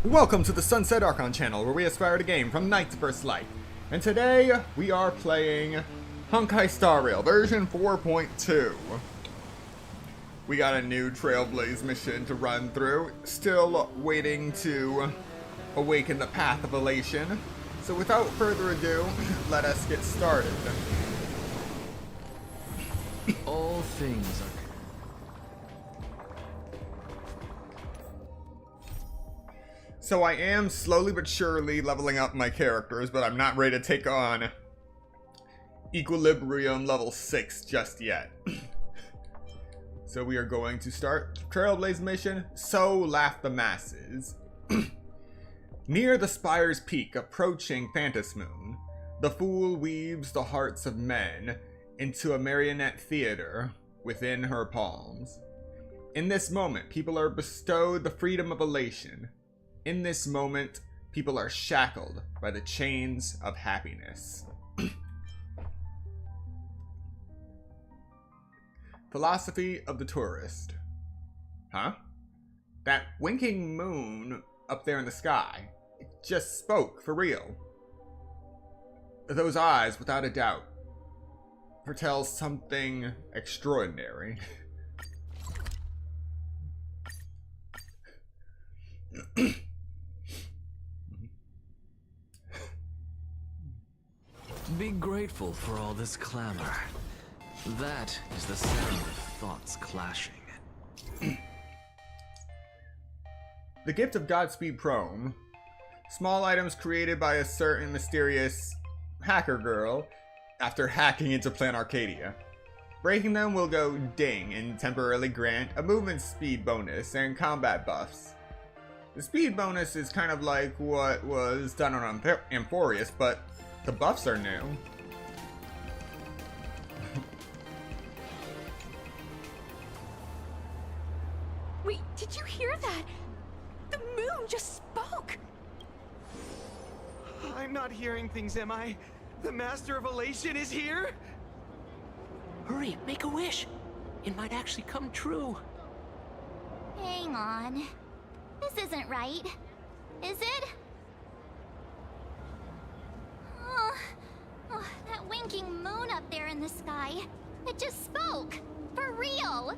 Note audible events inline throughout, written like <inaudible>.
Welcome to the Sunset Archon channel, where we aspire to game from night to first light. And today, we are playing Honkai Star Rail version 4.2. We got a new Trailblaze mission to run through. Still waiting to awaken the Path of Elation. So without further ado, let us get started. All things are... So I am slowly but surely leveling up my characters, but I'm not ready to take on Equilibrium level 6 just yet. So we are going to start Trailblaze mission, So Laugh the Masses. Near the spire's peak, approaching Phantasmoon, the fool weaves the hearts of men into a marionette theater within her palms. In this moment, people are bestowed the freedom of elation. In this moment, people are shackled by the chains of happiness. Philosophy of the tourist. Huh? That winking moon up there in the sky, it just spoke for real. Those eyes, without a doubt, foretell something extraordinary. Be grateful for all this clamor. That is the sound of thoughts clashing. The gift of Godspeed Chrome. Small items created by a certain mysterious hacker girl after hacking into Plan Arcadia. Breaking them will go ding and temporarily grant a movement speed bonus and combat buffs. The speed bonus is kind of like what was done on Amphorius, but the buffs are new. Wait, did you hear that? The moon just spoke! I'm not hearing things, am I? The Master of Elation is here? Hurry, make a wish. It might actually come true. Hang on. This isn't right. Is it? Oh, that winking moon up there in the sky. It just spoke. For real.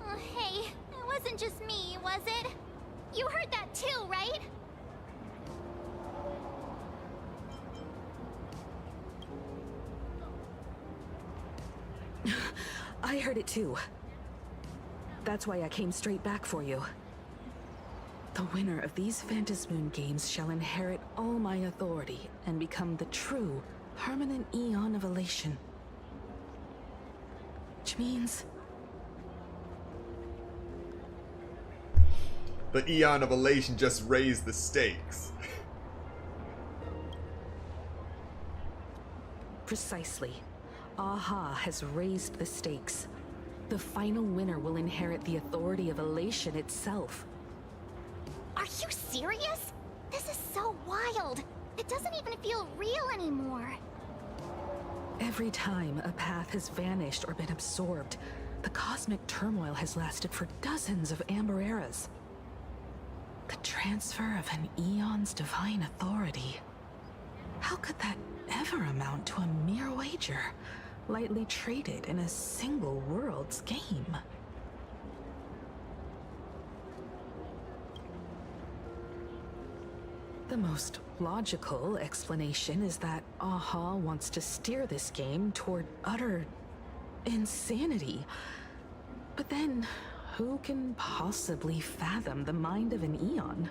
Oh, hey, it wasn't just me, was it? You heard that too, right? I heard it too. That's why I came straight back for you. The winner of these Phantasmoon games shall inherit all my authority and become the true, permanent Eon of Elation. Which means... The Eon of Elation just raised the stakes. Precisely. Aha has raised the stakes. The final winner will inherit the authority of Elation itself. Are you serious? This is so wild. It doesn't even feel real anymore. Every time a path has vanished or been absorbed, the cosmic turmoil has lasted for dozens of Amber eras. The transfer of an Eon's divine authority. How could that ever amount to a mere wager, lightly traded in a single world's game? The most logical explanation is that Aha wants to steer this game toward utter insanity. But then, who can possibly fathom the mind of an Eon?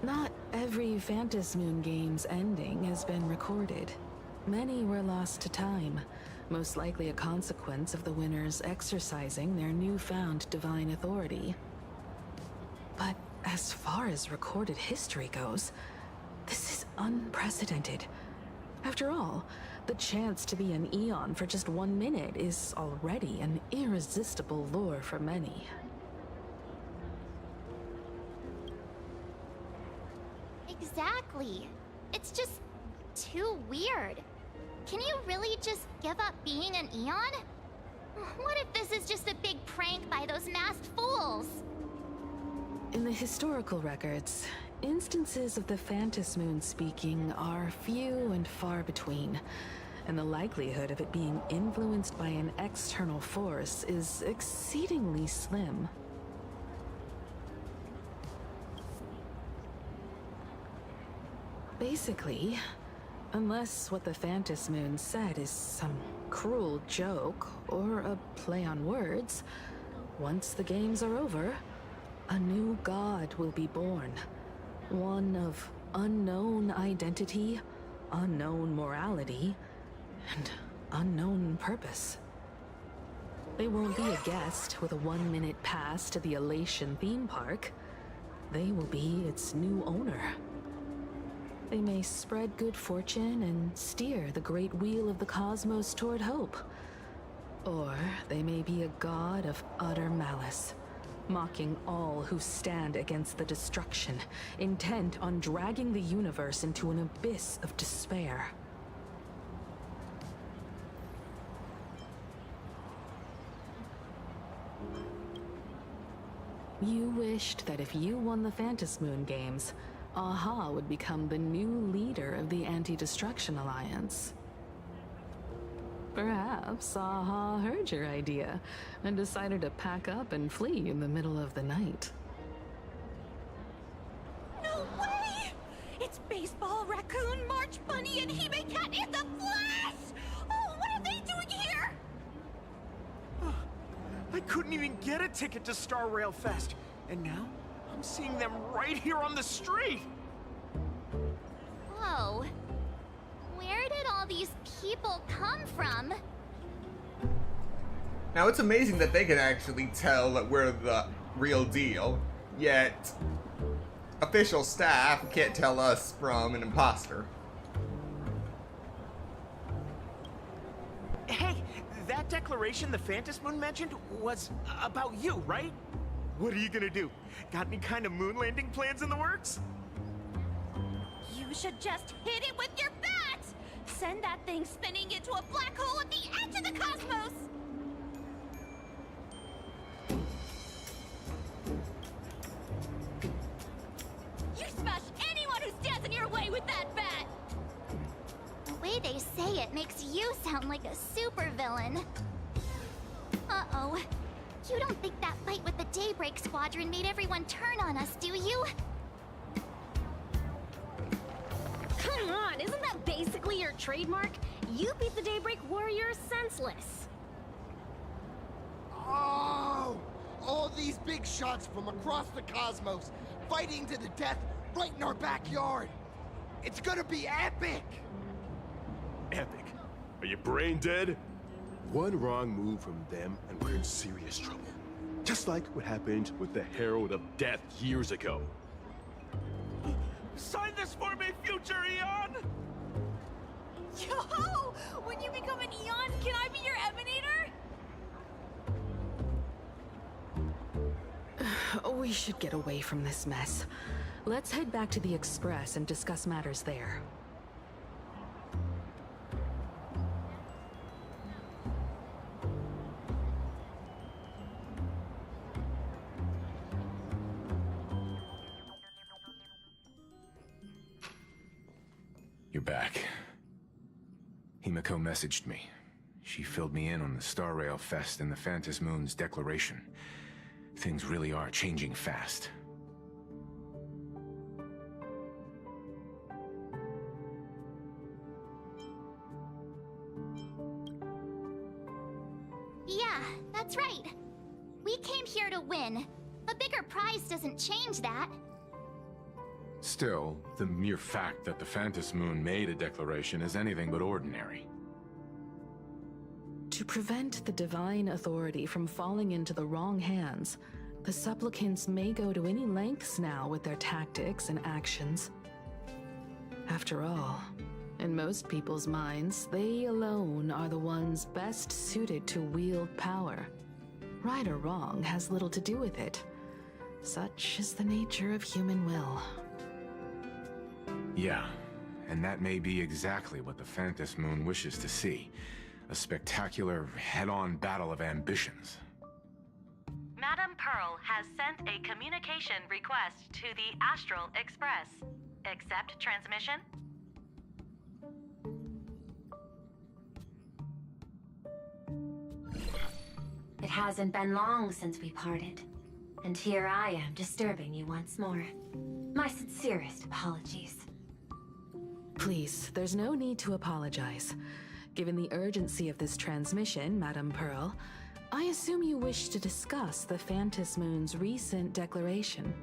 Not every Phantasmoon game's ending has been recorded. Many were lost to time, most likely a consequence of the winners exercising their newfound divine authority. But as far as recorded history goes, this is unprecedented. After all, the chance to be an Eon for just 1 minute is already an irresistible lure for many. Exactly. It's just too weird. Can you really just give up being an Eon? What if this is just a big prank by those masked fools? In the historical records, instances of the Phantas Moon speaking are few and far between, and the likelihood of it being influenced by an external force is exceedingly slim. Basically, unless what the Phantas Moon said is some cruel joke or a play on words, once the games are over, a new god will be born. One of unknown identity, unknown morality, and unknown purpose. They won't be a guest with a 1-minute pass to the Elation theme park. They will be its new owner. They may spread good fortune and steer the great wheel of the cosmos toward hope. Or they may be a god of utter malice, mocking all who stand against the destruction, intent on dragging the universe into an abyss of despair. You wished that if you won the Phantas Moon games, Aha would become the new leader of the Anti-Destruction Alliance. Perhaps Aha heard your idea and decided to pack up and flee in the middle of the night. No way! It's Baseball, Raccoon, March Bunny, and Hime Cat in the flesh! Oh, what are they doing here? I couldn't even get a ticket to Star Rail Fest, and now I'm seeing them right here on the street! Whoa. Where did all these people come from? Now, it's amazing that they can actually tell that we're the real deal, yet official staff can't tell us from an imposter. Hey, that declaration the Phantas Moon mentioned was about you, right? What are you gonna do? Got any kind of moon landing plans in the works? You should just hit it with your bat! Send that thing spinning into a black hole at the edge of the cosmos! You smash anyone who stands in your way with that bat! The way they say it makes you sound like a supervillain. Uh-oh. You don't think that fight with the Daybreak Squadron made everyone turn on us, do you? Come on, isn't that basically your trademark? You beat the Daybreak Warriors senseless. Oh! All these big shots from across the cosmos, fighting to the death right in our backyard. It's gonna be epic! Epic. Are you brain dead? One wrong move from them and we're in serious trouble. Just like what happened with the Herald of Death years ago. Sign this for me, future Eon! Yo! When you become an Eon, can I be your Emanator? We should get away from this mess. Let's head back to the Express and discuss matters there. You're back. Himiko messaged me. She filled me in on the Star Rail Fest and the Phantas Moon's declaration. Things really are changing fast. Yeah, that's right. We came here to win. A bigger prize doesn't change that. Still, the mere fact that the Phantas Moon made a declaration is anything but ordinary. To prevent the divine authority from falling into the wrong hands, the supplicants may go to any lengths now with their tactics and actions. After all, in most people's minds, they alone are the ones best suited to wield power. Right or wrong has little to do with it. Such is the nature of human will. Yeah, and that may be exactly what the Phantas Moon wishes to see. A spectacular, head-on battle of ambitions. Madame Pearl has sent a communication request to the Astral Express. Accept transmission? It hasn't been long since we parted, and here I am disturbing you once more. My sincerest apologies. Please, there's no need to apologize. Given the urgency of this transmission, Madame Pearl, I assume you wish to discuss the Phantom Moon's recent declaration.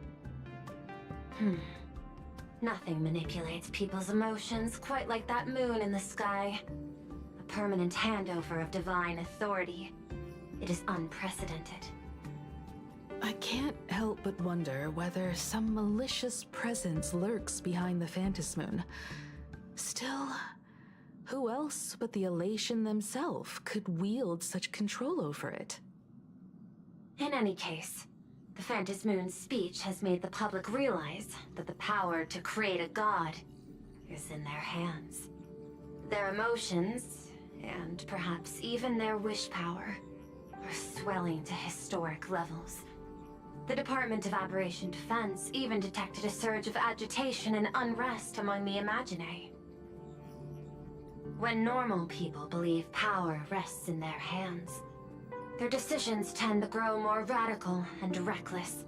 Nothing manipulates people's emotions quite like that moon in the sky. A permanent handover of divine authority. It is unprecedented. I can't help but wonder whether some malicious presence lurks behind the Phantom Moon. Still, who else but the Elation themselves could wield such control over it? In any case, the Phantom Moon's speech has made the public realize that the power to create a god is in their hands. Their emotions, and perhaps even their wish power, are swelling to historic levels. The Department of Aberration Defense even detected a surge of agitation and unrest among the Imaginae. When normal people believe power rests in their hands, their decisions tend to grow more radical and reckless.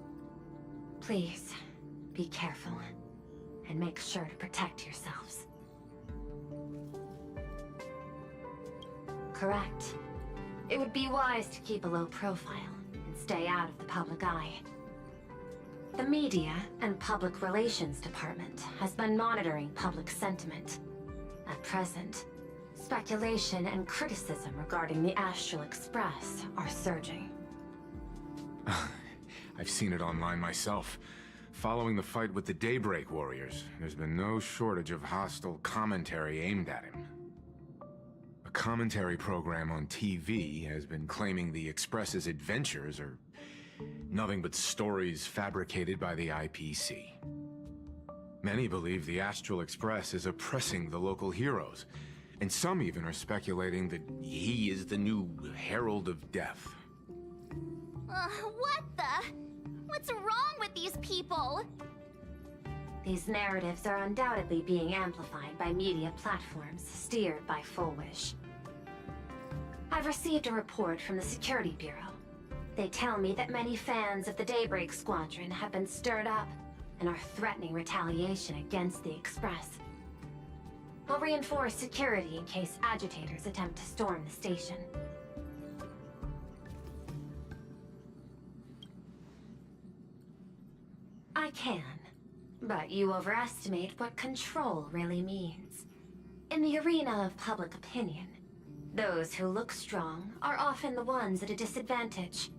Please, be careful, and make sure to protect yourselves. Correct. It would be wise to keep a low profile and stay out of the public eye. The Media and Public Relations Department has been monitoring public sentiment. At present, speculation and criticism regarding the Astral Express are surging. I've seen it online myself. Following the fight with the Daybreak Warriors, there's been no shortage of hostile commentary aimed at him. A commentary program on TV has been claiming the Express's adventures are nothing but stories fabricated by the IPC. Many believe the Astral Express is oppressing the local heroes, and some even are speculating that he is the new Herald of Death. What the? What's wrong with these people? These narratives are undoubtedly being amplified by media platforms steered by Full Wish. I've received a report from the Security Bureau. They tell me that many fans of the Daybreak Squadron have been stirred up and are threatening retaliation against the Express. I'll reinforce security in case agitators attempt to storm the station. I can, but you overestimate what control really means. In the arena of public opinion, those who look strong are often the ones at a disadvantage.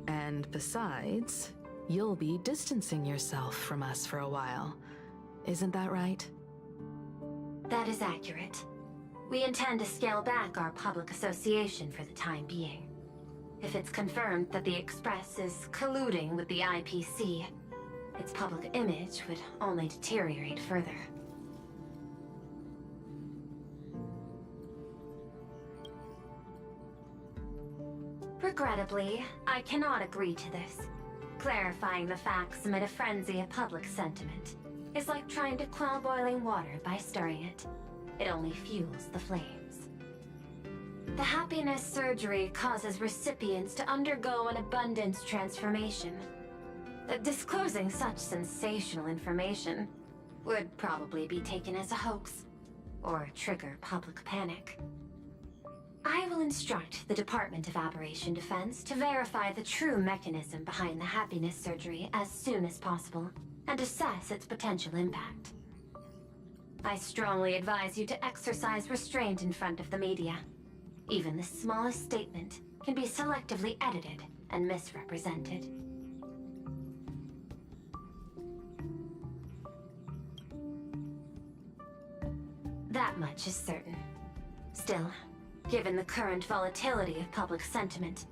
And besides, you'll be distancing yourself from us for a while. Isn't that right? That is accurate. We intend to scale back our public association for the time being. If it's confirmed that the Express is colluding with the IPC, its public image would only deteriorate further. Regrettably, I cannot agree to this. Clarifying the facts amid a frenzy of public sentiment is like trying to quell boiling water by stirring it. It only fuels the flames. The happiness surgery causes recipients to undergo an abundance transformation. Disclosing such sensational information would probably be taken as a hoax, or trigger public panic. I will instruct the Department of Aberration Defense to verify the true mechanism behind the happiness surgery as soon as possible, and assess its potential impact. I strongly advise you to exercise restraint in front of the media. Even the smallest statement can be selectively edited and misrepresented. That much is certain. Still, given the current volatility of public sentiment,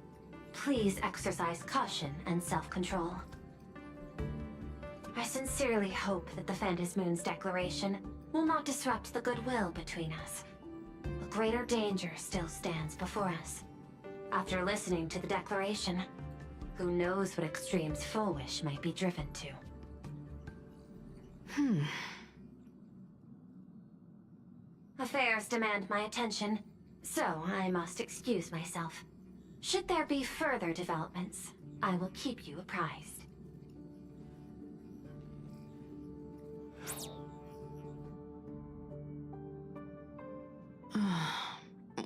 please exercise caution and self-control. I sincerely hope that the Phantom Moon's declaration will not disrupt the goodwill between us. A greater danger still stands before us. After listening to the declaration, who knows what extremes Full Wish might be driven to. Affairs demand my attention, so I must excuse myself. Should there be further developments, I will keep you apprised.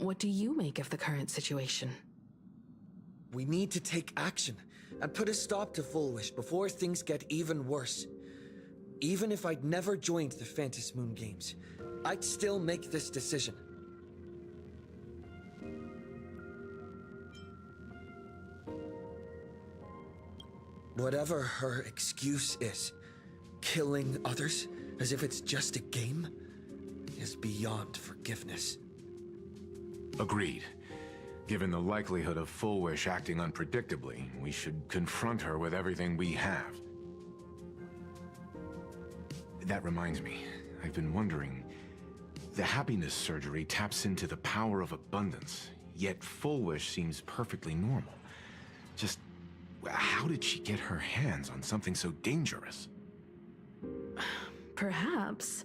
What do you make of the current situation? We need to take action and put a stop to Full Wish before things get even worse. Even if I'd never joined the Phantom Moon Games, I'd still make this decision. Whatever her excuse is, killing others as if it's just a game is beyond forgiveness. Agreed. Given the likelihood of Full Wish acting unpredictably, we should confront her with everything we have. That reminds me, I've been wondering, the happiness surgery taps into the power of abundance, yet Full Wish seems perfectly normal. Just, how did she get her hands on something so dangerous? Perhaps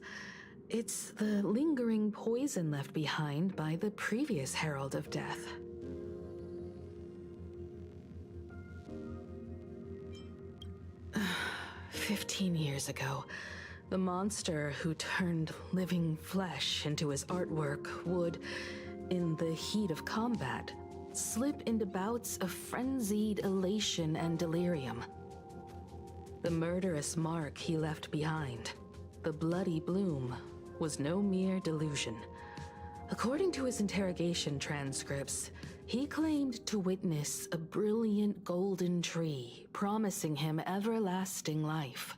it's the lingering poison left behind by the previous Herald of Death. <sighs> 15 years ago, the monster who turned living flesh into his artwork would, in the heat of combat, slip into bouts of frenzied elation and delirium. The murderous mark he left behind, the bloody bloom, was no mere delusion. According to his interrogation transcripts, he claimed to witness a brilliant golden tree promising him everlasting life.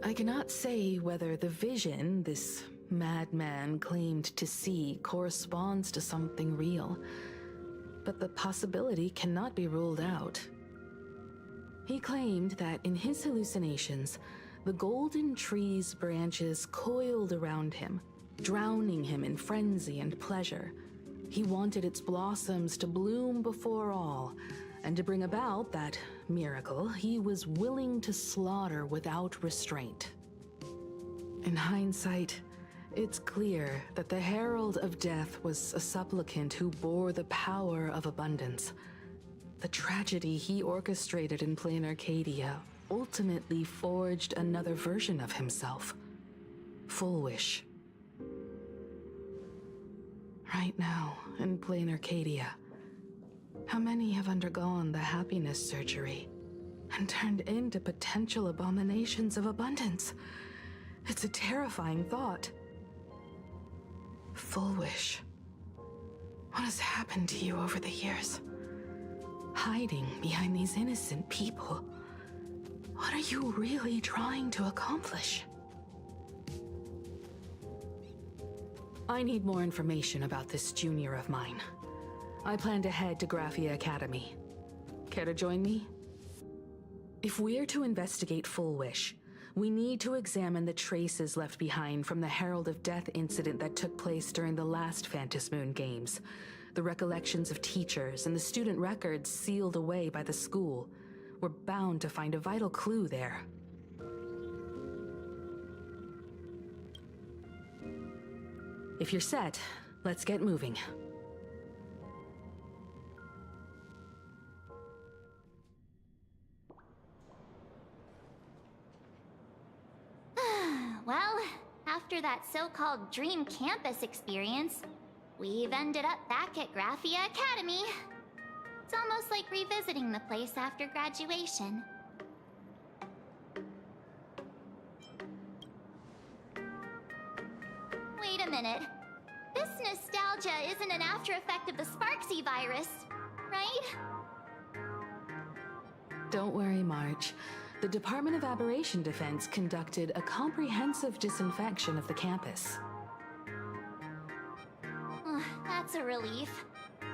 I cannot say whether the vision this madman claimed to see corresponds to something real, but the possibility cannot be ruled out. He claimed that in his hallucinations, the golden tree's branches coiled around him, drowning him in frenzy and pleasure. He wanted its blossoms to bloom before all, and to bring about that miracle, he was willing to slaughter without restraint. In hindsight, it's clear that the Herald of Death was a supplicant who bore the power of abundance. The tragedy he orchestrated in Plain Arcadia ultimately forged another version of himself. Full Wish. Right now, in Plain Arcadia, how many have undergone the happiness surgery and turned into potential abominations of abundance? It's a terrifying thought. Full Wish. What has happened to you over the years? Hiding behind these innocent people. What are you really trying to accomplish? I need more information about this junior of mine. I plan to head to Graphia Academy. Care to join me? If we're to investigate Full Wish, we need to examine the traces left behind from the Herald of Death incident that took place during the last Phantom Moon Games. The recollections of teachers and the student records sealed away by the school. We're bound to find a vital clue there. If you're set, let's get moving. Well, after that so-called dream campus experience, we've ended up back at Graphia Academy. It's almost like revisiting the place after graduation. Wait a minute. This nostalgia isn't an after effect of the Sparksy virus, right? Don't worry, March. The Department of Aberration Defense conducted a comprehensive disinfection of the campus. That's a relief.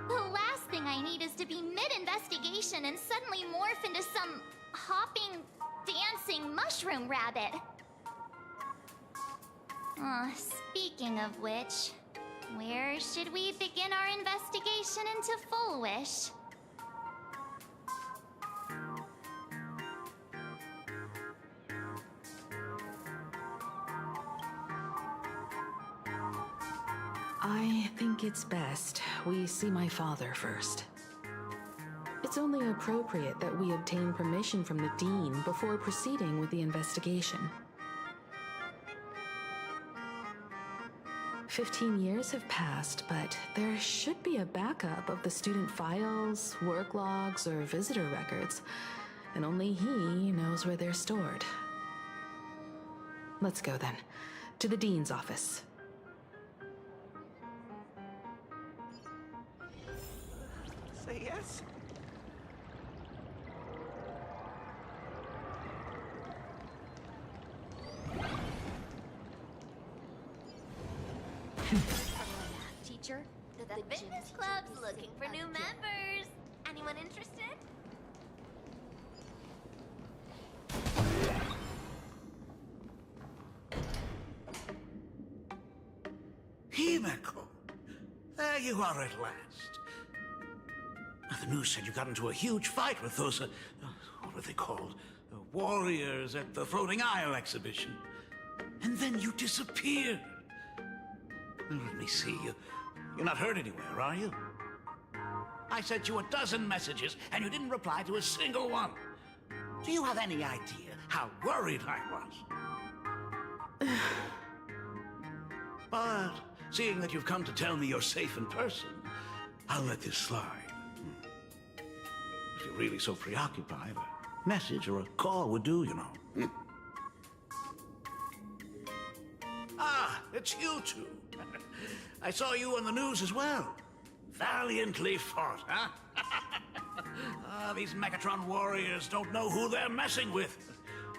The last thing I need is to be mid-investigation and suddenly morph into some hopping dancing mushroom rabbit. Speaking of which, where should we begin our investigation into Full Wish? I think it's best we see my father first. It's only appropriate that we obtain permission from the Dean before proceeding with the investigation. 15 years have passed, but there should be a backup of the student files, work logs, or visitor records, and only he knows where they're stored. Let's go then, to the Dean's office. Say yes? Teacher, the fitness club's looking for new members. Anyone interested? Himeko! There you are at last. The news said you got into a huge fight with those, what were they called? The warriors at the Floating Isle exhibition. And then you disappeared. Let me see. You're not hurt anywhere, are you? I sent you a dozen messages, and you didn't reply to a single one. Do you have any idea how worried I was? But seeing that you've come to tell me you're safe in person, I'll let this slide. If you're really so preoccupied, a message or a call would do, you know. Ah, it's you two. I saw you on the news as well. Valiantly fought, huh? These Megatron warriors don't know who they're messing with.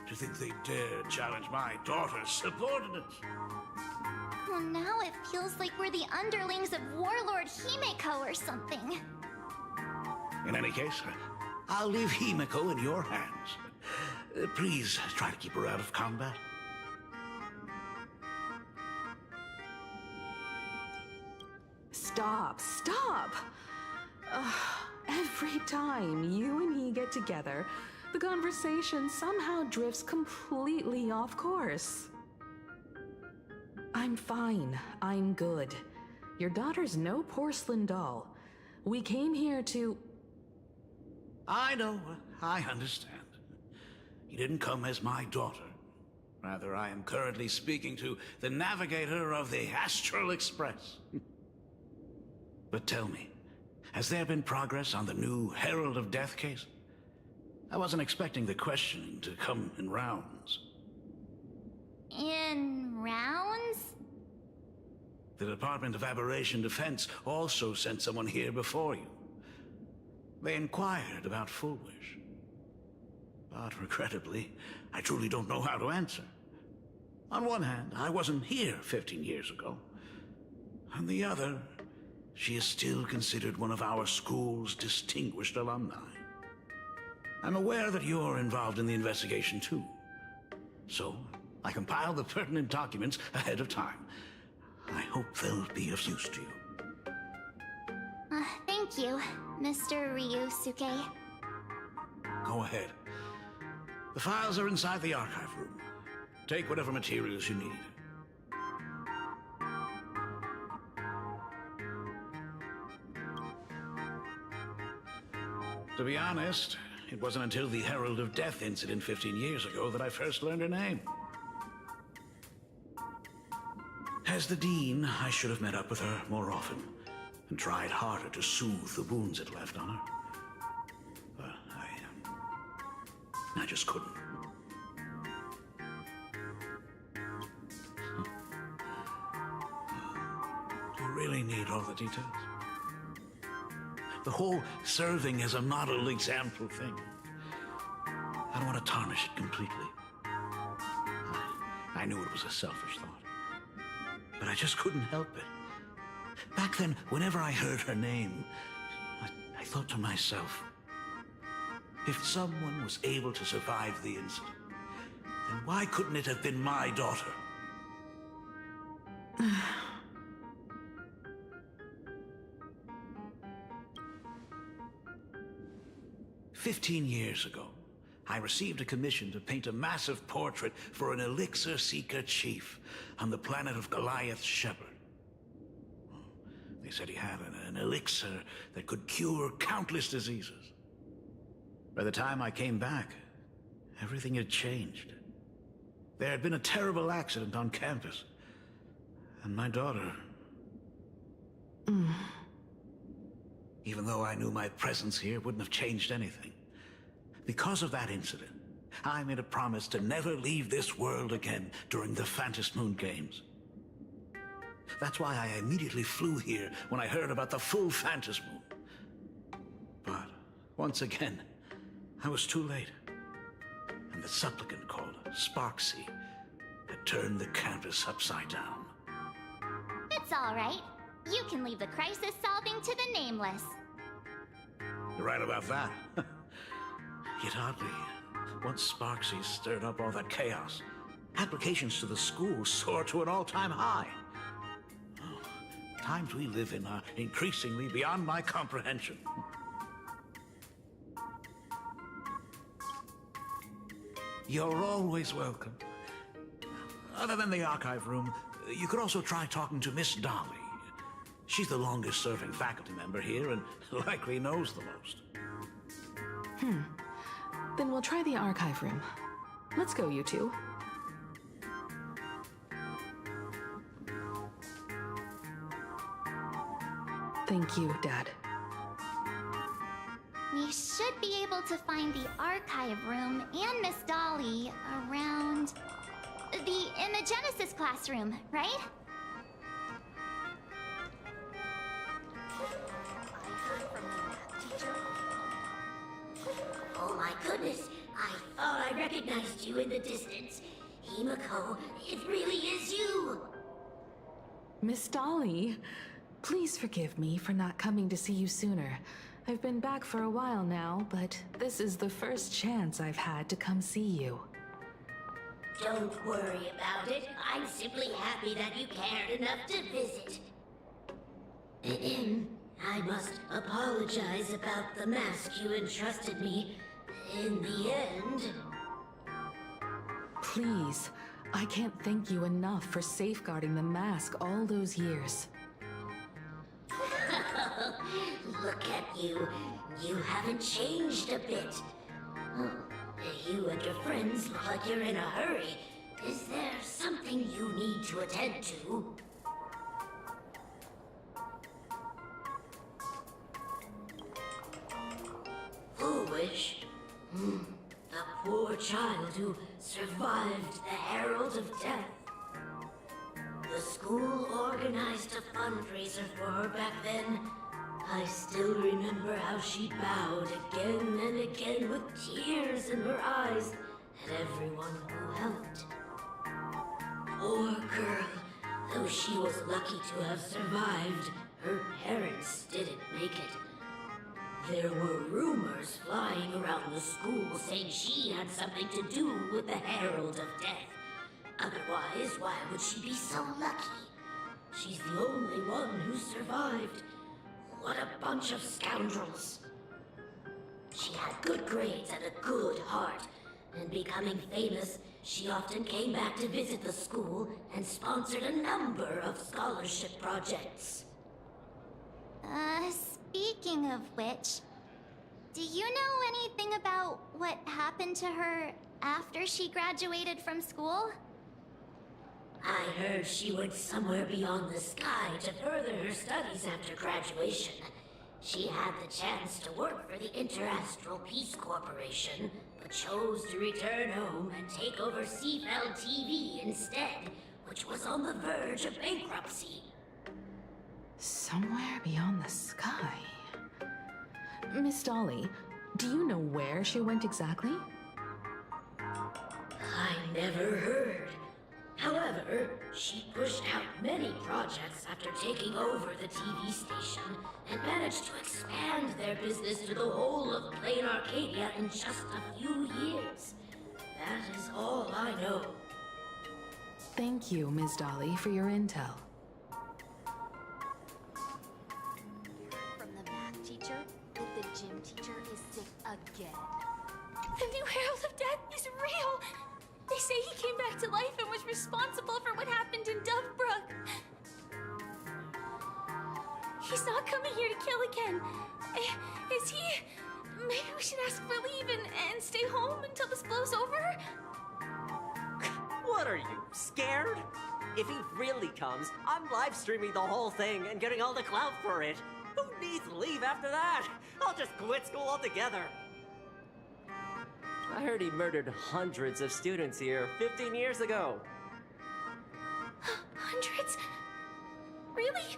To think they dare challenge my daughter's subordinates. Well, now it feels like we're the underlings of Warlord Himeko or something. In any case, I'll leave Himeko in your hands. Please try to keep her out of combat. Stop, stop! Every time you and he get together, the conversation somehow drifts completely off course. I'm fine. I'm good. Your daughter's no porcelain doll. We came here to... I know. I understand. You didn't come as my daughter. Rather, I am currently speaking to the navigator of the Astral Express. But tell me, has there been progress on the new Herald of Death case? I wasn't expecting the questioning to come in rounds. In rounds? The Department of Aberration Defense also sent someone here before you. They inquired about Full Wish. But regrettably, I truly don't know how to answer. On one hand, I wasn't here 15 years ago. On the other, she is still considered one of our school's distinguished alumni. I'm aware that you're involved in the investigation too. So, I compiled the pertinent documents ahead of time. I hope they'll be of use to you. Thank you, Mr. Ryusuke. Go ahead. The files are inside the archive room. Take whatever materials you need. To be honest, it wasn't until the Herald of Death incident 15 years ago that I first learned her name. As the Dean, I should have met up with her more often and tried harder to soothe the wounds it left on her. But I just couldn't. Do you really need all the details? The whole serving as a model example thing. I don't want to tarnish it completely. I knew it was a selfish thought. But I just couldn't help it. Back then, whenever I heard her name, I thought to myself, If someone was able to survive the incident, then why couldn't it have been my daughter? 15 years ago, I received a commission to paint a massive portrait for an elixir seeker chief on the planet of Goliath Shepherd. They said he had an elixir that could cure countless diseases. By the time I came back, everything had changed. There had been a terrible accident on campus, and my daughter... Even though I knew my presence here wouldn't have changed anything. Because of that incident, I made a promise to never leave this world again during the Phantom Moon Games. That's why I immediately flew here when I heard about the full Phantom Moon. But, once again, I was too late. And the supplicant called Sparksy had turned the campus upside down. It's all right. You can leave the crisis solving to the Nameless. You're right about that. Yet oddly, once Sparksy stirred up all that chaos, applications to the school soared to an all-time high. Oh, times we live in are increasingly beyond my comprehension. You're always welcome. Other than the archive room, you could also try talking to Miss Dolly. She's the longest-serving faculty member here and likely knows the most. Then we'll try the archive room. Let's go, you two. Thank you, Dad. We should be able to find the archive room and Miss Dolly around... in the Genesis classroom, right? Oh my goodness, I thought I recognized you in the distance. Himiko, it really is you! Miss Dolly, please forgive me for not coming to see you sooner. I've been back for a while now, but this is the first chance I've had to come see you. Don't worry about it. I'm simply happy that you cared enough to visit. I must apologize about the mask you entrusted me. In the end... Please, I can't thank you enough for safeguarding the mask all those years. Look at you. You haven't changed a bit. You and your friends look like you're in a hurry. Is there something you need to attend to? Foolish. The poor child who survived the Herald of Death. The school organized a fundraiser for her back then. I still remember how she bowed again and again with tears in her eyes at everyone who helped. Poor girl. Though she was lucky to have survived, her parents didn't make it. There were rumors flying around the school saying she had something to do with the Herald of Death. Otherwise, why would she be so lucky? She's the only one who survived. What a bunch of scoundrels. She had good grades and a good heart, and becoming famous, she often came back to visit the school and sponsored a number of scholarship projects. Speaking of which, do you know anything about what happened to her after she graduated from school? I heard she went somewhere beyond the sky to further her studies after graduation. She had the chance to work for the Interastral Peace Corporation, but chose to return home and take over Seafell TV instead, which was on the verge of bankruptcy. Somewhere beyond the sky. Miss Dolly, do you know where she went exactly? I never heard. However, she pushed out many projects after taking over the TV station and managed to expand their business to the whole of Plain Arcadia in just a few years. That is all I know. Thank you, Ms. Dolly, for your intel. From the math teacher that the gym teacher is sick again. The new Herald of Death is real! They say he came back to life and was responsible for what happened in Dovebrook. He's not coming here to kill again. Is he? Maybe we should ask for leave and stay home until this blows over? What are you, scared? If he really comes, I'm live streaming the whole thing and getting all the clout for it. Who needs leave after that? I'll just quit school altogether. I heard he murdered hundreds of students here 15 years ago. Hundreds? Really?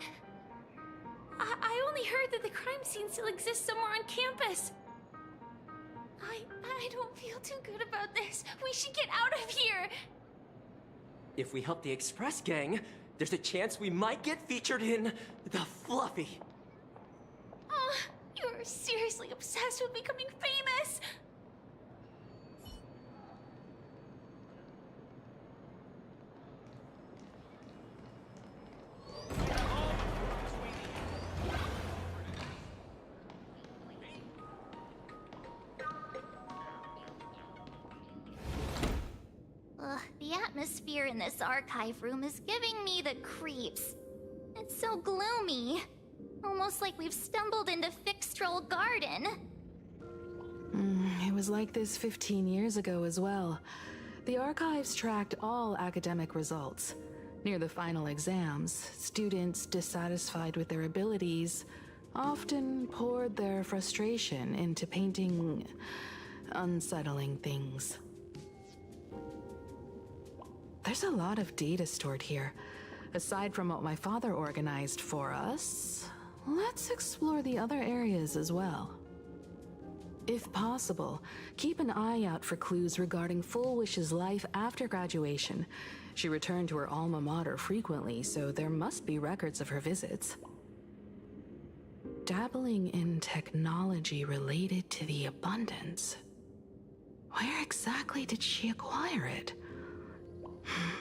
I only heard that the crime scene still exists somewhere on campus. I don't feel too good about this. We should get out of here. If we help the Express gang, there's a chance we might get featured in The Fluffy. You're seriously obsessed with becoming famous. The atmosphere in this archive room is giving me the creeps. It's so gloomy. Almost like we've stumbled into Fixtroll Garden. It was like this 15 years ago as well. The archives tracked all academic results. Near the final exams, students dissatisfied with their abilities often poured their frustration into painting unsettling things. There's a lot of data stored here. Aside from what my father organized for us, let's explore the other areas as well. If possible, keep an eye out for clues regarding Full Wish's life after graduation. She returned to her alma mater frequently, so there must be records of her visits. Dabbling in technology related to the abundance. Where exactly did she acquire it?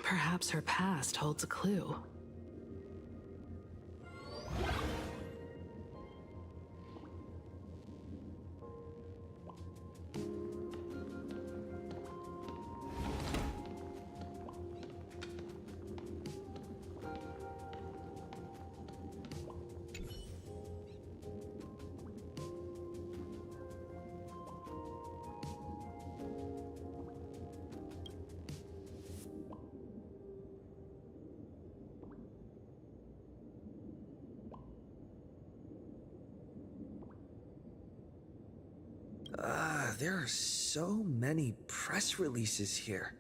Perhaps her past holds a clue. There are so many press releases here.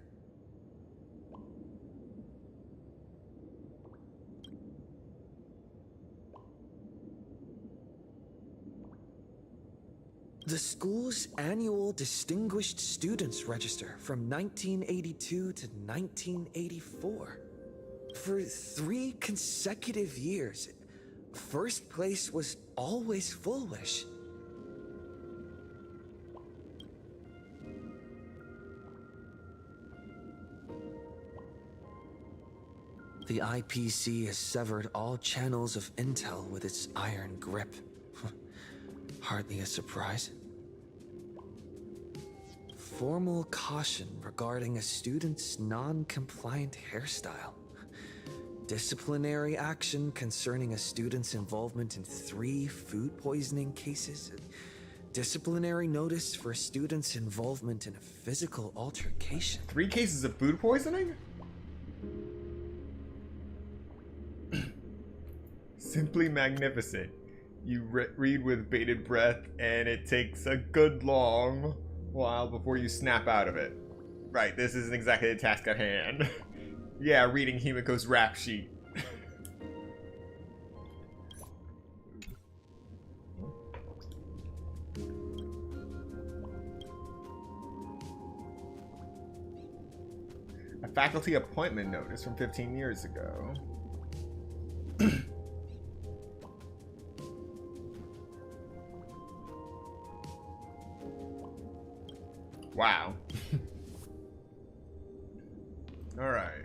The school's annual Distinguished Students Register from 1982 to 1984. For 3 consecutive years, first place was always Full Wish. The IPC has severed all channels of intel with its iron grip. Hardly a surprise. Formal caution regarding a student's non-compliant hairstyle. Disciplinary action concerning a student's involvement in 3 food poisoning cases. Disciplinary notice for a student's involvement in a physical altercation. 3 cases of food poisoning? Simply magnificent. You read with bated breath, and it takes a good long while before you snap out of it. Right, this isn't exactly the task at hand. Yeah, reading Himiko's rap sheet. I Faculty appointment notice from 15 years ago. Wow. All right.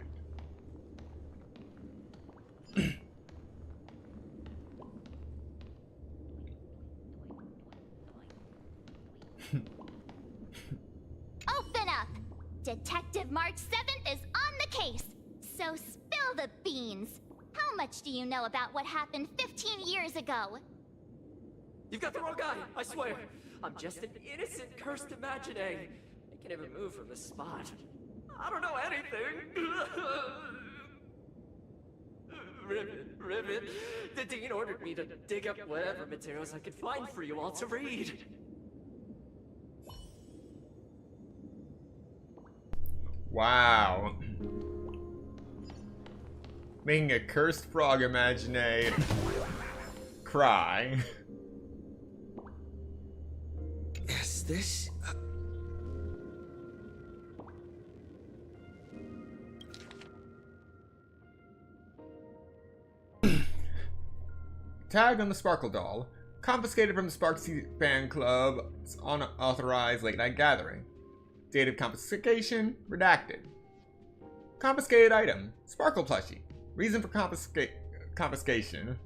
Open up! Detective March 7th is on the case. So spill the beans. How much do you know about what happened 15 years ago? You've got the wrong guy, I swear. I'm just an innocent, cursed imaginee. I can't even move from this spot. I don't know anything. Ribbit. The Dean ordered me to dig up whatever materials I could find for you all to read. Wow. Making a cursed frog imaginee cry. Is this... Tag on the Sparkle doll. Confiscated from the Sparksy fan club's unauthorized late night gathering. Date of confiscation redacted. Confiscated item. Sparkle plushie. Reason for confiscation.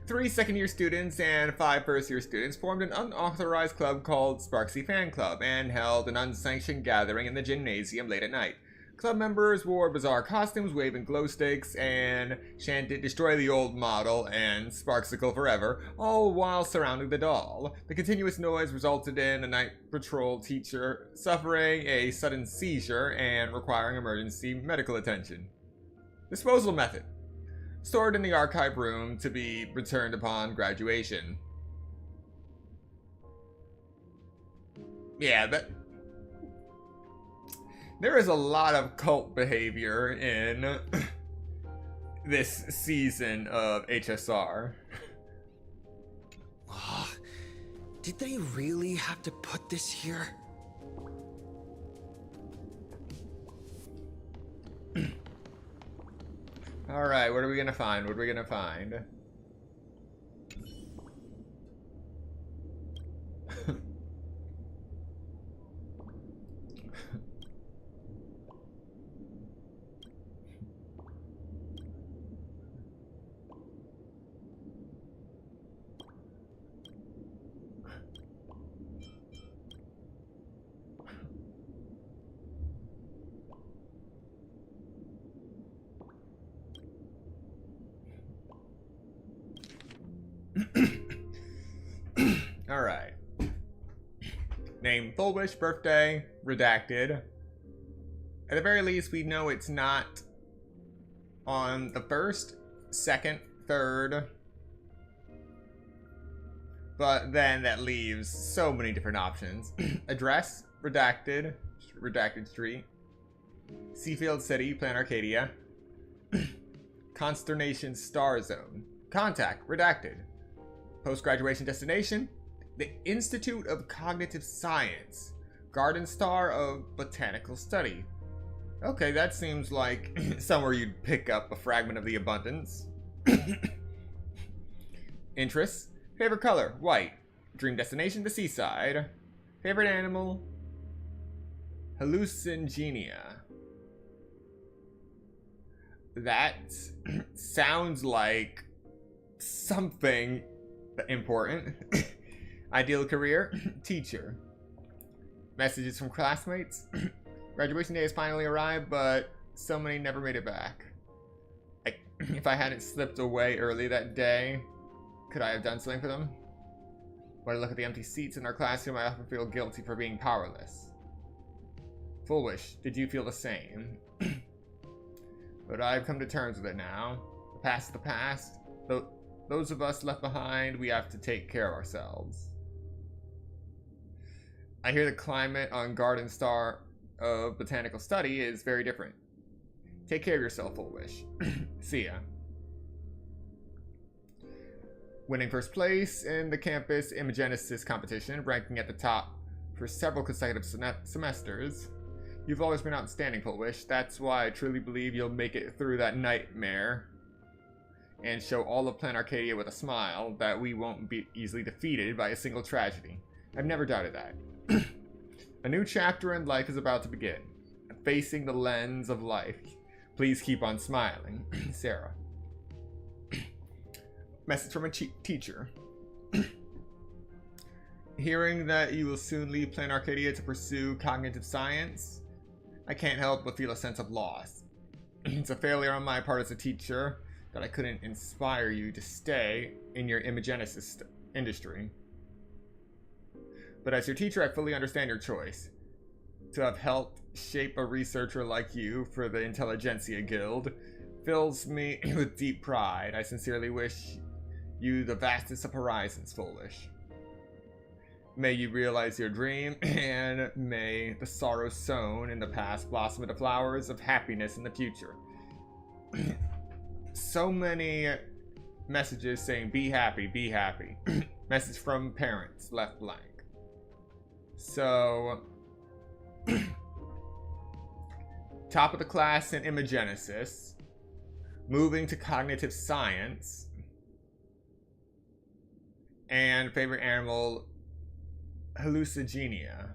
3 second-year students and 5 first-year students formed an unauthorized club called Sparksy Fan Club and held an unsanctioned gathering in the gymnasium late at night. Club members wore bizarre costumes, waving glow sticks, and chanted "Destroy the old model" and "Sparksicle forever," all while surrounding the doll. The continuous noise resulted in a night patrol teacher suffering a sudden seizure and requiring emergency medical attention. Disposal method. Stored in the archive room to be returned upon graduation. Yeah, there is a lot of cult behavior in this season of HSR. Did they really have to put this here? Alright, what are we gonna find? What are we gonna find? Alright. Name, full wish, birthday, redacted. At the very least, we know it's not on the 1st, 2nd, 3rd. But then that leaves so many different options. Address, redacted, redacted street. Seafield City, Plan Arcadia. Consternation Star Zone. Contact, redacted. Post-graduation destination, the Institute of Cognitive Science. Garden Star of Botanical Study. Okay, that seems like somewhere you'd pick up a fragment of the abundance. Interests, favorite color, white. Dream destination, the seaside. Favorite animal, hallucinogenia. That sounds like something important. Ideal career, teacher. Messages from classmates. Graduation day has finally arrived, but so many never made it back. If I hadn't slipped away early that day, could I have done something for them? When I look at the empty seats in our classroom, I often feel guilty for being powerless. Full wish, did you feel the same? But I've come to terms with it now. The past is the past. Those of us left behind, we have to take care of ourselves. I hear the climate on Garden Star of Botanical Study is very different. Take care of yourself, Full Wish. See ya. Winning first place in the campus Imagenesis competition, ranking at the top for several consecutive semesters. You've always been outstanding, Fullwish. That's why I truly believe you'll make it through that nightmare and show all of Plan Arcadia with a smile that we won't be easily defeated by a single tragedy. I've never doubted that. A new chapter in life is about to begin. Facing the lens of life. Please keep on smiling. Sarah. Message from a teacher. Hearing that you will soon leave Plan Arcadia to pursue cognitive science, I can't help but feel a sense of loss. It's a failure on my part as a teacher that I couldn't inspire you to stay in your imagenesis industry. But as your teacher, I fully understand your choice. To have helped shape a researcher like you for the Intelligentsia Guild fills me with deep pride. I sincerely wish you the vastest of horizons, Foolish. May you realize your dream, and may the sorrow sown in the past blossom into flowers of happiness in the future. So many messages saying, be happy, be happy. Message from parents, left blank. So, top of the class in imagenesis, moving to cognitive science, and favorite animal, hallucigenia.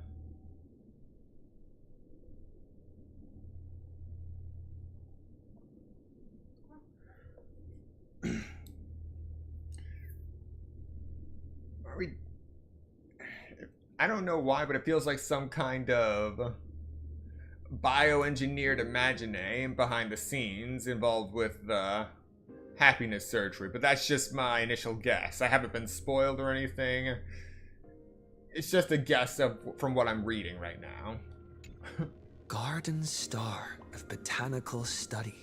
I don't know why, but it feels like some kind of bioengineered imagine behind the scenes involved with the happiness surgery, but that's just my initial guess. I haven't been spoiled or anything. It's just a guess from what I'm reading right now. Garden Star of Botanical Study.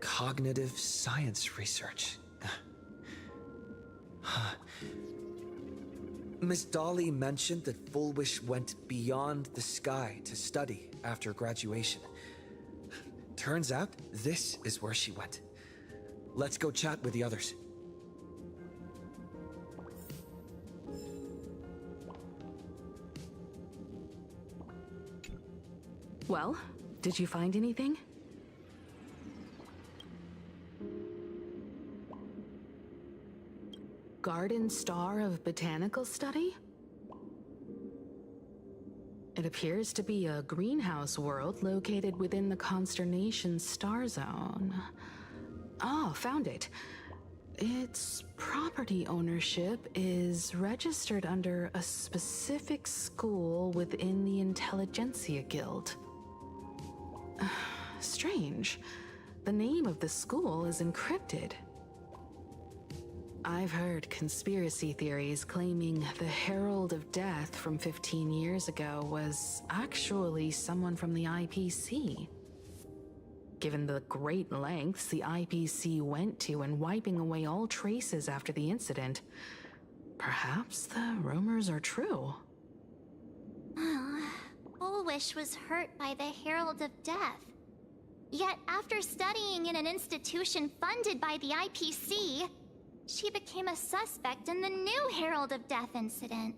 Cognitive Science Research. Miss Dolly mentioned that Fullwish went beyond the sky to study after graduation. Turns out, this is where she went. Let's go chat with the others. Well, did you find anything? Garden Star of Botanical Study? It appears to be a greenhouse world located within the Consternation Star Zone. Ah, found it. Its property ownership is registered under a specific school within the Intelligentsia Guild. Strange. The name of the school is encrypted. I've heard conspiracy theories claiming the Herald of Death from 15 years ago was actually someone from the IPC. Given the great lengths the IPC went to in wiping away all traces after the incident, perhaps the rumors are true. Bullwish was hurt by the Herald of Death. Yet after studying in an institution funded by the IPC, she became a suspect in the new Herald of Death incident.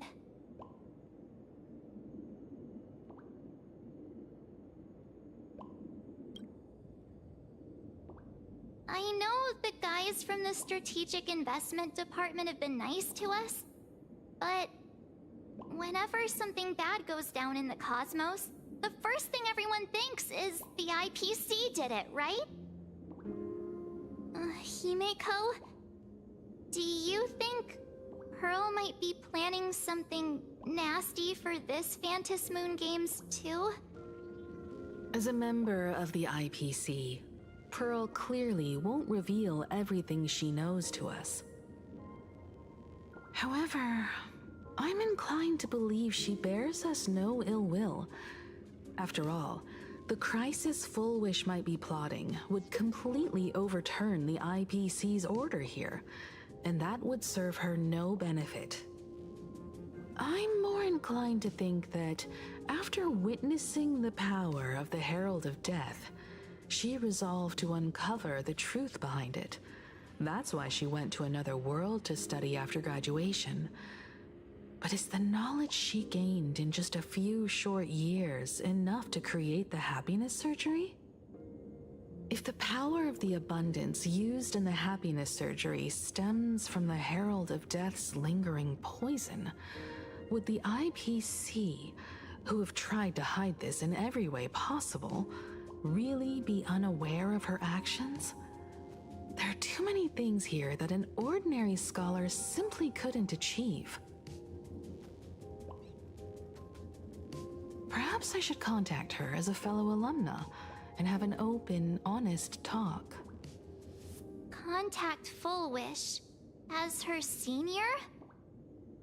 I know the guys from the Strategic Investment Department have been nice to us, but whenever something bad goes down in the cosmos, the first thing everyone thinks is the IPC did it, right? Himeko? Do you think Pearl might be planning something nasty for this Phantom Moon Games too? As a member of the IPC, Pearl clearly won't reveal everything she knows to us. However, I'm inclined to believe she bears us no ill will. After all, the crisis Fullwish might be plotting would completely overturn the IPC's order here, and that would serve her no benefit. I'm more inclined to think that after witnessing the power of the Herald of Death, she resolved to uncover the truth behind it. That's why she went to another world to study after graduation. But is the knowledge she gained in just a few short years enough to create the happiness surgery? If the power of the abundance used in the happiness surgery stems from the Herald of Death's lingering poison, would the IPC, who have tried to hide this in every way possible, really be unaware of her actions? There are too many things here that an ordinary scholar simply couldn't achieve. Perhaps I should contact her as a fellow alumna and have an open, honest talk. Contact Full Wish as her senior?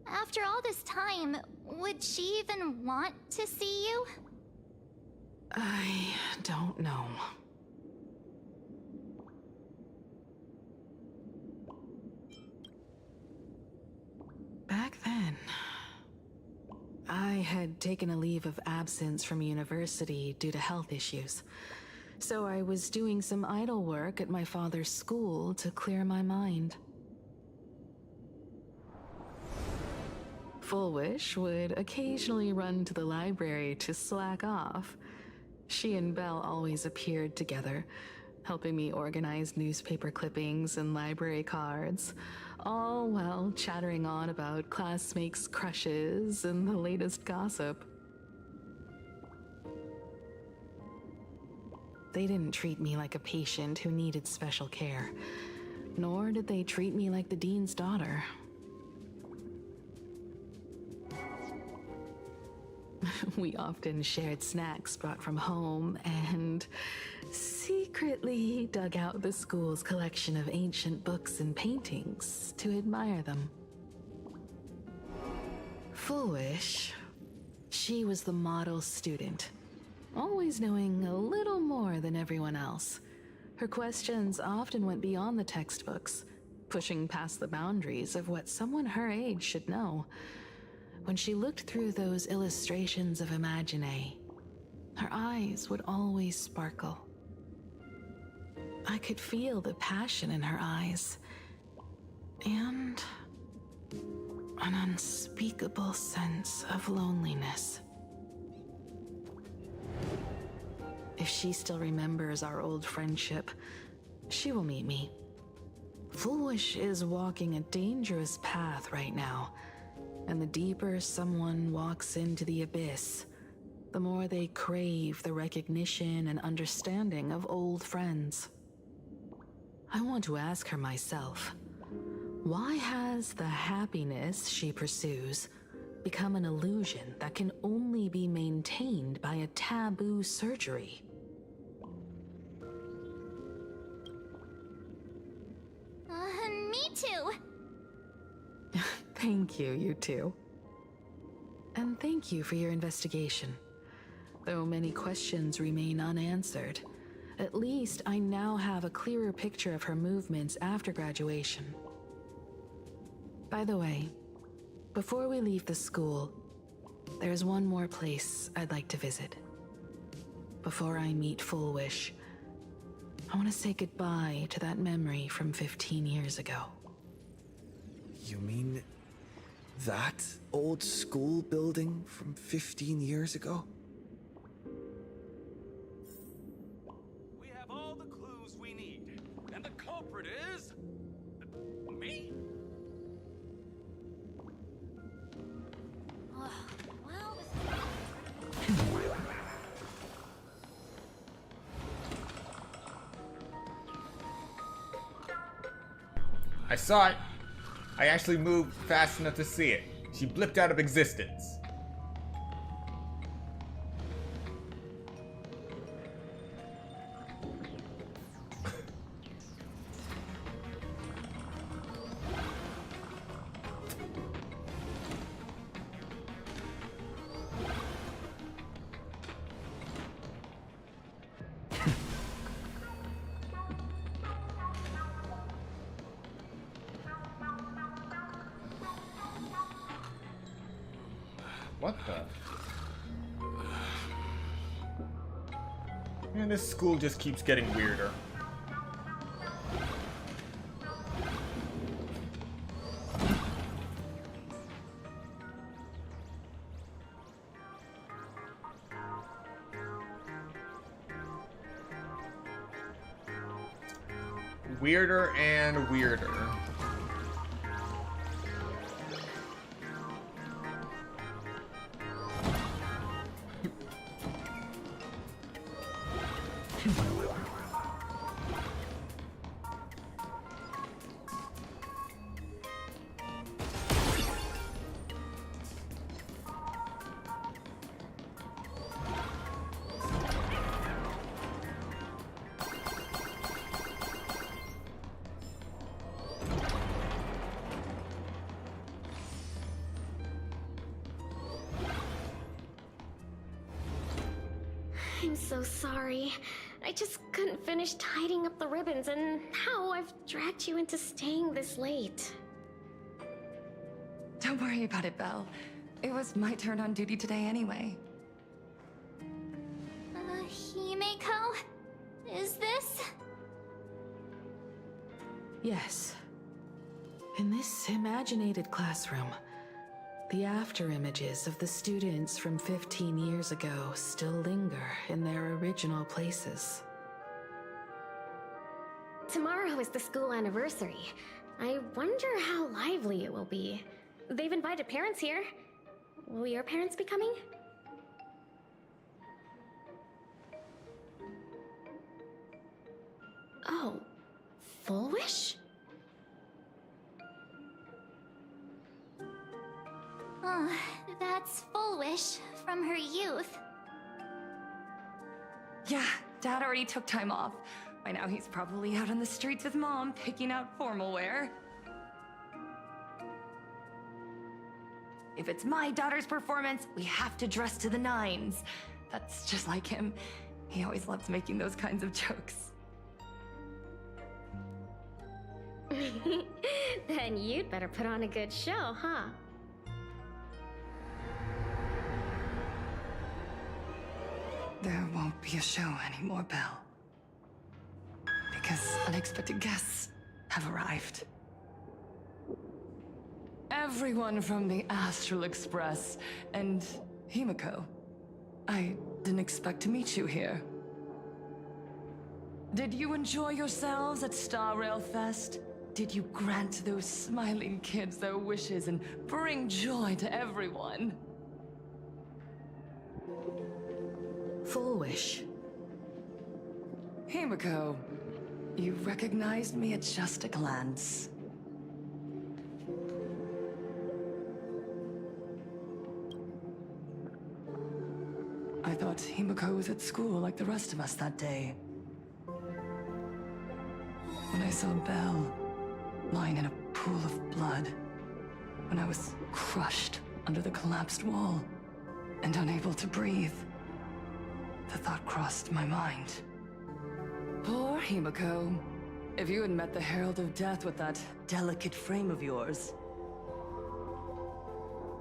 After all this time, would she even want to see you? I don't know. Back then, I had taken a leave of absence from university due to health issues, so I was doing some idle work at my father's school to clear my mind. Full Wish would occasionally run to the library to slack off. She and Belle always appeared together, helping me organize newspaper clippings and library cards, all while chattering on about classmates' crushes and the latest gossip. They didn't treat me like a patient who needed special care, nor did they treat me like the dean's daughter. We often shared snacks brought from home and secretly dug out the school's collection of ancient books and paintings to admire them. Full Wish, she was the model student, always knowing a little more than everyone else. Her questions often went beyond the textbooks, pushing past the boundaries of what someone her age should know. When she looked through those illustrations of Imagine, her eyes would always sparkle. I could feel the passion in her eyes, and an unspeakable sense of loneliness. If she still remembers our old friendship, she will meet me. Full Wish is walking a dangerous path right now. And the deeper someone walks into the abyss, the more they crave the recognition and understanding of old friends. I want to ask her myself, why has the happiness she pursues become an illusion that can only be maintained by a taboo surgery? Me too. Thank you, you two. And thank you for your investigation. Though many questions remain unanswered, at least I now have a clearer picture of her movements after graduation. By the way, before we leave the school, there's one more place I'd like to visit. Before I meet Full Wish, I want to say goodbye to that memory from 15 years ago. You mean that old school building from 15 years ago? We have all the clues we need, and the culprit is... me? I saw it. I actually moved fast enough to see it. She blipped out of existence. What the? Man, this school just keeps getting weirder. weirder and weirder. I'm so sorry. I just couldn't finish tidying up the ribbons, and now I've dragged you into staying this late. Don't worry about it, Belle. It was my turn on duty today anyway. Himeko? Is this? Yes. In this imaginated classroom, the after images of the students from 15 years ago still linger in their original places. Tomorrow is the school anniversary. I wonder how lively it will be. They've invited parents here. Will your parents be coming? Oh, Full Wish? Oh, that's Full Wish from her youth. Yeah, Dad already took time off. By now he's probably out on the streets with Mom, picking out formal wear. If it's my daughter's performance, we have to dress to the nines. That's just like him. He always loves making those kinds of jokes. Then you'd better put on a good show, huh? There won't be a show anymore, Belle. Because unexpected guests have arrived. Everyone from the Astral Express and Himeko. I didn't expect to meet you here. Did you enjoy yourselves at Star Rail Fest? Did you grant those smiling kids their wishes and bring joy to everyone? Full Wish. Himeko, you recognized me at just a glance. I thought Himeko was at school like the rest of us that day. When I saw Belle lying in a pool of blood, when I was crushed under the collapsed wall and unable to breathe, the thought crossed my mind. Poor Himeko. If you had met the Herald of Death with that delicate frame of yours.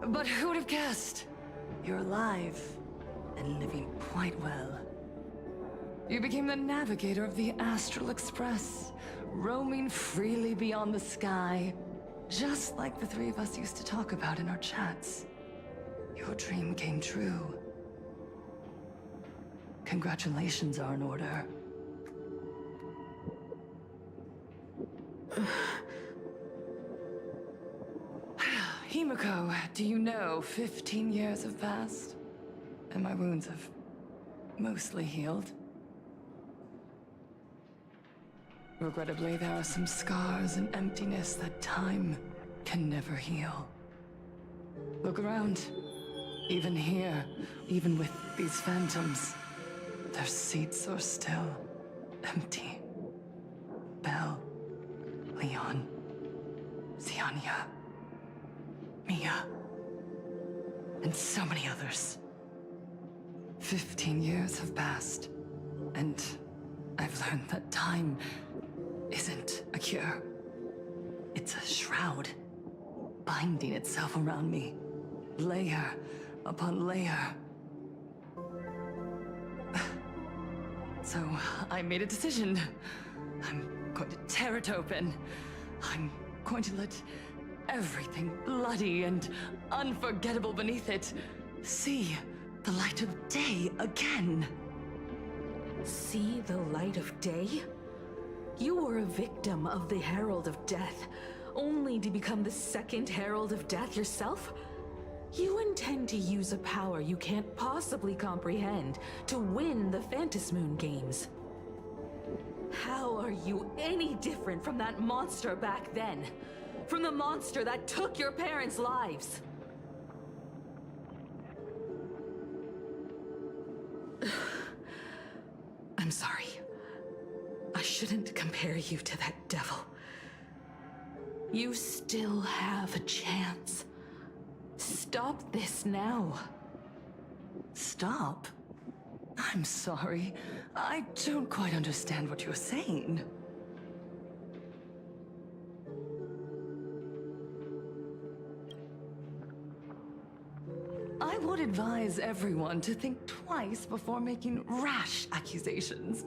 But who would have guessed? You're alive and living quite well. You became the navigator of the Astral Express, roaming freely beyond the sky, just like the three of us used to talk about in our chats. Your dream came true. Congratulations are in order. Himeko, do you know 15 years have passed? And my wounds have mostly healed. Regrettably, there are some scars and emptiness that time can never heal. Look around. Even here, even with these phantoms, their seats are still empty. Belle, Leon, Ziania, Mia, and so many others. 15 years have passed, and I've learned that time isn't a cure. It's a shroud, binding itself around me, layer upon layer. So I made a decision. I'm going to tear it open. I'm going to let everything bloody and unforgettable beneath it see the light of day again. See the light of day? You were a victim of the Herald of Death, only to become the second Herald of Death yourself? You intend to use a power you can't possibly comprehend to win the Phantasmoon Games. How are you any different from that monster back then? From the monster that took your parents' lives? I'm sorry. I shouldn't compare you to that devil. You still have a chance. Stop this now. Stop? I'm sorry. I don't quite understand what you're saying. I would advise everyone to think twice before making rash accusations.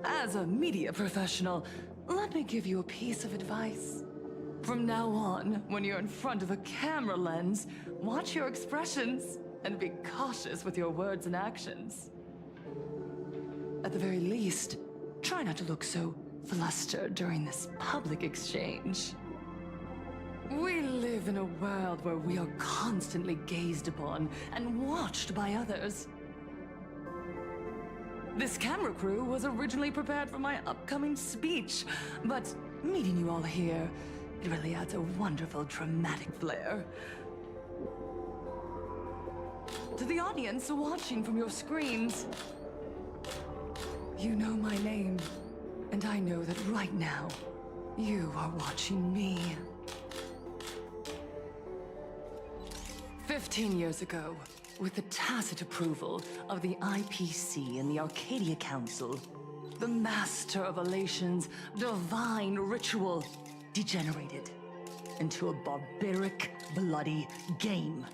As a media professional, let me give you a piece of advice. From now on, when you're in front of a camera lens, watch your expressions and be cautious with your words and actions. At the very least, try not to look so flustered during this public exchange. We live in a world where we are constantly gazed upon and watched by others. This camera crew was originally prepared for my upcoming speech, but meeting you all here, it really adds a wonderful dramatic flair. To the audience watching from your screens, you know my name, and I know that right now, you are watching me. 15 years ago, with the tacit approval of the IPC and the Arcadia Council, the Master of Elation's divine ritual degenerated into a barbaric, bloody game.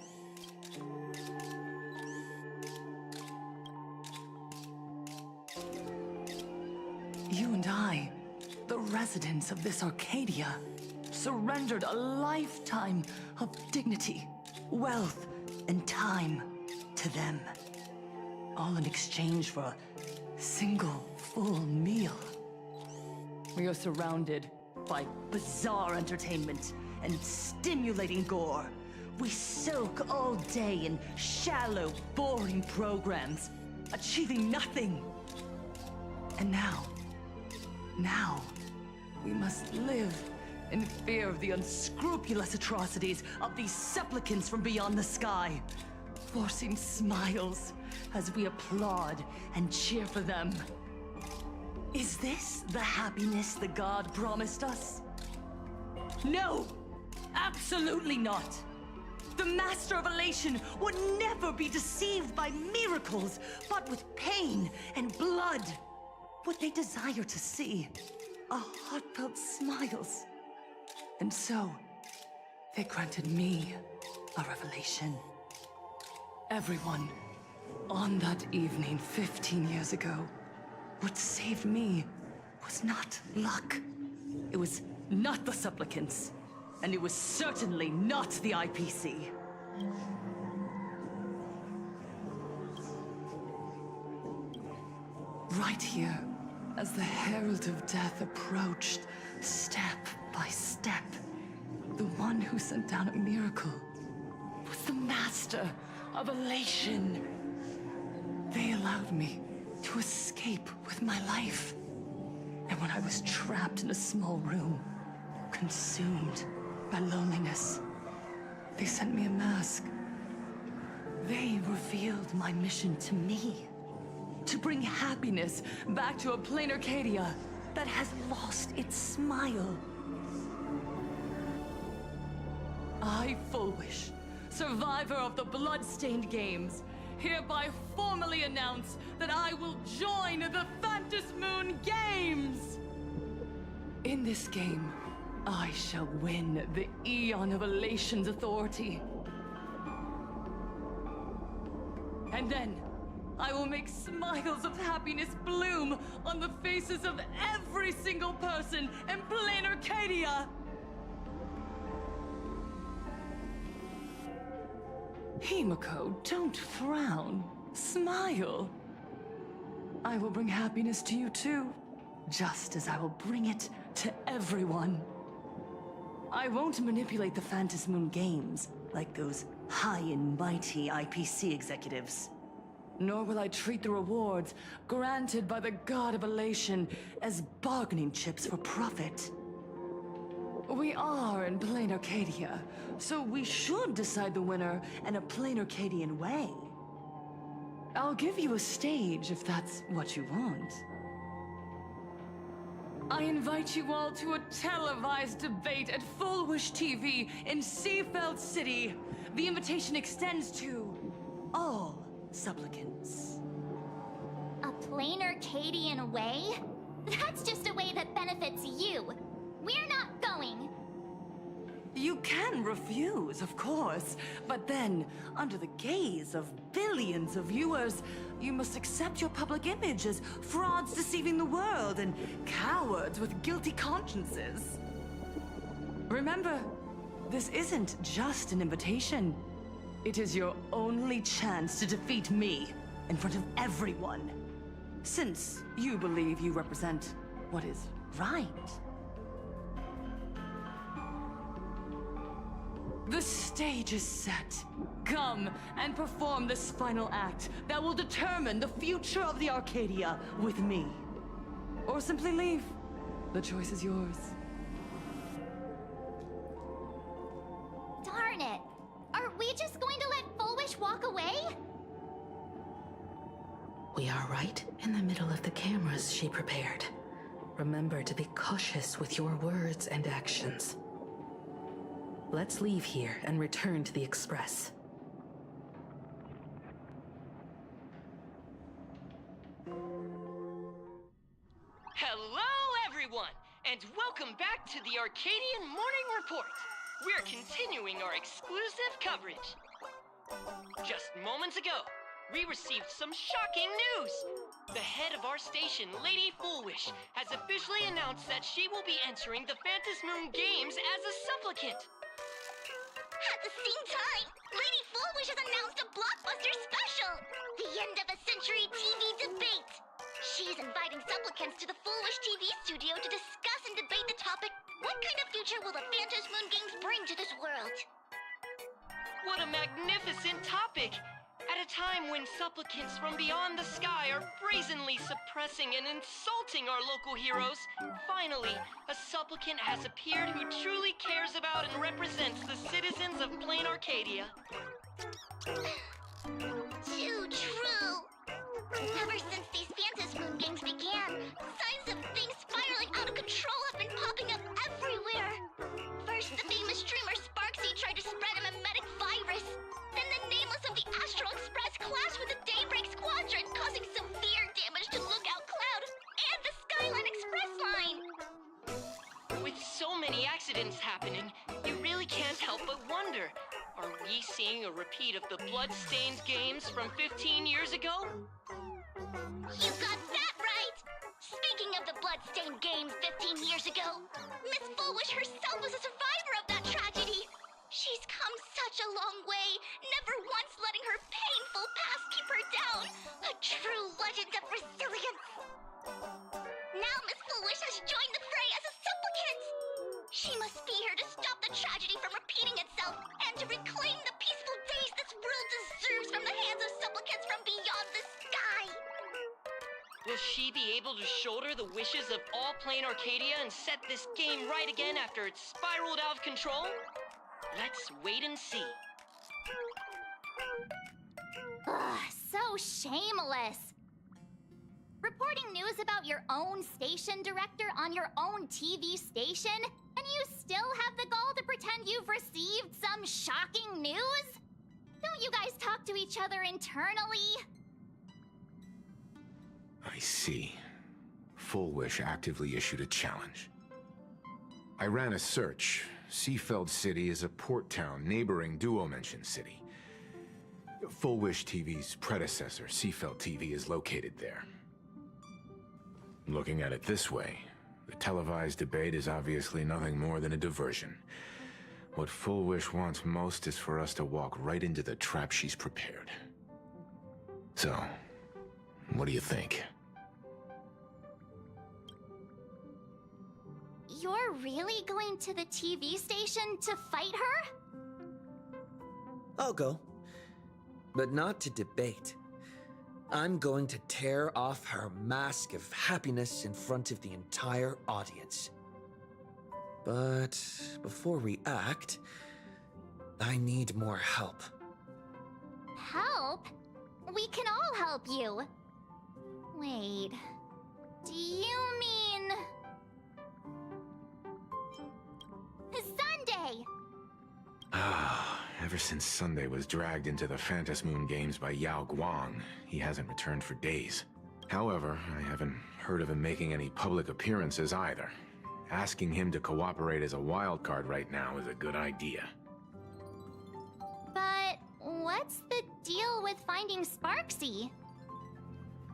You and I, the residents of this Arcadia, surrendered a lifetime of dignity, wealth, and time to them. All in exchange for a single full meal. We are surrounded by bizarre entertainment and stimulating gore. We soak all day in shallow, boring programs, achieving nothing. And now, we must live in fear of the unscrupulous atrocities of these supplicants from beyond the sky, forcing smiles as we applaud and cheer for them. Is this the happiness the god promised us? No! Absolutely not! The Master of Elation would never be deceived by miracles, but with pain and blood. What they desire to see are heartfelt smiles. And so, they granted me a revelation. Everyone, on that evening 15 years ago, what saved me was not luck. It was not the supplicants, and it was certainly not the IPC. Right here, as the Herald of Death approached, step by step, the one who sent down a miracle was the Master of Elation. They allowed me to escape with my life. And when I was trapped in a small room, consumed by loneliness, they sent me a mask. They revealed my mission to me. To bring happiness back to a plain Arcadia that has lost its smile. I, Fullwish, survivor of the Bloodstained Games, hereby formally announce that I will join the Phantasmoon Games! In this game, I shall win the Eon of Elation's authority. And then, I will make smiles of happiness bloom on the faces of every single person in plain Arcadia! Himiko, don't frown. Smile. I will bring happiness to you too, just as I will bring it to everyone. I won't manipulate the Phantom Moon games like those high and mighty IPC executives. Nor will I treat the rewards granted by the God of Elation as bargaining chips for profit. We are in plain Arcadia, so we should decide the winner in a plain Arcadian way. I'll give you a stage if that's what you want. I invite you all to a televised debate at Full Wish TV in Seafeld City. The invitation extends to all supplicants. A plain Arcadian way? That's just a way that benefits you. We're not going. You can refuse, of course, but then, under the gaze of billions of viewers, you must accept your public image as frauds deceiving the world and cowards with guilty consciences. Remember, this isn't just an invitation. It is your only chance to defeat me in front of everyone. Since you believe you represent what is right. The stage is set. Come and perform this final act that will determine the future of the Arcadia with me. Or simply leave. The choice is yours. Darn it! Are we just going to let Full Wish walk away? We are right in the middle of the cameras she prepared. Remember to be cautious with your words and actions. Let's leave here and return to the Express. Hello, everyone, and welcome back to the Arcadian Morning Report. We're continuing our exclusive coverage. Just moments ago, we received some shocking news. The head of our station, Lady Foolwish, has officially announced that she will be entering the Phantom Moon Games as a supplicant. At the same time, Lady Foolwish has announced a blockbuster special! The end of a century TV debate! She's inviting supplicants to the Foolwish TV studio to discuss and debate the topic, what kind of future will the Phantom Moon Games bring to this world? What a magnificent topic! At a time when supplicants from beyond the sky are brazenly suppressing and insulting our local heroes, finally, a supplicant has appeared who truly cares about and represents the citizens of Plain Arcadia. Too true! Ever since these Phantom Moon Games began, signs of things spiraling out of control have been popping up everywhere! First, the famous streamer Sparksy tried to spread a mimetic virus. Then the nameless of the Astral Express clashed with the Daybreak Squadron, causing severe damage to Lookout Cloud and the Skyline Express line! With so many accidents happening, you really can't help but wonder, are we seeing a repeat of the Bloodstained games from 15 years ago? You got that right! Speaking of the Bloodstained games 15 years ago, Miss Foolwish herself was a survivor of that tragedy! She's come such a long way, never once letting her painful past keep her down. A true legend of resilience. Now Miss Foolwish has joined the fray as a supplicant. She must be here to stop the tragedy from repeating itself and to reclaim the peaceful days this world deserves from the hands of supplicants from beyond the sky. Will she be able to shoulder the wishes of all Plain Arcadia and set this game right again after it's spiraled out of control? Let's wait and see. Ugh, so shameless. Reporting news about your own station director on your own TV station, and you still have the gall to pretend you've received some shocking news? Don't you guys talk to each other internally? I see. Fullwish actively issued a challenge. I ran a search. Seafeld City is a port town neighboring Duo-Mention City. Fullwish TV's predecessor, Seafeld TV, is located there. Looking at it this way, the televised debate is obviously nothing more than a diversion. What Fullwish wants most is for us to walk right into the trap she's prepared. So, what do you think? You're really going to the TV station to fight her? I'll go. But not to debate. I'm going to tear off her mask of happiness in front of the entire audience. But before we act, I need more help. Help? We can all help you. Wait, do you mean... Sunday? Ever since Sunday was dragged into the Phantom Moon Games by Yao Guang, he hasn't returned for days. However, I haven't heard of him making any public appearances either. Asking him to cooperate as a wildcard right now is a good idea. But what's the deal with finding Sparksy?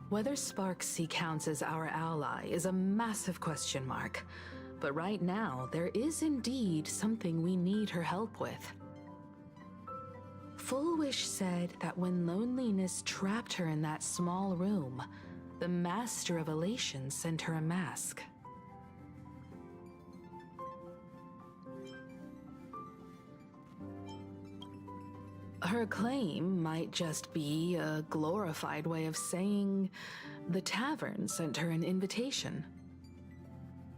Whether Sparksy counts as our ally is a massive question mark. But right now, there is indeed something we need her help with. Full Wish said that when loneliness trapped her in that small room, the Master of Elation sent her a mask. Her claim might just be a glorified way of saying the tavern sent her an invitation.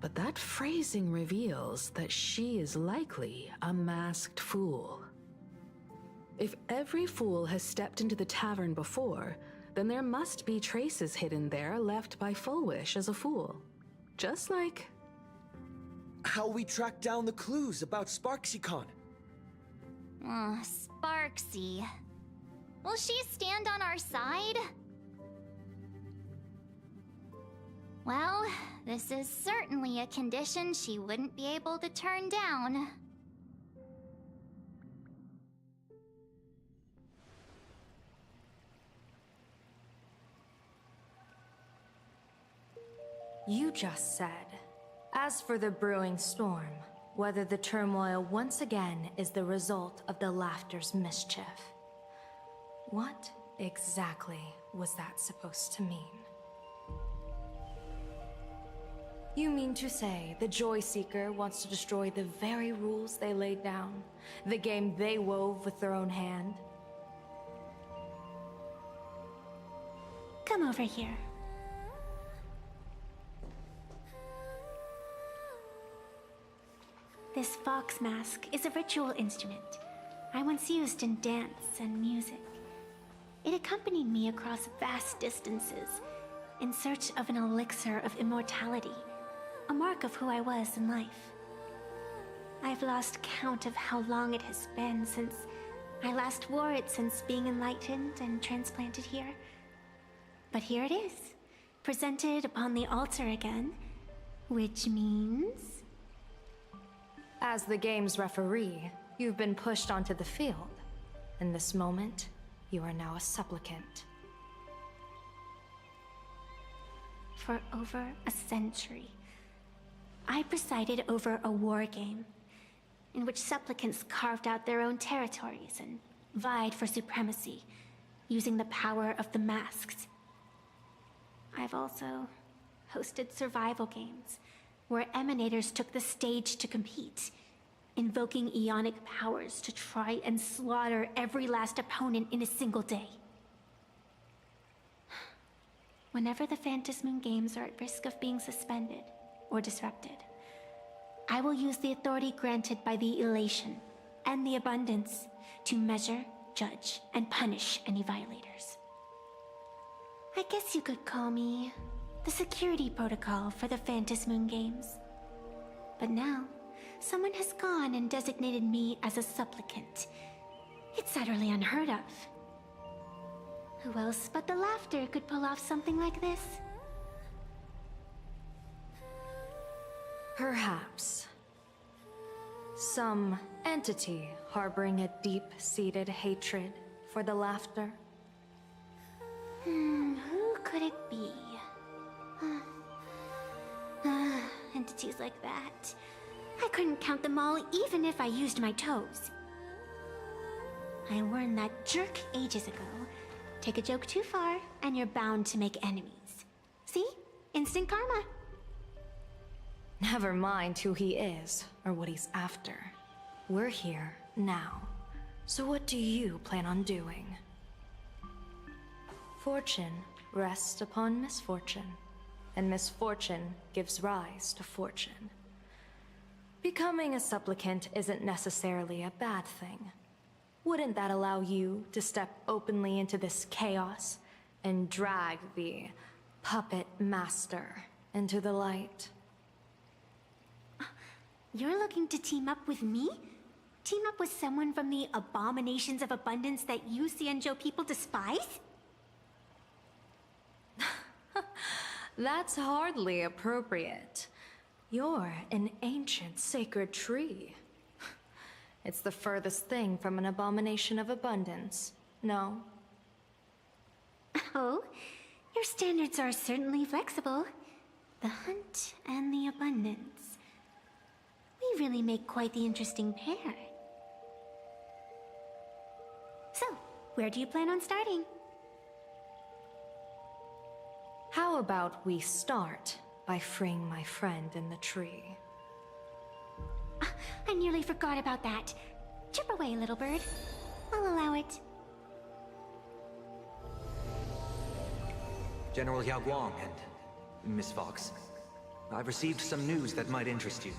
But that phrasing reveals that she is likely a masked fool. If every fool has stepped into the tavern before, then there must be traces hidden there left by Full Wish as a fool. Just like... how we track down the clues about SparksyCon. Sparksy. Will she stand on our side? Well, this is certainly a condition she wouldn't be able to turn down. You just said, as for the brewing storm, whether the turmoil once again is the result of the laughter's mischief. What exactly was that supposed to mean? You mean to say the Joy Seeker wants to destroy the very rules they laid down, the game they wove with their own hand? Come over here. This fox mask is a ritual instrument I once used in dance and music. It accompanied me across vast distances in search of an elixir of immortality, a mark of who I was in life. I've lost count of how long it has been since I last wore it since being enlightened and transplanted here. But here it is, presented upon the altar again, which means... As the game's referee, you've been pushed onto the field. In this moment, you are now a supplicant. For over a century, I presided over a war game in which supplicants carved out their own territories and vied for supremacy, using the power of the masks. I've also hosted survival games where emanators took the stage to compete, invoking eonic powers to try and slaughter every last opponent in a single day. Whenever the Phantom Moon Games are at risk of being suspended or disrupted, I will use the authority granted by the Elation and the Abundance to measure, judge, and punish any violators. I guess you could call me the security protocol for the Phantom Moon Games. But now, someone has gone and designated me as a supplicant. It's utterly unheard of. Who else but the laughter could pull off something like this? Perhaps. Some entity harboring a deep-seated hatred for the laughter. Who could it be? Entities like that. I couldn't count them all even if I used my toes. I warned that jerk ages ago Take a joke too far, and you're bound to make enemies. See? Instant karma. Never mind who he is, or what he's after. We're here, now. So what do you plan on doing? Fortune rests upon misfortune, and misfortune gives rise to fortune. Becoming a supplicant isn't necessarily a bad thing. Wouldn't that allow you to step openly into this chaos and drag the puppet master into the light? You're looking to team up with me? Team up with someone from the abominations of abundance that you Xianzhou people despise? That's hardly appropriate. You're an ancient sacred tree. It's the furthest thing from an abomination of abundance, no? Oh, your standards are certainly flexible. The hunt and the abundance. We really make quite the interesting pair. So, where do you plan on starting? How about we start by freeing my friend in the tree? I nearly forgot about that. Chip away, little bird. I'll allow it. General Yao Guang and Miss Fox, I've received some news that might interest you.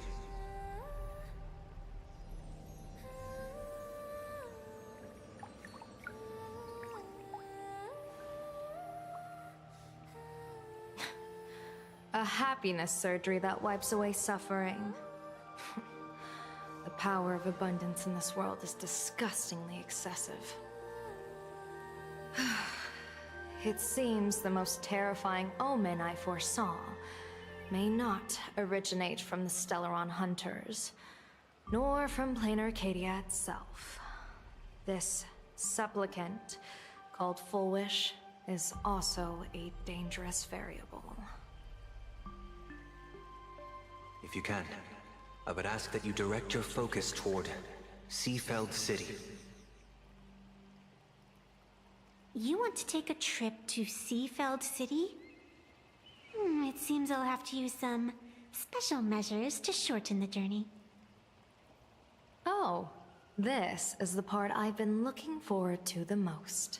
A happiness surgery that wipes away suffering. The power of abundance in this world is disgustingly excessive. It seems the most terrifying omen I foresaw may not originate from the Stellaron hunters, nor from plain Arcadia itself. This supplicant, called Full Wish, is also a dangerous variable. If you can, I would ask that you direct your focus toward Seafeld City. You want to take a trip to Seafeld City? It seems I'll have to use some special measures to shorten the journey. Oh, this is the part I've been looking forward to the most.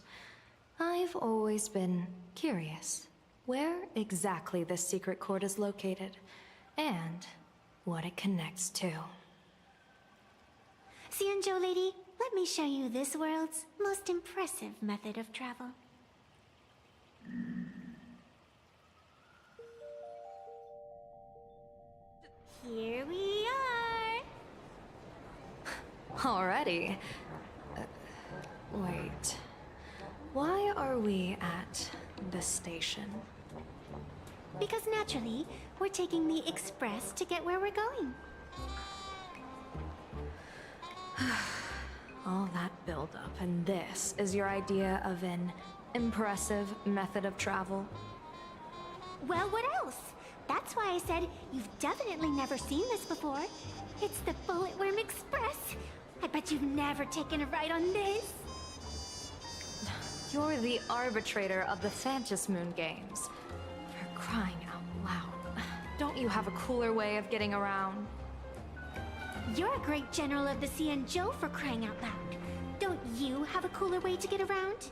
I've always been curious where exactly this secret court is located, and what it connects to. Xianzhou lady, let me show you this world's most impressive method of travel. Here we are! Already? Wait. Why are we at the station? Because naturally, we're taking the express to get where we're going. All that buildup, and this is your idea of an impressive method of travel? Well, what else? That's why I said you've definitely never seen this before. It's the Bulletworm Express. I bet you've never taken a ride on this. You're the arbitrator of the Phantom Moon Games. For crying out loud. Don't you have a cooler way of getting around? You're a great general of the Xianzhou, for crying out loud. Don't you have a cooler way to get around?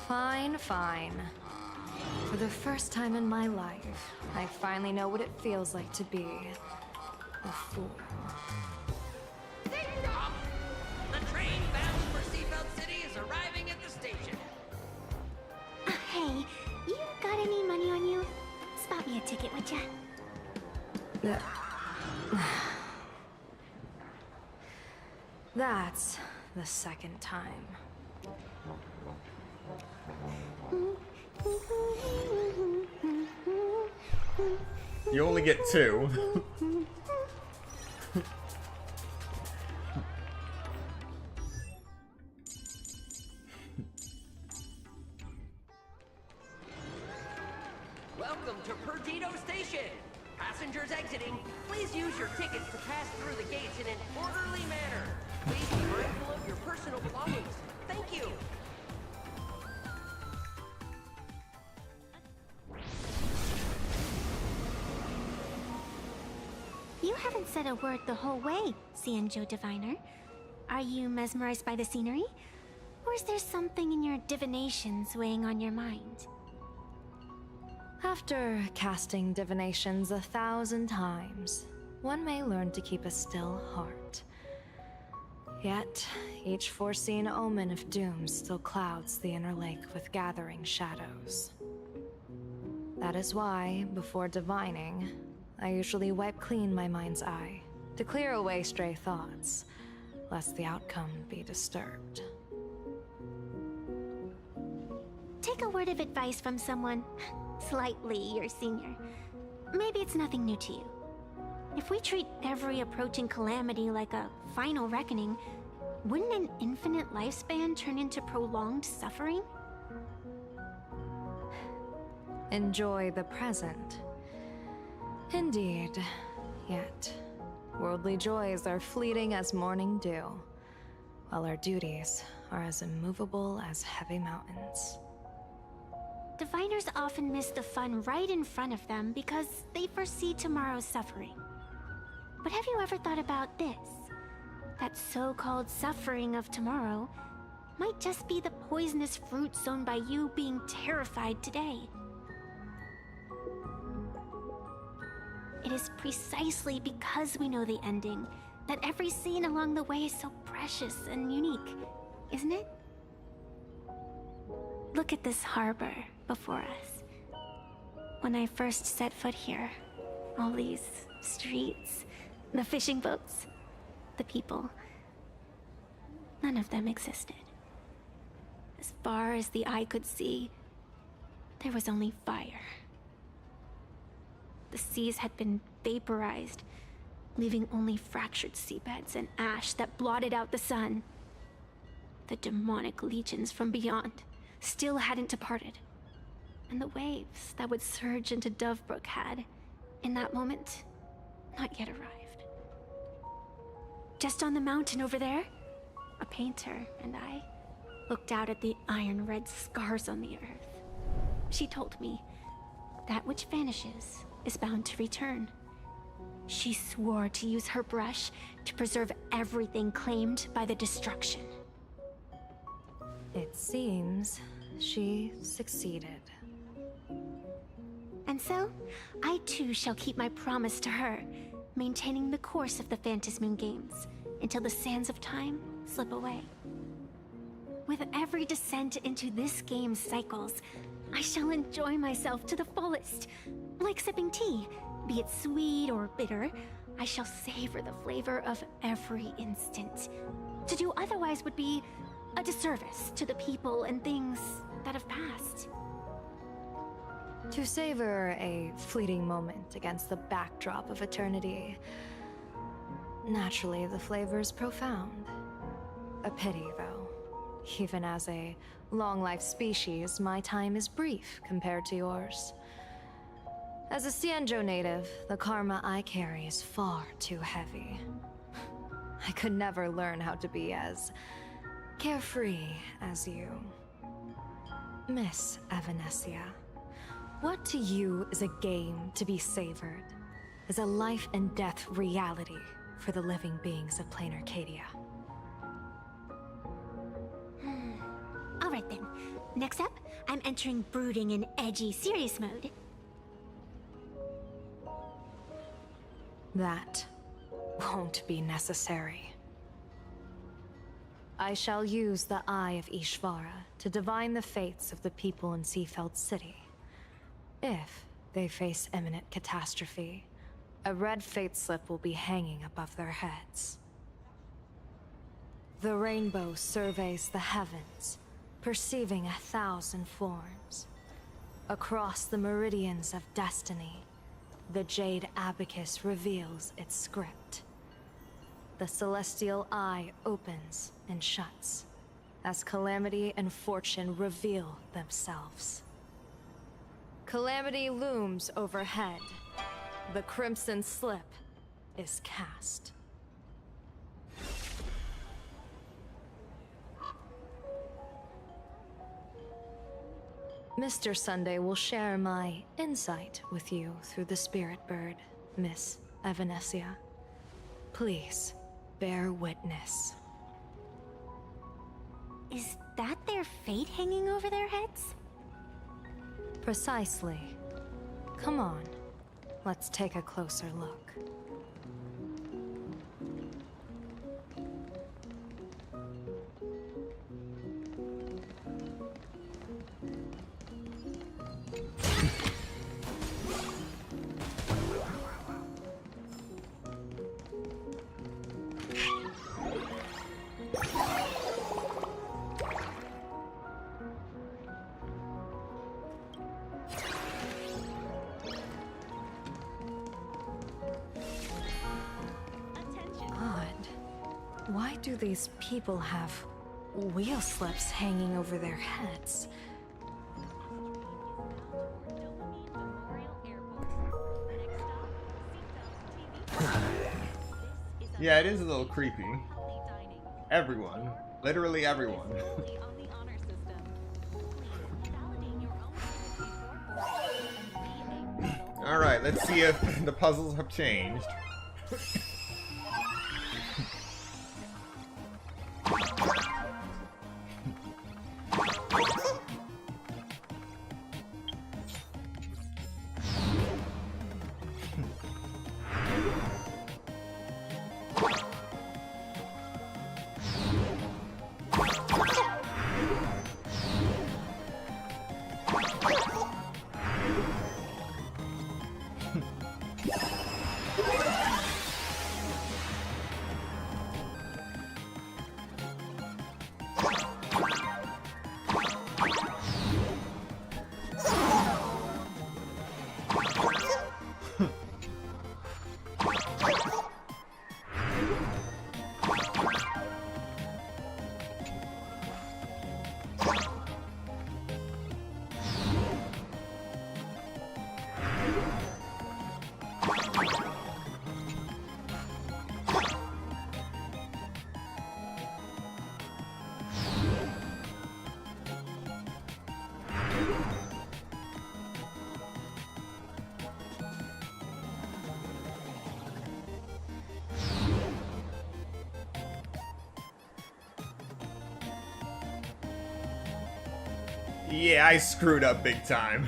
Fine, fine. For the first time in my life, I finally know what it feels like to be a fool. Ding dong! The train bound for Seafeld City is arriving at the station. Hey, you got any money on you? Spot me a ticket, would ya? That's the second time. You only get 2. Welcome to Perdido Station. your tickets to pass through the gates in an orderly manner. Please be mindful of your personal belongings. Thank you. You haven't said a word the whole way, Xianzhou Diviner. Are you mesmerized by the scenery? Or is there something in your divinations weighing on your mind? After casting divinations 1,000 times, one may learn to keep a still heart. Yet, each foreseen omen of doom still clouds the inner lake with gathering shadows. That is why, before divining, I usually wipe clean my mind's eye to clear away stray thoughts, lest the outcome be disturbed. Take a word of advice from someone slightly your senior. Maybe it's nothing new to you. If we treat every approaching calamity like a final reckoning, wouldn't an infinite lifespan turn into prolonged suffering? Enjoy the present. Indeed. Yet, worldly joys are fleeting as morning dew, while our duties are as immovable as heavy mountains. Diviners often miss the fun right in front of them because they foresee tomorrow's suffering. But have you ever thought about this? That so-called suffering of tomorrow might just be the poisonous fruit sown by you being terrified today. It is precisely because we know the ending that every scene along the way is so precious and unique, isn't it? Look at this harbor before us. When I first set foot here, all these streets, the fishing boats, the people, none of them existed. As far as the eye could see, there was only fire. The seas had been vaporized, leaving only fractured seabeds and ash that blotted out the sun. The demonic legions from beyond still hadn't departed, and the waves that would surge into Dovebrook had, in that moment, not yet arrived. Just on the mountain over there, a painter and I looked out at the iron-red scars on the earth. She told me, that which vanishes is bound to return. She swore to use her brush to preserve everything claimed by the destruction. It seems she succeeded. And so, I too shall keep my promise to her, maintaining the course of the Phantasmoon Games until the sands of time slip away. With every descent into this game's cycles, I shall enjoy myself to the fullest. Like sipping tea, be it sweet or bitter, I shall savor the flavor of every instant. To do otherwise would be a disservice to the people and things that have passed. To savor a fleeting moment against the backdrop of eternity, naturally the flavor is profound. A pity, though. Even as a long-life species, my time is brief compared to yours. As a Xianzhou native, the karma I carry is far too heavy. I could never learn how to be as carefree as you. Miss Evanescia, what to you is a game to be savored, is a life and death reality for the living beings of plain Arcadia? Alright then. Next up, I'm entering brooding and edgy serious mode. That won't be necessary. I shall use the Eye of Ishvara to divine the fates of the people in Seafeld City. If they face imminent catastrophe, a red fate slip will be hanging above their heads. The rainbow surveys the heavens, perceiving 1,000 forms. Across the meridians of destiny, the Jade Abacus reveals its script. The celestial eye opens and shuts, as calamity and fortune reveal themselves. Calamity looms overhead, the crimson slip, is cast. Mr. Sunday will share my insight with you through the spirit bird, Miss Evanesia. Please, bear witness. Is that their fate hanging over their heads? Precisely. Come on, let's take a closer look. Why do these people have wheel slips hanging over their heads? Yeah, it is a little creepy. Everyone. Literally everyone. Alright, let's see if the puzzles have changed. Yeah, I screwed up big time.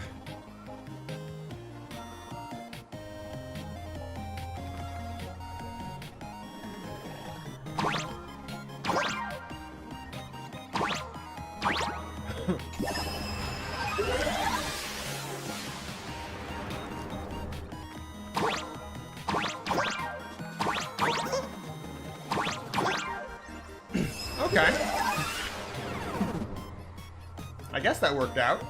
Okay. I guess that worked out.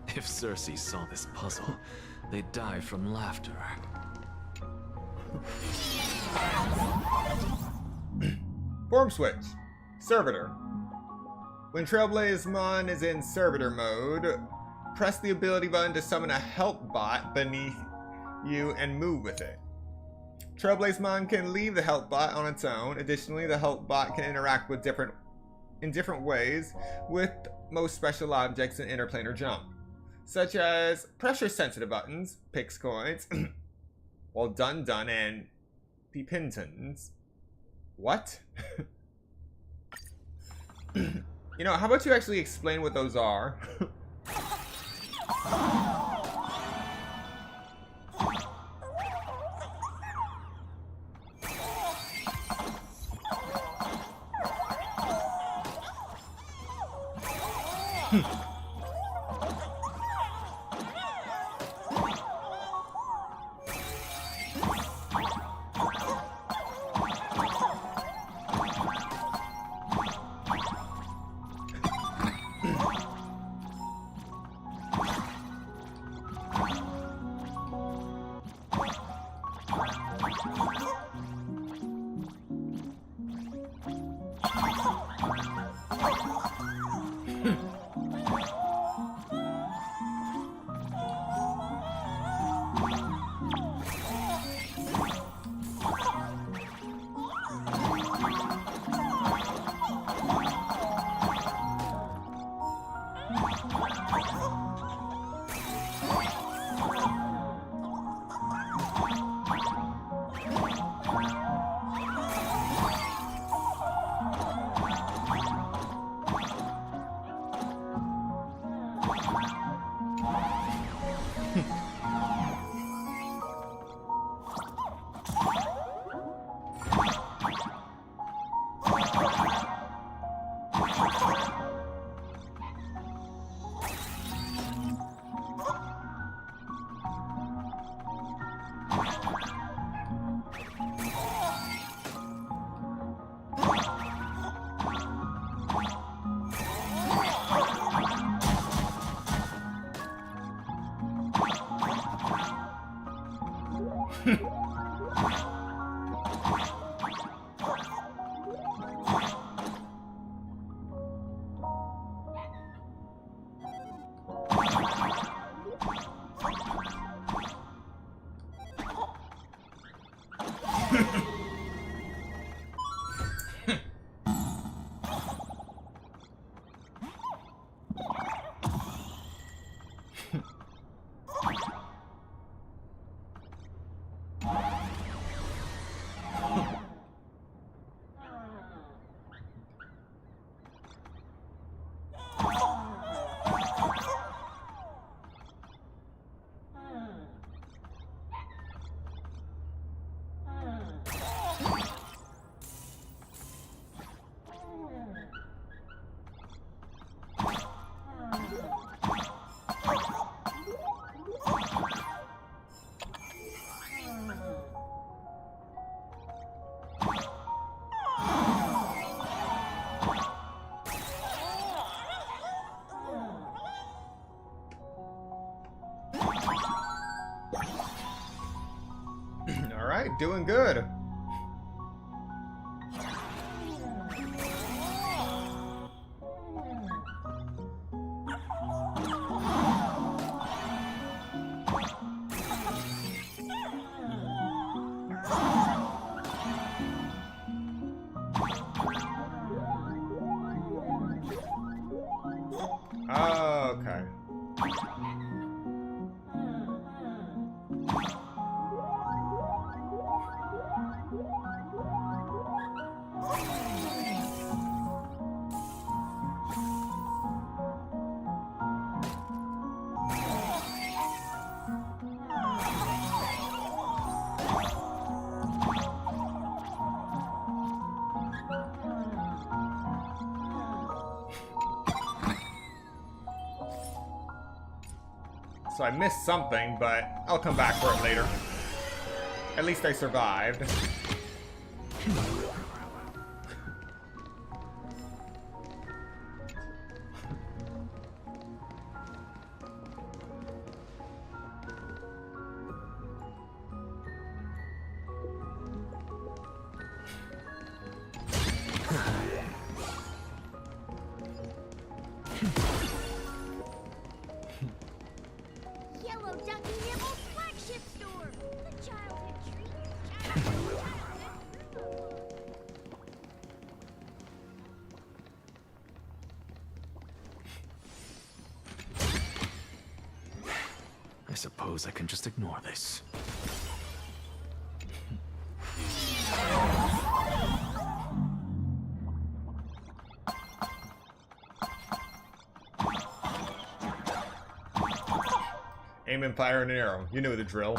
If Cersei saw this puzzle, they'd die from laughter. Form switch. Servitor. When Trailblazeman is in servitor mode, press the ability button to summon a help bot beneath you and move with it. Trailblazeman can leave the help bot on its own. Additionally, the help bot can interact with in different ways with most special objects in interplanar jump, such as pressure-sensitive buttons, pix coins, while dun and pintons. What? You know, how about you actually explain what those are? Alright, doing good. Okay. So I missed something, but I'll come back for it later. At least I survived. Yellow Ducky Nibble's flagship store! The childhood treat! I suppose I can just ignore this. Aim and fire an arrow. You know the drill.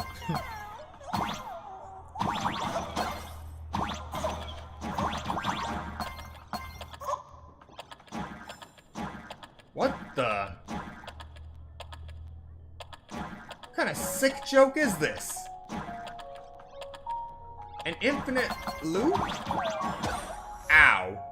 What the? What kind of sick joke is this? An infinite loop? Ow.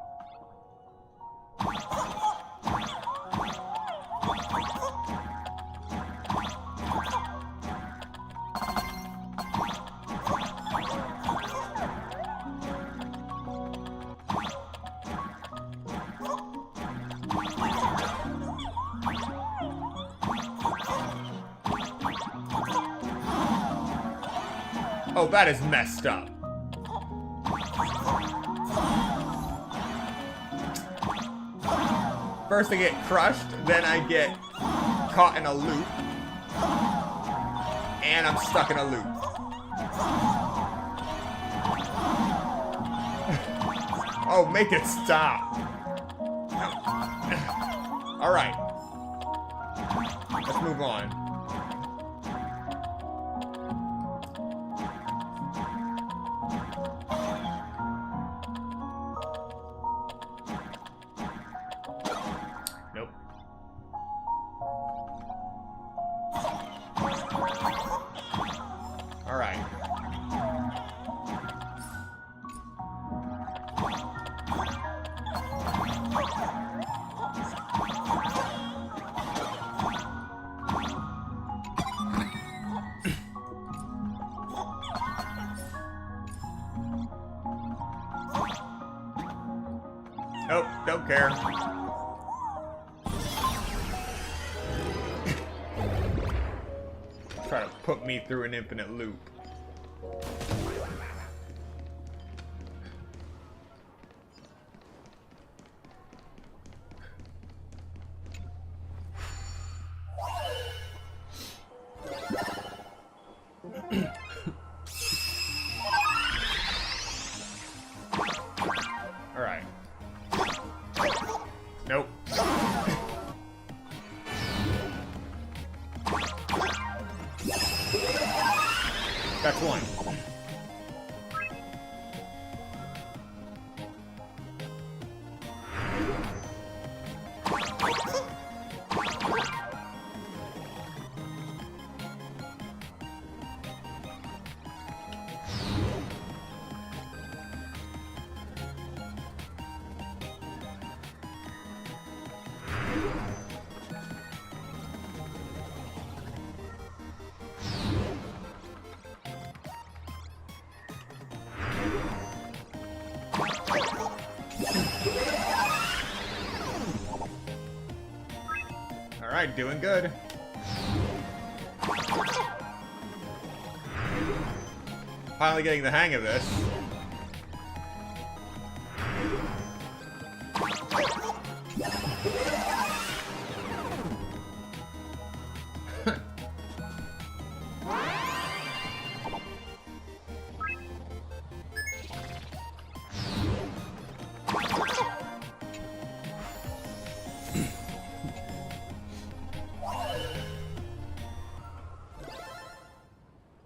Oh, that is messed up. First I get crushed, then I get caught in a loop. And I'm stuck in a loop. Oh, make it stop. Alright. Let's move on. Nope. Alright. Nope, don't care. Try to put me through an infinite loop. Alright. Nope. That's one. Alright, doing good. Finally getting the hang of this.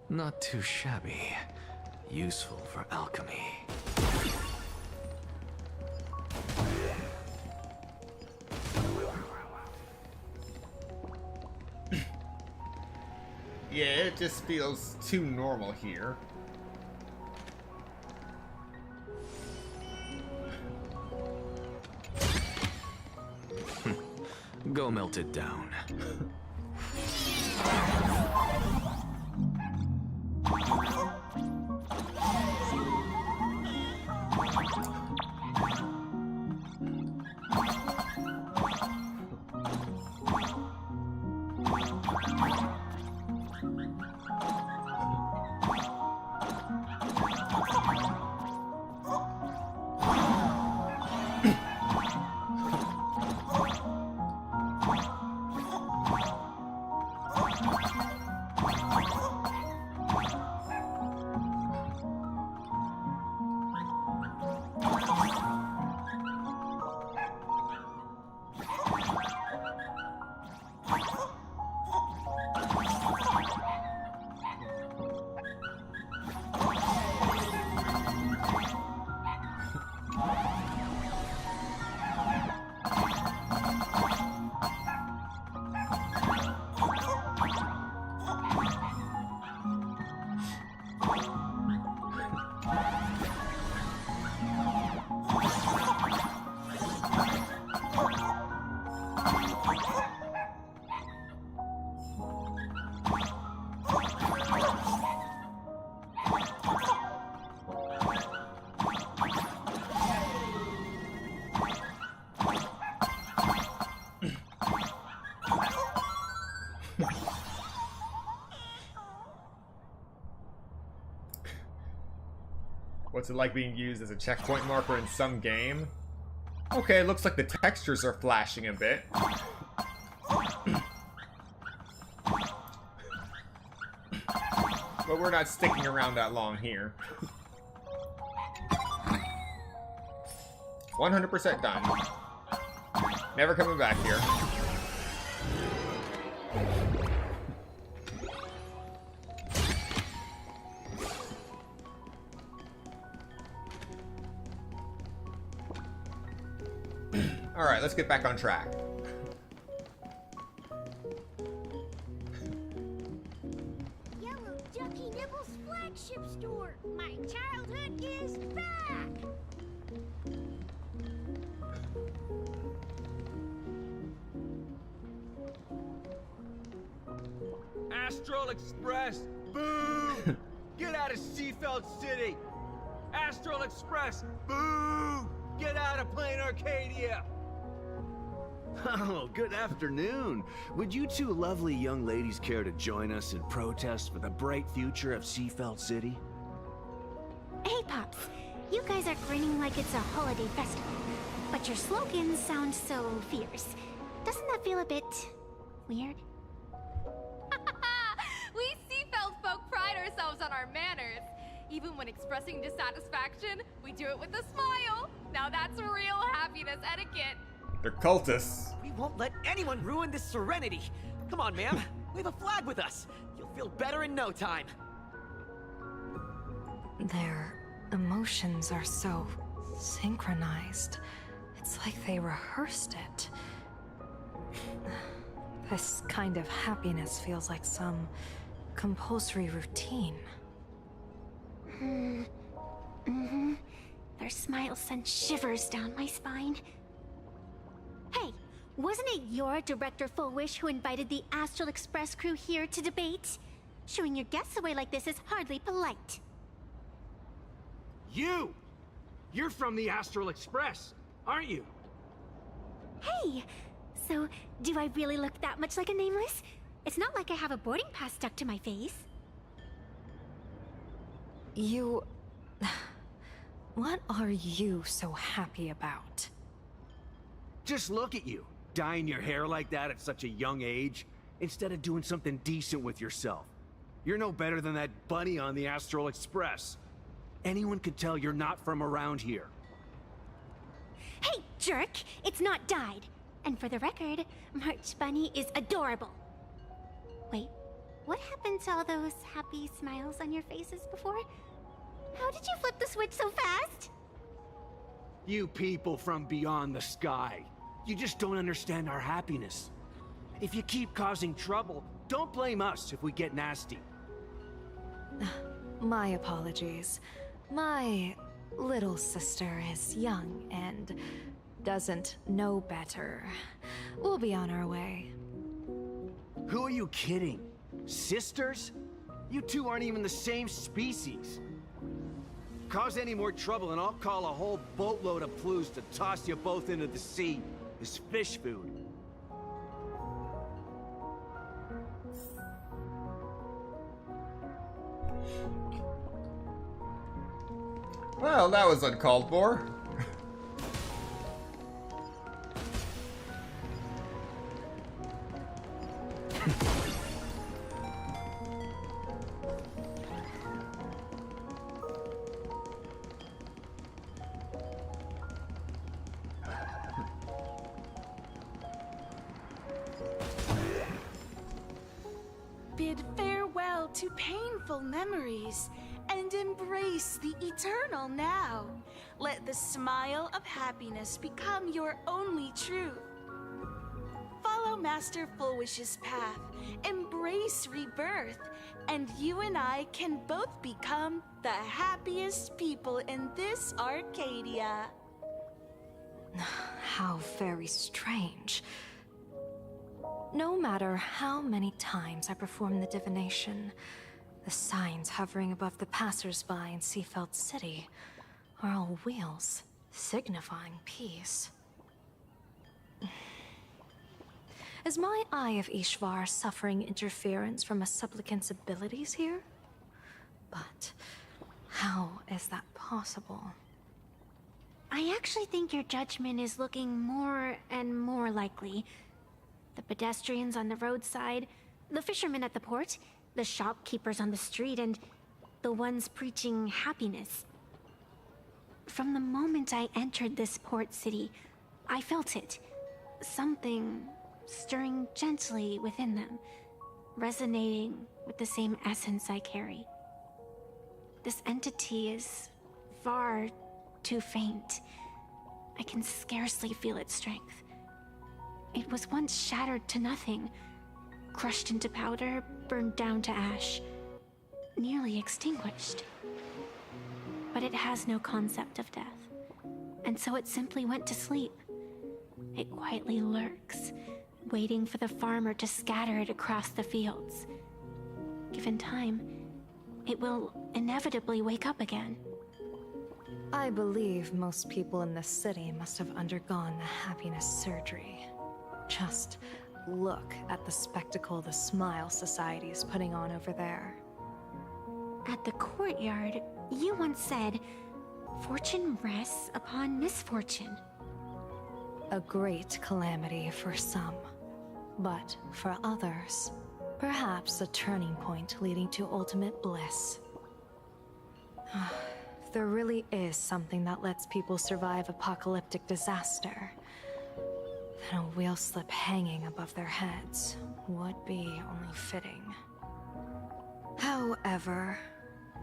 Not too shabby. Useful for alchemy. Yeah, it just feels too normal here. Go melt it down. What's it like being used as a checkpoint marker in some game? Okay, it looks like the textures are flashing a bit. But we're not sticking around that long here. 100% done. Never coming back here. Alright, let's get back on track. Yellow Ducky Nibble's flagship store. My childhood is back. Astral Express, boo! Get out of Seafeld City! Astral Express, boo! Get out of Plain Arcadia! Oh, good afternoon. Would you two lovely young ladies care to join us in protest for the bright future of Seafeld City? Hey, Pops. You guys are grinning like it's a holiday festival. But your slogans sound so fierce. Doesn't that feel a bit weird? We Seafeld folk pride ourselves on our manners. Even when expressing dissatisfaction, we do it with a smile. Now that's real happiness etiquette. They're cultists. We won't let anyone ruin this serenity. Come on, ma'am. Wave a flag with us. You'll feel better in no time. Their emotions are so synchronized. It's like they rehearsed it. This kind of happiness feels like some compulsory routine. Mm-hmm. Their smile sent shivers down my spine. Hey, wasn't it your Director Fullwish who invited the Astral Express crew here to debate? Shooing your guests away like this is hardly polite. You! You're from the Astral Express, aren't you? Hey, so do I really look that much like a nameless? It's not like I have a boarding pass stuck to my face. You... What are you so happy about? Just look at you, dyeing your hair like that at such a young age, instead of doing something decent with yourself. You're no better than that bunny on the Astral Express. Anyone could tell you're not from around here. Hey, jerk! It's not dyed. And for the record, March Bunny is adorable. Wait, what happened to all those happy smiles on your faces before? How did you flip the switch so fast? You people from beyond the sky. You just don't understand our happiness. If you keep causing trouble, don't blame us if we get nasty. My apologies. My little sister is young and doesn't know better. We'll be on our way. Who are you kidding? Sisters? You two aren't even the same species. Cause any more trouble and I'll call a whole boatload of Plues to toss you both into the sea as fish food. Well, that was uncalled for. Bid farewell to painful memories and embrace the eternal now. Let the smile of happiness become your only truth. Follow Master Fullwish's path, embrace rebirth, and you and I can both become the happiest people in this Arcadia. How very strange. No matter how many times I perform the divination, the signs hovering above the passers-by in Seafeld City are all wheels, signifying peace. Is my Eye of Ishvar suffering interference from a supplicant's abilities here? But how is that possible? possible. I actually think your judgment is looking more and more likely. The pedestrians on the roadside, the fishermen at the port, the shopkeepers on the street, and the ones preaching happiness. From the moment I entered this port city, I felt it. Something stirring gently within them, resonating with the same essence I carry. This entity is far too faint. I can scarcely feel its strength. It was once shattered to nothing, crushed into powder, burned down to ash, nearly extinguished. But it has no concept of death, and so it simply went to sleep. It quietly lurks, waiting for the farmer to scatter it across the fields. Given time, it will inevitably wake up again. I believe most people in this city must have undergone the happiness surgery. Just look at the spectacle the Smile Society is putting on over there. At the courtyard, you once said, "Fortune rests upon misfortune." A great calamity for some, but for others, perhaps a turning point leading to ultimate bliss. If there really is something that lets people survive apocalyptic disaster, then a wheel slip hanging above their heads would be only fitting. However,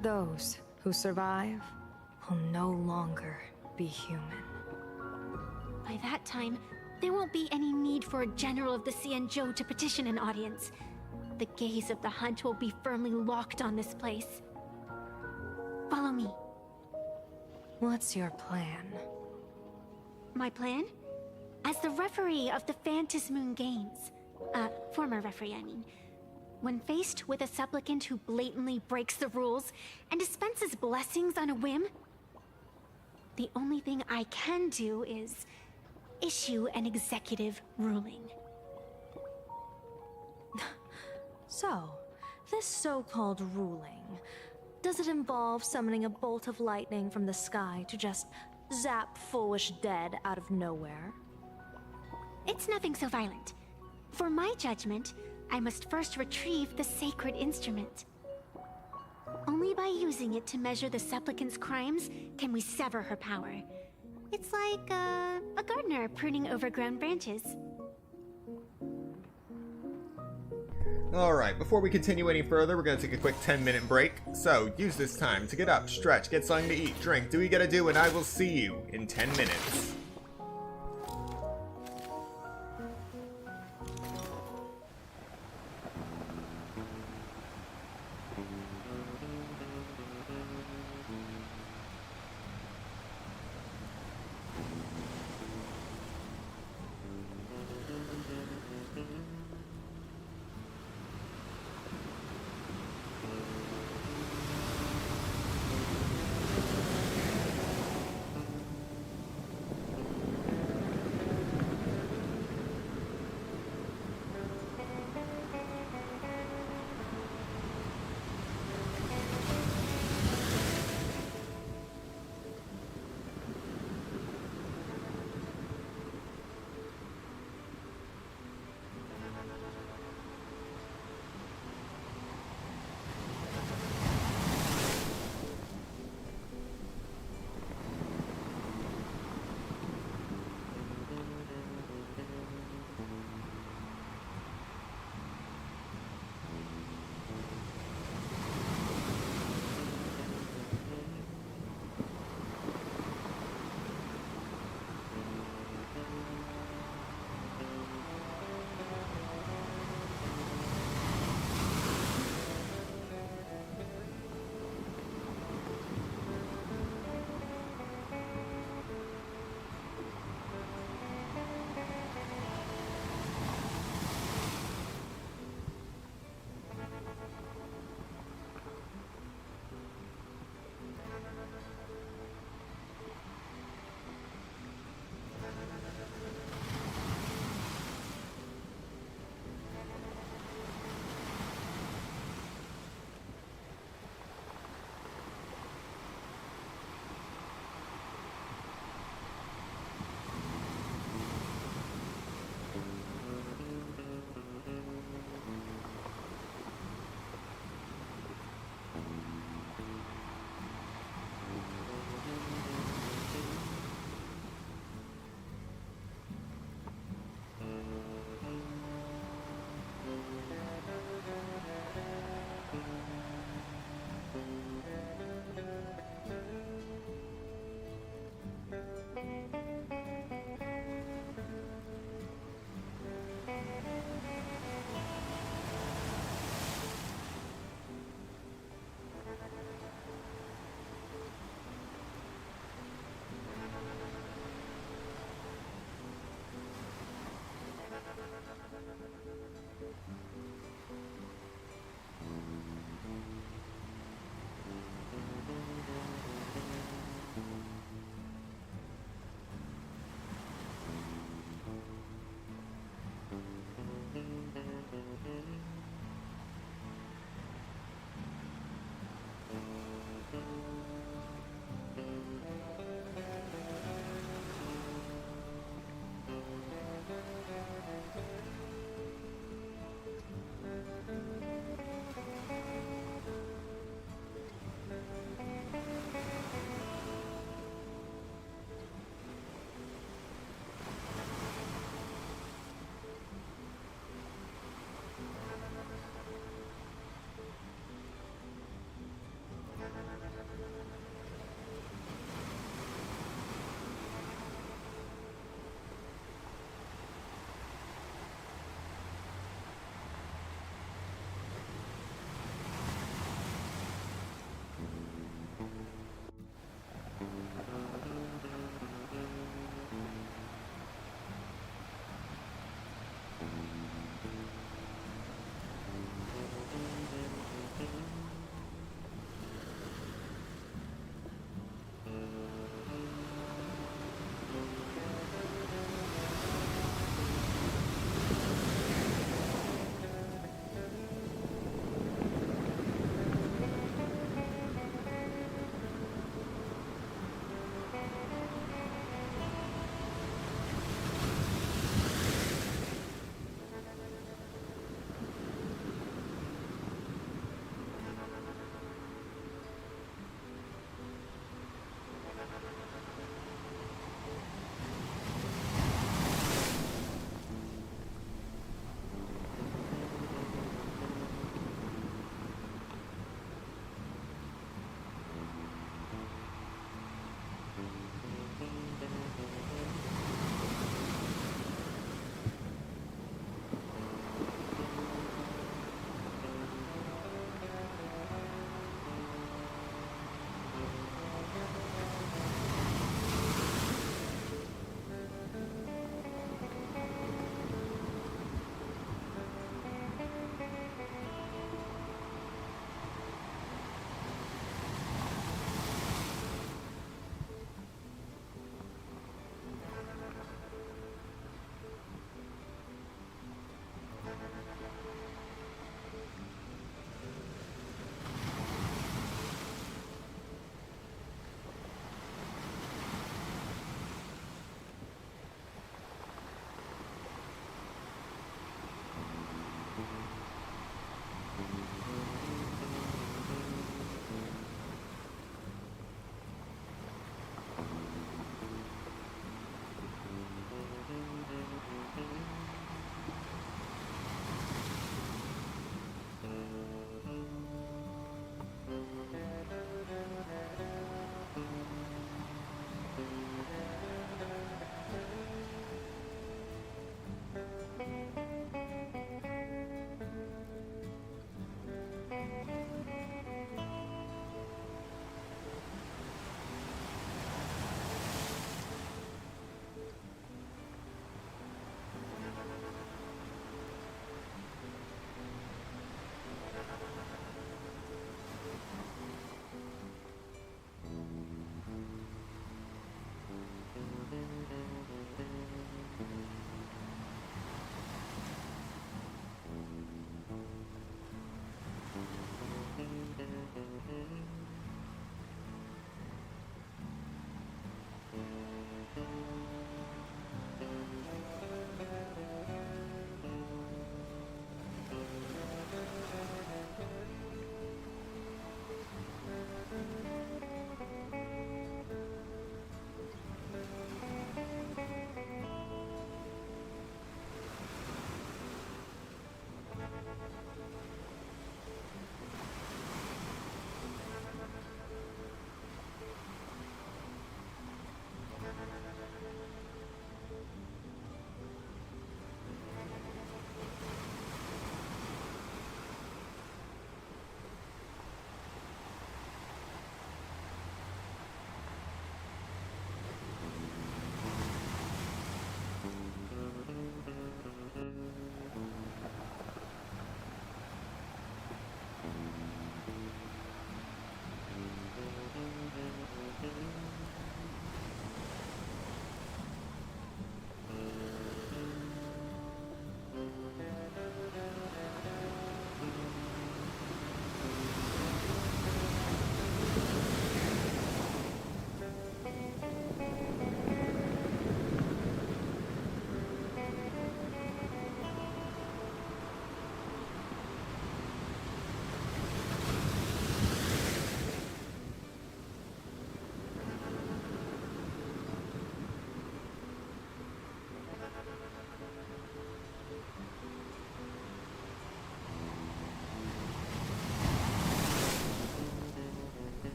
those who survive will no longer be human. By that time, there won't be any need for a general of the Xianzhou to petition an audience. The gaze of the hunt will be firmly locked on this place. Follow me. What's your plan? My plan? As the referee of the Phantasmoon Games, former referee, I mean, when faced with a supplicant who blatantly breaks the rules and dispenses blessings on a whim, the only thing I can do is issue an executive ruling. So, this so-called ruling, does it involve summoning a bolt of lightning from the sky to just zap foolish dead out of nowhere? It's nothing so violent. For my judgment, I must first retrieve the sacred instrument. Only by using it to measure the supplicant's crimes can we sever her power. It's like a gardener pruning overgrown branches. Alright, before we continue any further, we're going to take a quick 10-minute break. So, use this time to get up, stretch, get something to eat, drink, do what you gotta do, and I will see you in 10 minutes.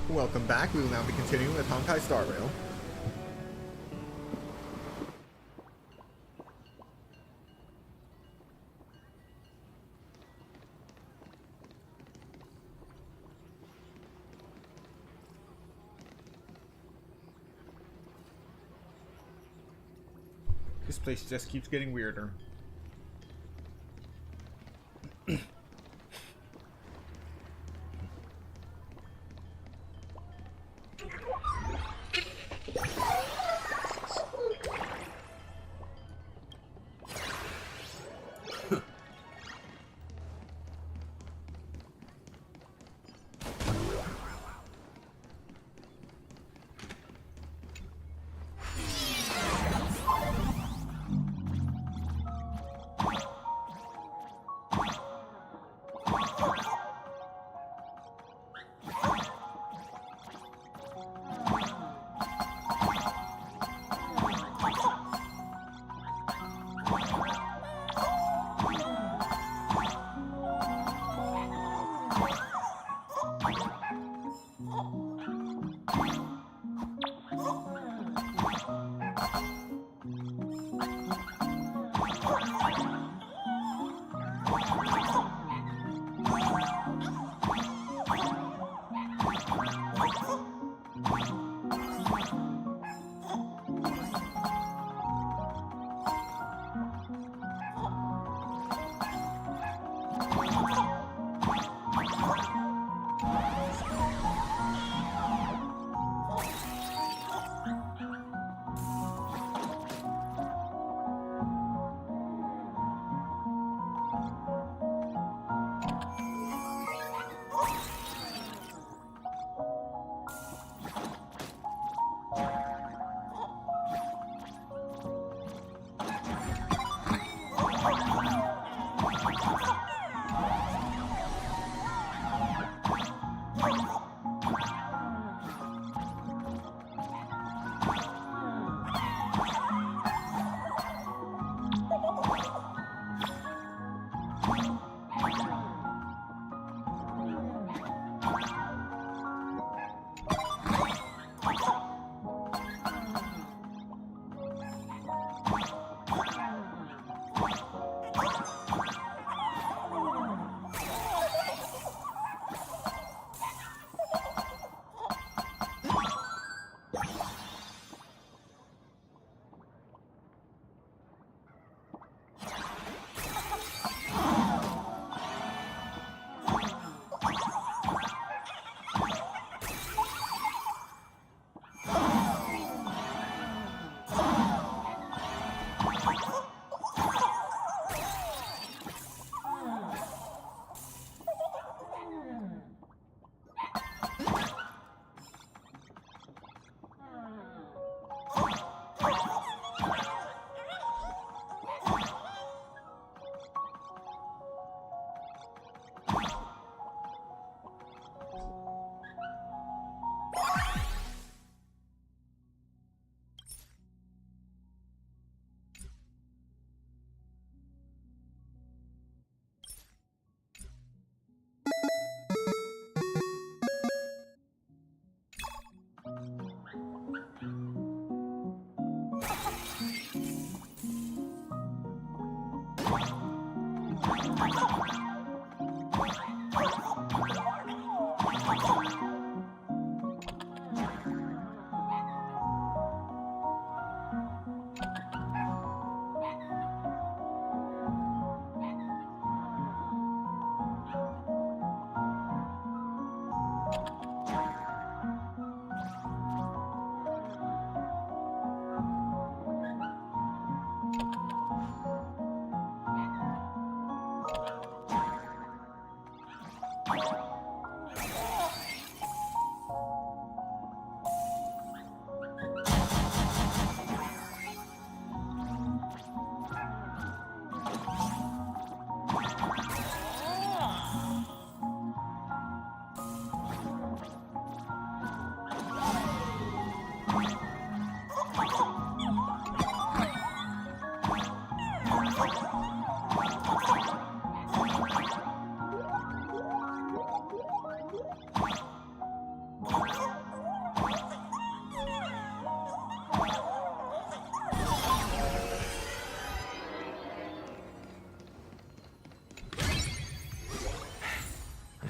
Welcome back. We will now be continuing with Honkai Star Rail. This place just keeps getting weirder.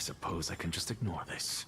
suppose I can just ignore this.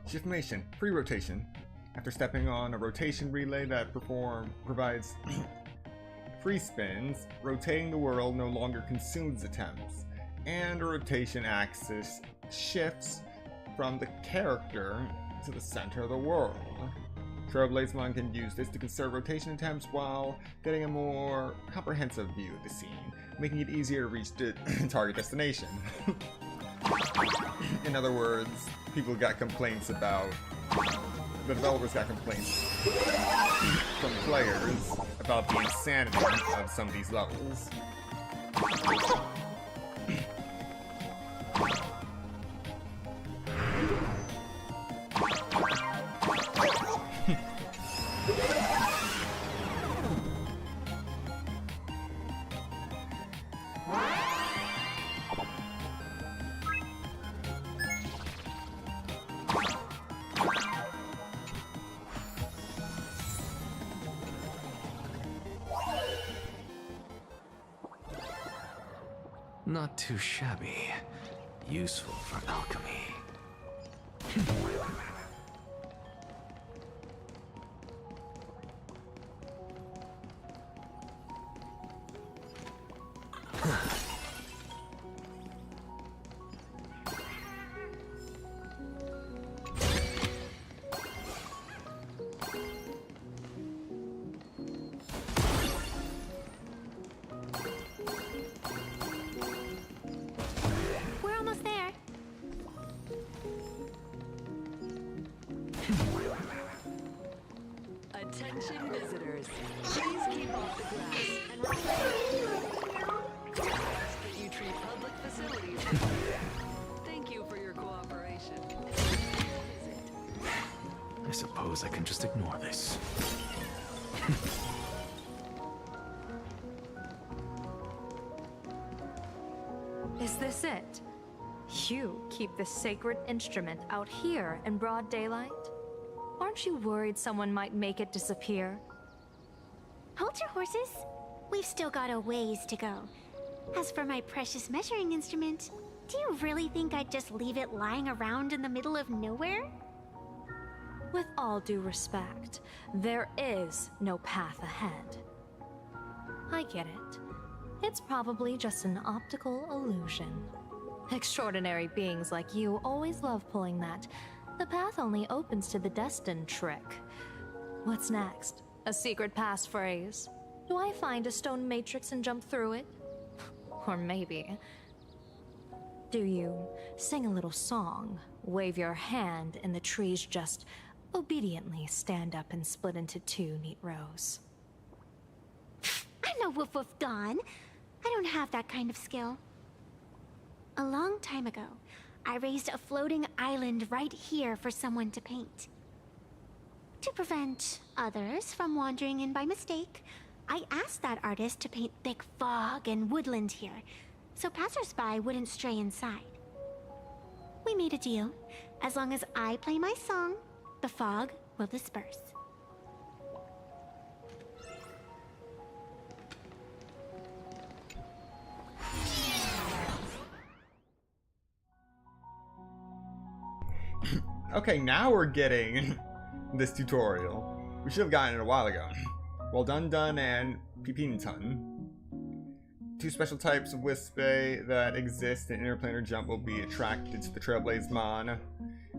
Shiftmation, free rotation. After stepping on a rotation relay that provides free spins, rotating the world no longer consumes attempts, and a rotation axis shifts from the character to the center of the world. Trailblazemon can use this to conserve rotation attempts while getting a more comprehensive view of the scene, making it easier to reach the target destination. In other words, people got complaints about, the developers got complaints from players about the insanity of some of these levels. Not too shabby. Useful for alchemy. Attention visitors, please keep off the grass and that you treat public facilities. Thank you for your cooperation. I suppose I can just ignore this. Is this it? You keep the sacred instrument out here in broad daylight? Aren't you worried someone might make it disappear? Hold your horses. We've still got a ways to go. As for my precious measuring instrument, do you really think I'd just leave it lying around in the middle of nowhere? With all due respect, there is no path ahead. I get it. It's probably just an optical illusion. Extraordinary beings like you always love pulling that "the path only opens to the destined" trick. What's next? A secret passphrase? Do I find a stone matrix and jump through it? Or maybe... do you sing a little song, wave your hand, and the trees just obediently stand up and split into two neat rows? I'm no woof woof gone. I don't have that kind of skill. A long time ago, I raised a floating island right here for someone to paint. To prevent others from wandering in by mistake, I asked that artist to paint thick fog and woodland here, so passersby wouldn't stray inside. We made a deal. As long as I play my song, the fog will disperse. Okay, now we're getting this tutorial. We should have gotten it a while ago. Well done and Pipinton. Two special types of Wispy that exist in interplanar jump will be attracted to the Trailblaze Mon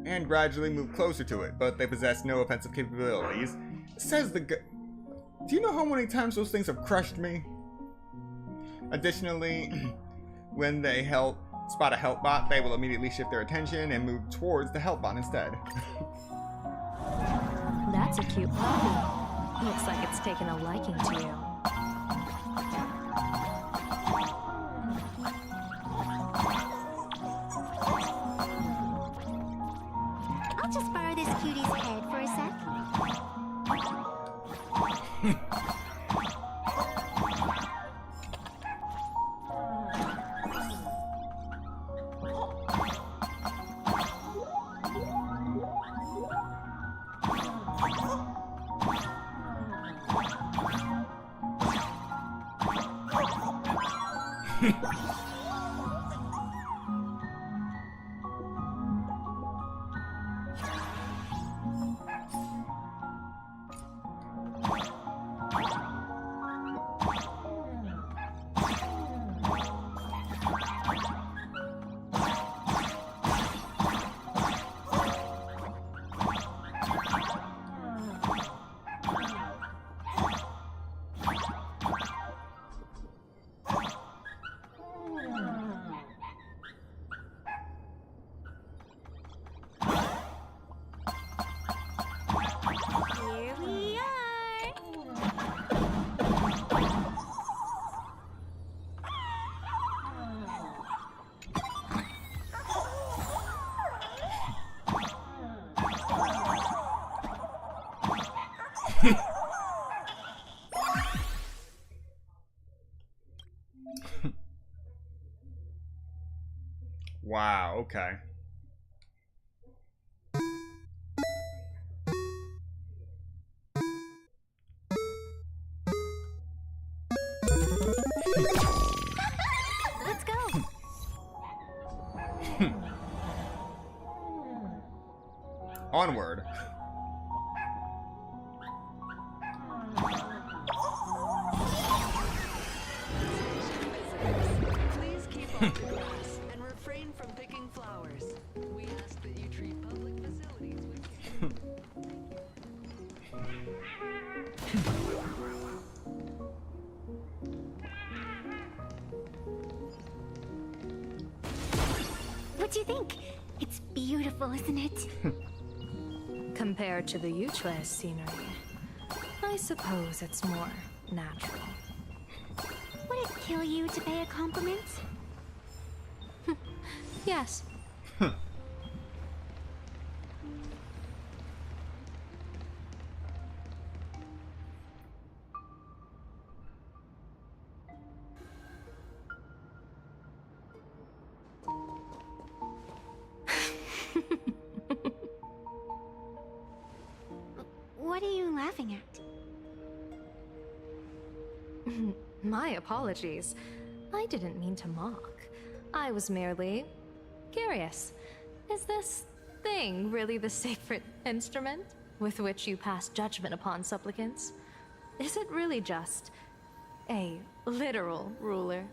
and gradually move closer to it, but they possess no offensive capabilities. Says the do you know how many times those things have crushed me? Additionally, when they spot a help bot, they will immediately shift their attention and move towards the help bot instead. That's a cute puppy. Looks like it's taken a liking to you. I'll just borrow this cutie's head for a sec. Here we are. Wow, okay. Let's go. Onward. Please keep off the grass and refrain from picking flowers. We ask that you treat public facilities with care. What do you think? It's beautiful, isn't it? Compared to the Utrecht scenery, I suppose it's more natural. Would it kill you to pay a compliment? Yes. What are you laughing at? My apologies. I didn't mean to mock. I was merely curious. Is this thing really the sacred instrument with which you pass judgment upon supplicants? Is it really just a literal ruler?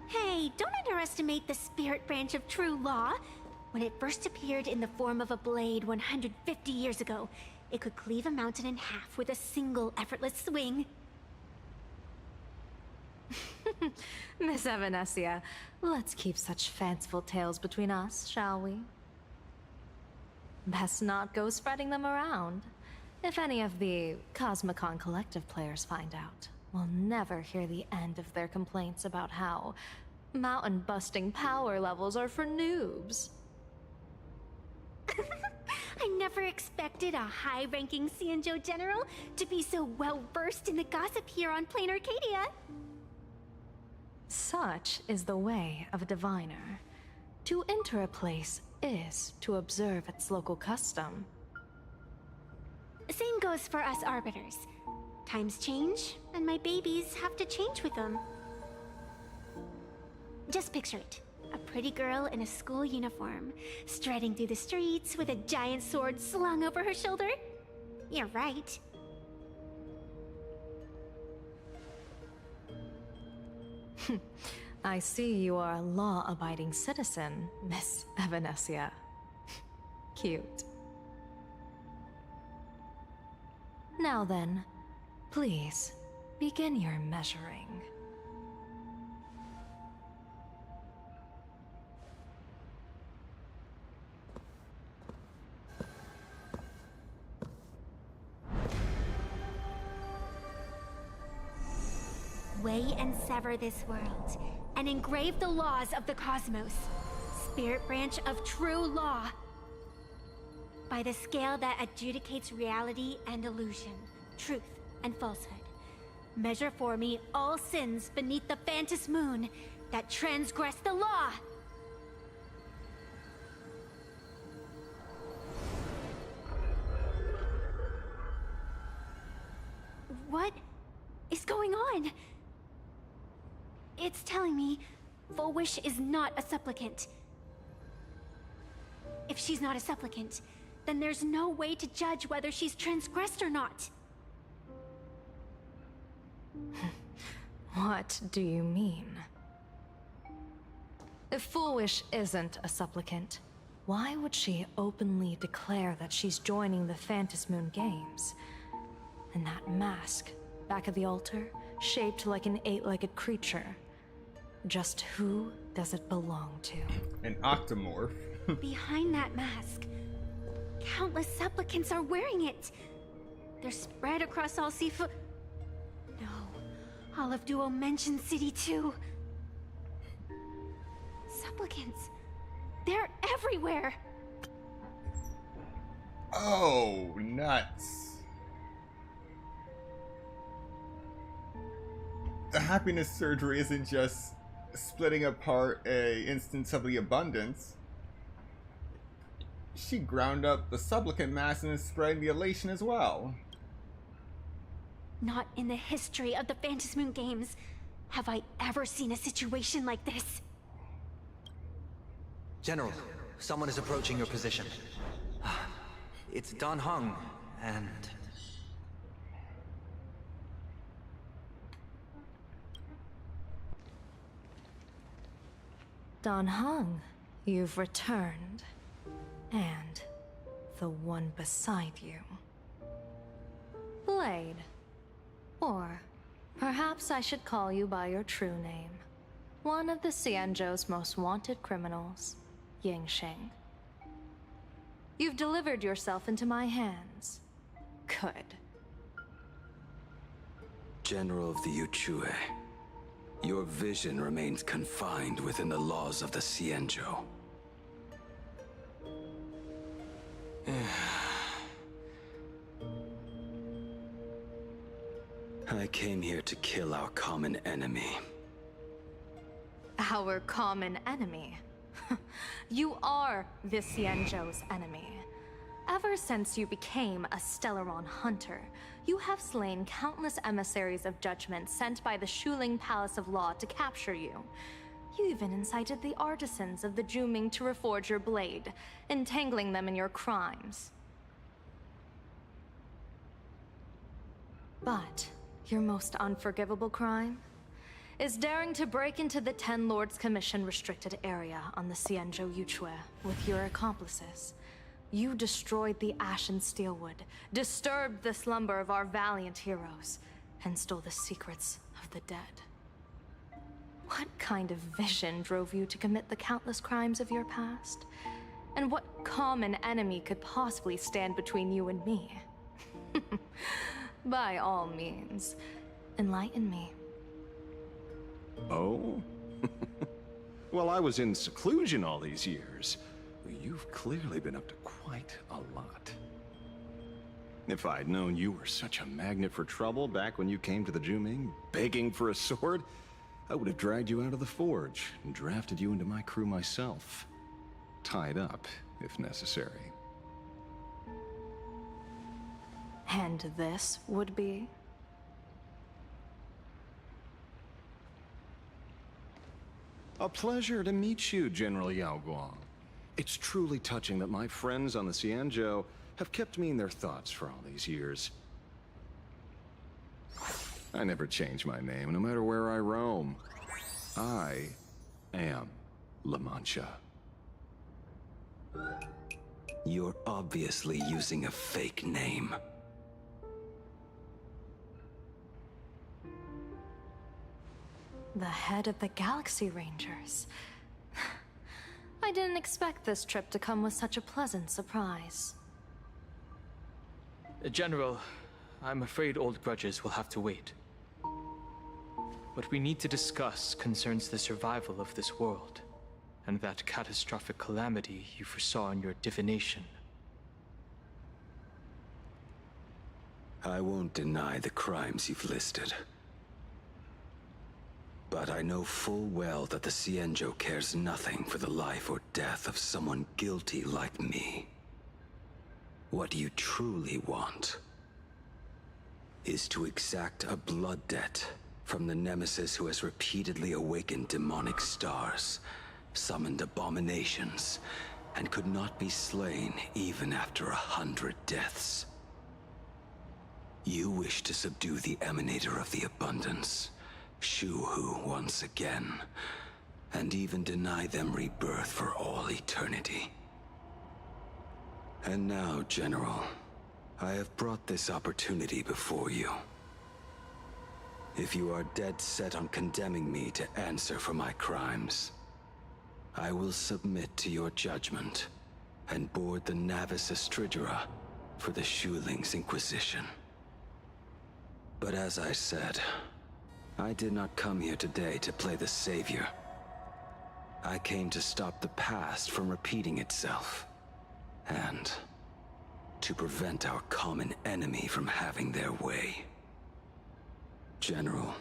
Hey, don't underestimate the spirit branch of true law. When it first appeared in the form of a blade 150 years ago, it could cleave a mountain in half with a single effortless swing. Miss Evanescia, let's keep such fanciful tales between us, shall we? Best not go spreading them around. If any of the Cosmicon Collective players find out, we'll never hear the end of their complaints about how mountain-busting power levels are for noobs. I never expected a high-ranking Xianzhou general to be so well-versed in the gossip here on Plain Arcadia. Such is the way of a diviner. To enter a place is to observe its local custom. Same goes for us arbiters. Times change, and my babies have to change with them. Just picture it. A pretty girl in a school uniform, striding through the streets with a giant sword slung over her shoulder. You're right. I see you are a law-abiding citizen, Miss Evanescia. Cute. Now then, please, begin your measuring. Weigh and sever this world, and engrave the laws of the cosmos. Spirit branch of true law. By the scale that adjudicates reality and illusion, truth and falsehood. Measure for me all sins beneath the Phantom Moon that transgress the law. What is going on? It's telling me Full Wish is not a supplicant. If she's not a supplicant, then there's no way to judge whether she's transgressed or not. What do you mean? If Full Wish isn't a supplicant, why would she openly declare that she's joining the Phantom Moon Games? And that mask, back of the altar, shaped like an 8-legged creature. Just who does it belong to? An octomorph. Behind that mask, countless supplicants are wearing it. They're spread across all Sifu... No, all of Duo mentioned City too. Supplicants, they're everywhere. Oh, nuts. The happiness surgery isn't just splitting apart a instance of the abundance. She ground up the supplicant mass and is spreading the elation as well. Not in the history of the Phantom Moon Games have I ever seen a situation like this. General, someone is approaching your position. It's Dan Heng, and... Dan Heng, you've returned. And the one beside you. Blade. Or perhaps I should call you by your true name. One of the Xianzhou's most wanted criminals, Yingxing. You've delivered yourself into my hands. Good. General of the Yuchue, your vision remains confined within the laws of the Xianzhou. I came here to kill our common enemy. Our common enemy? You are the Xianzhou's enemy. Ever since you became a Stellaron hunter, you have slain countless emissaries of judgment sent by the Shuling Palace of Law to capture you. You even incited the artisans of the Juming to reforge your blade, entangling them in your crimes. But your most unforgivable crime is daring to break into the Ten Lords Commission restricted area on the Xianzhou Yuchue with your accomplices. You destroyed the Ashen Steelwood, disturbed the slumber of our valiant heroes, and stole the secrets of the dead. What kind of vision drove you to commit the countless crimes of your past? And what common enemy could possibly stand between you and me? By all means, enlighten me. Oh? Well, I was in seclusion all these years. You've clearly been up to quite a lot. If I'd known you were such a magnet for trouble back when you came to the Juming, begging for a sword, I would have dragged you out of the forge and drafted you into my crew myself. Tied up, if necessary. And this would be? A pleasure to meet you, General Yao Guang. It's truly touching that my friends on the Xianzhou have kept me in their thoughts for all these years. I never change my name, no matter where I roam. I am La Mancha. You're obviously using a fake name. The head of the Galaxy Rangers. I didn't expect this trip to come with such a pleasant surprise. General, I'm afraid old grudges will have to wait. What we need to discuss concerns the survival of this world, and that catastrophic calamity you foresaw in your divination. I won't deny the crimes you've listed. But I know full well that the Xianzhou cares nothing for the life or death of someone guilty like me. What you truly want is to exact a blood debt from the nemesis who has repeatedly awakened demonic stars, summoned abominations, and could not be slain even after 100 deaths. You wish to subdue the Emanator of the Abundance, Shu-Hu once again, and even deny them rebirth for all eternity. And now, General, I have brought this opportunity before you. If you are dead set on condemning me to answer for my crimes, I will submit to your judgment and board the Navis Astridura for the Shuling's Inquisition. But as I said, I did not come here today to play the savior. I came to stop the past from repeating itself, and to prevent our common enemy from having their way. General,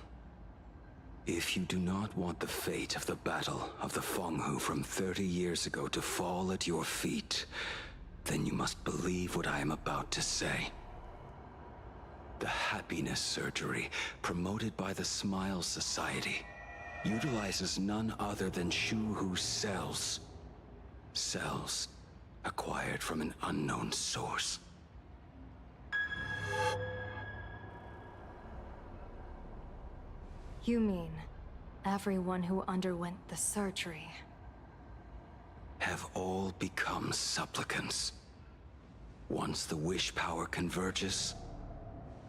if you do not want the fate of the Battle of the Fenghu from 30 years ago to fall at your feet, then you must believe what I am about to say. The happiness surgery, promoted by the Smile Society, utilizes none other than Shu-Hu's cells. Cells acquired from an unknown source. You mean everyone who underwent the surgery Have all become supplicants. Once the wish power converges,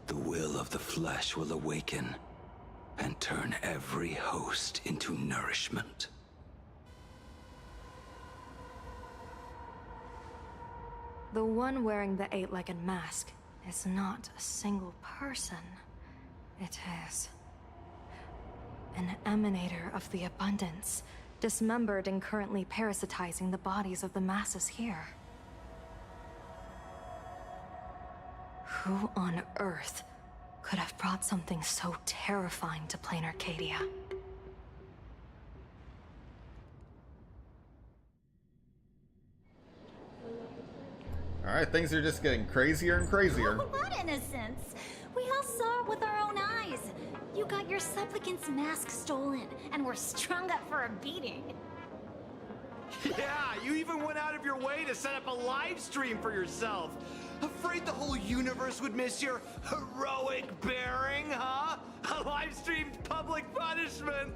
the will of the flesh will awaken and turn every host into nourishment. The one wearing the eight-legged mask is not a single person. It is an emanator of the abundance, dismembered and currently parasitizing the bodies of the masses here. Who on earth could have brought something so terrifying to plain Arcadia? Alright, things are just getting crazier and crazier. What innocence? We all saw it with our own eyes. You got your supplicant's mask stolen, and were strung up for a beating. Yeah, you even went out of your way to set up a live stream for yourself. Afraid the whole universe would miss your heroic bearing, huh? A live-streamed public punishment!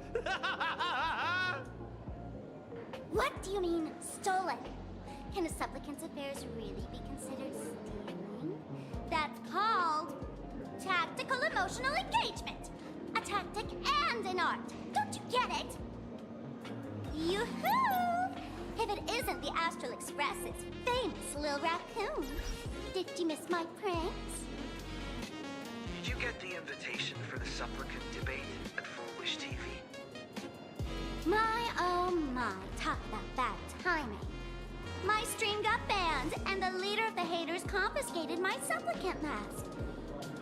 What do you mean, stolen? Can a supplicant's affairs really be considered stealing? That's called tactical emotional engagement. A tactic and an art. Don't you get it? Yoo-hoo! If it isn't the Astral Express's famous Lil Raccoon. Did you miss my pranks? Did you get the invitation for the supplicant debate at Full Wish TV? My, oh my, talk about bad timing. My stream got banned, and the leader of the haters confiscated my supplicant mask.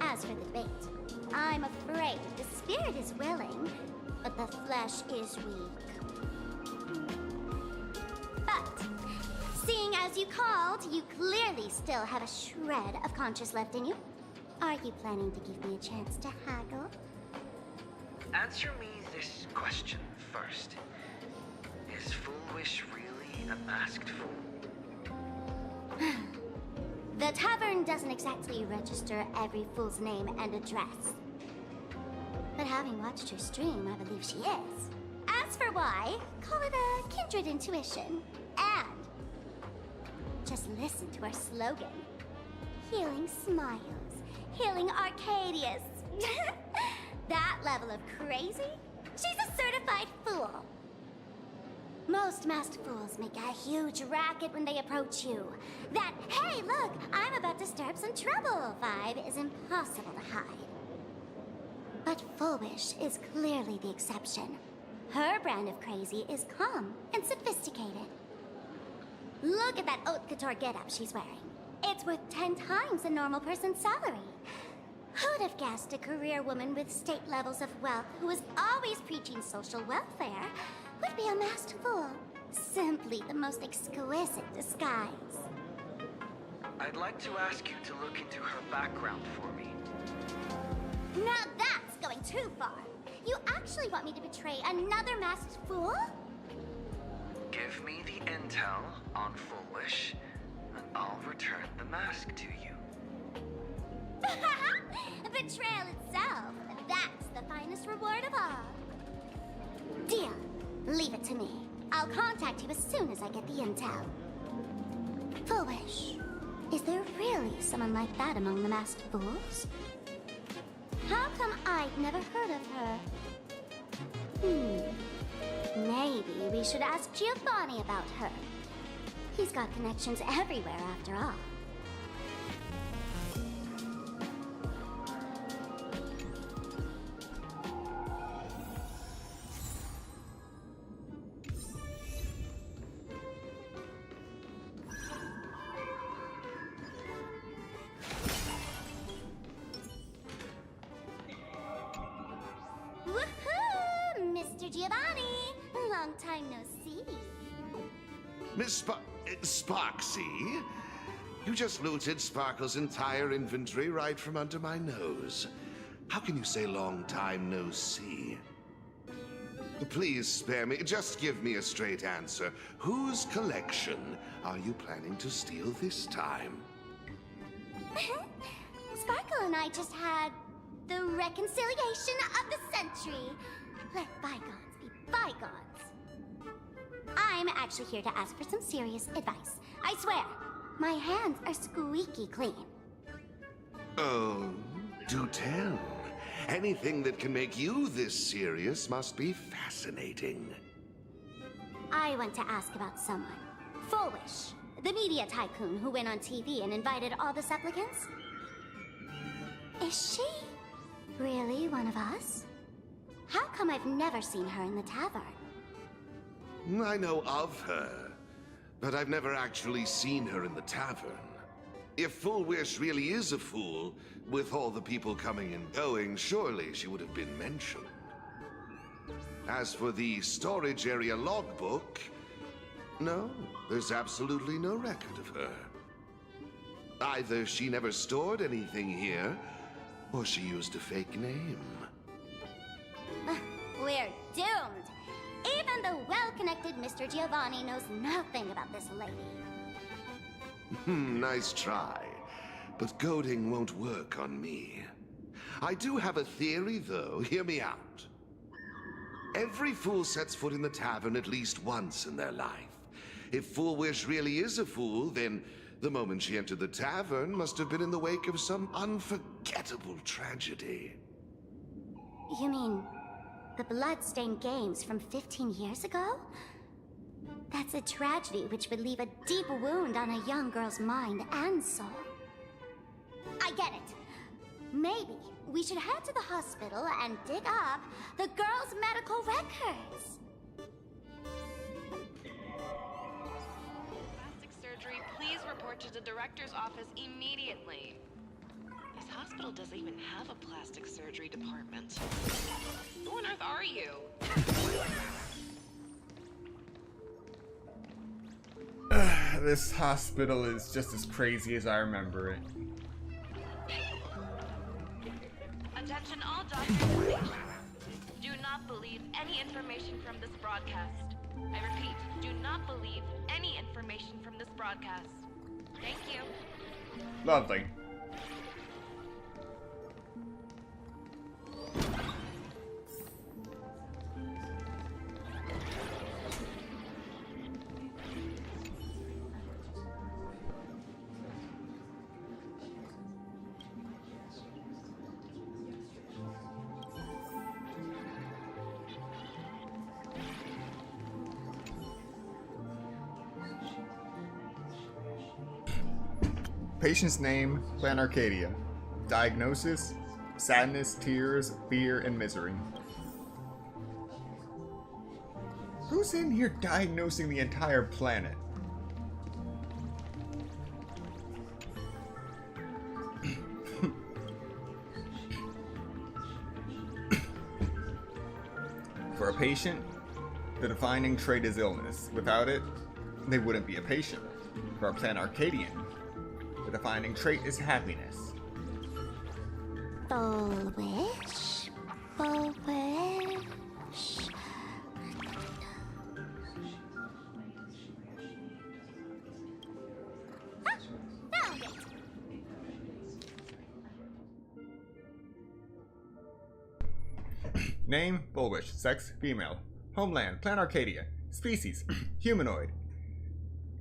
As for the debate, I'm afraid the spirit is willing, but the flesh is weak. But, seeing as you called, you clearly still have a shred of conscience left in you. Are you planning to give me a chance to haggle? Answer me this question first. Is Full Wish really a masked fool? The tavern doesn't exactly register every fool's name and address. But having watched her stream, I believe she is. As for why, call it a kindred intuition. And just listen to our slogan. Healing smiles. Healing Arcadius. That level of crazy? She's a certified fool. Most masked fools make a huge racket when they approach you. That, hey, look, I'm about to stir up some trouble vibe is impossible to hide. But Full Wish is clearly the exception. Her brand of crazy is calm and sophisticated. Look at that haute couture getup she's wearing. It's worth 10 times a normal person's salary. Who'd have guessed a career woman with state levels of wealth who was always preaching social welfare would be a masked fool? Simply the most exquisite disguise. I'd like to ask you to look into her background for me. Now that's going too far. You actually want me to betray another masked fool? Give me the intel on Full Wish, and I'll return the mask to you. Betrayal itself, that's the finest reward of all. Deal. Leave it to me. I'll contact you as soon as I get the intel. Full Wish, is there really someone like that among the masked fools? How come I've never heard of her? Maybe we should ask Giovanni about her. He's got connections everywhere after all. Time no see. Miss Sparksy? You just looted Sparkle's entire inventory right from under my nose. How can you say long time no see? Please spare me. Just give me a straight answer. Whose collection are you planning to steal this time? Sparkle and I just had the reconciliation of the century. Let bygones be bygones. I'm actually here to ask for some serious advice. I swear, my hands are squeaky clean. Oh, do tell. Anything that can make you this serious must be fascinating. I want to ask about someone. Full Wish, the media tycoon who went on TV and invited all the supplicants. Is she really one of us? How come I've never seen her in the tavern? I know of her, but I've never actually seen her in the tavern. If Full Wish really is a fool, with all the people coming and going, surely she would have been mentioned. As for the storage area logbook, no, there's absolutely no record of her. Either she never stored anything here, or she used a fake name. We're doomed. Even the well-connected Mr. Giovanni knows nothing about this lady. Nice try. But goading won't work on me. I do have a theory, though. Hear me out. Every fool sets foot in the tavern at least once in their life. If Foolwish really is a fool, then the moment she entered the tavern must have been in the wake of some unforgettable tragedy. You mean the blood-stained games from 15 years ago? That's a tragedy which would leave a deep wound on a young girl's mind and soul. I get it. Maybe we should head to the hospital and dig up the girl's medical records. Plastic surgery, please report to the director's office immediately. This hospital doesn't even have a plastic surgery department. Who on earth are you? This hospital is just as crazy as I remember it. Attention all doctors. Do not believe any information from this broadcast. I repeat, do not believe any information from this broadcast. Thank you. Lovely. Patient's name, Plan Arcadia. Diagnosis, sadness, tears, fear, and misery. Who's in here diagnosing the entire planet? For a patient, the defining trait is illness. Without it, they wouldn't be a patient. For a Plan Arcadian, the defining trait is happiness. Foolish. Foolish. Ah, found it. Name, Bullwish. Sex, female. Homeland, Plan Arcadia. Species, humanoid.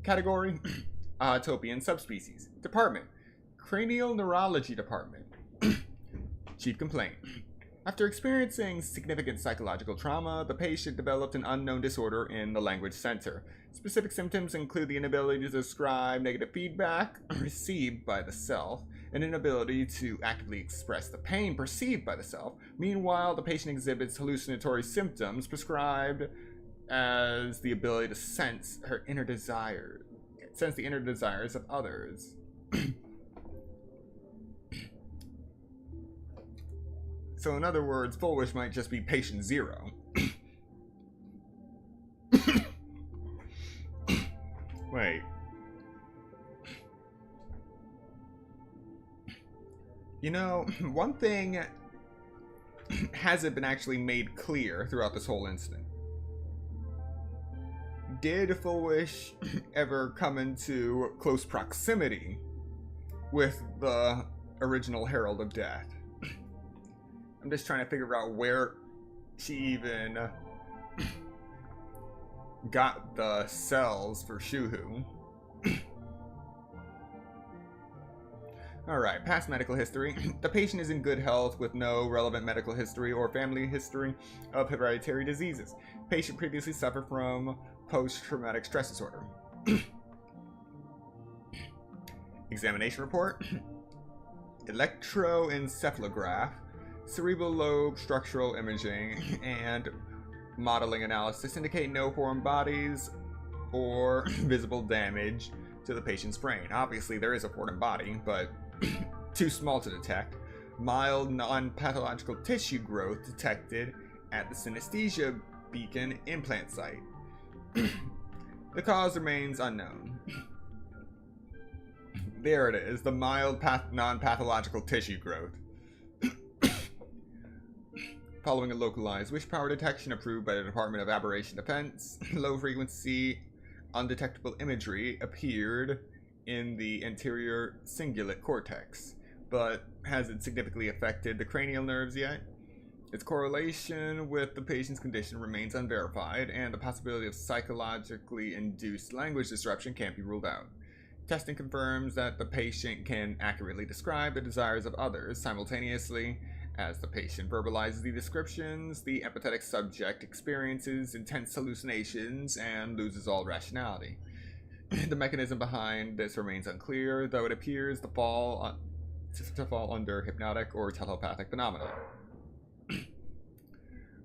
Category, Autopian subspecies. Department, Cranial Neurology Department. Chief complaint. After experiencing significant psychological trauma, the patient developed an unknown disorder in the language center. Specific symptoms include the inability to describe negative feedback received by the self, an inability to actively express the pain perceived by the self. Meanwhile, the patient exhibits hallucinatory symptoms prescribed as the ability to sense the inner desires of others. So in other words, Foolish might just be patient zero. Wait. You know, one thing hasn't been actually made clear throughout this whole incident. Did Foolish ever come into close proximity with the original Herald of Death? I'm just trying to figure out where she even got the cells for Shuhu. Alright, past medical history. The patient is in good health with no relevant medical history or family history of hereditary diseases. Patient previously suffered from post-traumatic stress disorder. Examination report. Electroencephalograph, cerebral lobe structural imaging, and modeling analysis indicate no foreign bodies or visible damage to the patient's brain. Obviously, there is a foreign body, but too small to detect. Mild non-pathological tissue growth detected at the synesthesia beacon implant site. The cause remains unknown. There it is, the mild non-pathological tissue growth. Following a localized wish power detection approved by the Department of Aberration Defense, low-frequency, undetectable imagery appeared in the anterior cingulate cortex, but hasn't significantly affected the cranial nerves yet. Its correlation with the patient's condition remains unverified, and the possibility of psychologically induced language disruption can't be ruled out. Testing confirms that the patient can accurately describe the desires of others simultaneously. As the patient verbalizes the descriptions, the empathetic subject experiences intense hallucinations and loses all rationality. The mechanism behind this remains unclear, though it appears to fall under hypnotic or telepathic phenomena.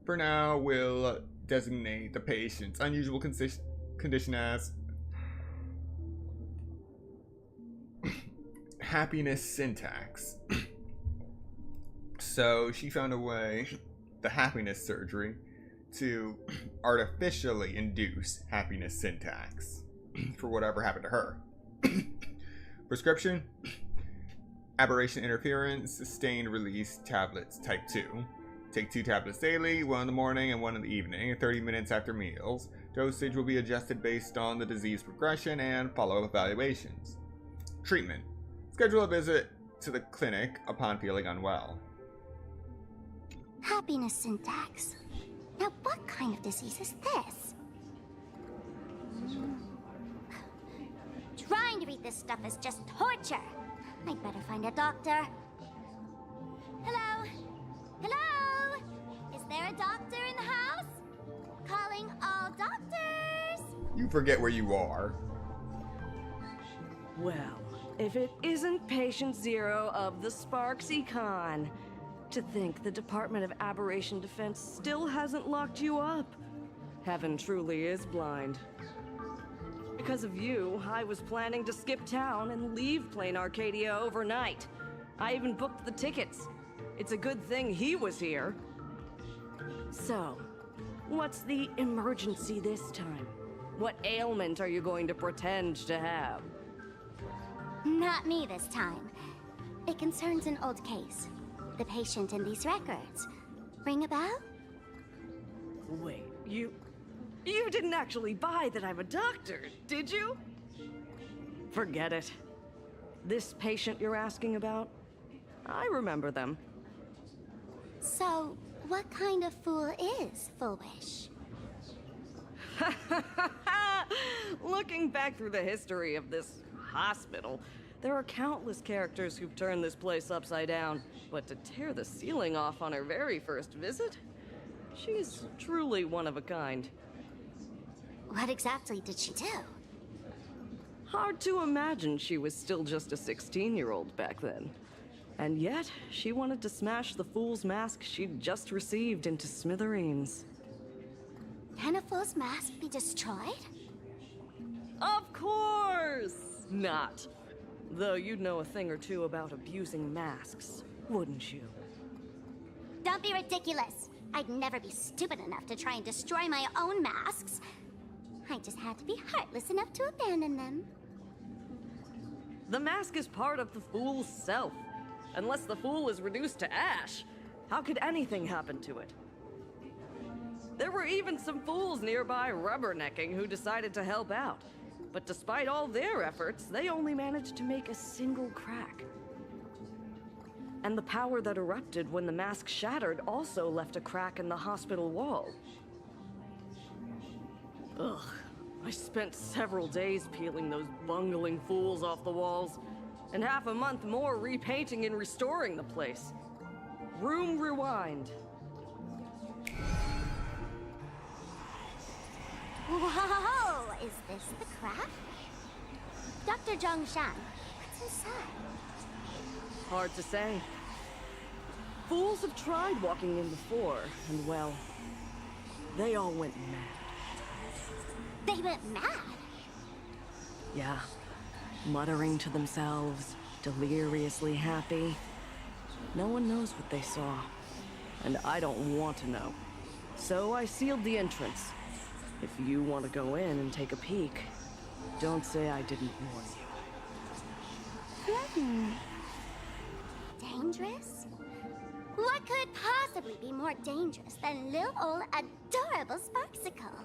For now, we'll designate the patient's unusual condition as happiness syntax. So she found a way, the happiness surgery, to artificially induce happiness syntax for whatever happened to her. Prescription: aberration interference, sustained release tablets type 2. Take 2 tablets daily, 1 in the morning and 1 in the evening, 30 minutes after meals. Dosage will be adjusted based on the disease progression and follow-up evaluations. Treatment: schedule a visit to the clinic upon feeling unwell. Happiness syntax. Now, what kind of disease is this? Trying to read this stuff is just torture. I'd better find a doctor. Hello? Hello? Is there a doctor in the house? Calling all doctors. You forget where you are. Well, if it isn't Patient Zero of the Sparksy Con. To think the Department of Aberration Defense still hasn't locked you up. Heaven truly is blind. Because of you, I was planning to skip town and leave Plain Arcadia overnight. I even booked the tickets. It's a good thing he was here. So, what's the emergency this time? What ailment are you going to pretend to have? Not me this time. It concerns an old case. The patient in these records. Ring a bell? Wait, you didn't actually buy that I'm a doctor, did you? Forget it. This patient you're asking about? I remember them. So, what kind of fool is Foolish? Looking back through the history of this hospital, there are countless characters who've turned this place upside down, but to tear the ceiling off on her very first visit? She's truly one of a kind. What exactly did she do? Hard to imagine she was still just a 16-year-old back then. And yet, she wanted to smash the fool's mask she'd just received into smithereens. Can a fool's mask be destroyed? Of course not! Though you'd know a thing or two about abusing masks, wouldn't you? Don't be ridiculous! I'd never be stupid enough to try and destroy my own masks. I just had to be heartless enough to abandon them. The mask is part of the fool's self. Unless the fool is reduced to ash, how could anything happen to it? There were even some fools nearby rubbernecking who decided to help out. But despite all their efforts, they only managed to make a single crack. And the power that erupted when the mask shattered also left a crack in the hospital wall. Ugh, I spent several days peeling those bungling fools off the walls, and half a month more repainting and restoring the place. Room rewind. Whoa! Is this the crack? Dr. Zhongshan, what's inside? Hard to say. Fools have tried walking in before, and well, they all went mad. They went mad? Yeah. Muttering to themselves, deliriously happy. No one knows what they saw, and I don't want to know. So I sealed the entrance. If you want to go in and take a peek, don't say I didn't warn you. Dangerous? What could possibly be more dangerous than little old adorable Sparksicle?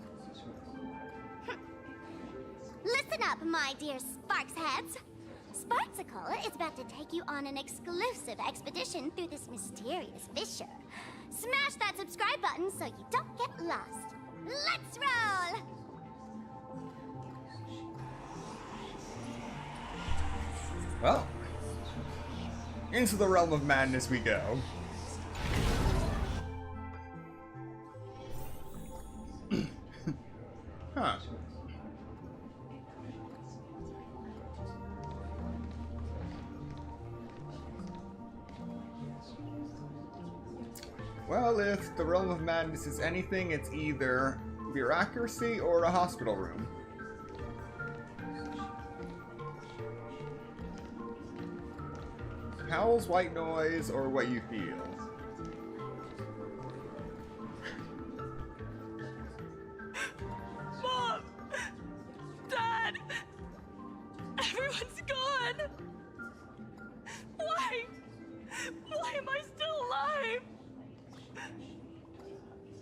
Listen up, my dear Sparks heads. Sparksicle is about to take you on an exclusive expedition through this mysterious fissure. Smash that subscribe button so you don't get lost. Let's roll! Well, into the realm of madness we go. Huh. Well, if the realm of madness is anything, it's either bureaucracy or a hospital room. Howls, white noise, or what you feel. Mom! Dad! Everyone's gone! Why? Why am I still alive?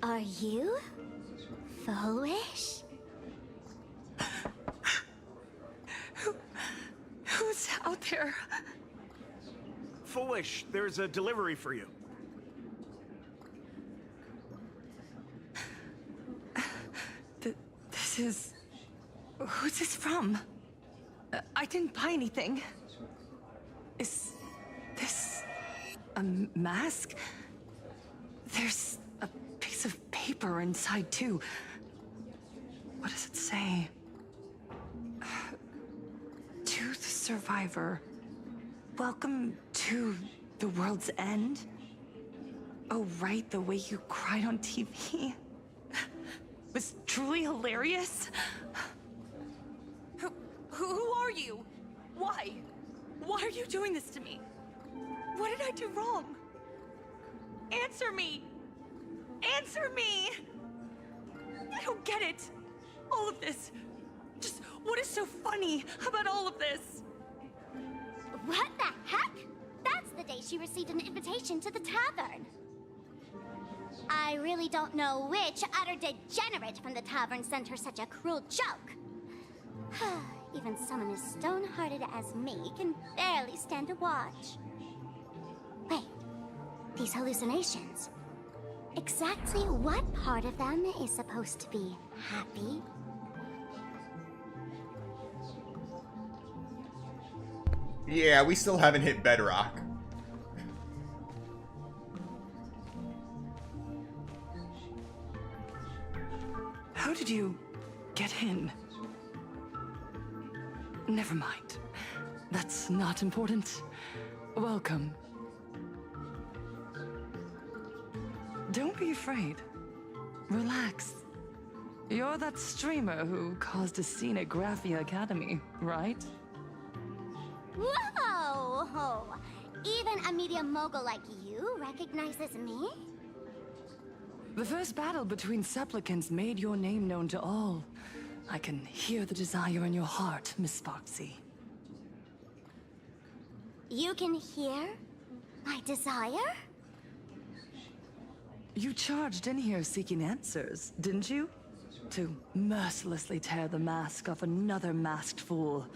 Are you foolish? Who's out there? Foolish, there's a delivery for you. This is... Who's this from? I didn't buy anything. Is this a mask? There's a piece of paper inside too. What does it say? To the survivor. Welcome to the world's end? Oh, right, the way you cried on TV. Was truly hilarious. Who are you? Why? Why are you doing this to me? What did I do wrong? Answer me! Answer me! I don't get it. All of this. Just what is so funny about all of this? What the heck? That's the day she received an invitation to the tavern. I really don't know which utter degenerate from the tavern sent her such a cruel joke. Even someone as stone-hearted as me can barely stand to watch. Wait, these hallucinations. Exactly what part of them is supposed to be happy? Yeah, we still haven't hit bedrock. How did you get in? Never mind. That's not important. Welcome. Don't be afraid. Relax. You're that streamer who caused a scene at Graphia Academy, right? Whoa! Even a media mogul like you recognizes me? The first battle between supplicants made your name known to all. I can hear the desire in your heart, Miss Sparksy. You can hear my desire? You charged in here seeking answers, didn't you? To mercilessly tear the mask off another masked fool.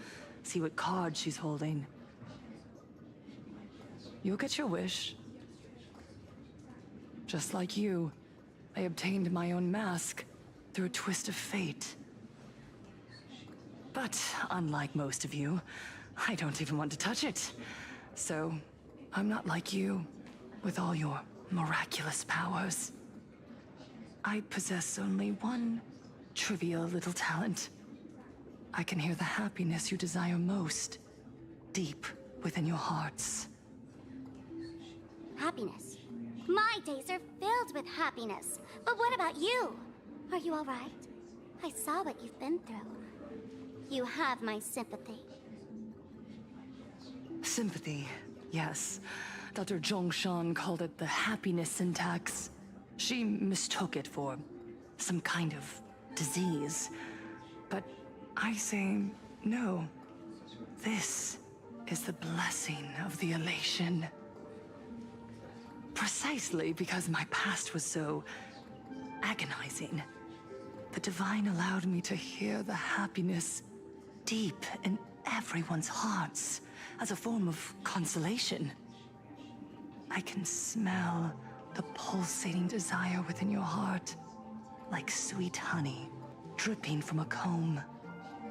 See what card she's holding. You'll get your wish. Just like you, I obtained my own mask through a twist of fate. But unlike most of you, I don't even want to touch it. So, I'm not like you, with all your miraculous powers. I possess only one trivial little talent. I can hear the happiness you desire most, deep within your hearts. Happiness. My days are filled with happiness. But what about you? Are you all right? I saw what you've been through. You have my sympathy. Sympathy, yes. Dr. Zhongshan called it the happiness syntax. She mistook it for some kind of disease. But I say no. This is the blessing of the elation. Precisely because my past was so agonizing, the Divine allowed me to hear the happiness deep in everyone's hearts as a form of consolation. I can smell the pulsating desire within your heart, like sweet honey dripping from a comb.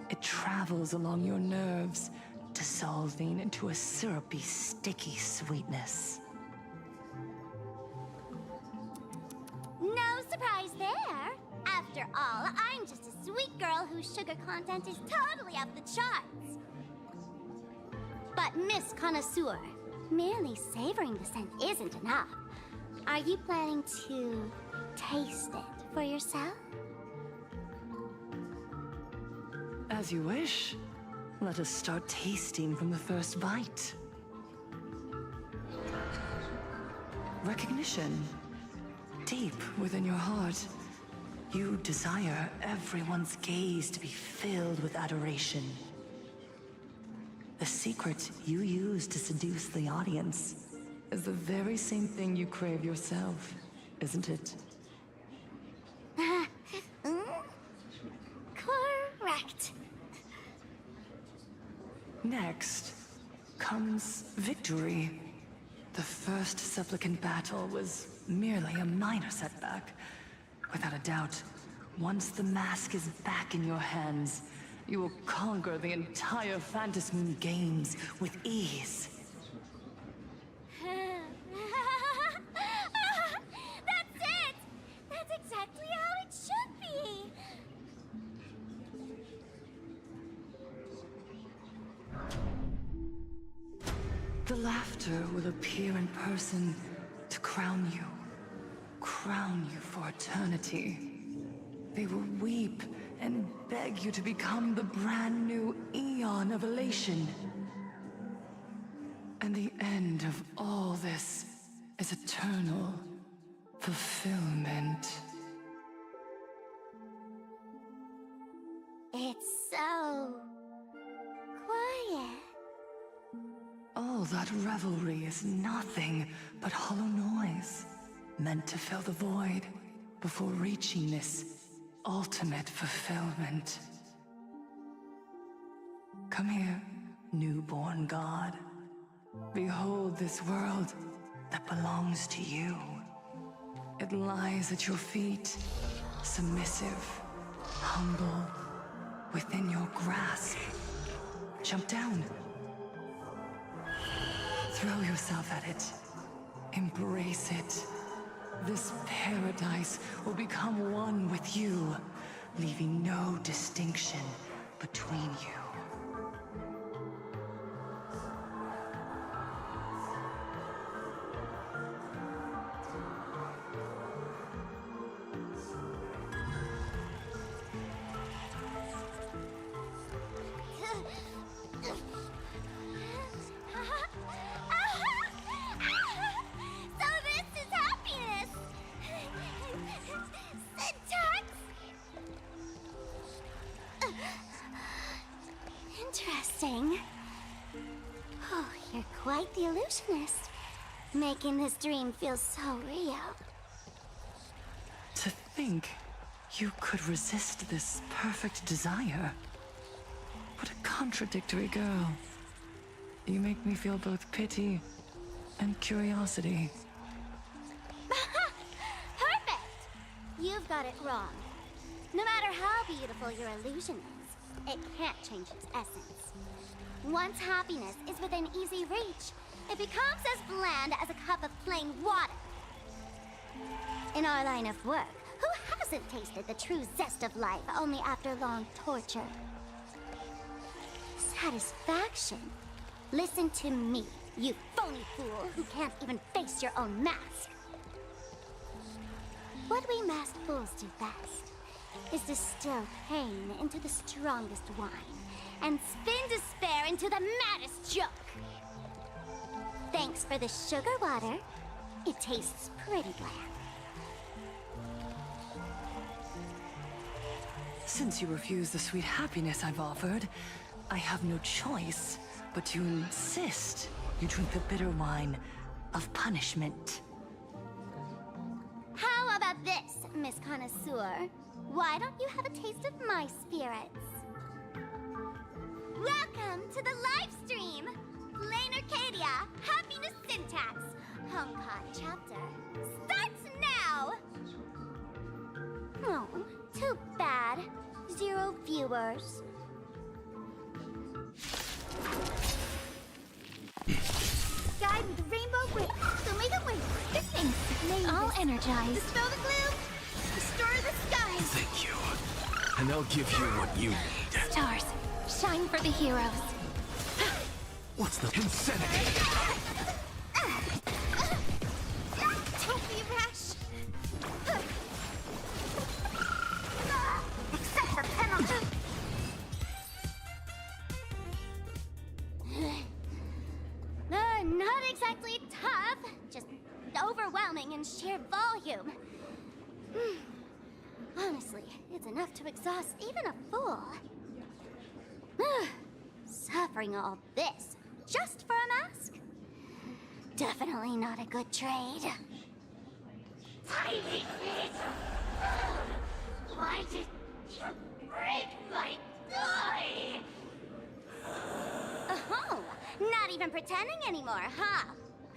It travels along your nerves, dissolving into a syrupy, sticky sweetness. No surprise there. After all, I'm just a sweet girl whose sugar content is totally off the charts. But Miss Connoisseur, merely savoring the scent isn't enough. Are you planning to taste it for yourself? As you wish. Let us start tasting from the first bite. Recognition. Deep within your heart, you desire everyone's gaze to be filled with adoration. The secret you use to seduce the audience is the very same thing you crave yourself, isn't it? Correct. Next comes victory. The first supplicant battle was merely a minor setback. Without a doubt, once the mask is back in your hands, you will conquer the entire Phantom Moon games with ease. That's it! That's exactly how it should be! The laughter will appear in person to crown you for eternity. They will weep and beg you to become the brand new Eon of Elation. And the end of all this is eternal fulfillment. It's so quiet. All that revelry is nothing but hollow noise, meant to fill the void before reaching this ultimate fulfillment. Come here, newborn god. Behold this world that belongs to you. It lies at your feet, submissive, humble, within your grasp. Jump down. Throw yourself at it. Embrace it. This paradise will become one with you, leaving no distinction between you. So this is happiness! Syntax? Interesting. Oh, you're quite the illusionist, making this dream feel so real. To think you could resist this perfect desire. What a contradictory girl. You make me feel both pity and curiosity. Perfect! You've got it wrong. No matter how beautiful your illusion is, it can't change its essence. Once happiness is within easy reach, it becomes as bland as a cup of plain water. In our line of work, who hasn't tasted the true zest of life only after long torture? Satisfaction. Listen to me, you phony fool who can't even face your own mask. What we masked fools do best is distill pain into the strongest wine and spin despair into the maddest joke. Thanks for the sugar water. It tastes pretty bland. Since you refuse the sweet happiness I've offered, I have no choice But you insist you drink the bitter wine of punishment. How about this, Miss Connoisseur? Why don't you have a taste of my spirits? Welcome to the live stream! Lane Arcadia, Happiness Syntax, Honkai chapter, starts now! Oh, too bad. 0 viewers. Guide with the rainbow whip, so make it win. Things all energized. Dispel the gloom, restore the skies. Thank you. And I'll give you what you need. Stars, shine for the heroes. What's the insanity? Don't be rash. Accept the penalty. Not exactly tough, just overwhelming in sheer volume. Honestly, it's enough to exhaust even a fool. Suffering all this just for a mask? Definitely not a good trade. Tiny feet! Why did you break my toy? Oh, not even pretending anymore, huh?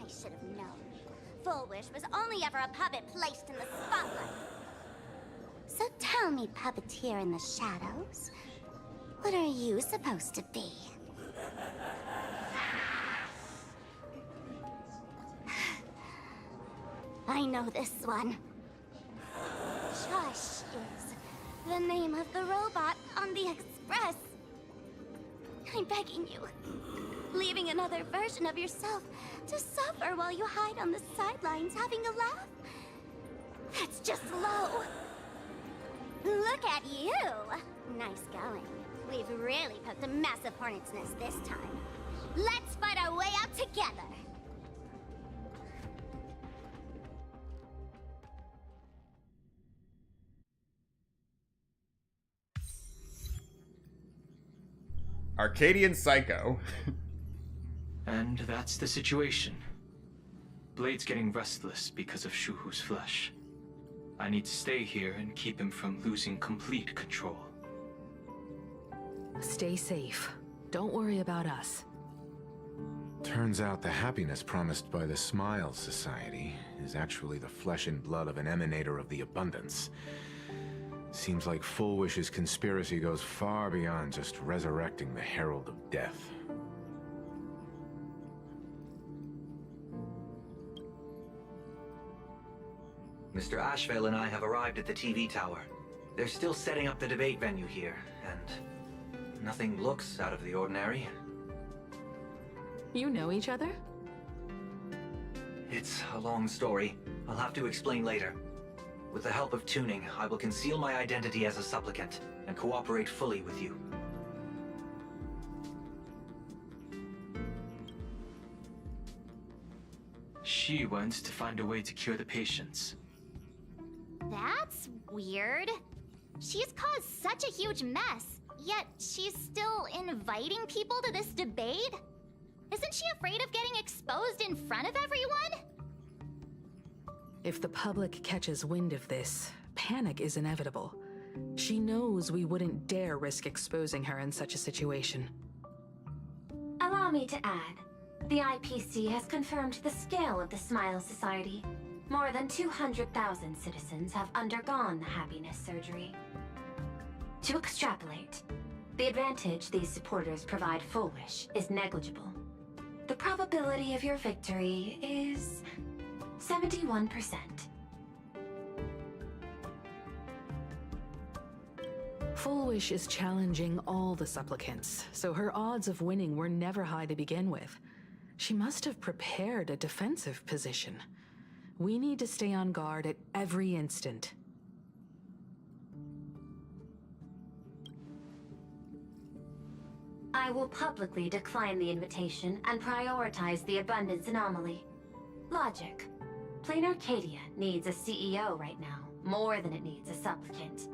I should have known. Full Wish was only ever a puppet placed in the spotlight. So tell me, puppeteer in the shadows, what are you supposed to be? I know this one. Shush is the name of the robot on the express. I'm begging you. Leaving another version of yourself to suffer while you hide on the sidelines having a laugh? That's just low. Look at you. Nice going. We've really poked a massive hornet's nest this time. Let's fight our way out together. Arcadian Psycho. And that's the situation. Blade's getting restless because of Shuhu's flesh. I need to stay here and keep him from losing complete control. Stay safe. Don't worry about us. Turns out the happiness promised by the Smile Society is actually the flesh and blood of an emanator of the abundance. Seems like Full Wish's conspiracy goes far beyond just resurrecting the Herald of Death. Mr. Ashvale and I have arrived at the TV tower. They're still setting up the debate venue here, and nothing looks out of the ordinary. You know each other? It's a long story. I'll have to explain later. With the help of tuning, I will conceal my identity as a supplicant and cooperate fully with you. She went to find a way to cure the patients. That's weird. She's caused such a huge mess, yet she's still inviting people to this debate? Isn't she afraid of getting exposed in front of everyone? If the public catches wind of this, panic is inevitable. She knows we wouldn't dare risk exposing her in such a situation. Allow me to add, the IPC has confirmed the scale of the Smile Society. More than 200,000 citizens have undergone the happiness surgery. To extrapolate, the advantage these supporters provide Full Wish is negligible. The probability of your victory is 71%. Full Wish is challenging all the supplicants, so her odds of winning were never high to begin with. She must have prepared a defensive position. We need to stay on guard at every instant. I will publicly decline the invitation and prioritize the abundance anomaly. Logic. Plain Arcadia needs a CEO right now, more than it needs a supplicant.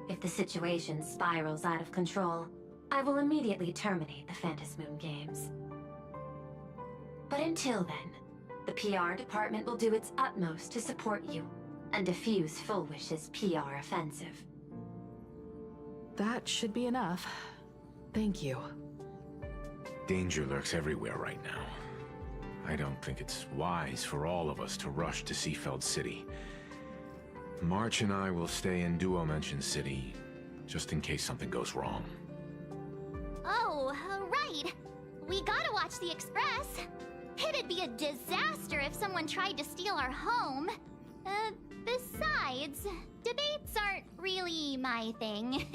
If the situation spirals out of control, I will immediately terminate the Phantasmoon Games. But until then, the PR department will do its utmost to support you and defuse Fullwish's PR offensive. That should be enough. Thank you. Danger lurks everywhere right now. I don't think it's wise for all of us to rush to Seafeld City. March and I will stay in Duo-Mention City, just in case something goes wrong. Oh, right. We gotta watch the Express. It'd be a disaster if someone tried to steal our home. Besides, debates aren't really my thing.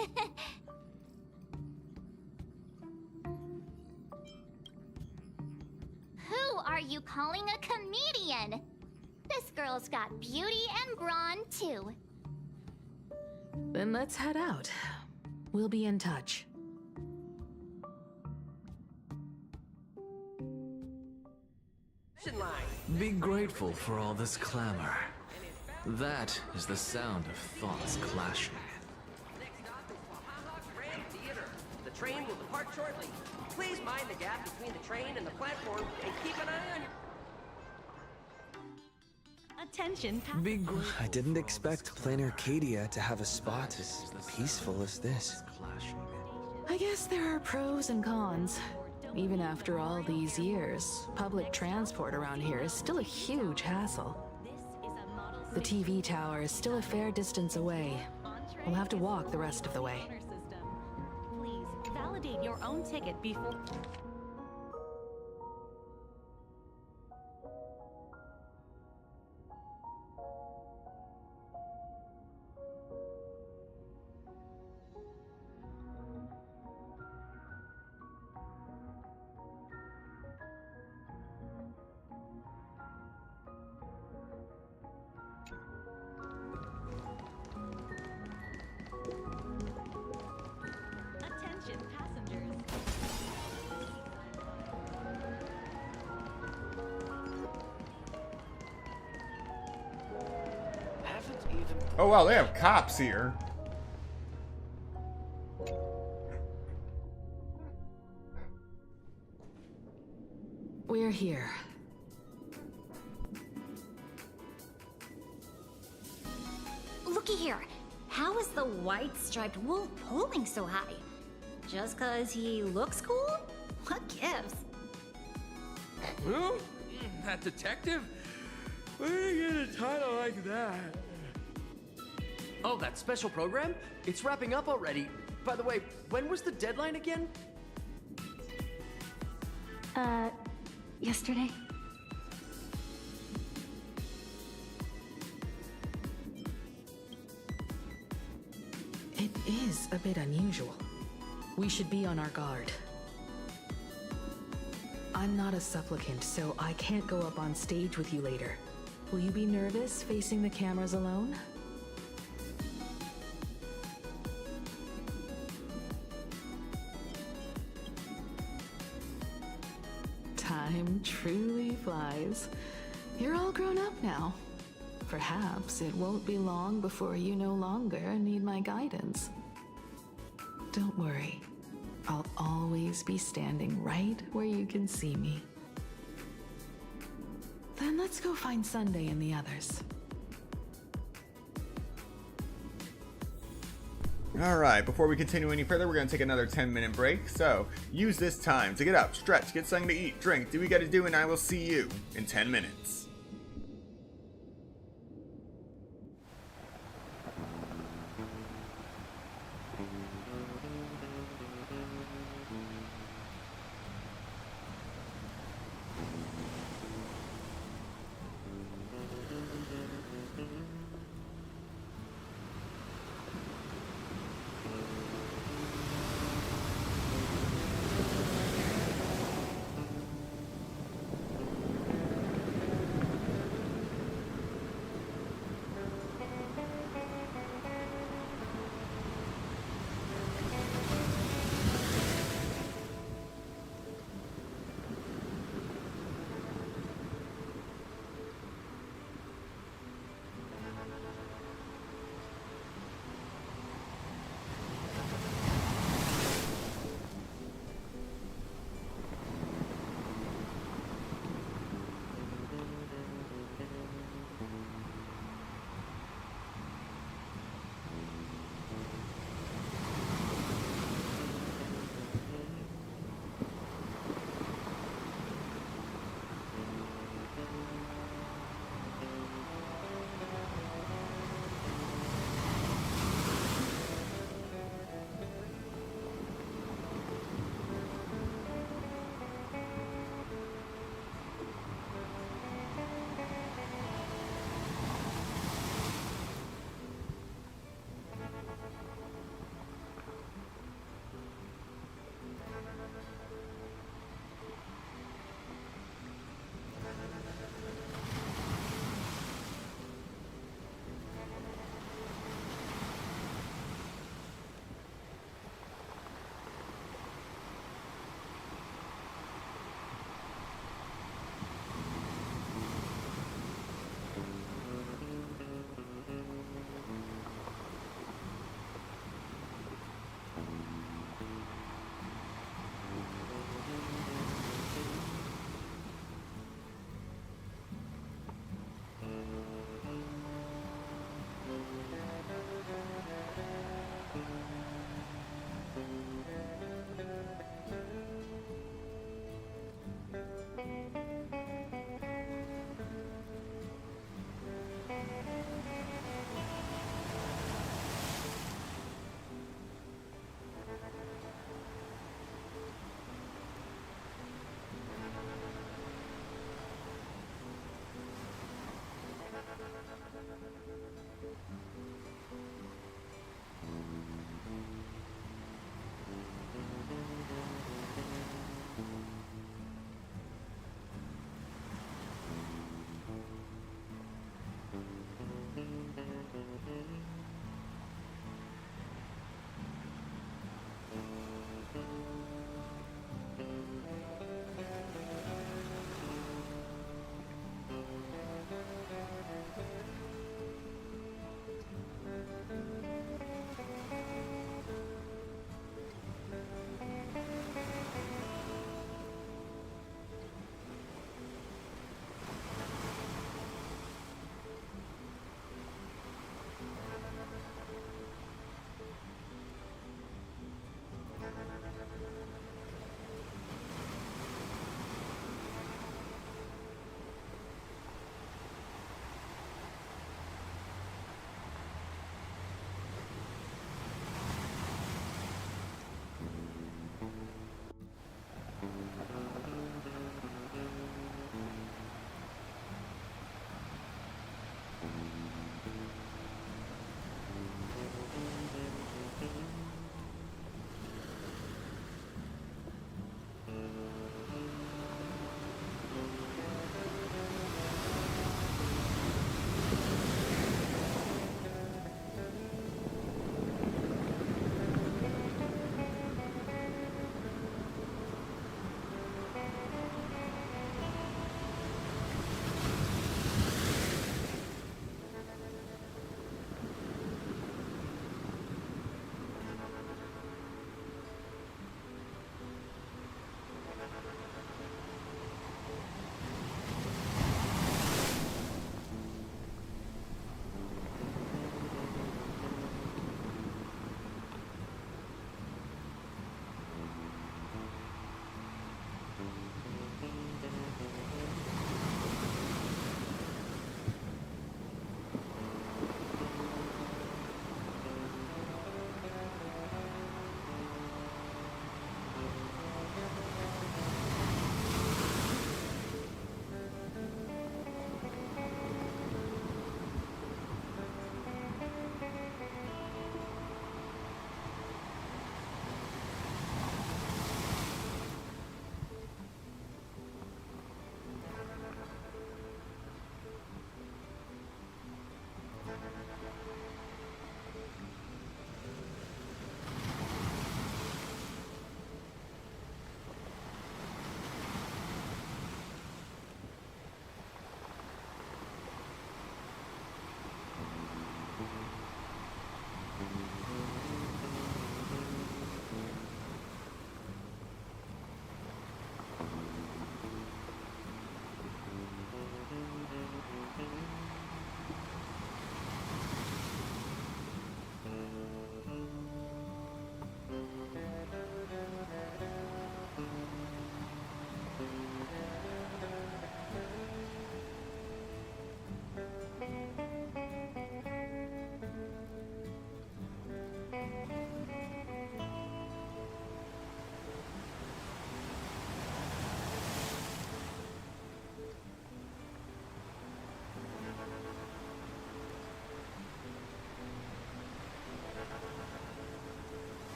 Who are you calling a comedian? This girl's got beauty and brawn, too. Then let's head out. We'll be in touch. Be grateful for all this clamor. That is the sound of thoughts clashing. The train will depart shortly. Please mind the gap between the train and the platform and keep an eye on your... Attention. I didn't expect Plain Arcadia to have a spot as peaceful as this. I guess there are pros and cons. Even after all these years, public transport around here is still a huge hassle. The TV tower is still a fair distance away. We'll have to walk the rest of the way. Please validate your own ticket before... Attention passengers. Oh wow, they have cops here. We're here. Looky here. How is the white-striped wolf pulling so high? Just 'cause he looks cool? What gives? Who? That detective? Where did you get a title like that? Oh, that special program? It's wrapping up already. By the way, when was the deadline again? Yesterday? It is a bit unusual. We should be on our guard. I'm not a supplicant, so I can't go up on stage with you later. Will you be nervous facing the cameras alone? Time truly flies. You're all grown up now. Perhaps it won't be long before you no longer need my guidance. Don't worry. I'll always be standing right where you can see me. Then let's go find Sunday and the others. Alright, before we continue any further, we're going to take another 10-minute break. So, use this time to get up, stretch, get something to eat, drink, do what you gotta do, and I will see you in 10 minutes.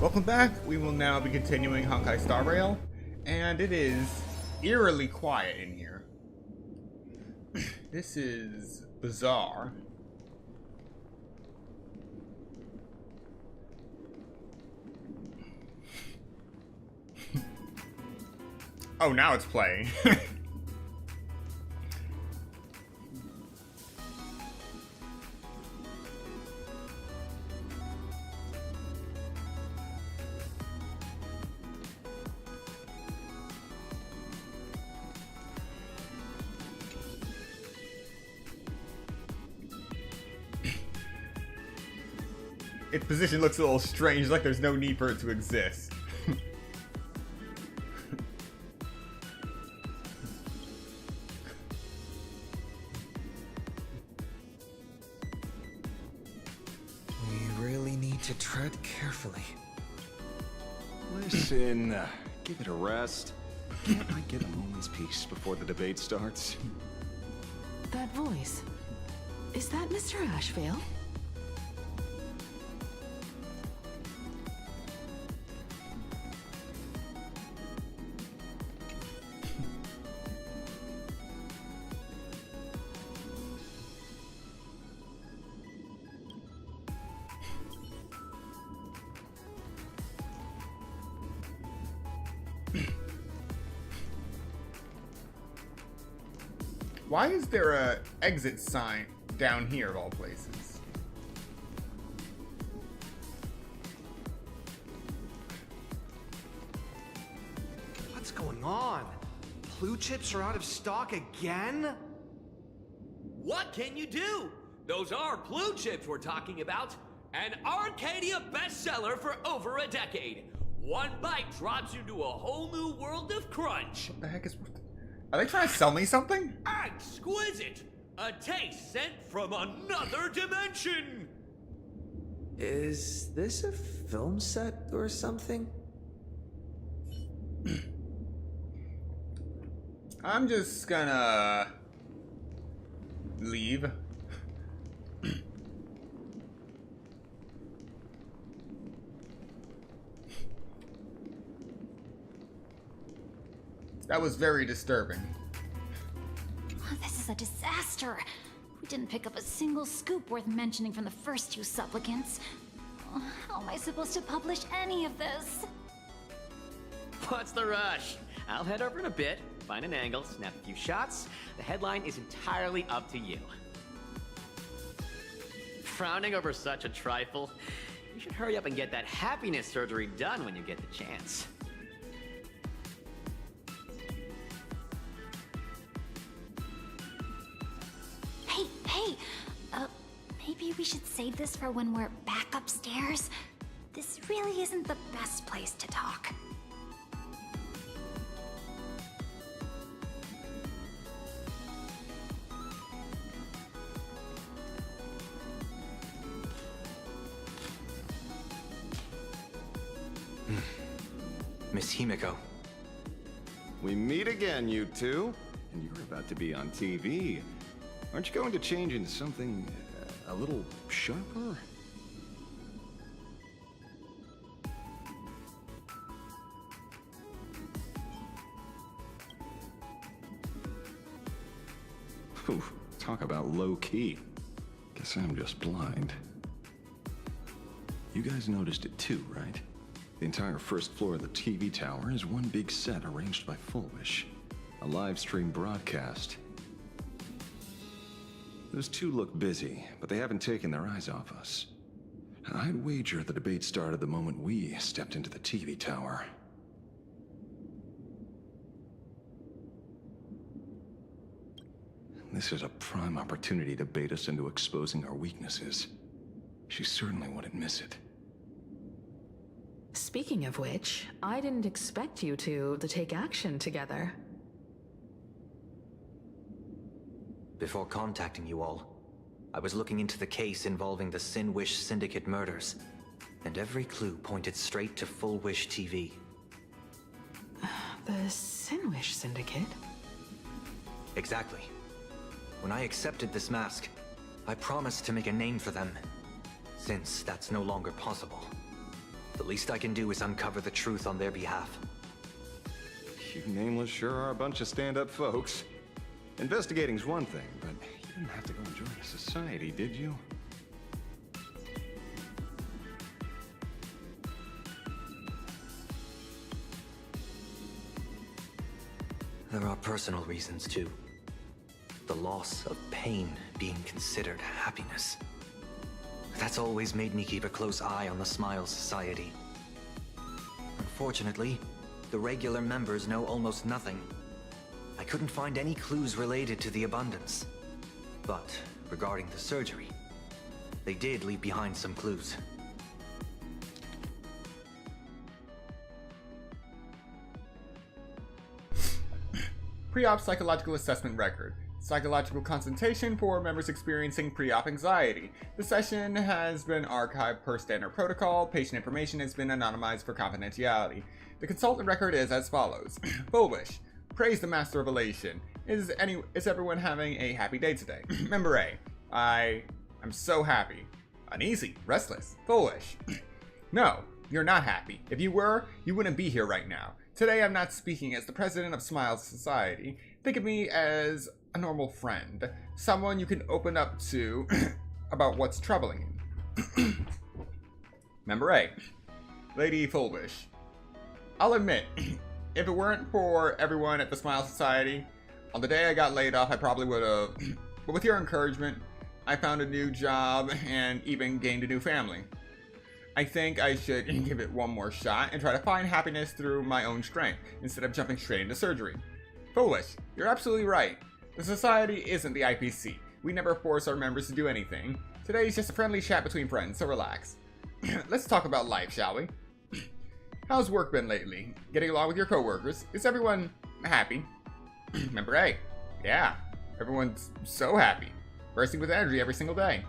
Welcome back. We will now be continuing Honkai Star Rail, and it is eerily quiet in here. This is bizarre. Oh, now it's playing. Its position looks a little strange, like there's no need for it to exist. We really need to tread carefully. Listen, give it a rest. Can't I get a moment's peace before the debate starts? That voice. Is that Mr. Ashvale? Why is there a exit sign down here of all places? What's going on? Blue chips are out of stock again? What can you do? Those are blue chips we're talking about. An Arcadia bestseller for over a decade. One bite drops you into a whole new world of crunch. What the heck is... Are they trying to sell me something? Exquisite! A taste sent from another dimension! Is this a film set or something? I'm just gonna... leave. That was very disturbing. Oh, this is a disaster. We didn't pick up a single scoop worth mentioning from the first two supplicants. Oh, how am I supposed to publish any of this? What's the rush? I'll head over in a bit, find an angle, snap a few shots. The headline is entirely up to you. Frowning over such a trifle? You should hurry up and get that happiness surgery done when you get the chance. Hey, maybe we should save this for when we're back upstairs? This really isn't the best place to talk. Miss Himiko. We meet again, you two. And you're about to be on TV. Aren't you going to change into something a little sharper? Ooh, talk about low-key. Guess I'm just blind. You guys noticed it too, right? The entire first floor of the TV tower is one big set arranged by Fullwish. A live stream broadcast. Those two look busy, but they haven't taken their eyes off us. I'd wager the debate started the moment we stepped into the TV tower. This is a prime opportunity to bait us into exposing our weaknesses. She certainly wouldn't miss it. Speaking of which, I didn't expect you two to take action together. Before contacting you all, I was looking into the case involving the Sin-Wish Syndicate murders, and every clue pointed straight to Full-Wish TV. The Sin-Wish Syndicate? Exactly. When I accepted this mask, I promised to make a name for them, since that's no longer possible. The least I can do is uncover the truth on their behalf. You nameless sure are a bunch of stand-up folks. Investigating's one thing, but you didn't have to go and join a society, did you? There are personal reasons, too. The loss of pain being considered happiness. That's always made me keep a close eye on the Smile Society. Unfortunately, the regular members know almost nothing. I couldn't find any clues related to the abundance. But regarding the surgery, they did leave behind some clues. Pre-op psychological assessment record. Psychological consultation for members experiencing pre-op anxiety. The session has been archived per standard protocol. Patient information has been anonymized for confidentiality. The consultant record is as follows. Full wish. Praise the Master of Elation. Is everyone having a happy day today? Member A. I'm so happy. Uneasy. Restless. Full wish. No, you're not happy. If you were, you wouldn't be here right now. Today I'm not speaking as the president of Smile Society. Think of me as a normal friend. Someone you can open up to about what's troubling you. Member A. Lady Fullwish. I'll admit, if it weren't for everyone at the Smile Society, on the day I got laid off I probably would have. But with your encouragement, I found a new job and even gained a new family. I think I should give it one more shot and try to find happiness through my own strength, instead of jumping straight into surgery. Foolish, you're absolutely right. The society isn't the IPC. We never force our members to do anything. Today is just a friendly chat between friends, so relax. Let's talk about life, shall we? How's work been lately? Getting along with your coworkers? Is everyone happy? Member A. Yeah, everyone's so happy. Bursting with energy every single day.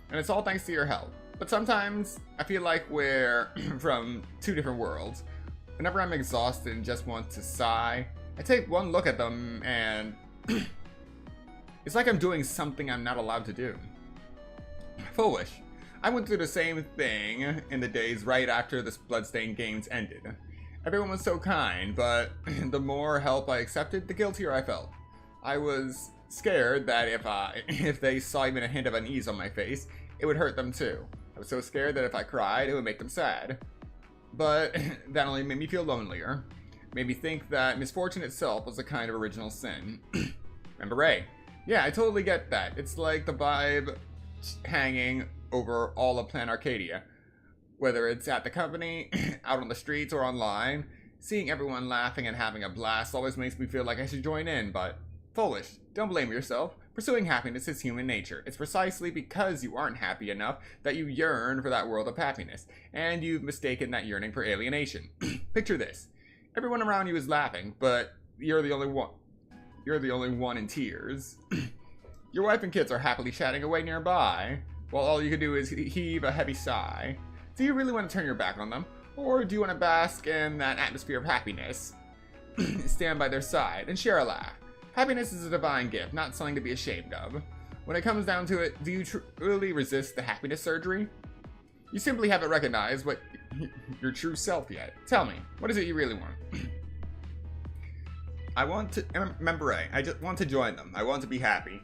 And it's all thanks to your help. But sometimes, I feel like we're from two different worlds. Whenever I'm exhausted and just want to sigh, I take one look at them and it's like I'm doing something I'm not allowed to do. Foolish. I went through the same thing in the days right after the Bloodstained Games ended. Everyone was so kind, but the more help I accepted, the guiltier I felt. I was scared that if they saw even a hint of unease on my face, it would hurt them too. I was so scared that if I cried, it would make them sad. But that only made me feel lonelier. Made me think that misfortune itself was a kind of original sin. Member A. Yeah, I totally get that. It's like the vibe hanging over all of Plan Arcadia. Whether it's at the company, out on the streets, or online, seeing everyone laughing and having a blast always makes me feel like I should join in, but foolish. Don't blame yourself. Pursuing happiness is human nature. It's precisely because you aren't happy enough that you yearn for that world of happiness, and you've mistaken that yearning for alienation. Picture this. Everyone around you is laughing, but you're the only one. You're the only one in tears. Your wife and kids are happily chatting away nearby, while all you can do is heave a heavy sigh. Do you really want to turn your back on them? Or do you want to bask in that atmosphere of happiness? Stand by their side and share a laugh. Happiness is a divine gift, not something to be ashamed of. When it comes down to it, do you truly resist the happiness surgery? You simply haven't recognized what your true self yet. Tell me, what is it you really want? I want to, Member A, I just want to join them. I want to be happy.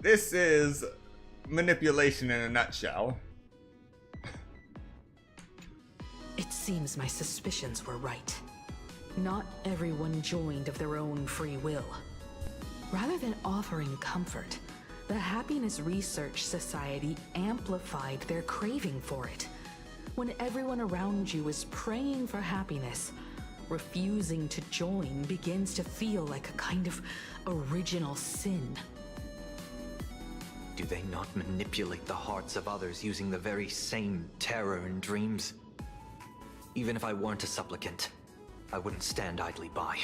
This is manipulation in a nutshell. It seems my suspicions were right. Not everyone joined of their own free will. Rather than offering comfort, the Happiness Research Society amplified their craving for it. When everyone around you is praying for happiness, refusing to join begins to feel like a kind of original sin. Do they not manipulate the hearts of others using the very same terror and dreams? Even if I weren't a supplicant, I wouldn't stand idly by.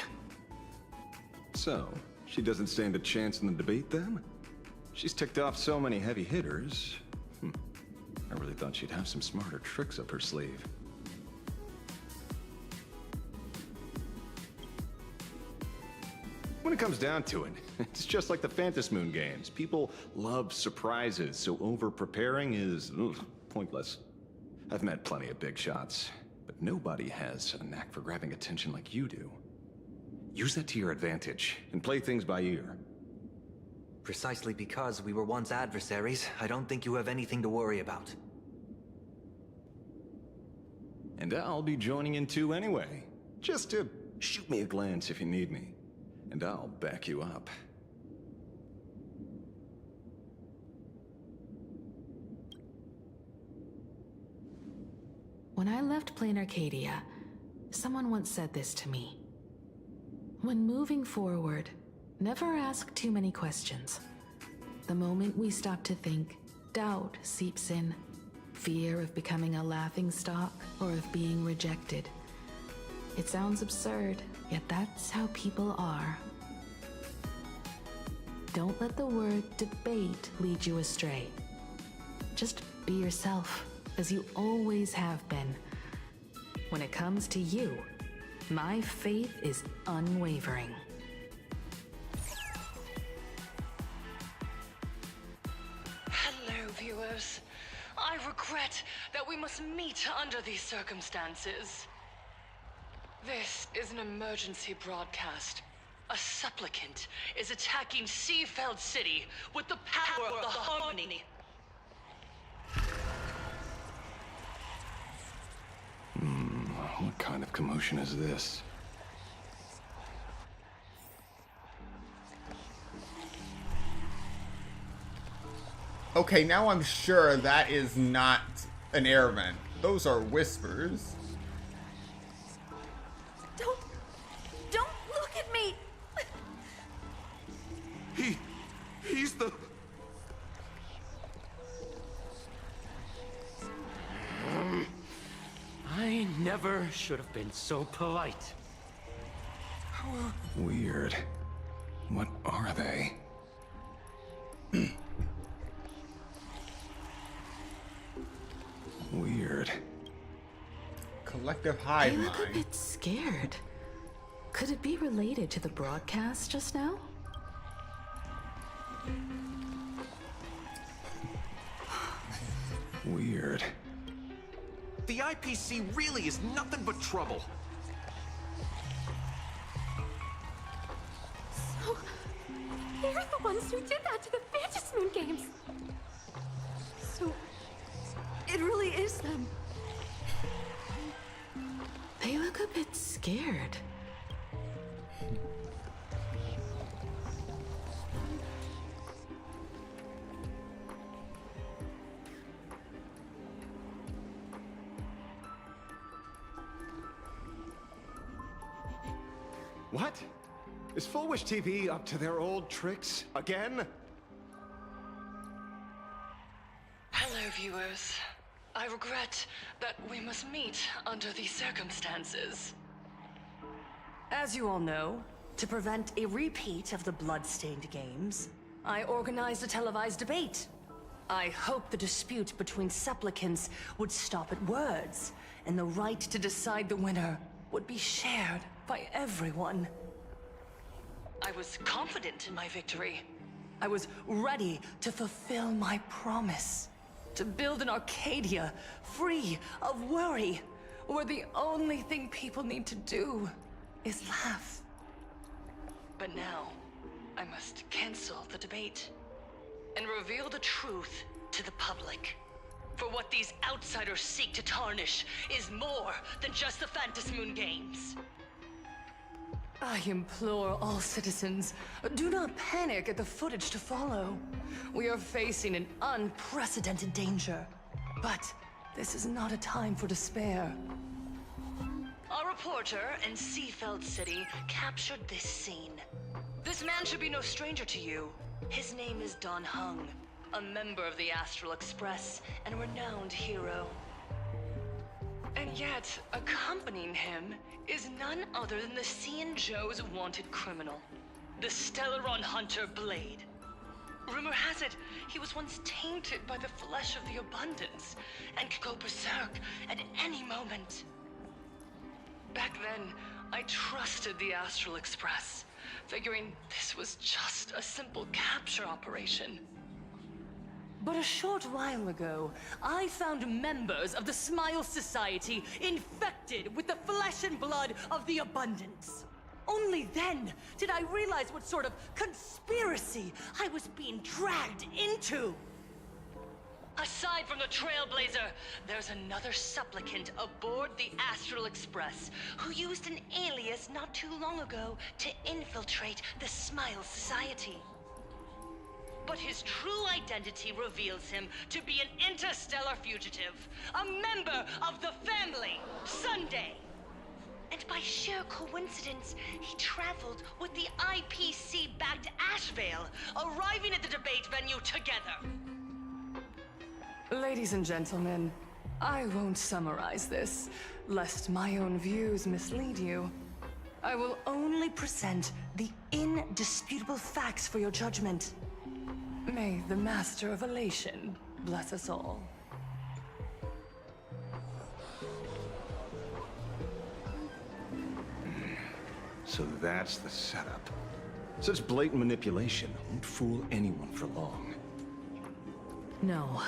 So, she doesn't stand a chance in the debate then? She's ticked off so many heavy hitters. I really thought she'd have some smarter tricks up her sleeve. When it comes down to it, it's just like the Phantom Moon games. People love surprises, so over-preparing is pointless. I've met plenty of big shots, but nobody has a knack for grabbing attention like you do. Use that to your advantage, and play things by ear. Precisely because we were once adversaries, I don't think you have anything to worry about. And I'll be joining in too anyway. Just to shoot me a glance if you need me, and I'll back you up. When I left Plain Arcadia, someone once said this to me. When moving forward, never ask too many questions. The moment we stop to think, doubt seeps in. Fear of becoming a laughingstock or of being rejected. It sounds absurd, yet that's how people are. Don't let the word debate lead you astray. Just be yourself, as you always have been. When it comes to you, my faith is unwavering. Hello, viewers. I regret that we must meet under these circumstances. This is an emergency broadcast. A supplicant is attacking Seafeld City with the power of the Harmony. What kind of commotion is this? Okay, now I'm sure that is not an air vent. Those are whispers. Don't look at me! He's the... I never should have been so polite. Weird. What are they? Weird. Collective hive I look a mind. bit scared. Could it be related to the broadcast just now? Weird. The IPC really is nothing but trouble. So, they're the ones who did that to the Fantasy Moon games. So, it really is them. They look a bit scared. What? Is Full Wish TV up to their old tricks again? Hello, viewers. I regret that we must meet under these circumstances. As you all know, to prevent a repeat of the blood-stained games, I organized a televised debate. I hoped the dispute between supplicants would stop at words, and the right to decide the winner would be shared by everyone. I was confident in my victory. I was ready to fulfill my promise. To build an Arcadia free of worry, where the only thing people need to do is laugh. But now, I must cancel the debate and reveal the truth to the public. For what these outsiders seek to tarnish is more than just the Phantasmoon games. I implore all citizens, do not panic at the footage to follow. We are facing an unprecedented danger. But this is not a time for despair. Our reporter in Seafeld City captured this scene. This man should be no stranger to you. His name is Don Hung, a member of the Astral Express and a renowned hero. And yet, accompanying him is none other than the Cian Joe's wanted criminal, the Stellaron hunter Blade. Rumor has it, he was once tainted by the flesh of the Abundance and could go berserk at any moment. Back then, I trusted the Astral Express, figuring this was just a simple capture operation. But a short while ago, I found members of the Smile Society infected with the flesh and blood of the Abundance. Only then did I realize what sort of conspiracy I was being dragged into. Aside from the Trailblazer, there's another supplicant aboard the Astral Express who used an alias not too long ago to infiltrate the Smile Society. But his true identity reveals him to be an interstellar fugitive, a member of the family, Sunday. And by sheer coincidence, he traveled with the IPC back to Ashvale, arriving at the debate venue together. Ladies and gentlemen, I won't summarize this, lest my own views mislead you. I will only present the indisputable facts for your judgment. May the Master of Elation bless us all. So that's the setup. Such blatant manipulation won't fool anyone for long. No.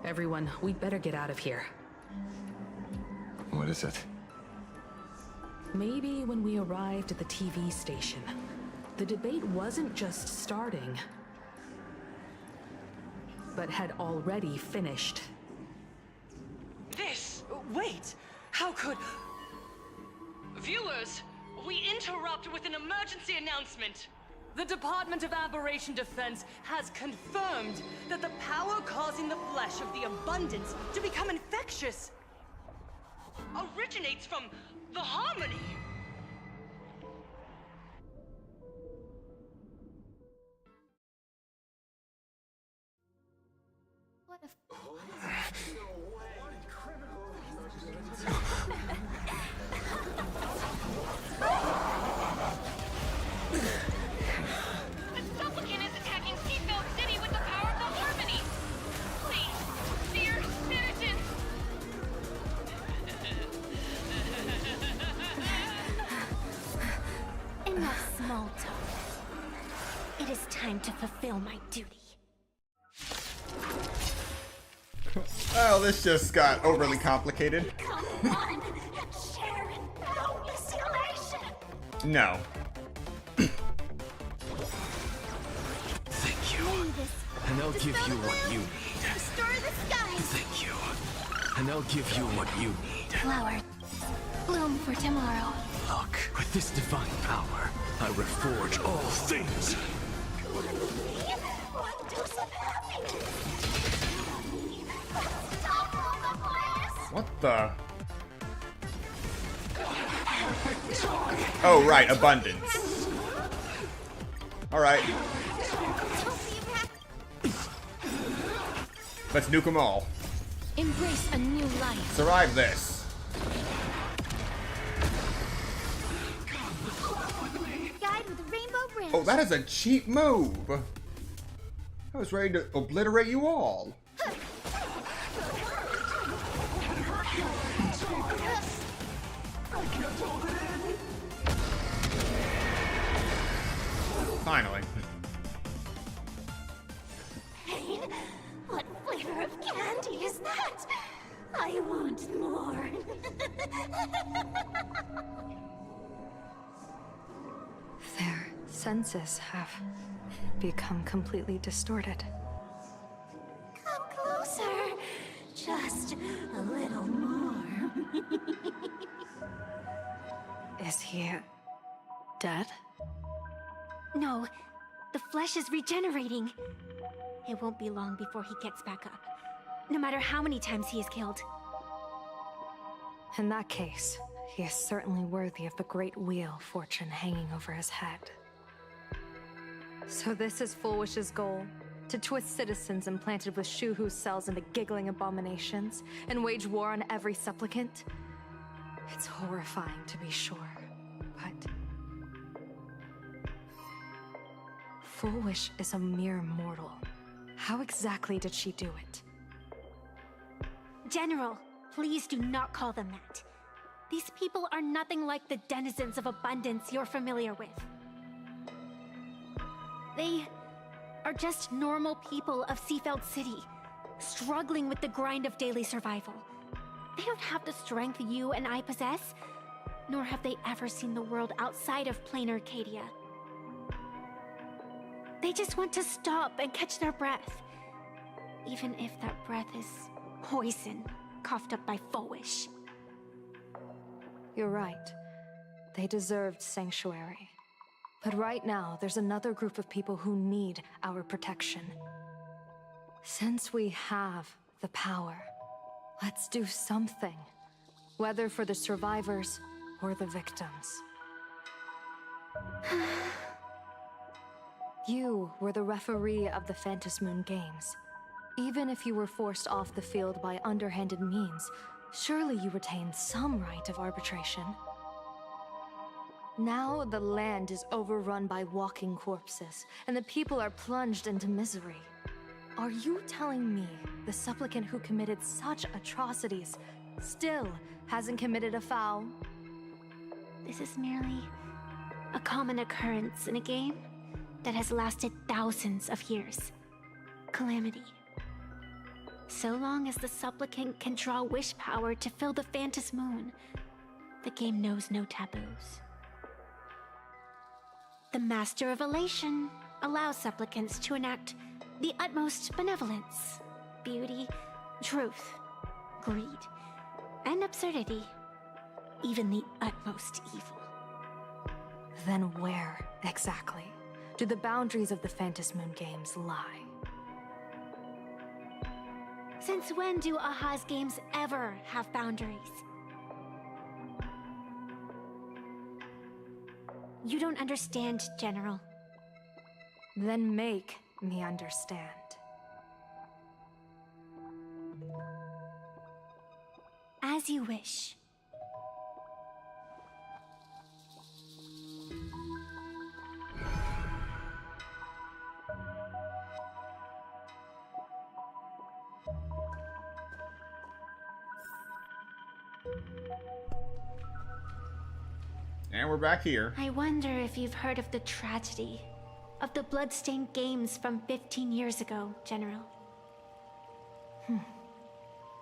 Everyone, we'd better get out of here. What is it? Maybe when we arrived at the TV station, the debate wasn't just starting, but had already finished. Wait! How could... Viewers, we interrupt with an emergency announcement. The Department of Aberration Defense has confirmed that the power causing the flesh of the Abundance to become infectious originates from the Harmony. What a... The supplicant is attacking Seatbelt City with the power of the Harmony! Please, dear citizens! Enough small talk. It is time to fulfill my duty. Well, this just got overly complicated. Come on and share in boundless elation. No. Thank you. And I'll give you what you need. Restore the skies. Thank you. And I'll give you what you need. Flowers bloom for tomorrow. Look, with this divine power, I reforge all things. One dose of happiness. Stop all the fires. What the? Oh, right, abundance. Alright. Let's nuke them all. Embrace a new life. Survive this. Guide with a rainbow bridge. Oh, that is a cheap move. I was ready to obliterate you all. Finally. Pain? What flavor of candy is that? I want more. Their senses have become completely distorted. Come closer. Just a little more. Is he dead? No, the flesh is regenerating. It won't be long before he gets back up, no matter how many times he is killed. In that case, he is certainly worthy of the great wheel fortune hanging over his head. So this is Fullwish's goal? To twist citizens implanted with Shuhu cells into giggling abominations, and wage war on every supplicant? It's horrifying to be sure, but... Fullwish is a mere mortal. How exactly did she do it? General, please do not call them that. These people are nothing like the denizens of abundance you're familiar with. They are just normal people of Seafeld City, struggling with the grind of daily survival. They don't have the strength you and I possess, nor have they ever seen the world outside of plain Arcadia. They just want to stop and catch their breath, even if that breath is poison coughed up by Foish. You're right. They deserved sanctuary. But right now, there's another group of people who need our protection. Since we have the power, let's do something. Whether for the survivors or the victims. You were the referee of the Phantom Moon Games. Even if you were forced off the field by underhanded means, surely you retained some right of arbitration. Now the land is overrun by walking corpses, and the people are plunged into misery. Are you telling me the supplicant who committed such atrocities still hasn't committed a foul? This is merely a common occurrence in a game that has lasted thousands of years. Calamity. So long as the supplicant can draw wish power to fill the Phantom Moon, the game knows no taboos. The Master of Elation allows supplicants to enact the utmost benevolence, beauty, truth, greed, and absurdity, even the utmost evil. Then where, exactly, do the boundaries of the Phantom Moon Games lie? Since when do Aha's games ever have boundaries? You don't understand, General. Then make me understand. As you wish. And we're back here. I wonder if you've heard of the tragedy of the Bloodstained Games from 15 years ago, General.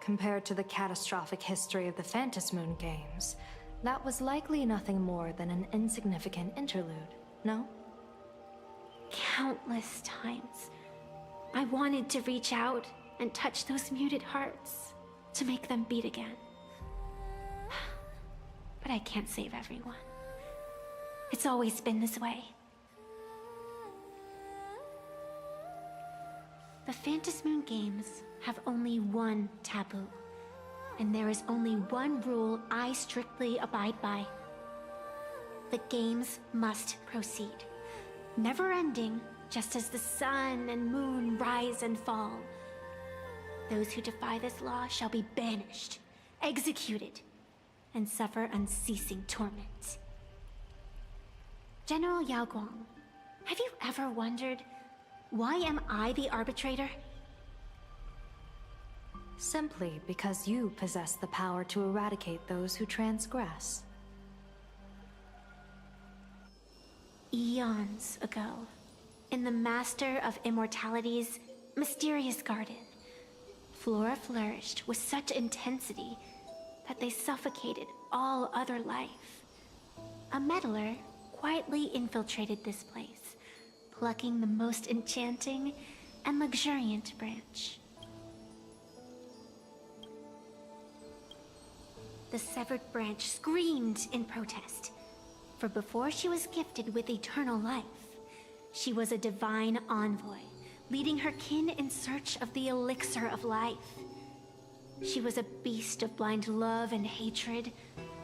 Compared to the catastrophic history of the Phantom Moon Games, that was likely nothing more than an insignificant interlude, no? Countless times, I wanted to reach out and touch those muted hearts to make them beat again. But I can't save everyone. It's always been this way. The Phantom Moon Games have only one taboo, and there is only one rule I strictly abide by. The games must proceed, never ending, just as the sun and moon rise and fall. Those who defy this law shall be banished, executed, and suffer unceasing torment. General Yao Guang, have you ever wondered, why am I the arbitrator? Simply because you possess the power to eradicate those who transgress. Eons ago, in the Master of Immortality's mysterious garden, flora flourished with such intensity that they suffocated all other life. A meddler quietly infiltrated this place, plucking the most enchanting and luxuriant branch. The severed branch screamed in protest, for before she was gifted with eternal life, she was a divine envoy, leading her kin in search of the elixir of life. She was a beast of blind love and hatred,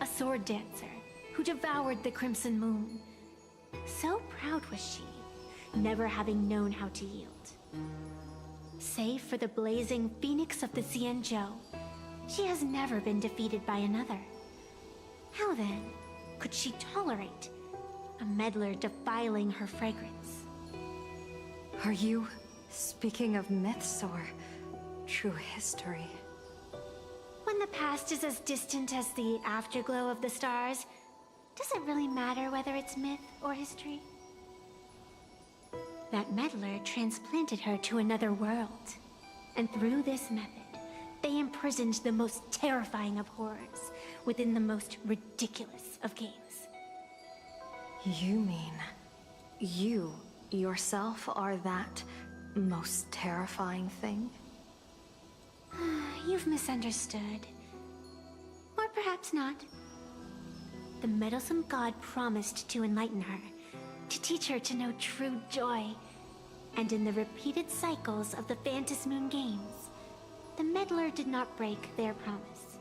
a sword dancer who devoured the crimson moon. So proud was she, never having known how to yield. Save for the blazing phoenix of the Xianzhou, she has never been defeated by another. How then could she tolerate a meddler defiling her fragrance? Are you speaking of myths or true history? When the past is as distant as the afterglow of the stars, does it really matter whether it's myth or history? That meddler transplanted her to another world. And through this method, they imprisoned the most terrifying of horrors within the most ridiculous of games. You mean you yourself are that most terrifying thing? You've misunderstood. Or perhaps not. The meddlesome god promised to enlighten her, to teach her to know true joy. And in the repeated cycles of the Phantom Moon games, the meddler did not break their promise.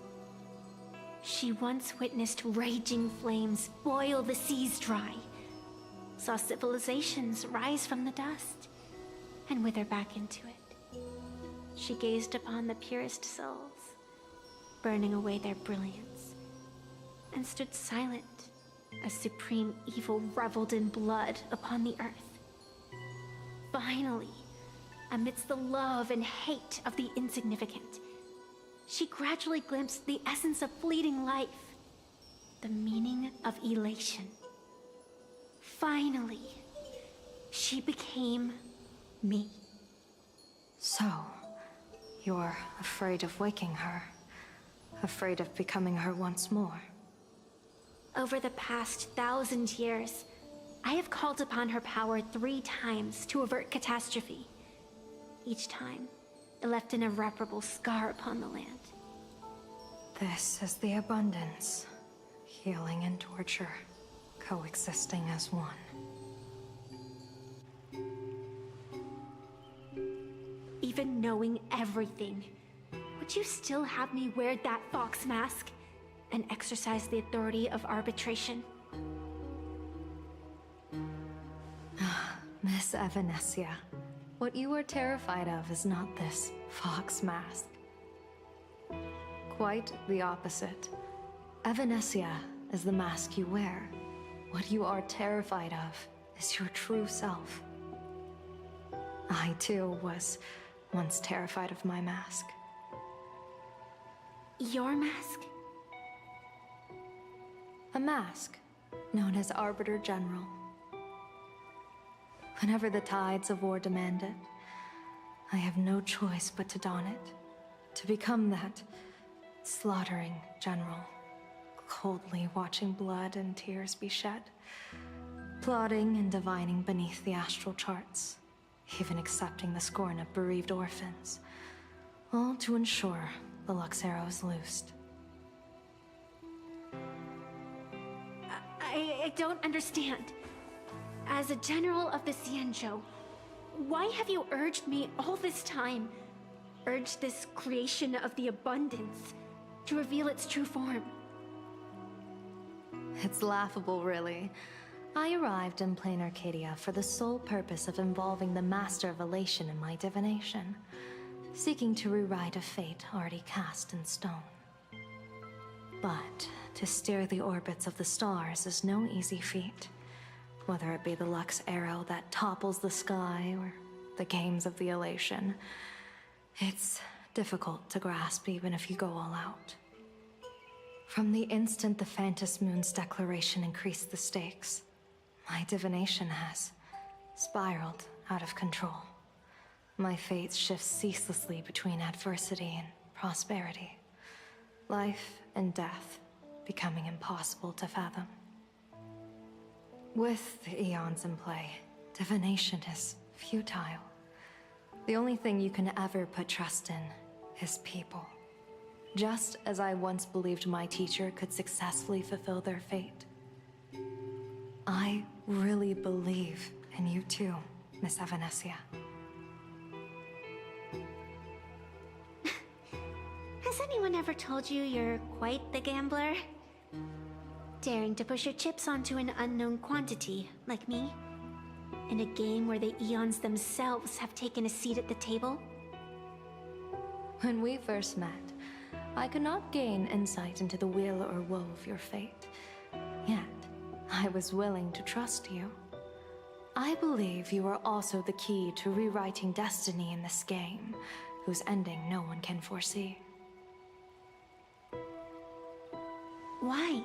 She once witnessed raging flames boil the seas dry, saw civilizations rise from the dust, and wither back into it. She gazed upon the purest souls, burning away their brilliance, and stood silent as supreme evil reveled in blood upon the earth. Finally, amidst the love and hate of the insignificant, she gradually glimpsed the essence of fleeting life, the meaning of elation. Finally, she became me. So, you're afraid of waking her? Afraid of becoming her once more? Over the past 1,000 years, I have called upon her power 3 times to avert catastrophe. Each time, it left an irreparable scar upon the land. This is the abundance. Healing and torture, coexisting as one. Even knowing everything, would you still have me wear that fox mask and exercise the authority of arbitration? Miss Evanesia, what you are terrified of is not this fox mask. Quite the opposite. Evanesia is the mask you wear. What you are terrified of is your true self. I too was once terrified of my mask. Your mask? A mask known as Arbiter General. Whenever the tides of war demand it, I have no choice but to don it. To become that slaughtering general, coldly watching blood and tears be shed, plotting and divining beneath the astral charts, even accepting the scorn of bereaved orphans, all to ensure the Luxero is loosed. I don't understand. As a general of the Xianzhou, why have you urged me all this time? Urged this creation of the abundance to reveal its true form? It's laughable, really. I arrived in plain Arcadia for the sole purpose of involving the Master of Elation in my divination, seeking to rewrite a fate already cast in stone. But to steer the orbits of the stars is no easy feat, whether it be the Lux arrow that topples the sky or the games of the Elation. It's difficult to grasp even if you go all out. From the instant the Phantom Moon's declaration increased the stakes, my divination has spiraled out of control. My fate shifts ceaselessly between adversity and prosperity. Life and death becoming impossible to fathom. With the eons in play, divination is futile. The only thing you can ever put trust in is people. Just as I once believed my teacher could successfully fulfill their fate. I really believe in you too, Miss Evanesia. Has anyone ever told you you're quite the gambler? Daring to push your chips onto an unknown quantity, like me? In a game where the eons themselves have taken a seat at the table? When we first met, I could not gain insight into the will or woe of your fate. Yet, I was willing to trust you. I believe you are also the key to rewriting destiny in this game, whose ending no one can foresee. Why?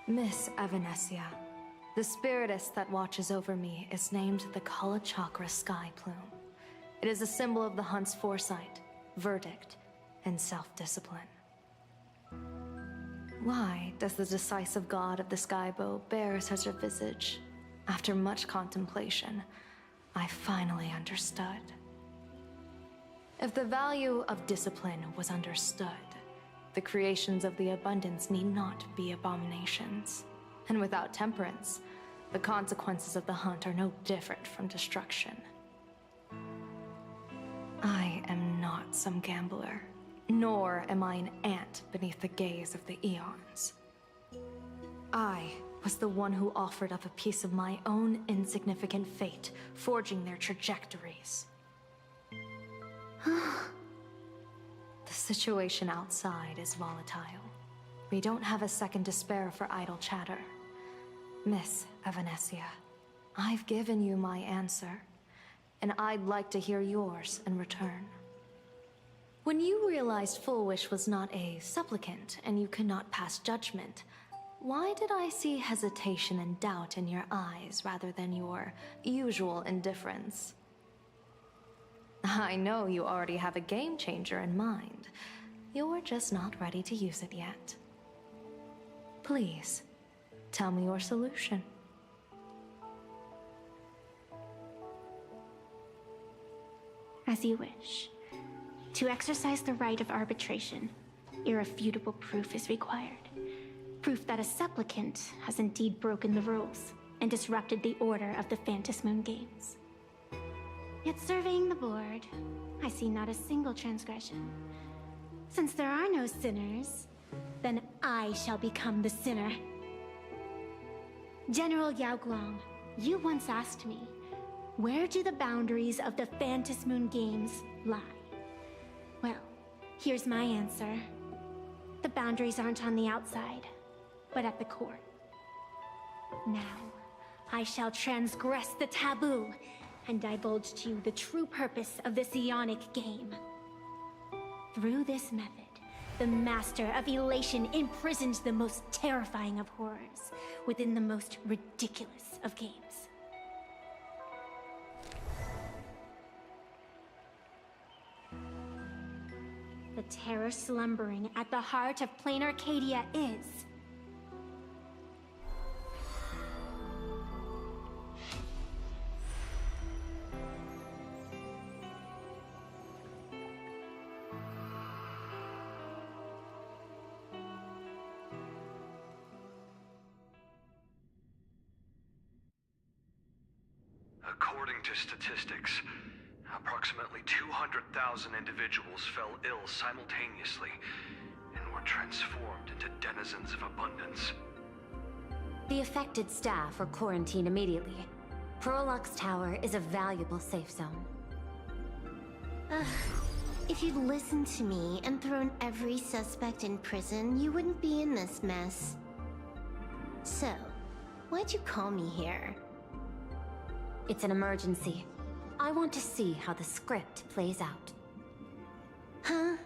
Miss Evanesia, The spiritist that watches over me is named the Kala Chakra Sky Plume. It is a symbol of the hunt's foresight, verdict, and self-discipline. Why does the decisive god of the skybow bear such a visage? After much contemplation, I finally understood. If the value of discipline was understood, the creations of the abundance need not be abominations. And without temperance, the consequences of the hunt are no different from destruction. I am not some gambler, nor am I an ant beneath the gaze of the eons. I was the one who offered up a piece of my own insignificant fate, forging their trajectories. The situation outside is volatile. We don't have a second to spare for idle chatter. Miss Evanesia, I've given you my answer, and I'd like to hear yours in return. When you realized Full Wish was not a supplicant and you could not pass judgment, why did I see hesitation and doubt in your eyes rather than your usual indifference? I know you already have a game changer in mind. You're just not ready to use it yet. Please, tell me your solution. As you wish. To exercise the right of arbitration, irrefutable proof is required. Proof that a supplicant has indeed broken the rules and disrupted the order of the Phantom Moon Games. Yet surveying the board, I see not a single transgression. Since there are no sinners, then I shall become the sinner. General Yao Guang, you once asked me, where do the boundaries of the Phantom Moon Games lie? Well, here's my answer. The boundaries aren't on the outside, but at the core. Now, I shall transgress the taboo and divulge to you the true purpose of this Ionic game. Through this method, the Master of Elation imprisoned the most terrifying of horrors within the most ridiculous of games. The terror slumbering at the heart of Plain Arcadia is... According to statistics, approximately 200,000 individuals fell ill simultaneously and were transformed into denizens of abundance. The affected staff are quarantined immediately. Prolux Tower is a valuable safe zone. If you'd listened to me and thrown every suspect in prison, you wouldn't be in this mess. So, why'd you call me here? It's an emergency. I want to see how the script plays out. Huh?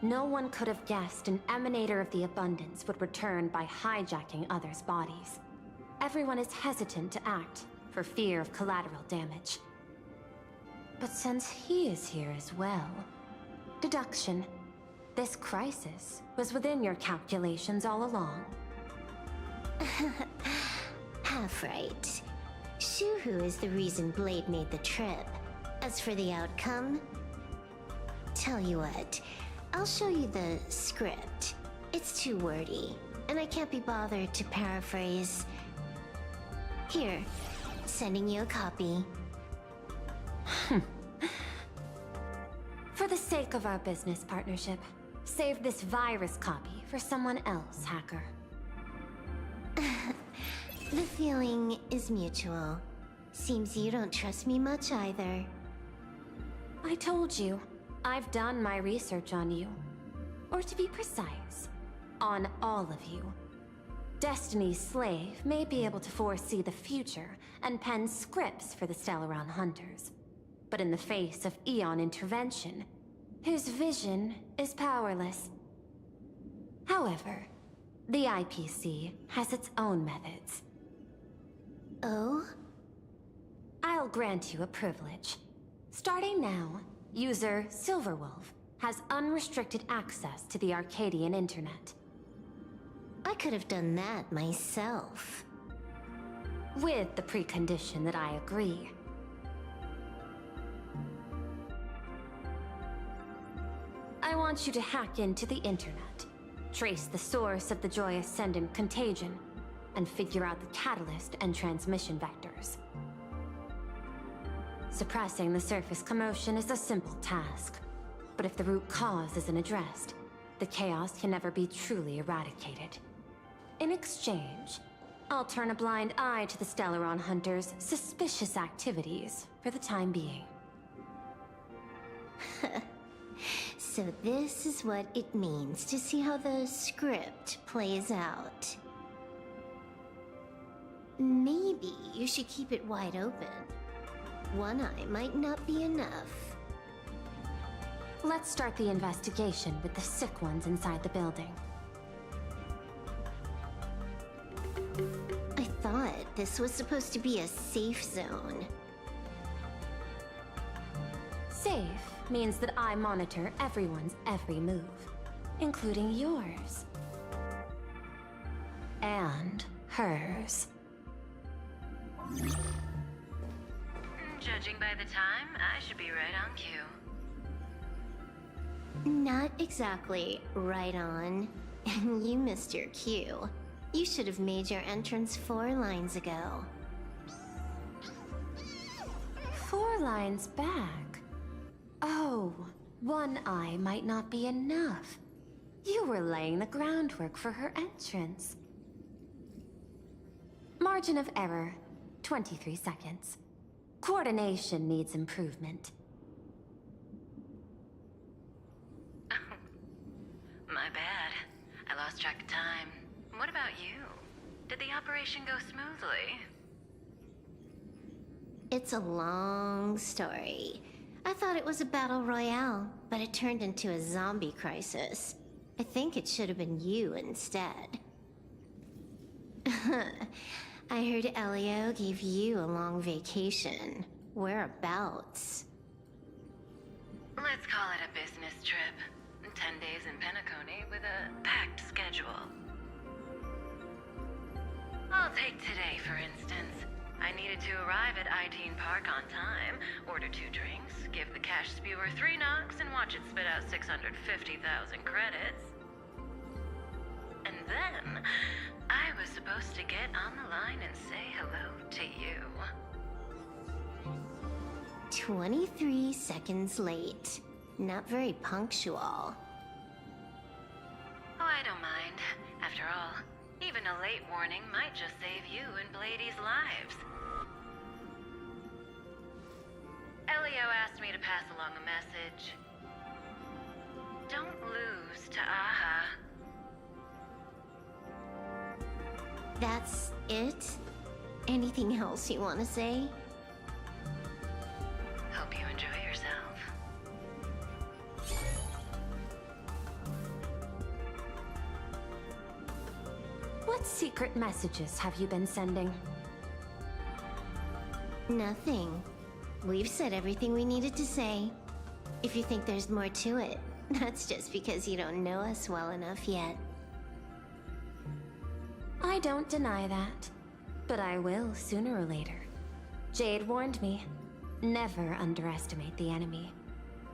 No one could have guessed an emanator of the abundance would return by hijacking others' bodies. Everyone is hesitant to act, for fear of collateral damage. But since he is here as well... Deduction. This crisis was within your calculations all along. Half right. Shuhu is the reason Blade made the trip. As for the outcome... Tell you what, I'll show you the script. It's too wordy, and I can't be bothered to paraphrase. Here, sending you a copy. For the sake of our business partnership, save this virus copy for someone else, hacker. The feeling is mutual. Seems you don't trust me much either. I told you, I've done my research on you. Or to be precise, on all of you. Destiny's slave may be able to foresee the future and pen scripts for the Stellaron hunters. But in the face of Eon intervention, his vision is powerless. However, the IPC has its own methods, Oh? I'll grant you a privilege. Starting now, user Silverwolf has unrestricted access to the Arcadian internet. I could have done that myself. With the precondition that I agree. I want you to hack into the internet, trace the source of the Joy Ascendant contagion, and figure out the catalyst and transmission vectors. Suppressing the surface commotion is a simple task, but if the root cause isn't addressed, the chaos can never be truly eradicated. In exchange, I'll turn a blind eye to the Stellaron Hunters' suspicious activities for the time being. So this is what it means to see how the script plays out. Maybe you should keep it wide open. One eye might not be enough. Let's start the investigation with the sick ones inside the building. I thought this was supposed to be a safe zone. Safe means that I monitor everyone's every move, including yours. And hers. Judging by the time, I should be right on cue. Not exactly right on. And you missed your cue. You should have made your entrance 4 lines ago. 4 lines back? Oh, one eye might not be enough. You were laying the groundwork for her entrance. Margin of error, 23 seconds. Coordination needs improvement. My bad. I lost track of time. What about you? Did the operation go smoothly? It's a long story. I thought it was a battle royale, but it turned into a zombie crisis. I think it should have been you instead. I heard Elio gave you a long vacation. Whereabouts? Let's call it a business trip. 10 days in Penacony with a packed schedule. I'll take today, for instance. I needed to arrive at Itine Park on time, order 2 drinks, give the cash spewer 3 knocks, and watch it spit out 650,000 credits. And then, I was supposed to get on the line and say hello to you. 23 seconds late. Not very punctual. Oh, I don't mind. After all, even a late warning might just save you and Blady's lives. Elio asked me to pass along a message. Don't lose to Aha. That's it? Anything else you want to say? Hope you enjoy yourself. What secret messages have you been sending? Nothing. We've said everything we needed to say. If you think there's more to it, that's just because you don't know us well enough yet. I don't deny that, but I will sooner or later. Jade warned me, never underestimate the enemy.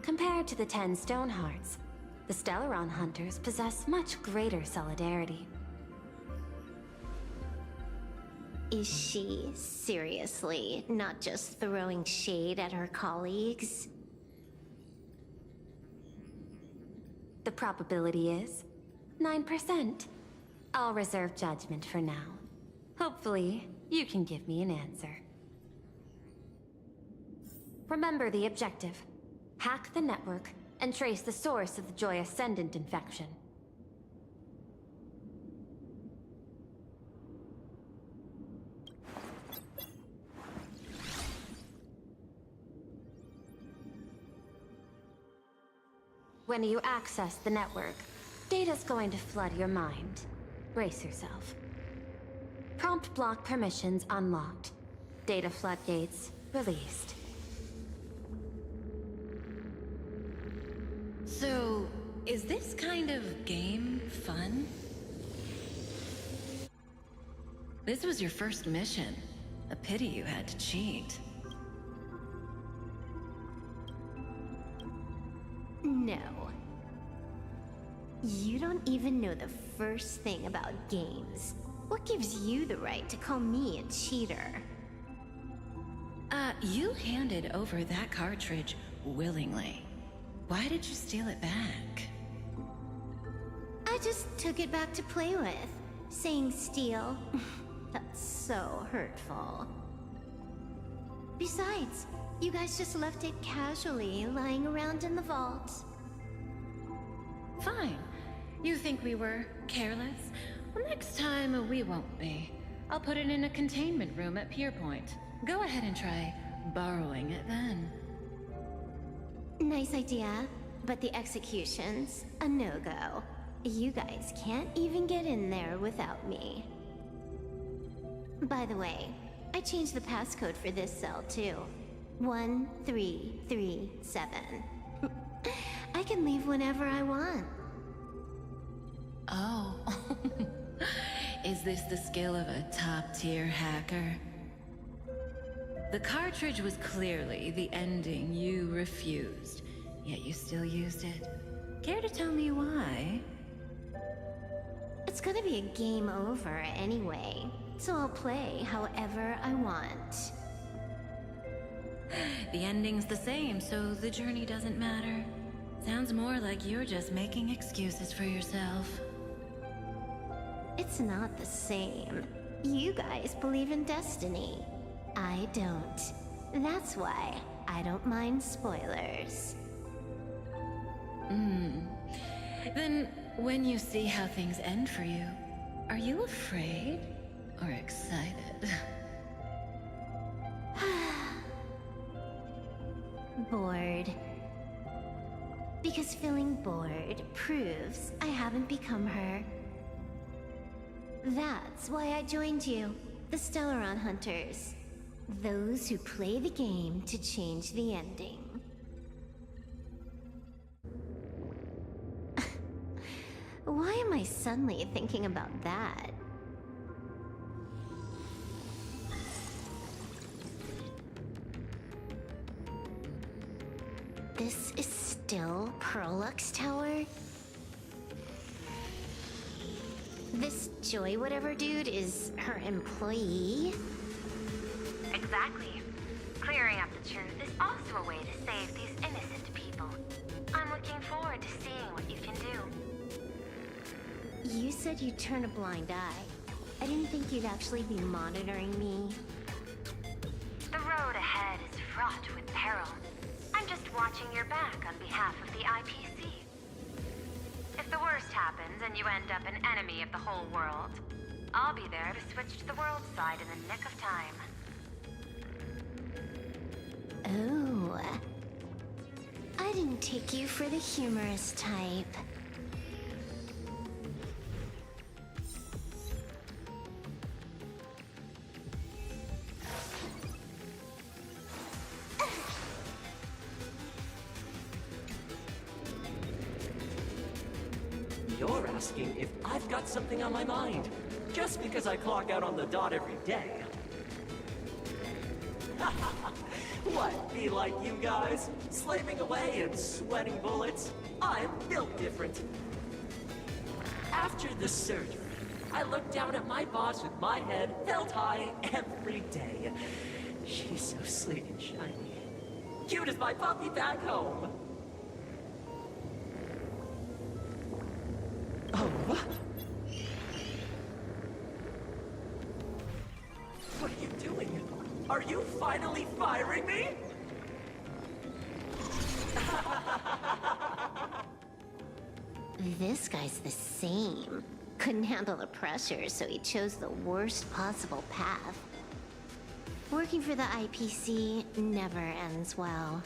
Compared to the 10 Stonehearts, the Stellaron Hunters possess much greater solidarity. Is she seriously not just throwing shade at her colleagues? The probability is 9%. I'll reserve judgment for now. Hopefully, you can give me an answer. Remember the objective. Hack the network and trace the source of the Joy Ascendant infection. When you access the network, data's going to flood your mind. Brace yourself. Prompt block permissions unlocked, data floodgates released. So, is this kind of game fun? This was your first mission. A pity you had to cheat. No. You don't even know the first thing about games. What gives you the right to call me a cheater? You handed over that cartridge willingly. Why did you steal it back? I just took it back to play with. Saying steal, that's so hurtful. Besides, you guys just left it casually lying around in the vault. Fine. You think we were careless? Well, next time we won't be. I'll put it in a containment room at Pier Point. Go ahead and try borrowing it then. Nice idea, but the execution's a no-go. You guys can't even get in there without me. By the way, I changed the passcode for this cell too. 1337. I can leave whenever I want. Oh. Is this the skill of a top-tier hacker? The cartridge was clearly the ending you refused, yet you still used it. Care to tell me why? It's gonna be a game over anyway, so I'll play however I want. The ending's the same, so the journey doesn't matter. Sounds more like you're just making excuses for yourself. It's not the same. You guys believe in destiny. I don't. That's why I don't mind spoilers. Then, when you see how things end for you, are you afraid or excited? Bored. Because feeling bored proves I haven't become her. That's why I joined you, the Stellaron Hunters. Those who play the game to change the ending. Why am I suddenly thinking about that? This is still Perlux Tower? This Joy whatever dude is her employee? Exactly. Clearing up the truth is also a way to save these innocent people. I'm looking forward to seeing what you can do. You said you'd turn a blind eye. I didn't think you'd actually be monitoring me. The road ahead is fraught with peril. I'm just watching your back on behalf of the IPC. If the worst happens and you end up an enemy of the whole world, I'll be there to switch to the world side in the nick of time. Oh. I didn't take you for the humorous type. You're asking if I've got something on my mind, just because I clock out on the dot every day. What, be like you guys? Slaving away and sweating bullets? I'm built different. After the surgery, I looked down at my boss with my head held high every day. She's so sleek and shiny. Cute as my puppy back home. Oh, what? What are you doing? Are you finally firing me? This guy's the same. Couldn't handle the pressure, so he chose the worst possible path. Working for the IPC never ends well.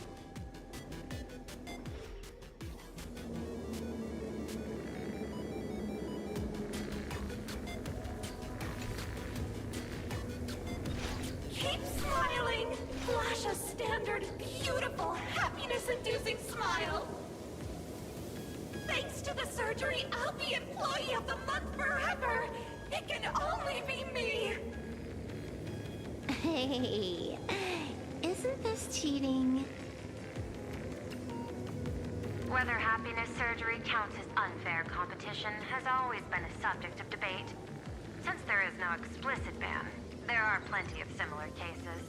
Keep smiling! surgery, I'll be Employee of the Month forever! It can only be me! Hey, isn't this cheating? Whether happiness surgery counts as unfair competition has always been a subject of debate. Since there is no explicit ban, there are plenty of similar cases.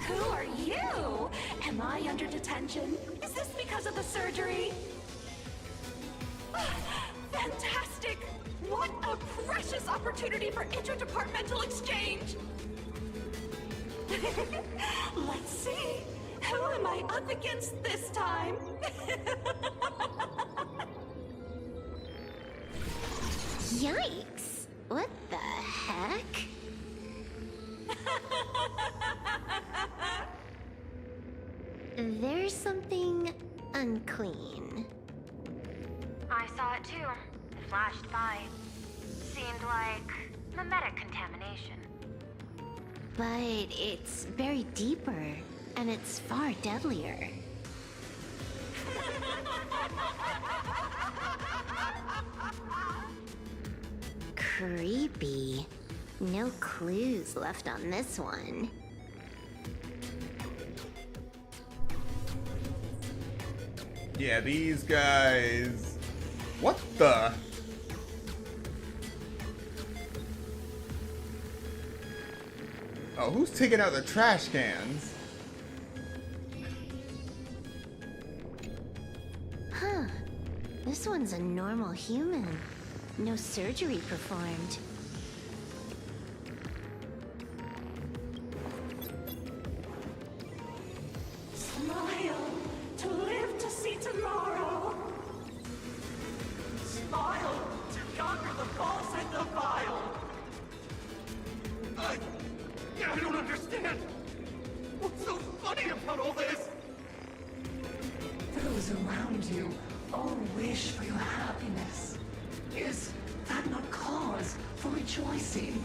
Who are you? Am I under detention? Is this because of the surgery? Fantastic! What a precious opportunity for interdepartmental exchange! Let's see. Who am I up against this time? Yikes! What the heck? There's something unclean. I saw it too. It flashed by. Seemed like mimetic contamination. But it's buried deeper, and it's far deadlier. Creepy. No clues left on this one. Yeah, these guys. What the? Oh, who's taking out the trash cans? Huh. This one's a normal human. No surgery performed. Smile to live to see tomorrow. Smile to conquer the false and the vile. I don't understand. What's so funny about all this? Those around you all wish for your happiness. Is that not cause for rejoicing?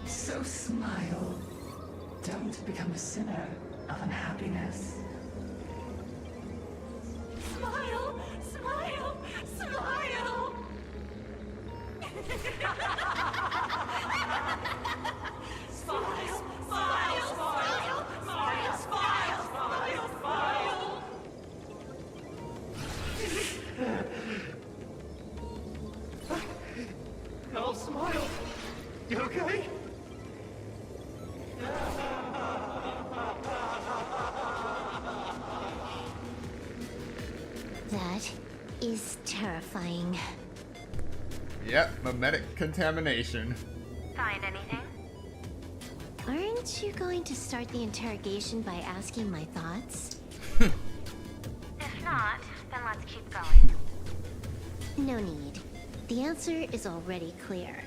So smile. Don't become a sinner of unhappiness. Smile, smile, smile. Smile, smile, smile, smile, smile, smile, smile. I'll smile. You okay? That is terrifying. Yep, mimetic contamination. Find anything? Aren't you going to start the interrogation by asking my thoughts? If not, then let's keep going. No need. The answer is already clear.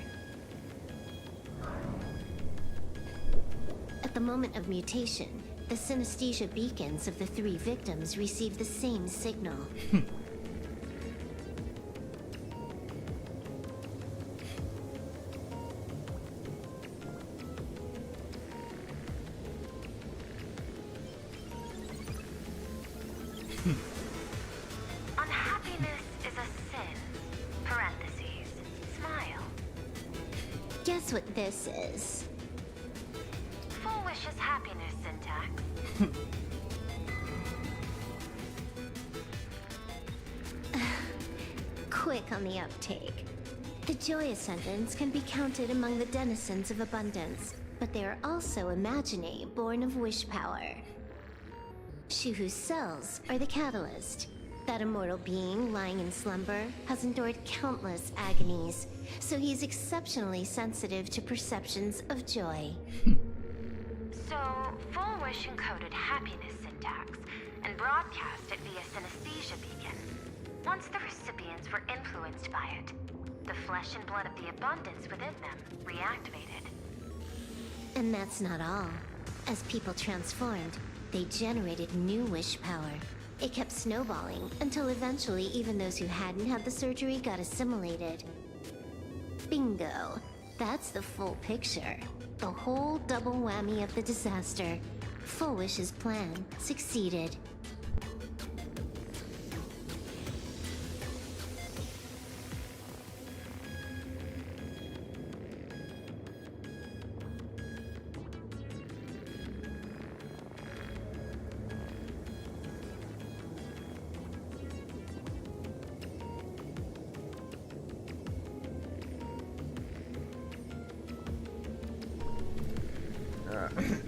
At the moment of mutation, the synesthesia beacons of the 3 victims receive the same signal. Unhappiness is a sin. Parentheses. Smile. Guess what this is? Full wishes happiness syntax. Quick on the uptake. The joy ascendants can be counted among the denizens of abundance, but they are also imaginae born of wish power. Shuhu's cells are the catalyst. That immortal being lying in slumber has endured countless agonies, so he's exceptionally sensitive to perceptions of joy. So, full wish encoded happiness syntax and broadcast it via synesthesia beacon. Once the recipients were influenced by it, the flesh and blood of the abundance within them reactivated. And that's not all. As people transformed, they generated new wish power. It kept snowballing until eventually even those who hadn't had the surgery got assimilated. Bingo. That's the full picture. The whole double whammy of the disaster. Full Wish's plan succeeded.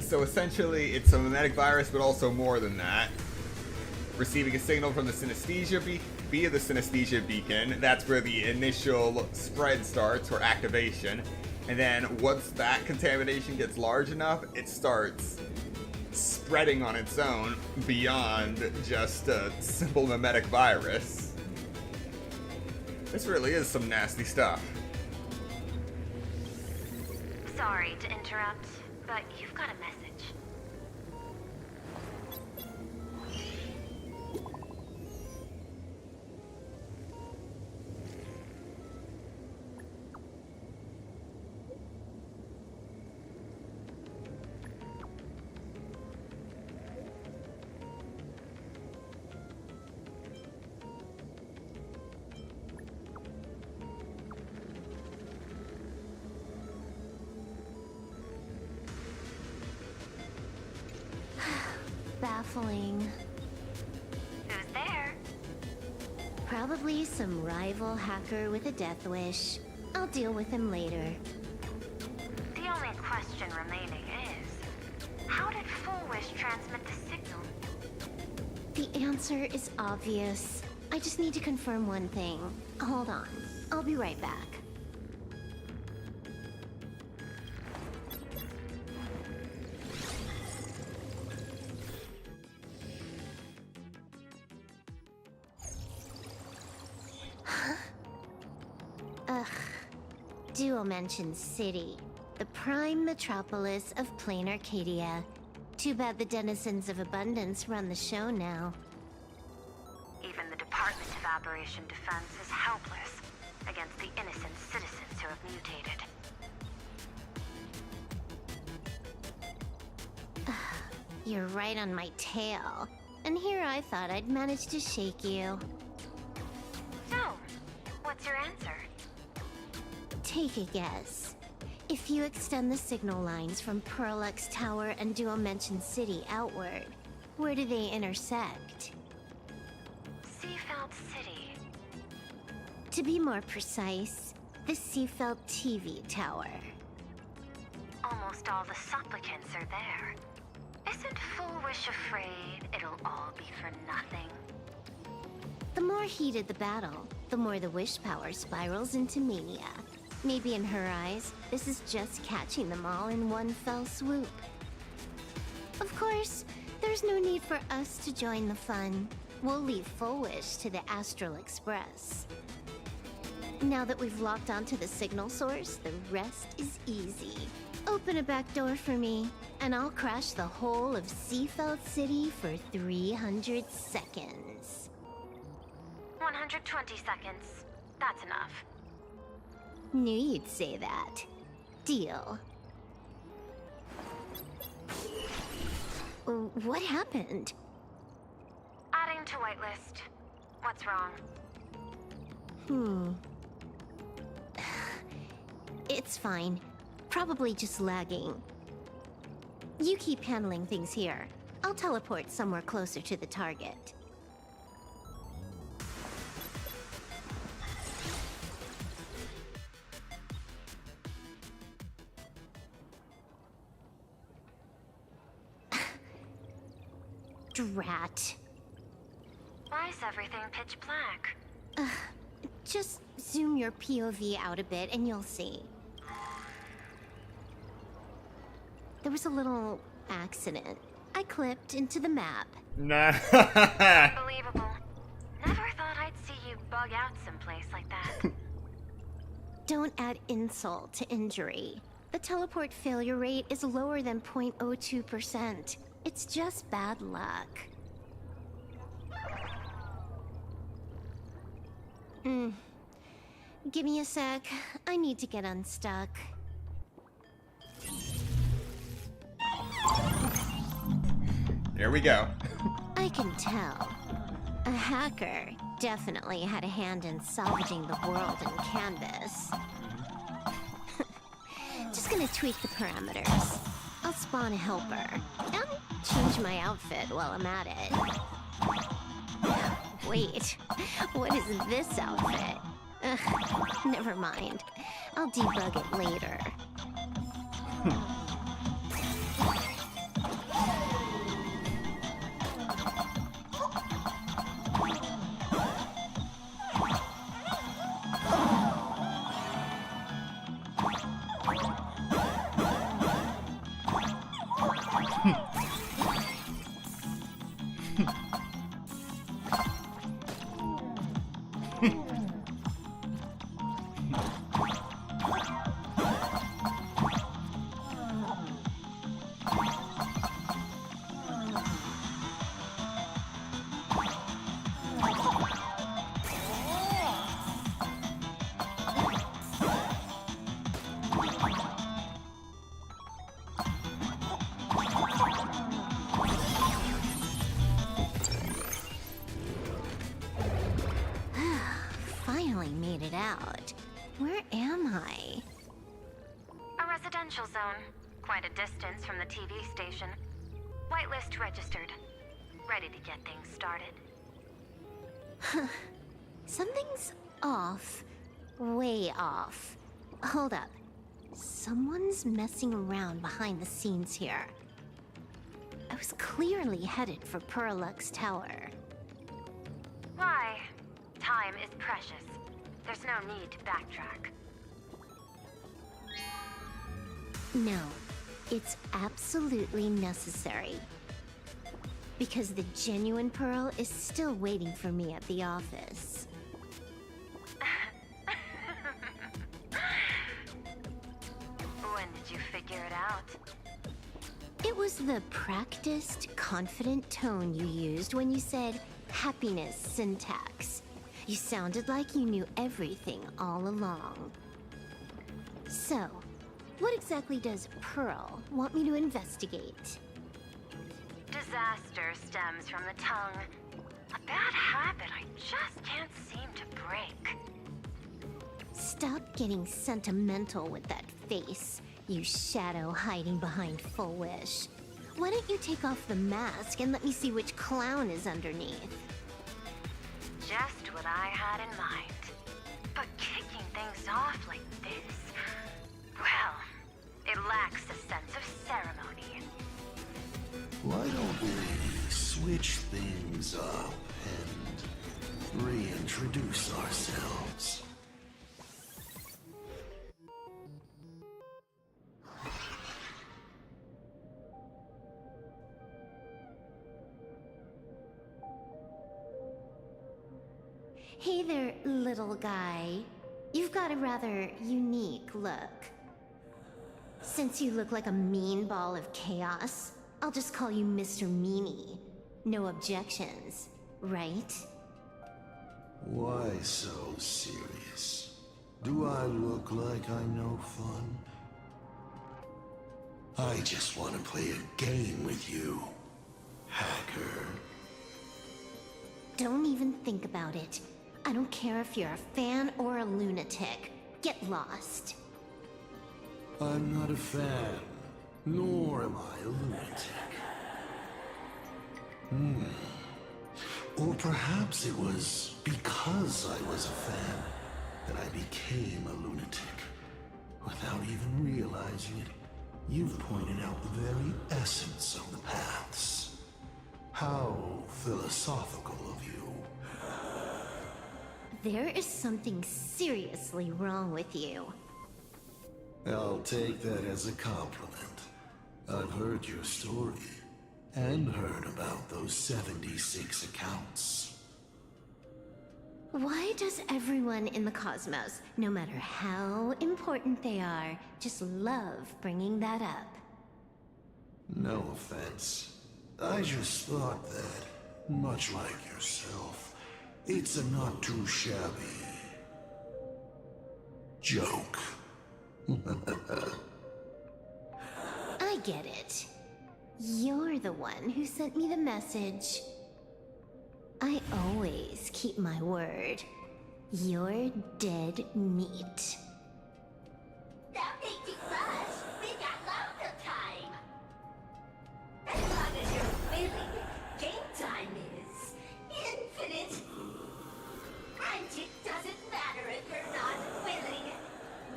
So essentially, it's a mimetic virus, but also more than that. Receiving a signal from the synesthesia via the synesthesia beacon, that's where the initial spread starts, or activation. And then once that contamination gets large enough, it starts spreading on its own beyond just a simple mimetic virus. This really is some nasty stuff. Sorry to interrupt, but you've got a message. Baffling. Who's there? Probably some rival hacker with a death wish. I'll deal with him later. The only question remaining is, how did Full Wish transmit the signal? The answer is obvious. I just need to confirm one thing. Hold on. I'll be right back. Dual-Mention City, the prime metropolis of plain Arcadia. Too bad the denizens of Abundance run the show now. Even the Department of Aberration Defense is helpless against the innocent citizens who have mutated. You're right on my tail. And here I thought I'd manage to shake you. So, what's your answer? Take a guess. If you extend the signal lines from Pearl-X Tower and Dual-Mention City outward, where do they intersect? Seafeld City. To be more precise, the Seafeld TV Tower. Almost all the supplicants are there. Isn't Full Wish afraid it'll all be for nothing? The more heated the battle, the more the wish power spirals into mania. Maybe in her eyes, this is just catching them all in one fell swoop. Of course, there's no need for us to join the fun. We'll leave Full Wish to the Astral Express. Now that we've locked onto the signal source, the rest is easy. Open a back door for me, and I'll crash the whole of Seafeld City for 300 seconds. 120 seconds. That's enough. Knew you'd say that. Deal. What happened? Adding to whitelist. What's wrong? It's fine. Probably just lagging. You keep handling things here. I'll teleport somewhere closer to the target. Drat. Why is everything pitch black? Just zoom your POV out a bit and you'll see. There was a little accident. I clipped into the map. Nah. Unbelievable. Never thought I'd see you bug out someplace like that. Don't add insult to injury. The teleport failure rate is lower than 0.02%. It's just bad luck. Give me a sec. I need to get unstuck. Here we go. I can tell. A hacker definitely had a hand in salvaging the world in Canvas. Just gonna tweak the parameters. I'll spawn a helper. And change my outfit while I'm at it. Wait, what is this outfit? Ugh, never mind. I'll debug it later. Finally made it out. Where am I? A residential zone. Quite a distance from the TV station. Whitelist registered. Ready to get things started. Something's off. Way off. Hold up. Someone's messing around behind the scenes here. I was clearly headed for Perlux Tower. Why? Time is precious. There's no need to backtrack. No, it's absolutely necessary. Because the genuine Pearl is still waiting for me at the office. When did you figure it out? It was the practiced, confident tone you used when you said happiness syntax. You sounded like you knew everything all along. So, what exactly does Pearl want me to investigate? Disaster stems from the tongue. A bad habit I just can't seem to break. Stop getting sentimental with that face, you shadow hiding behind Full Wish. Why don't you take off the mask and let me see which clown is underneath? Just what I had in mind. But kicking things off like this, well, it lacks a sense of ceremony. Why don't we switch things up and reintroduce ourselves? Hey there, little guy. You've got a rather unique look. Since you look like a mean ball of chaos, I'll just call you Mr. Meanie. No objections, right? Why so serious? Do I look like I'm no fun? I just want to play a game with you, hacker. Don't even think about it. I don't care if you're a fan or a lunatic. Get lost. I'm not a fan, nor am I a lunatic. Or perhaps it was because I was a fan that I became a lunatic. Without even realizing it, you've pointed out the very essence of the paths. How philosophical of you. There is something seriously wrong with you. I'll take that as a compliment. I've heard your story, and heard about those 76 accounts. Why does everyone in the cosmos, no matter how important they are, just love bringing that up? No offense. I just thought that, much like yourself, it's a not too shabby joke. I get it. You're the one who sent me the message. I always keep my word. You're dead meat. Stop making rush! We got loads of time! As long as you're willing, game time is infinite. And it doesn't matter if you're not willing.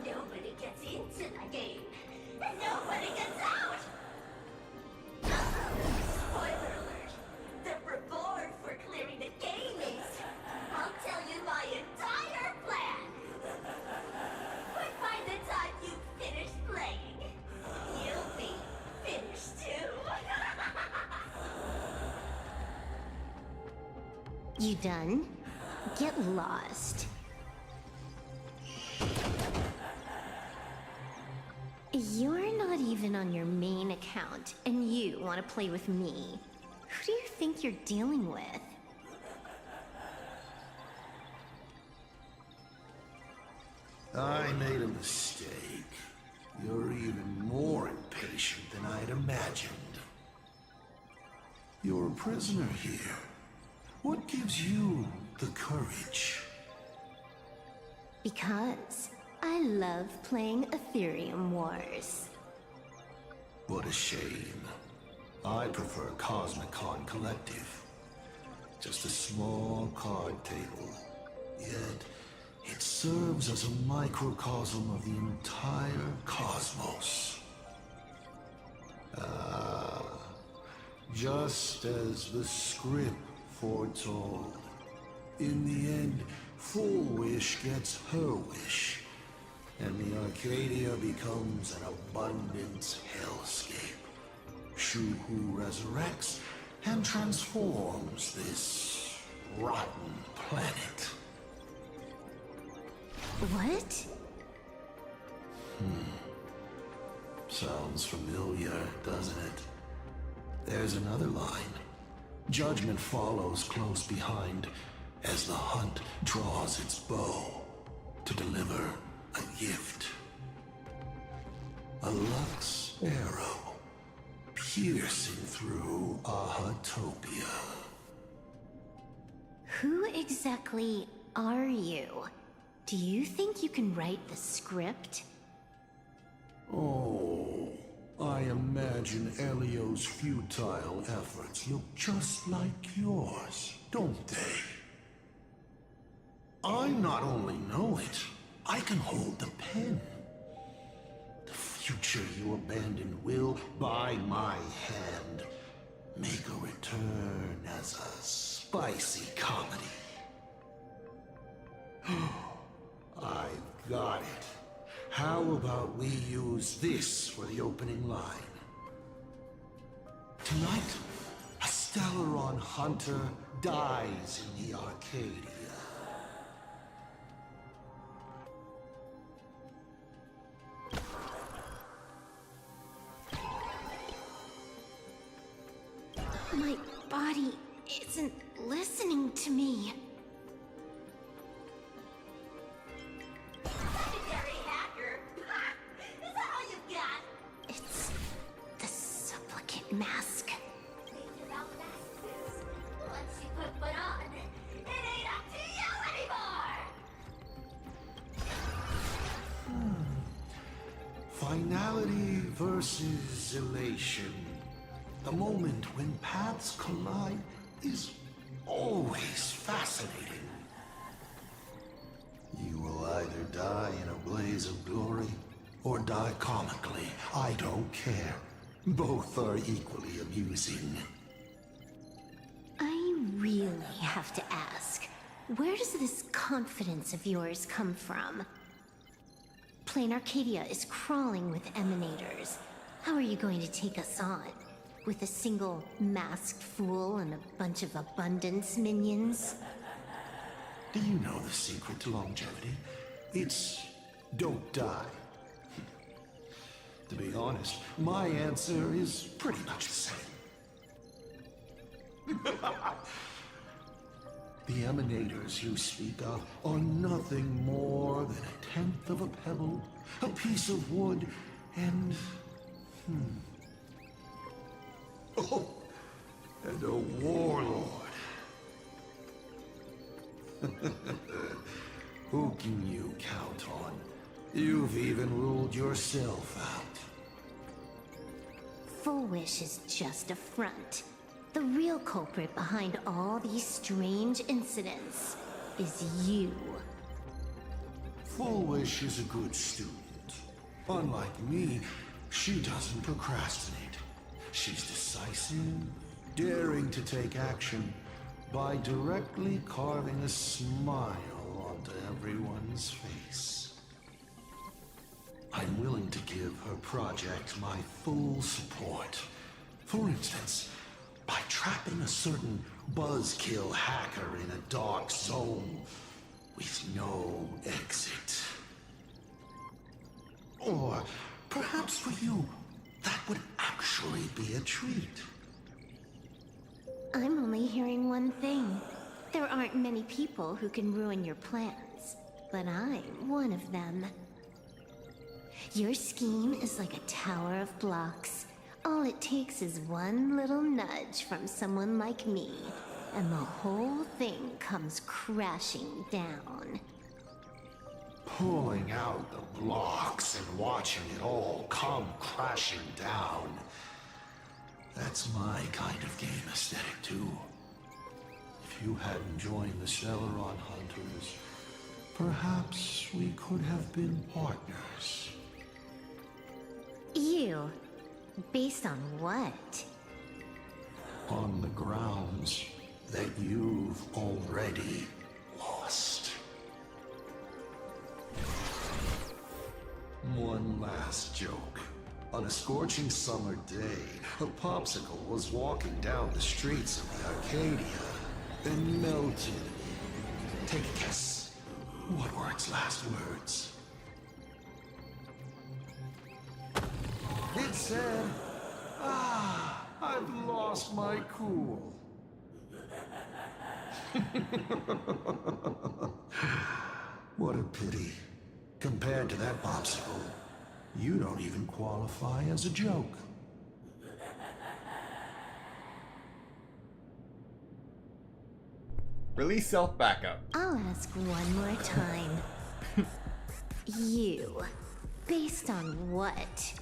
Nobody gets into the game, and nobody gets out! Spoiler alert! The reward for clearing the game is... I'll tell you my entire plan! But by the time you finish playing, you'll be finished too! You done? Get lost. You're not even on your main account, and you want to play with me. Who do you think you're dealing with? I made a mistake. You're even more impatient than I'd imagined. You're a prisoner here. What gives you the courage? Because I love playing Ethereum Wars. What a shame. I prefer Cosmicon Collective. Just a small card table. Yet, it serves as a microcosm of the entire cosmos. Just as the script foretold. In the end, Full Wish gets her wish, and the Arcadia becomes an abundant hellscape. Shuhu resurrects and transforms this rotten planet. What? Sounds familiar, doesn't it? There's another line. Judgment follows close behind as the hunt draws its bow to deliver a gift. A Lux arrow piercing through Ahatopia. Who exactly are you? Do you think you can write the script? Oh, I imagine Elio's futile efforts look just like yours, don't they? I not only know it, I can hold the pen. The future you abandoned will, by my hand, make a return as a spicy comedy. I've got it. How about we use this for the opening line? Tonight, a Stellaron hunter dies in the Arcadia. My body isn't listening to me. Secondary hacker! Is that all you got? It's the supplicant mask. Think about masks. Once you put one on, it ain't up to you anymore! Finality versus elation. The moment when paths collide is always fascinating. You will either die in a blaze of glory or die comically. I don't care. Both are equally amusing. I really have to ask, where does this confidence of yours come from? Plain Arcadia is crawling with emanators. How are you going to take us on? With a single masked fool and a bunch of abundance minions? Do you know the secret to longevity? It's don't die. To be honest, my answer is pretty much the same. The emanators you speak of are nothing more than a tenth of a pebble, a piece of wood, and... Oh, and a warlord. Who can you count on? You've even ruled yourself out. Full Wish is just a front. The real culprit behind all these strange incidents is you. Full Wish is a good student. Unlike me, she doesn't procrastinate. She's decisive, daring to take action by directly carving a smile onto everyone's face. I'm willing to give her project my full support. For instance, by trapping a certain buzzkill hacker in a dark zone with no exit. Or perhaps for you, that would actually be a treat. I'm only hearing one thing. There aren't many people who can ruin your plans, but I'm one of them. Your scheme is like a tower of blocks. All it takes is one little nudge from someone like me, and the whole thing comes crashing down. Pulling out the blocks and watching it all come crashing down. That's my kind of game aesthetic, too. If you hadn't joined the Celeron Hunters, perhaps we could have been partners. You? Based on what? On the grounds that you've already lost. One last joke. On a scorching summer day, a popsicle was walking down the streets of Arcadia and melted. Take a guess. What were its last words? It said, "Ah, I've lost my cool." What a pity. Compared to that popsicle, you don't even qualify as a joke. Release self-backup. I'll ask one more time. You? Based on what?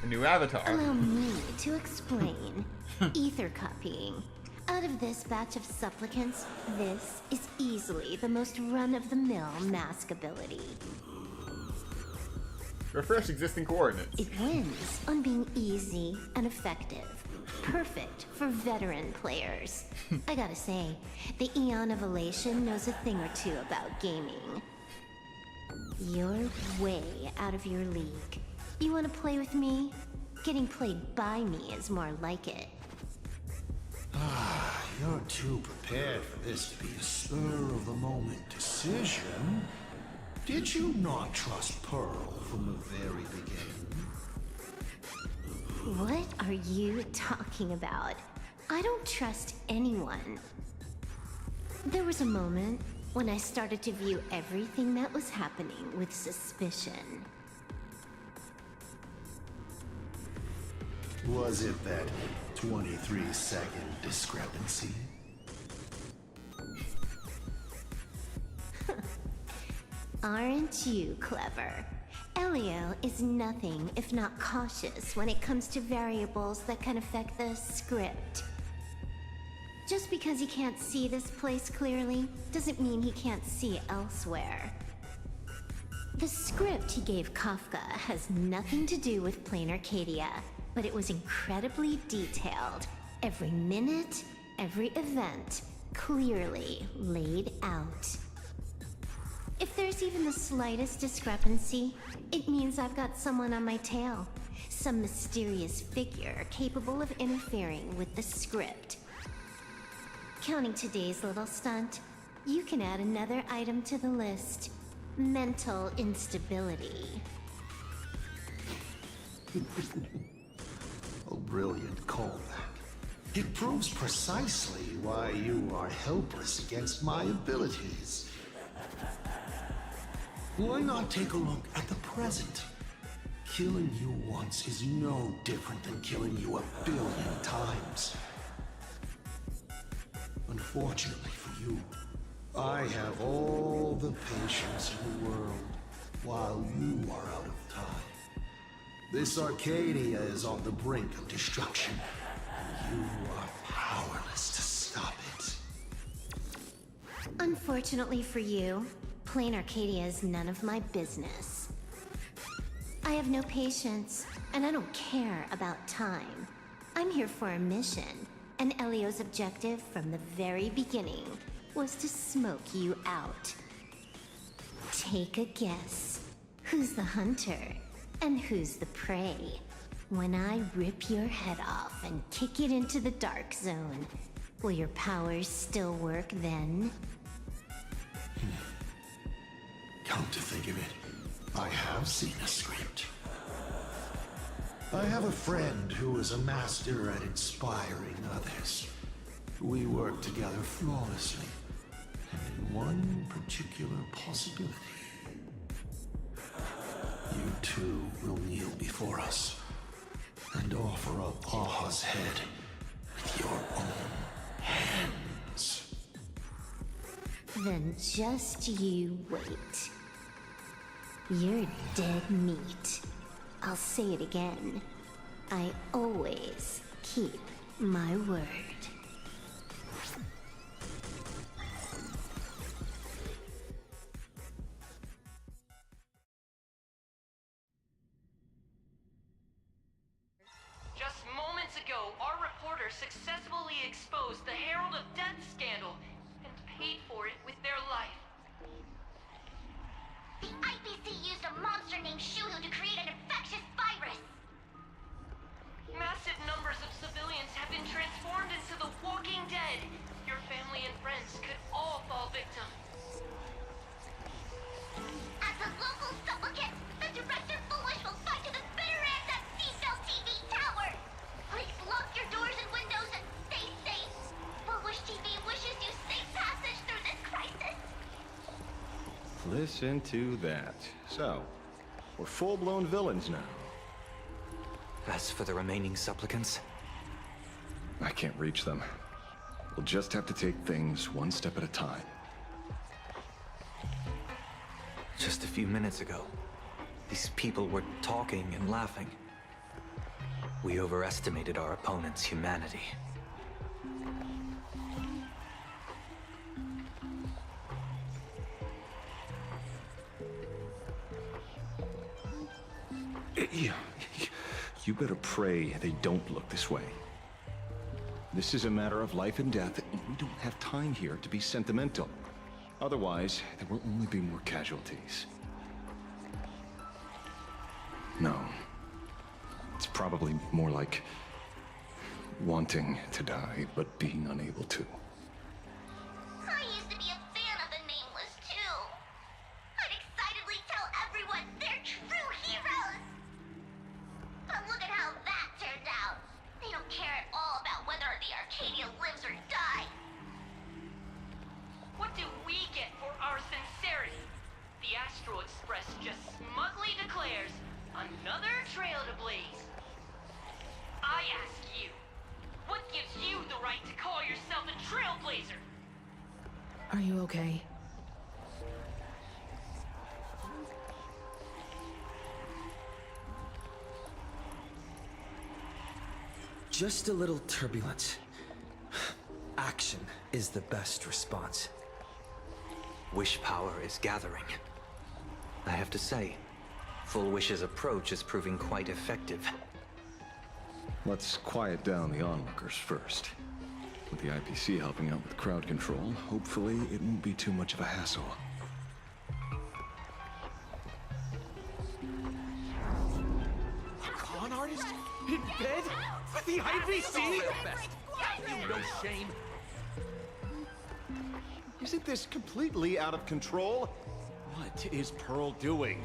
A new avatar. Allow me to explain. Ether copying. Out of this batch of supplicants, this is easily the most run-of-the-mill mask ability. Refresh existing coordinates. It wins on being easy and effective. Perfect for veteran players. I gotta say, the Eon of Elation knows a thing or two about gaming. You're way out of your league. You wanna play with me? Getting played by me is more like it. Ah, you're too prepared for this to be a spur-of-the-moment decision. Did you not trust Pearl from the very beginning? What are you talking about? I don't trust anyone. There was a moment when I started to view everything that was happening with suspicion. Was it that 23-second discrepancy? Aren't you clever? Elio is nothing if not cautious when it comes to variables that can affect the script. Just because he can't see this place clearly, doesn't mean he can't see elsewhere. The script he gave Kafka has nothing to do with Plain Arcadia, but it was incredibly detailed. Every minute, every event, clearly laid out. If there's even the slightest discrepancy, it means I've got someone on my tail. Some mysterious figure capable of interfering with the script. Counting today's little stunt, you can add another item to the list. Mental instability. A brilliant callback. It proves precisely why you are helpless against my abilities. Why not take a look at the present? Killing you once is no different than killing you 1,000,000,000 times. Unfortunately for you, I have all the patience in the world, while you are out of time. This Arcadia is on the brink of destruction. You are powerless to stop it. Unfortunately for you, plain Arcadia is none of my business. I have no patience, and I don't care about time. I'm here for a mission, and Elio's objective from the very beginning was to smoke you out. Take a guess. Who's the hunter, and who's the prey? When I rip your head off and kick it into the dark zone, will your powers still work then? Come to think of it, I have seen a script. I have a friend who is a master at inspiring others. We work together flawlessly, and in one particular possibility. You two will kneel before us and offer up Aha's head with your own hands. Then just you wait. You're dead meat. I'll say it again. I always keep my word. Just moments ago, our reporter successfully exposed the Herald of Death scandal and paid for it with their life. The IPC used a monster named Shuhu to create an infectious virus. Massive numbers of civilians have been transformed into the Walking Dead. Your family and friends could all fall victim. As a local supplicant, the Director Foolish will fight to the bitter end at Seafell TV Tower. Please lock your doors and windows and stay safe. Foolish TV wishes you safe passage through this crisis. Listen to that. So, we're full-blown villains now. As for the remaining supplicants, I can't reach them. We'll just have to take things one step at a time. just a few minutes ago, these people were talking and laughing. We overestimated our opponent's humanity. You better pray they don't look this way. This is a matter of life and death, and we don't have time here to be sentimental. Otherwise, there will only be more casualties. No. It's probably more like wanting to die, but being unable to. I used to be a fan of the Nameless, too. I'd excitedly tell everyone they're true heroes. But look at how that turned out. They don't care at all about whether the Arcadia lives or dies. What do we get for our sincerity? The Astro Express just smugly declares, another trail to blaze. I ask you, what gives you the right to call yourself a trailblazer? Are you okay? Just a little turbulence. Action is the best response. Wish power is gathering. I have to say, Full Wish's approach is proving quite effective. Let's quiet down the onlookers first. With the IPC helping out with crowd control, hopefully it won't be too much of a hassle. Con artist? In bed? With the IPC? You no shame. Isn't this completely out of control? What is Pearl doing?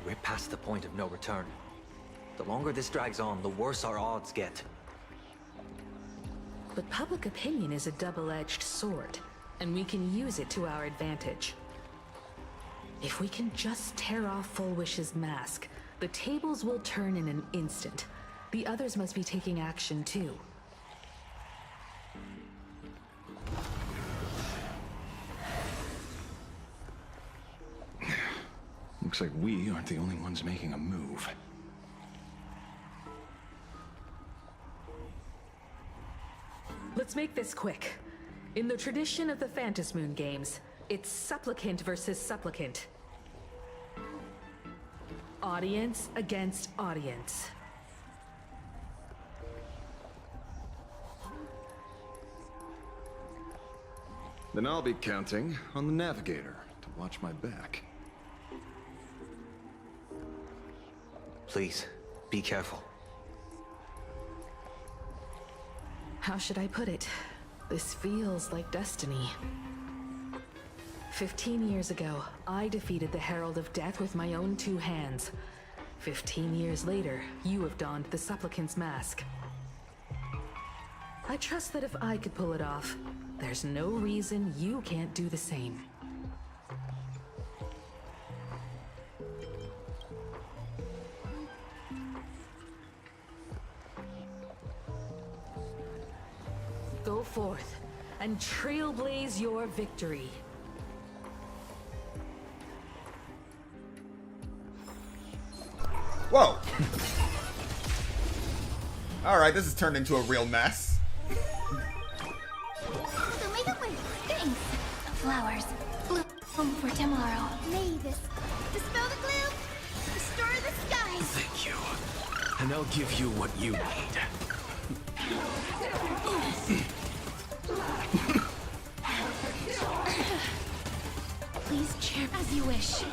We're past the point of no return. The longer this drags on, the worse our odds get. But public opinion is a double-edged sword, and we can use it to our advantage. If we can just tear off Full Wish's mask, the tables will turn in an instant. The others must be taking action too. Looks like we aren't the only ones making a move. Let's make this quick. In the tradition of the Phantasmoon games, it's supplicant versus supplicant. Audience against audience. Then I'll be counting on the navigator to watch my back. Please, be careful. How should I put it? This feels like destiny. 15 years ago, I defeated the Herald of Death with my own 2 hands. 15 years later, you have donned the Supplicant's mask. I trust that if I could pull it off, there's no reason you can't do the same. Go forth and trailblaze your victory. Whoa! Alright, this has turned into a real mess. So make it win. Thanks. Flowers. Bloom for tomorrow. May this dispel the gloom. Restore the skies. Thank you. And I'll give you what you need. Please chirp as you wish.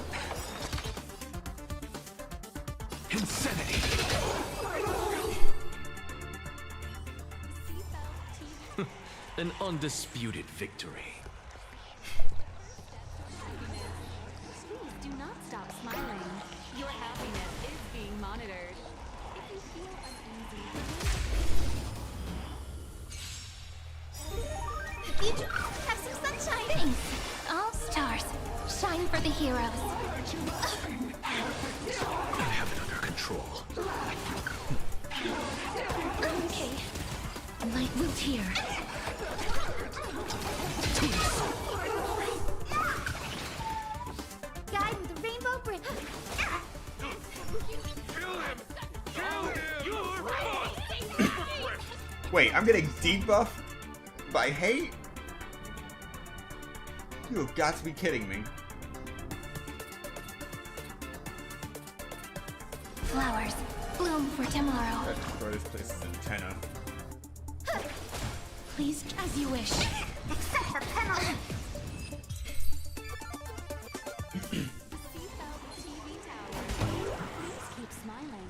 Insanity. An undisputed victory. Please do not stop smiling. Your happiness is being monitored. If you feel uneasy, Future, have some sunshine. Thanks. All stars, shine for the heroes. I have it under control. Okay. Light will tear. Guide with a rainbow bridge. Wait, I'm getting debuffed by hate? You have got to be kidding me. Flowers, bloom for tomorrow. I have to throw this place's antenna. Please, as you wish. Accept the penalty. keep smiling.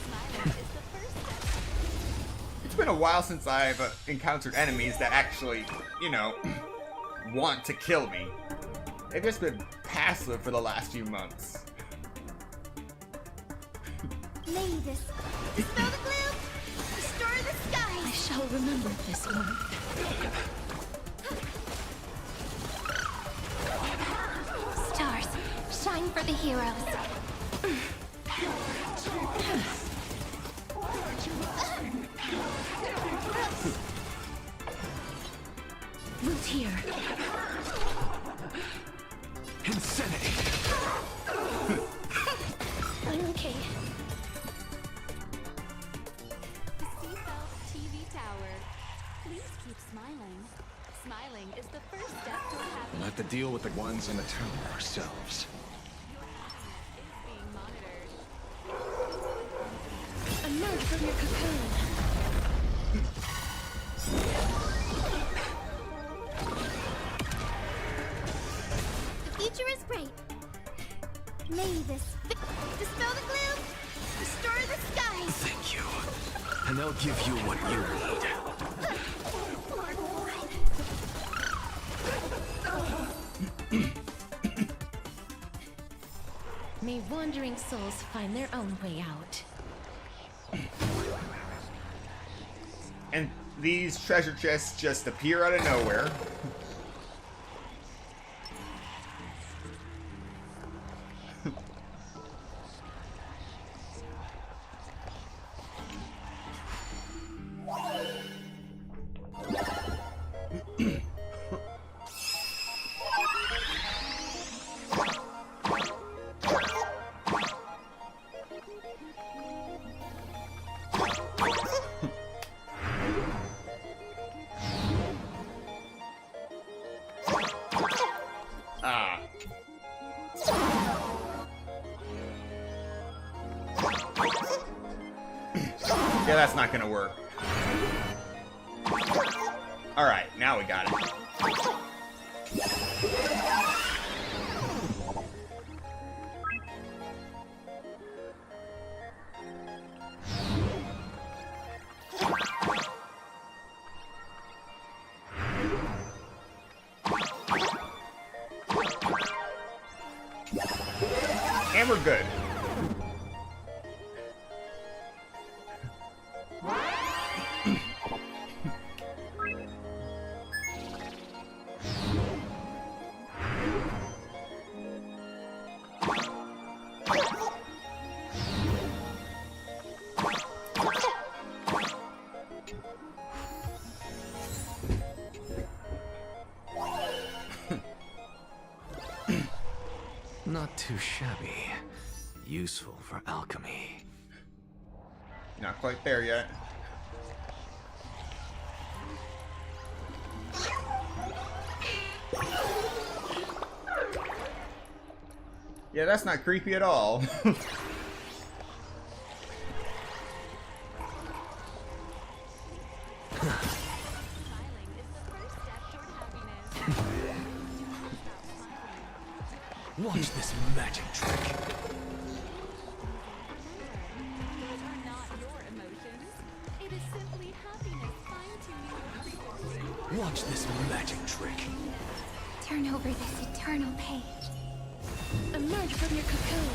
Smiling is the first step. It's been a while since I've encountered enemies that actually, you know, want to kill me. They've just been passive for the last few months. May this dispel the gloom. Restore the skies. I shall remember this one. Stars, shine for the heroes. We'll tear. Insanity. I'm okay. TV tower. Please keep smiling. Smiling is the first step to happiness. We'll have to deal with the ones in the tower ourselves. Emerge from your cocoon. The future is bright. May this dispel the gloom. Restore the skies. Thank you. And I'll give you what you need. May wandering souls find their own way out. And these treasure chests just appear out of nowhere. Yeah, that's not gonna work. Alright, now we got it. And we're good. Not too shabby. Useful for alchemy. Not quite there yet. Yeah, that's not creepy at all. Watch this magic trick. Those are not your emotions. It is simply happiness fine-tuning your frequency. Watch this magic trick. Turn over this eternal page. Emerge from your cocoon.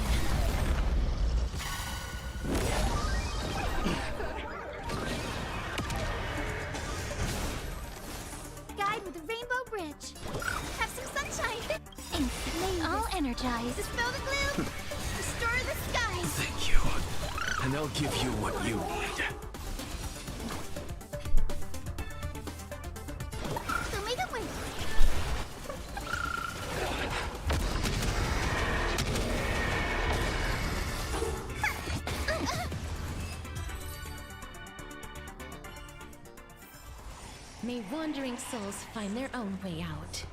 Guide with a rainbow bridge. Have some sunshine. Instantly all energized. Dispel the gloom. Restore the skies. Thank you. And I'll give you what you need. So make it win. May wandering souls find their own way out.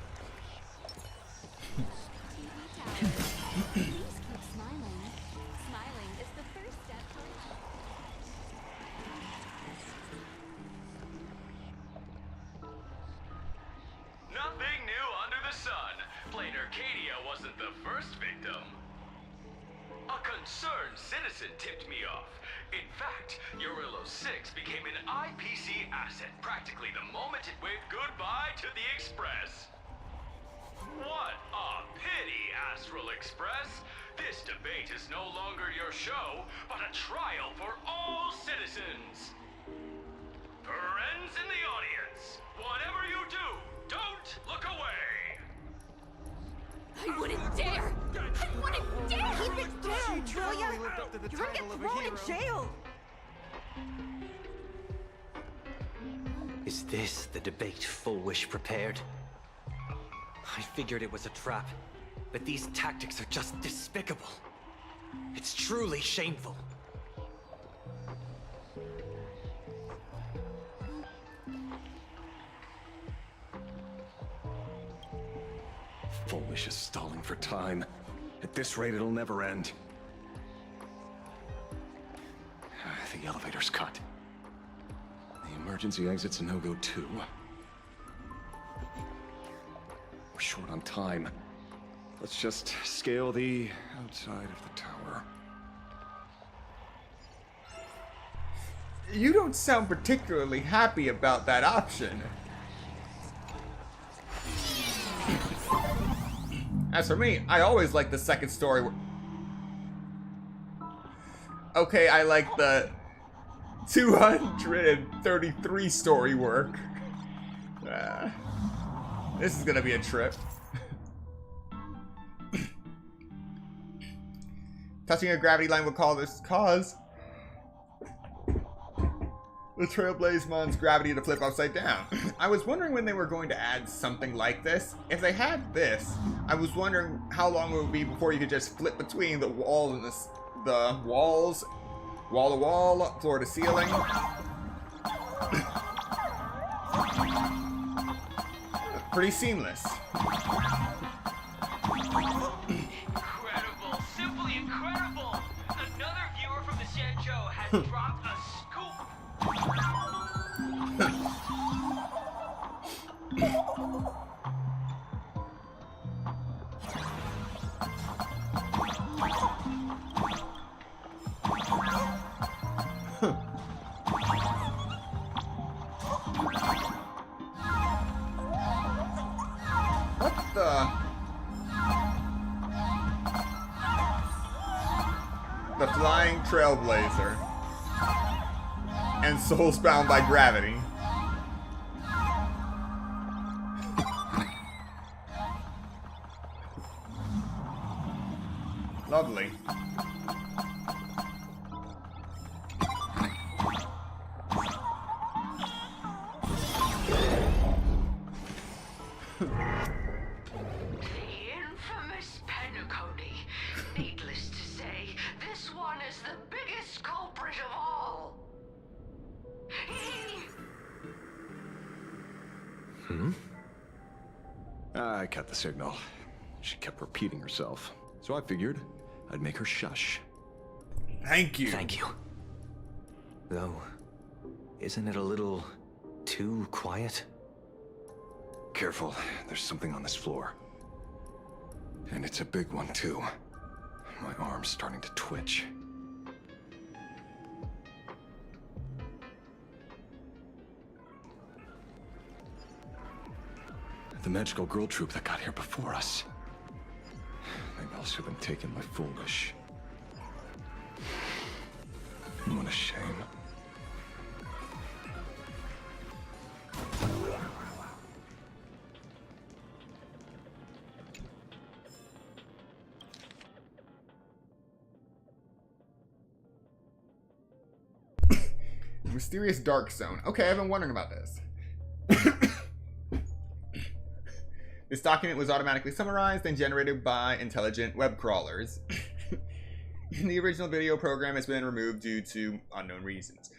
Please keep smiling. Smiling is the first step toward Nothing new under the sun. Plain Arcadia wasn't the first victim. A concerned citizen tipped me off. In fact, Urillo 6 became an IPC asset practically the moment it waved goodbye to the Express. What a pity, Astral Express! This debate is no longer your show, but a trial for all citizens. Friends in the audience, whatever you do, don't look away! I wouldn't dare! I wouldn't dare! Keep it down, will ya? You're gonna get thrown in jail! Is this the debate Full Wish prepared? I figured it was a trap, but these tactics are just despicable. It's truly shameful. Full Wish is stalling for time. At this rate, it'll never end. The elevator's cut. The emergency exit's a no-go too. We're short on time. Let's just scale the outside of the tower. You don't sound particularly happy about that option. As for me, I always like the second story. Okay, I like the 233 story work. This is gonna be a trip. Touching a gravity line will cause the Trailblazemon's gravity to flip upside down. I was wondering when they were going to add something like this. If they had this, I was wondering how long it would be before you could just flip between the walls and the walls, wall to wall, floor to ceiling. Pretty seamless. Incredible, simply incredible! Another viewer from the Sancho has dropped a scoop! The flying trailblazer. And souls bound by gravity. Lovely. Infamous Penacony. Needless to say, this one is the biggest culprit of all. I cut the signal. She kept repeating herself, so I figured I'd make her shush. Thank you. Thank you. Though, isn't it a little too quiet? Careful, there's something on this floor. And it's a big one, too. My arm's starting to twitch. The magical girl troop that got here before us. They must have been taken by Foolish. What a shame. Mysterious dark zone. Okay, I've been wondering about this. This document was automatically summarized and generated by intelligent web crawlers. The original video program has been removed due to unknown reasons.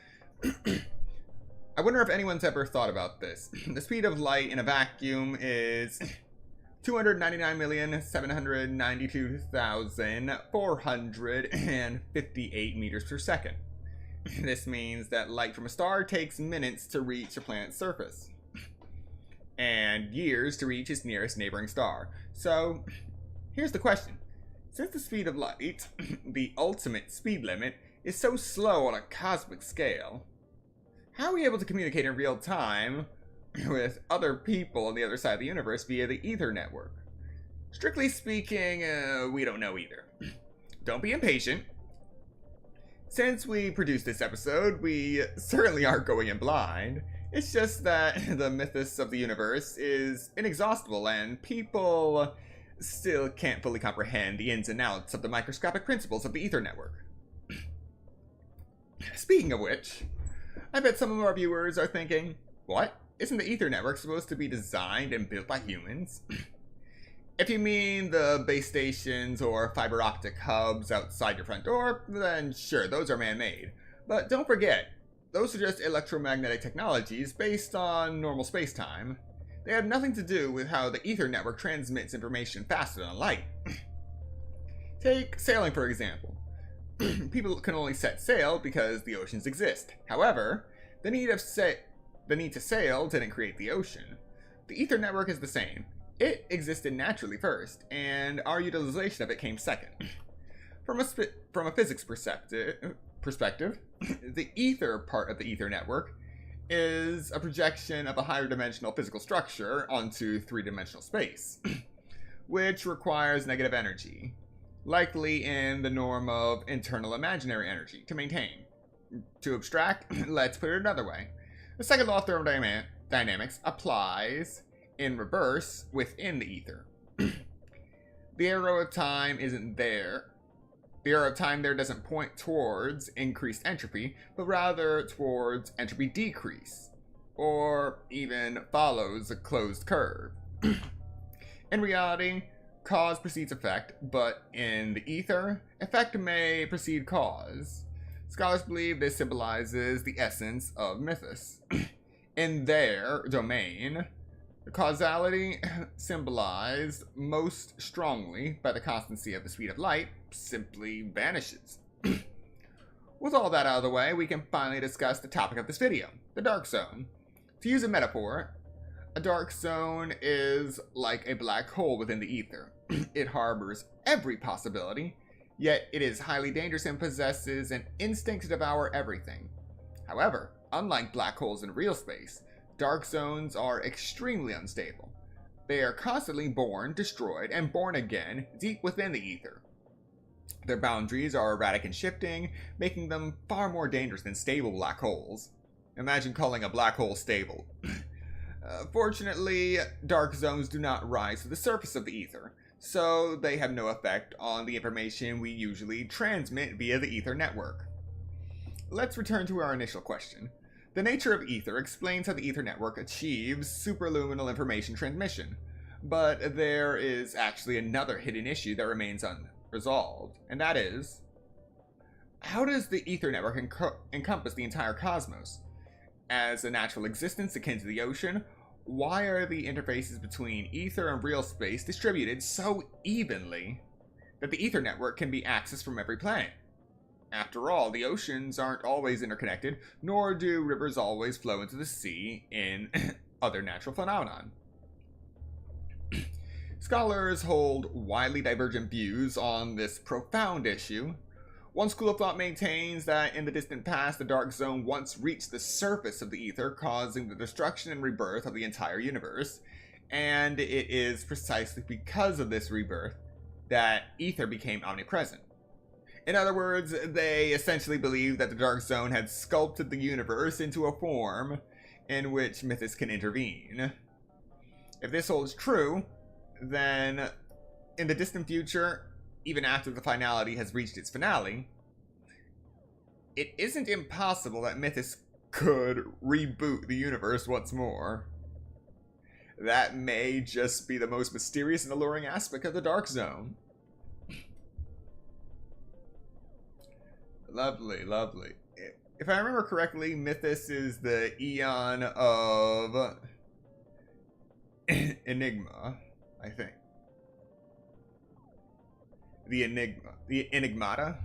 I wonder if anyone's ever thought about this. The speed of light in a vacuum is 299,792,458 meters per second. This means that light from a star takes minutes to reach a planet's surface, and years to reach its nearest neighboring star. So, here's the question. Since the speed of light, the ultimate speed limit, is so slow on a cosmic scale, how are we able to communicate in real time with other people on the other side of the universe via the Ether network? Strictly speaking, we don't know either. Don't be impatient. Since we produced this episode, we certainly aren't going in blind. It's just that the mythos of the universe is inexhaustible and people still can't fully comprehend the ins and outs of the microscopic principles of the Ether network. Speaking of which, I bet some of our viewers are thinking, what? Isn't the Ether network supposed to be designed and built by humans? If you mean the base stations or fiber optic hubs outside your front door, then sure, those are man-made. But don't forget, those are just electromagnetic technologies based on normal space-time. They have nothing to do with how the Ether network transmits information faster than light. Take sailing, for example. People can only set sail because the oceans exist. However, the need to sail didn't create the ocean. The Ether network is the same. It existed naturally first, and our utilization of it came second. From a physics perspective, the ether part of the Ether network is a projection of a higher dimensional physical structure onto three-dimensional space, which requires negative energy, likely in the norm of internal imaginary energy, to maintain. To abstract, let's put it another way. The second law of thermodynamics applies in reverse within the ether. The arrow of time isn't there. The arrow of time there doesn't point towards increased entropy, but rather towards entropy decrease, or even follows a closed curve. In reality, cause precedes effect, but in the ether, effect may precede cause. Scholars believe this symbolizes the essence of mythos. In their domain, the causality, symbolized most strongly by the constancy of the speed of light, simply vanishes. With all that out of the way, we can finally discuss the topic of this video, the dark zone. To use a metaphor, a dark zone is like a black hole within the ether. It harbors every possibility, yet it is highly dangerous and possesses an instinct to devour everything. However, unlike black holes in real space, dark zones are extremely unstable. They are constantly born, destroyed, and born again deep within the ether. Their boundaries are erratic and shifting, making them far more dangerous than stable black holes. Imagine calling a black hole stable. Fortunately, dark zones do not rise to the surface of the ether, so they have no effect on the information we usually transmit via the ether network. Let's return to our initial question. The nature of ether explains how the ether network achieves superluminal information transmission, but there is actually another hidden issue that remains unresolved, and that is, how does the ether network encompass the entire cosmos? As a natural existence akin to the ocean, why are the interfaces between ether and real space distributed so evenly that the ether network can be accessed from every planet? After all, the oceans aren't always interconnected, nor do rivers always flow into the sea in other natural phenomenon. Scholars hold widely divergent views on this profound issue. One school of thought maintains that in the distant past, the dark zone once reached the surface of the ether, causing the destruction and rebirth of the entire universe, and it is precisely because of this rebirth that ether became omnipresent. In other words, they essentially believe that the dark zone had sculpted the universe into a form in which Mythos can intervene. If this holds true, then in the distant future, even after the finality has reached its finale, it isn't impossible that Mythos could reboot the universe once more. That may just be the most mysterious and alluring aspect of the Dark Zone. Lovely, lovely. If I remember correctly, Mythos is the Eon of Enigma, I think. The Enigmata?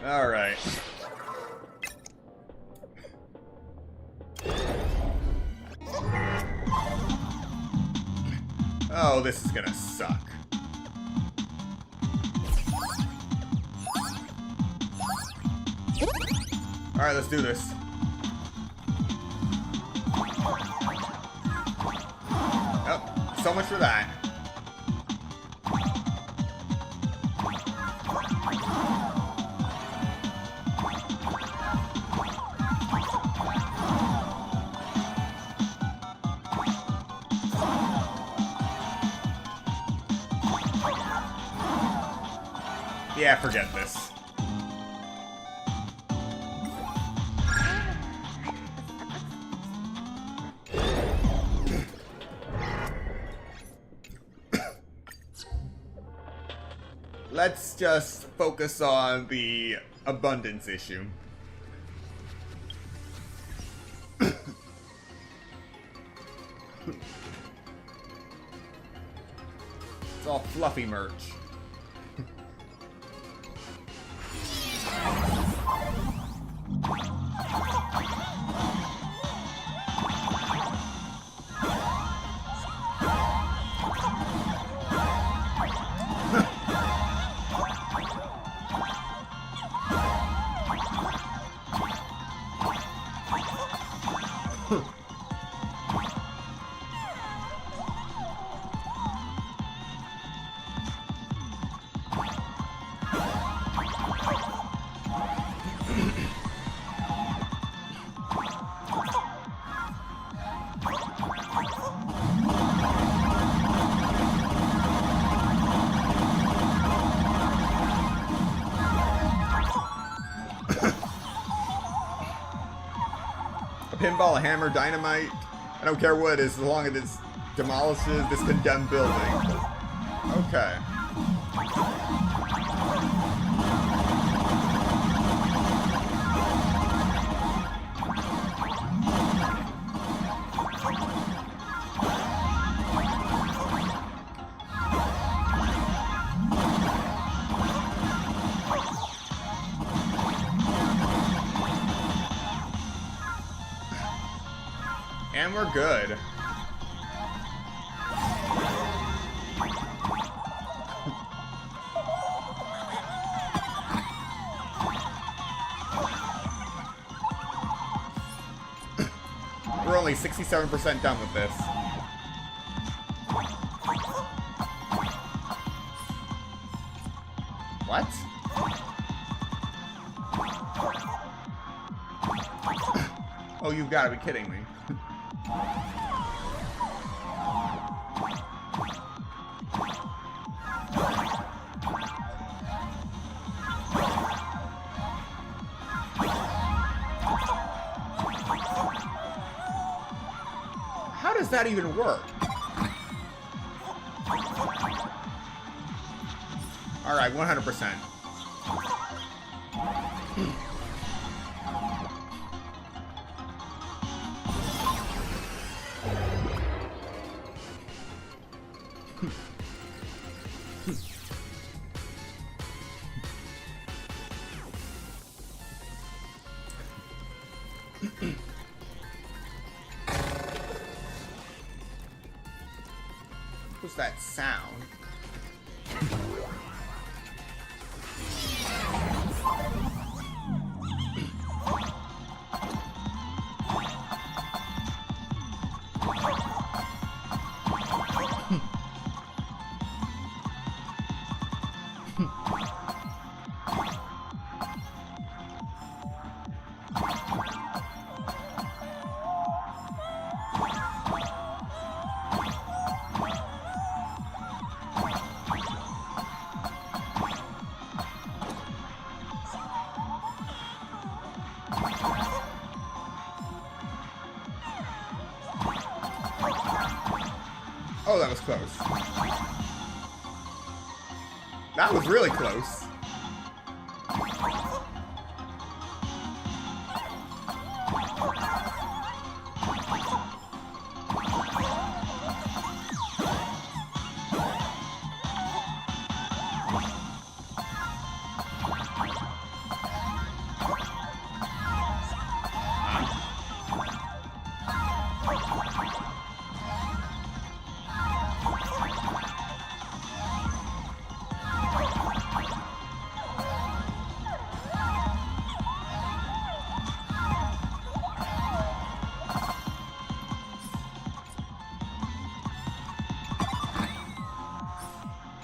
All right. Oh, this is gonna suck. All right, let's do this. Oh, so much for that. Yeah, forget this. Let's just focus on the abundance issue. It's all fluffy merch. Pinball, a hammer, dynamite. I don't care what it is, as long as it demolishes this condemned building. Okay. And we're good. only 67% done with this. What? Oh, you've got to be kidding me. How does that even work? Alright, 100%. What's that sound? Oh, that was close. That was really close.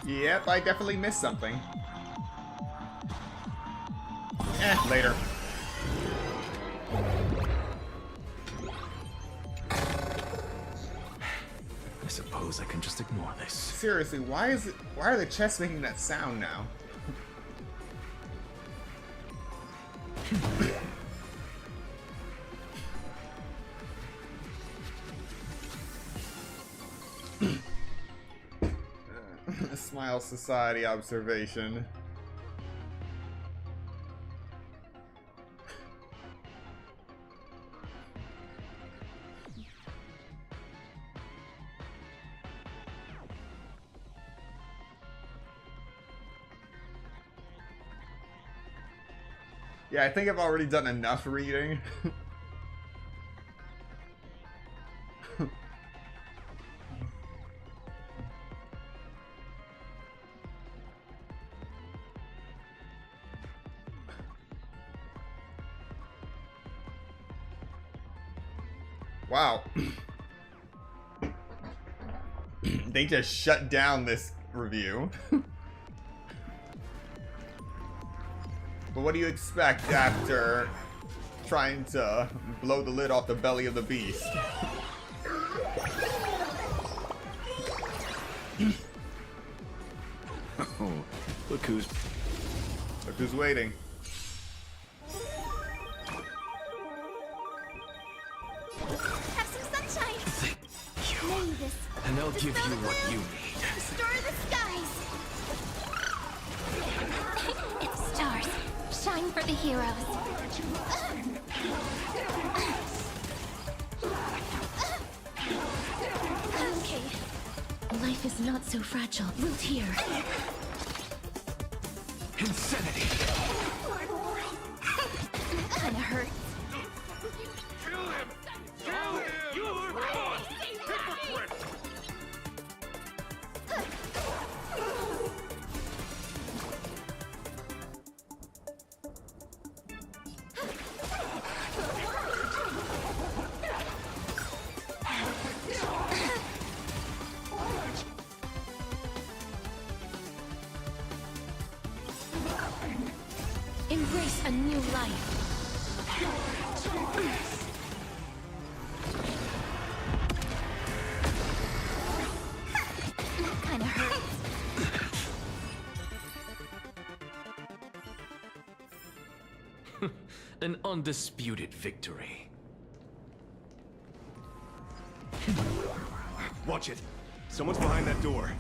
Yep, I definitely missed something. Later. I suppose I can just ignore this. Seriously, why are the chests making that sound now? Smile Society observation. Yeah, I think I've already done enough reading. Wow. They just shut down this review. But what do you expect after trying to blow the lid off the belly of the beast? Oh, look who's waiting. Have some sunshine. Name this. And I'll give you what you need. Restore the skies. It's stars. Shine for the heroes. Okay. Life is not so fragile. Root here. Insanity. Kinda hurts. Kill him! Kill him! You're hypocrite! embrace a new life. That kind of hurts. An undisputed victory. Watch it. Someone's behind that door.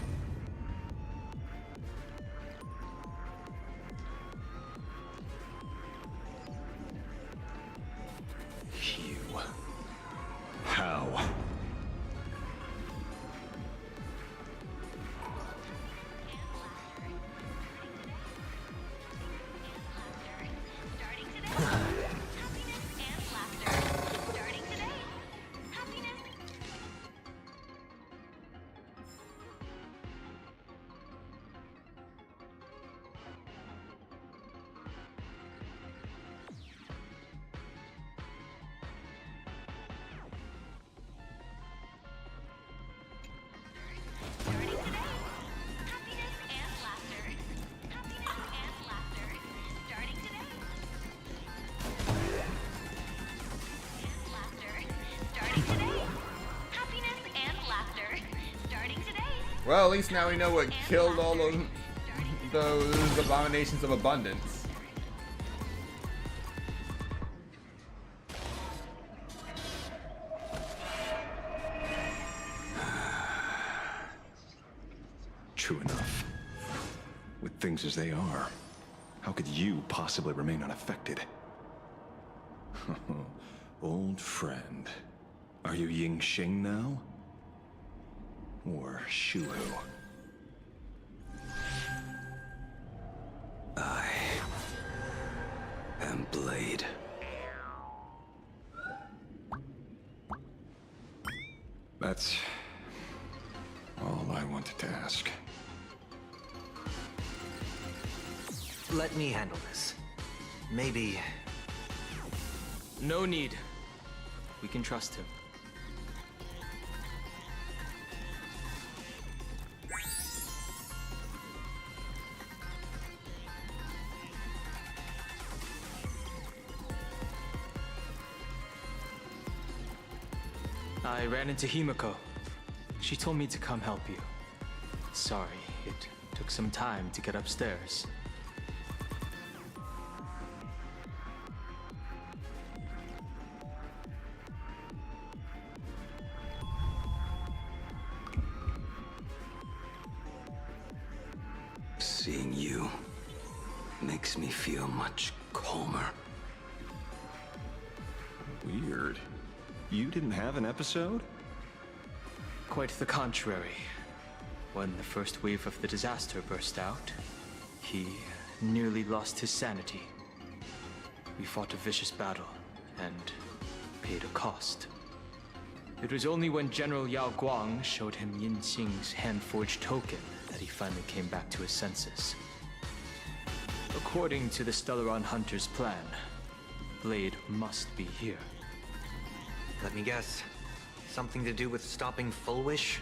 You. How? Well, at least now we know what killed all of those abominations of abundance. True enough. With things as they are, how could you possibly remain unaffected? Old friend. Are you Ying Xing now? Or Shuhu? I am Blade. That's all I wanted to ask. Let me handle this. Maybe... No need. We can trust him. I ran into Himiko. She told me to come help you. Sorry, it took some time to get upstairs. Seeing you makes me feel much calmer. Weird. You didn't have an episode? Quite the contrary. When the first wave of the disaster burst out, he nearly lost his sanity. We fought a vicious battle and paid a cost. It was only when General Yao Guang showed him Yin Xing's hand-forged token that he finally came back to his senses. According to the Stellaron Hunter's plan, Blade must be here. Let me guess. Something to do with stopping Full Wish?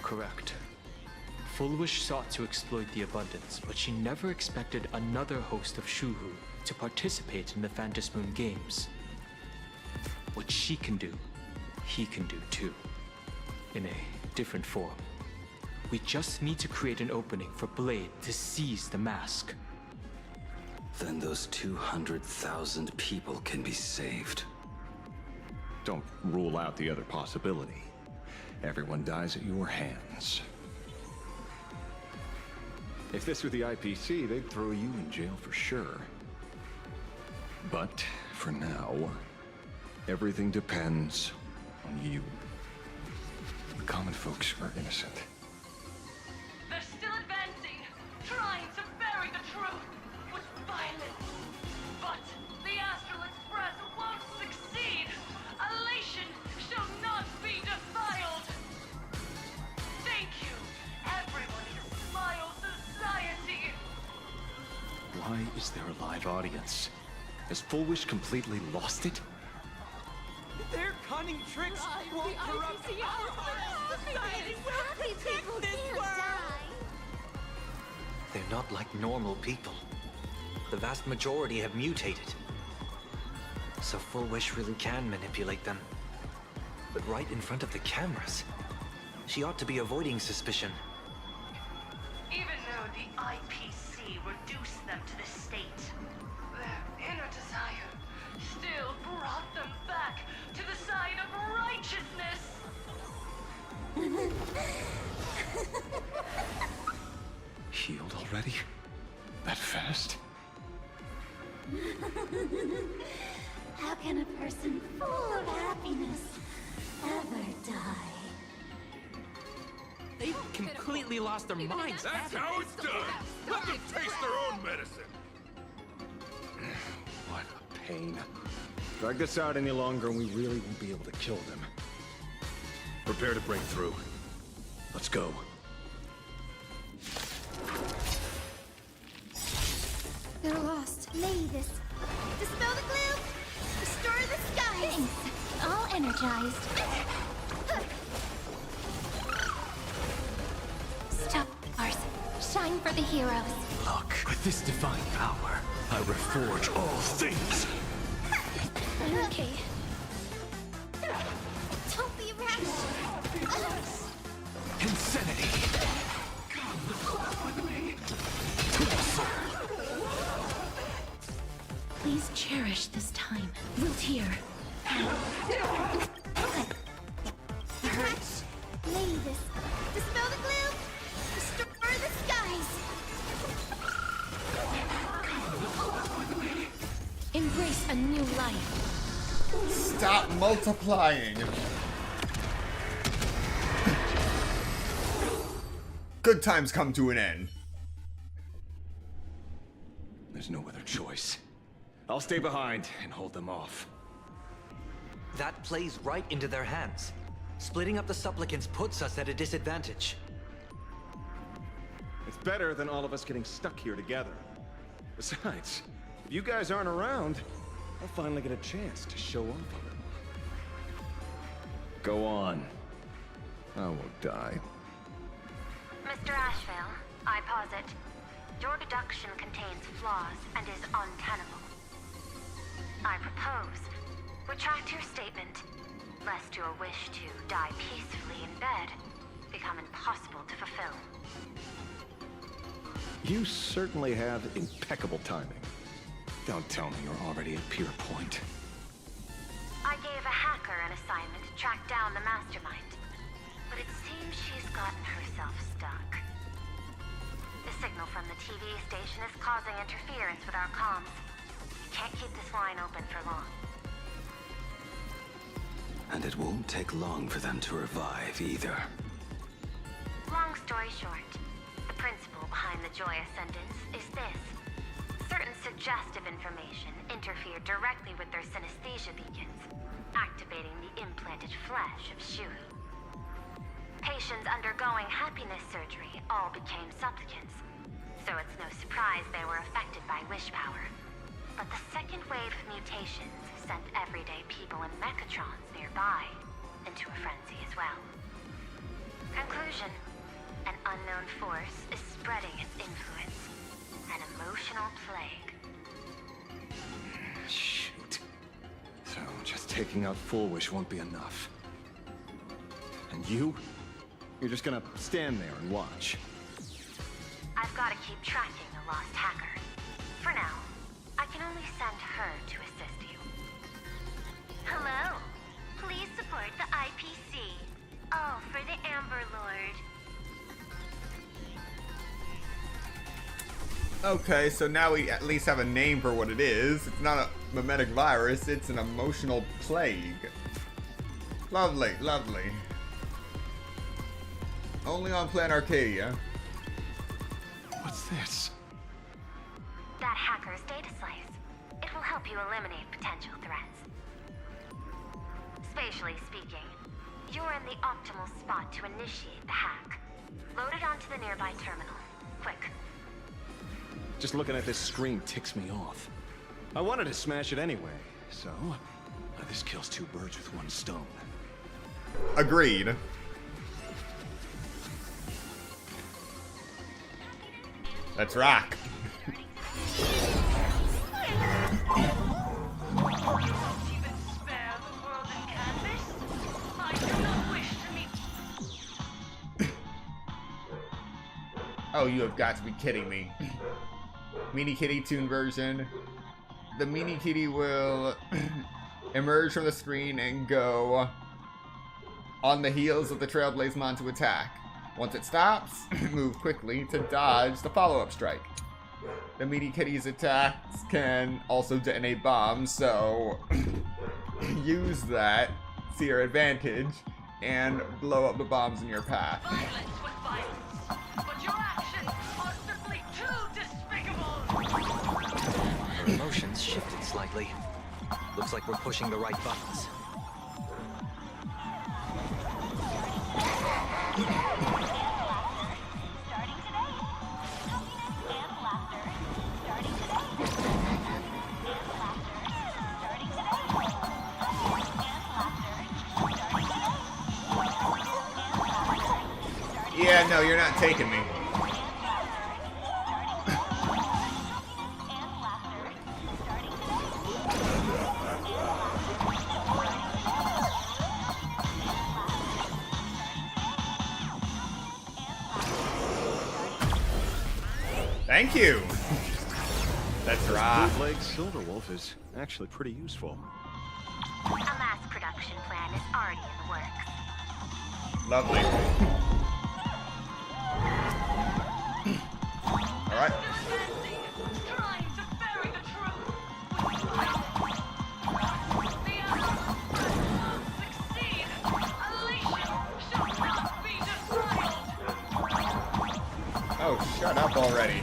Correct. Full Wish sought to exploit the abundance, but she never expected another host of Shuhu to participate in the Phantom Moon Games. What she can do, he can do too. In a different form. We just need to create an opening for Blade to seize the mask. Then those 200,000 people can be saved. Don't rule out the other possibility. Everyone dies at your hands. If this were the IPC, they'd throw you in jail for sure. But for now, everything depends on you. The common folks are innocent. They're still advancing, trying to bury the truth with violence. But the Astral Express won't succeed. Elation shall not be defiled. Thank you, everyone in Smile Society. Why is there a live audience? Has Full Wish completely lost it? Their cunning tricks won't corrupt our society. We'll protect this world. They're not like normal people. the vast majority have mutated. So Full Wish really can manipulate them. But right in front of the cameras. She ought to be avoiding suspicion. Even though the IPC reduced them to this state, their inner desire still brought them back to the side of righteousness. Healed already? That fast? How can a person full of happiness ever die? They've completely lost their minds. That's how it's done. Let them taste their own medicine. What a pain. Drag this out any longer and we really won't be able to kill them. Prepare to break through. Let's go. They're lost. Mavis, dispel the gloom! Restore the skies! Thanks. All energized. Stop, Mars. Shine for the heroes. Look, with this divine power, I reforge all things. Okay. Don't be rash. Insanity. Please cherish this time. We'll tear. Mavis, dispel the gloom! Restore the skies! Embrace a new life. Stop multiplying. Good times come to an end. There's no other choice. I'll stay behind and hold them off. That plays right into their hands. Splitting up the supplicants puts us at a disadvantage. It's better than all of us getting stuck here together. Besides, if you guys aren't around, I'll finally get a chance to show off a little. Go on. I won't die. Mr. Ashvale, I posit, your deduction contains flaws and is untenable. I propose, retract your statement, lest your wish to die peacefully in bed become impossible to fulfill. You certainly have impeccable timing. Don't tell me you're already at Pier Point. I gave a hacker an assignment to track down the mastermind, but it seems she's gotten herself stuck. The signal from the TV station is causing interference with our comms. Can't keep this line open for long. And it won't take long for them to revive either. Long story short, the principle behind the Joy Ascendance is this. Certain suggestive information interfered directly with their synesthesia beacons, activating the implanted flesh of Shuri. Patients undergoing happiness surgery all became supplicants, so it's no surprise they were affected by wish power. But the second wave of mutations sent everyday people in mechatrons nearby into a frenzy as well. Conclusion: an unknown force is spreading its influence. An emotional plague. Shoot. So just taking out Full Wish won't be enough. And you? You're just gonna stand there and watch. I've got to keep tracking the lost hacker. For now, I can only send her to assist you. Hello. Please support the IPC. All for the Amber Lord. Okay, so now we at least have a name for what it is. It's not a mimetic virus, it's an emotional plague. Lovely, lovely. Only on Planet Arcadia. What's this? That hacker's data slice. It will help you eliminate potential threats. Spatially speaking, you're in the optimal spot to initiate the hack. Load it onto the nearby terminal. Quick. Just looking at this screen ticks me off. I wanted to smash it anyway, so this kills two birds with one stone. Agreed. Let's rock. Oh, you have got to be kidding me. Mini Kitty Toon version. The Mini Kitty will emerge from the screen and go on the heels of the Trailblazemon to attack. Once it stops, move quickly to dodge the follow-up strike. The Mini Kitty's attacks can also detonate bombs, so use that to your advantage and blow up the bombs in your path. But your actions are simply too despicable! Her emotions shifted slightly. Looks like we're pushing the right buttons. Yeah, no, you're not taking me. Thank you. That's right. Bootleg Silverwolf is actually pretty useful. A mass production plan is already in the works. Lovely. All right. Trying to bury the truth. Succeed. Elation shall not be defiled. Oh, shut up already.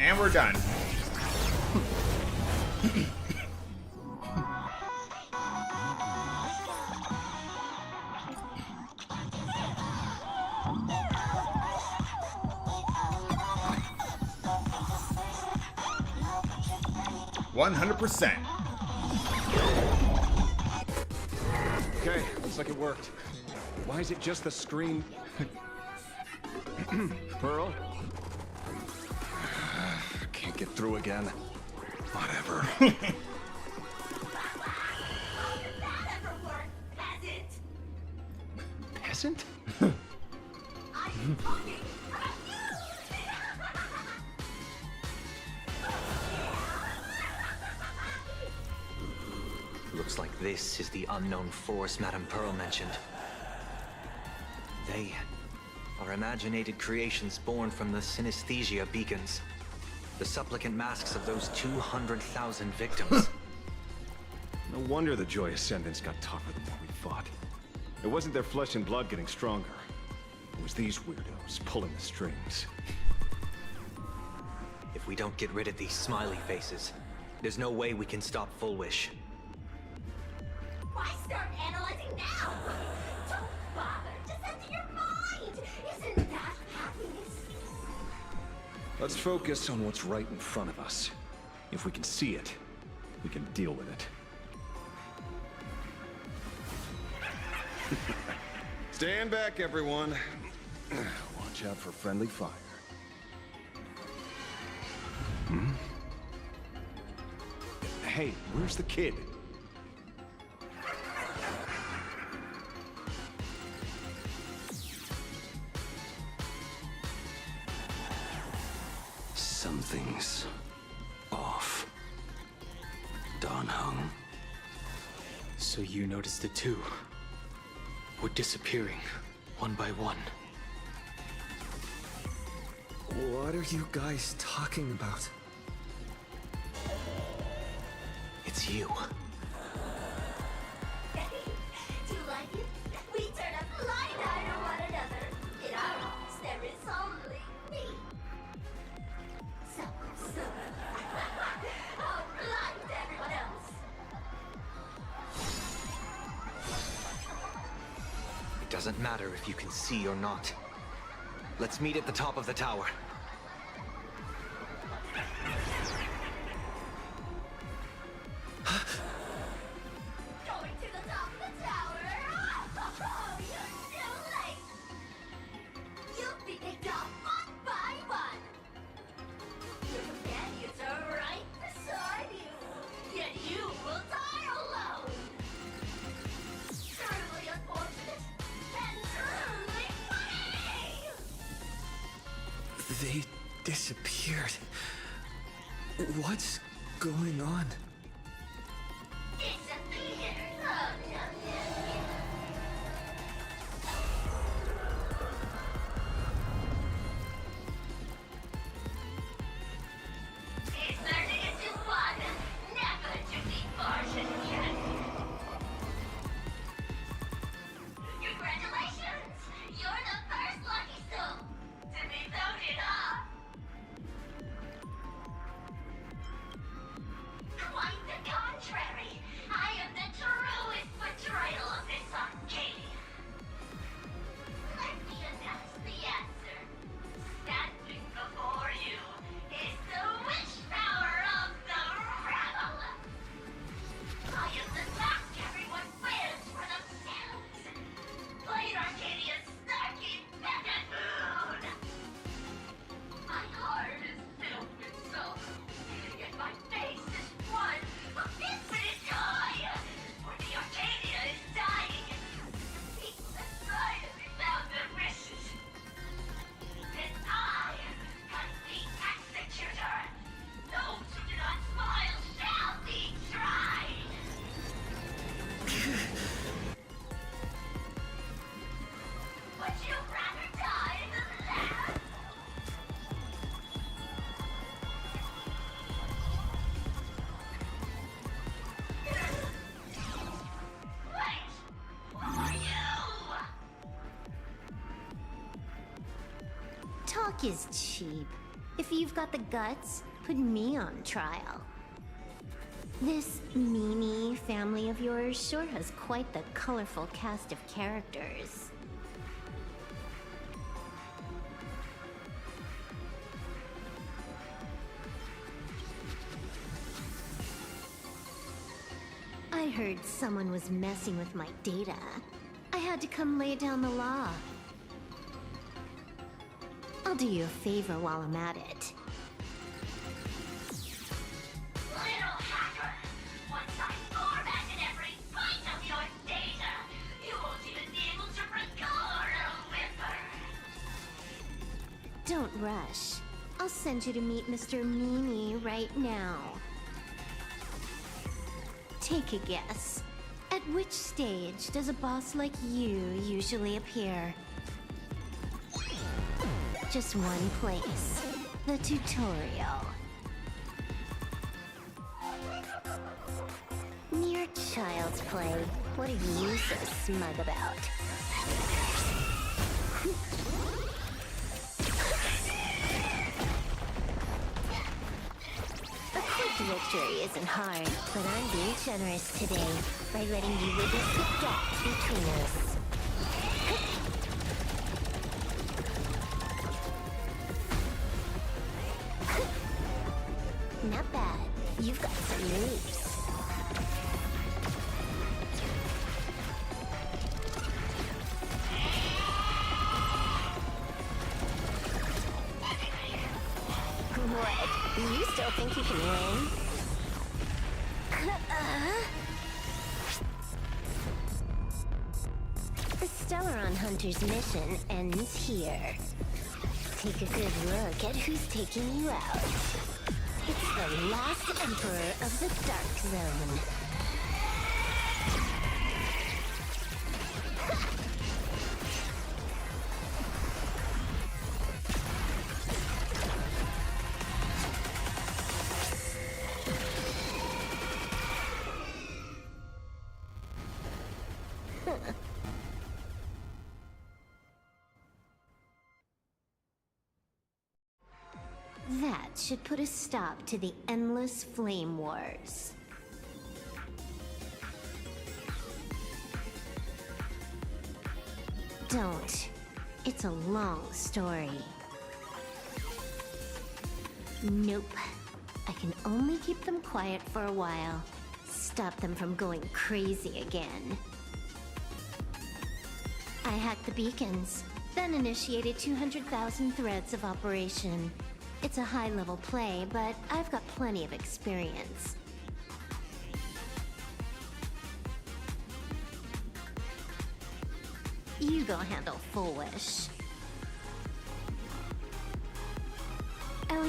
And we're done. %. Okay, looks like it worked. Why is it just the screen? Pearl? Can't get through again. Whatever. Peasant? Looks like this is the unknown force Madame Pearl mentioned. They are imaginated creations born from the synesthesia beacons. The supplicant masks of those 200,000 victims. No wonder the Joy Ascendants got tougher than what we thought. It wasn't their flesh and blood getting stronger. It was these weirdos pulling the strings. If we don't get rid of these smiley faces, there's no way we can stop Full Wish. Why start analyzing now? Don't bother. Just enter your mind. Isn't that happiness? Let's focus on what's right in front of us. If we can see it, we can deal with it. Stand back, everyone. Watch out for friendly fire. Hmm? Hey, where's the kid? Something's off. Don Hung. So you noticed it too? We're disappearing, one by one. What are you guys talking about? It's you. Do you like it? We turn a blind eye to one another. In our arms, there is only me. So, I'll blind everyone else. It doesn't matter if you can see or not. Let's meet at the top of the tower. disappeared. What's going on? Talk is cheap. If you've got the guts, put me on trial. This Mimi family of yours sure has quite the colorful cast of characters. I heard someone was messing with my data. I had to come lay down the law. I'll do you a favor while I'm at it. Little hacker! Once I formatted every byte of your data, you won't even be able to record a whimper! Don't rush. I'll send you to meet Mr. Mimi right now. Take a guess. At which stage does a boss like you usually appear? Just one place. The tutorial. Mere child's play. What are you so smug about? A quick victory isn't hard, but I'm being generous today by letting you witness the gap between us. Not bad. You've got some moves. What? You still think you can win? The Stellaron Hunter's mission ends here. Take a good look at who's taking you out. It's the last Emperor of the Dark Zone. That should put a stop to the endless flame wars. Don't. It's a long story. Nope. I can only keep them quiet for a while. Stop them from going crazy again. I hacked the beacons, then initiated 200,000 threads of operation. It's a high-level play, but I've got plenty of experience. You go handle Full Wish.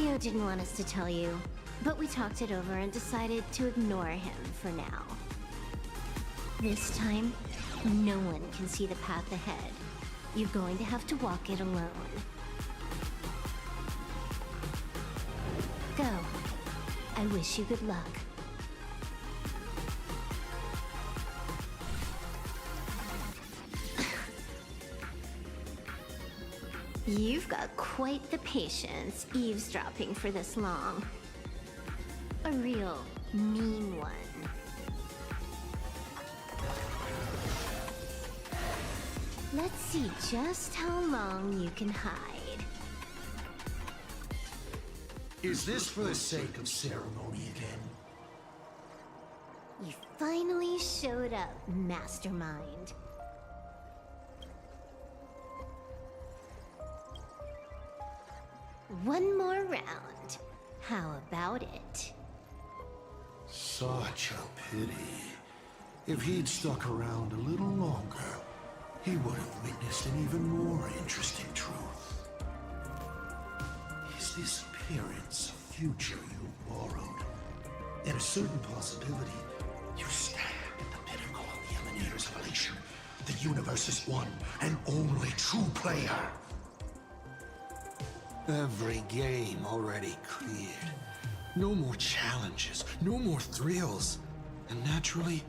Leo didn't want us to tell you, but we talked it over and decided to ignore him for now. This time, no one can see the path ahead. You're going to have to walk it alone. Go. I wish you good luck. You've got quite the patience eavesdropping for this long. A real mean one. Let's see just how long you can hide. Is this for the sake of ceremony again? You finally showed up, Mastermind. One more round. How about it? Such a pity. If he'd stuck around a little longer, he would have witnessed an even more interesting truth. Is this appearance a future you borrowed? And a certain possibility, you stand at the pinnacle of the Emanators of Elation, the universe's one and only true player. Every game already cleared. No more challenges, no more thrills, and naturally,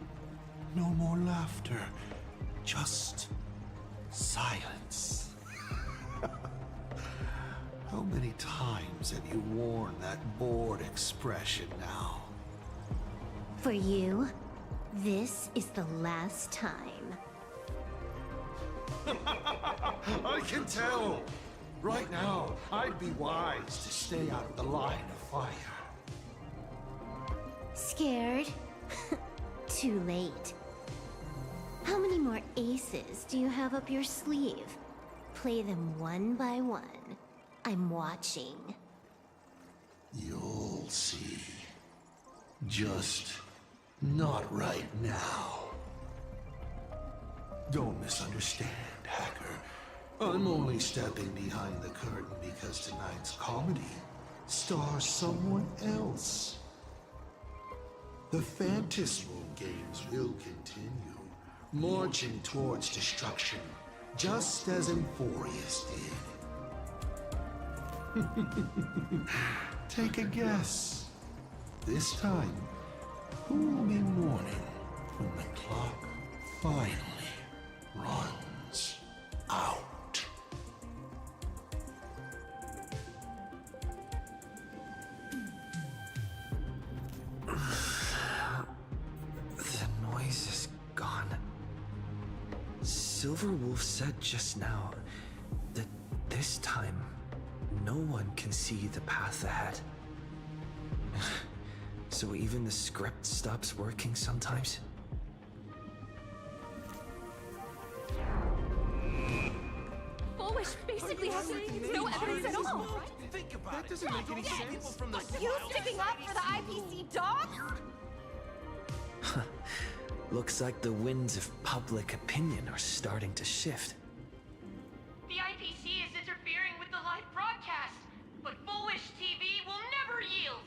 no more laughter. Just silence. How many times have you worn that bored expression now? For you, this is the last time. I can tell! Right now, I'd be wise to stay out of the line of fire. Scared? Too late. How many more aces do you have up your sleeve? Play them one by one. I'm watching. You'll see. Just not right now. Don't misunderstand, Hacker. I'm only stepping behind the curtain because tonight's comedy stars someone else. The Phantasmal games will continue, marching towards destruction, just as Emphorius did. Take a guess. This time, who will be mourning when the clock finally runs out? The noise is gone. Silver Wolf said just now that this time no one can see the path ahead. So even the script stops working sometimes? Foolish basically has no evidence at all. Think about it. That doesn't make any sense. From the You sticking up for the IPC dog? Looks like the winds of public opinion are starting to shift. The IPC is interfering with the live broadcast, but Foolish TV will never yield.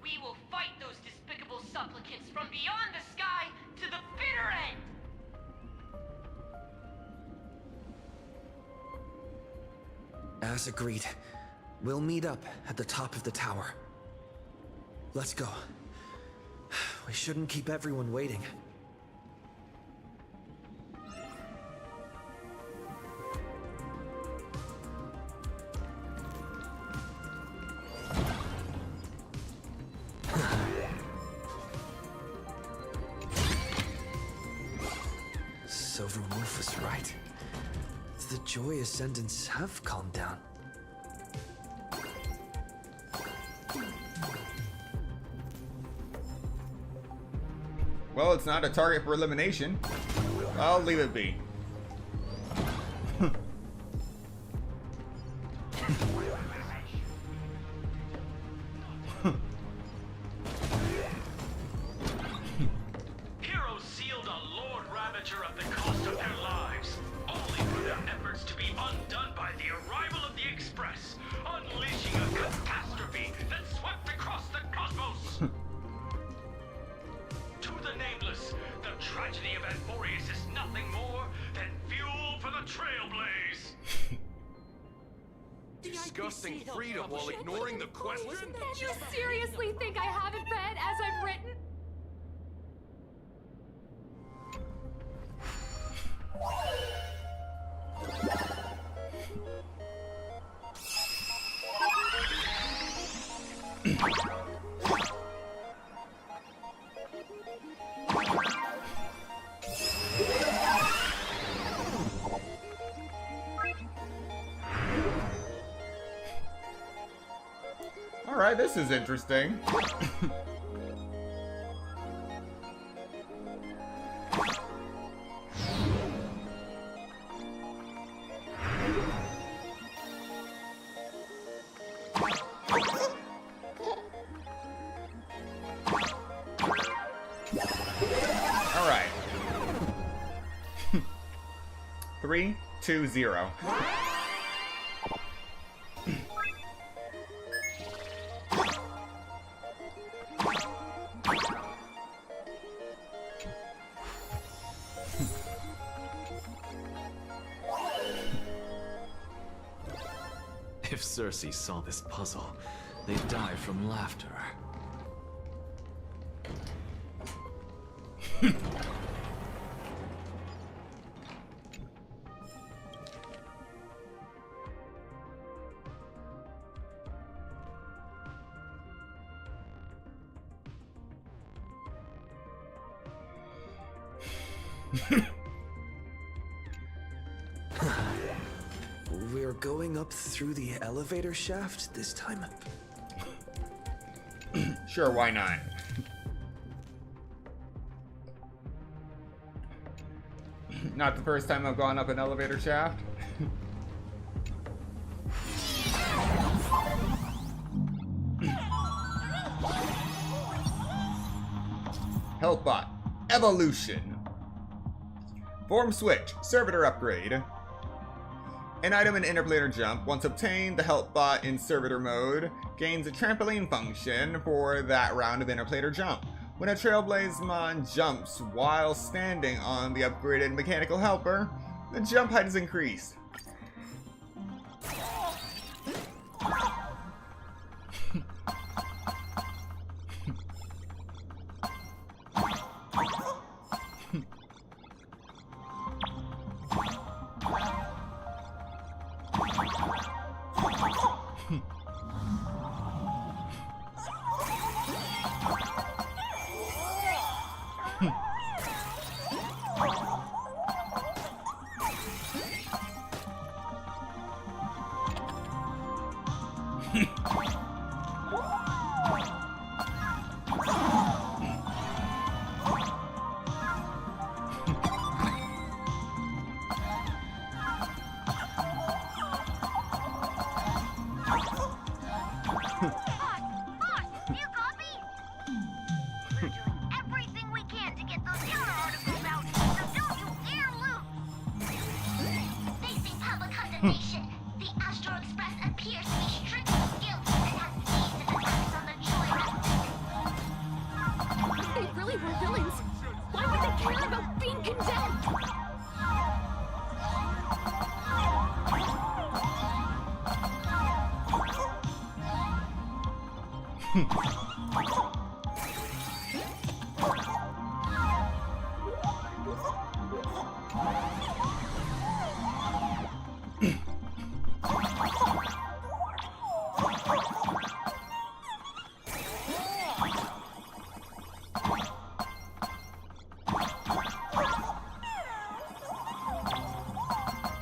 We will fight those despicable supplicants from beyond the sky to the bitter end. As agreed, we'll meet up at the top of the tower. Let's go. We shouldn't keep everyone waiting. Silver Wolf was right. The Joy Ascendants have calmed down. Well, it's not a target for elimination. I'll leave it be. Heroes sealed a Lord Ravager at the cost of their lives, only for their efforts to be undone by the arrival of the Express, unleashing a tragedy of Anforius is nothing more than fuel for the Trailblaze. Discussing freedom while ignoring the question? You seriously think I haven't read as I've written? Alright, this is interesting. Alright. 3, 2, 0. If Cersei saw this puzzle, they'd die from laughter. We're going up through the elevator shaft this time? Sure, why not? Not the first time I've gone up an elevator shaft. Healthbot Evolution. Form switch. Servitor upgrade. An item in interplanar jump, once obtained, the help bot in servitor mode gains a trampoline function for that round of interplanar jump. When a Trailblazemon jumps while standing on the upgraded mechanical helper, the jump height is increased.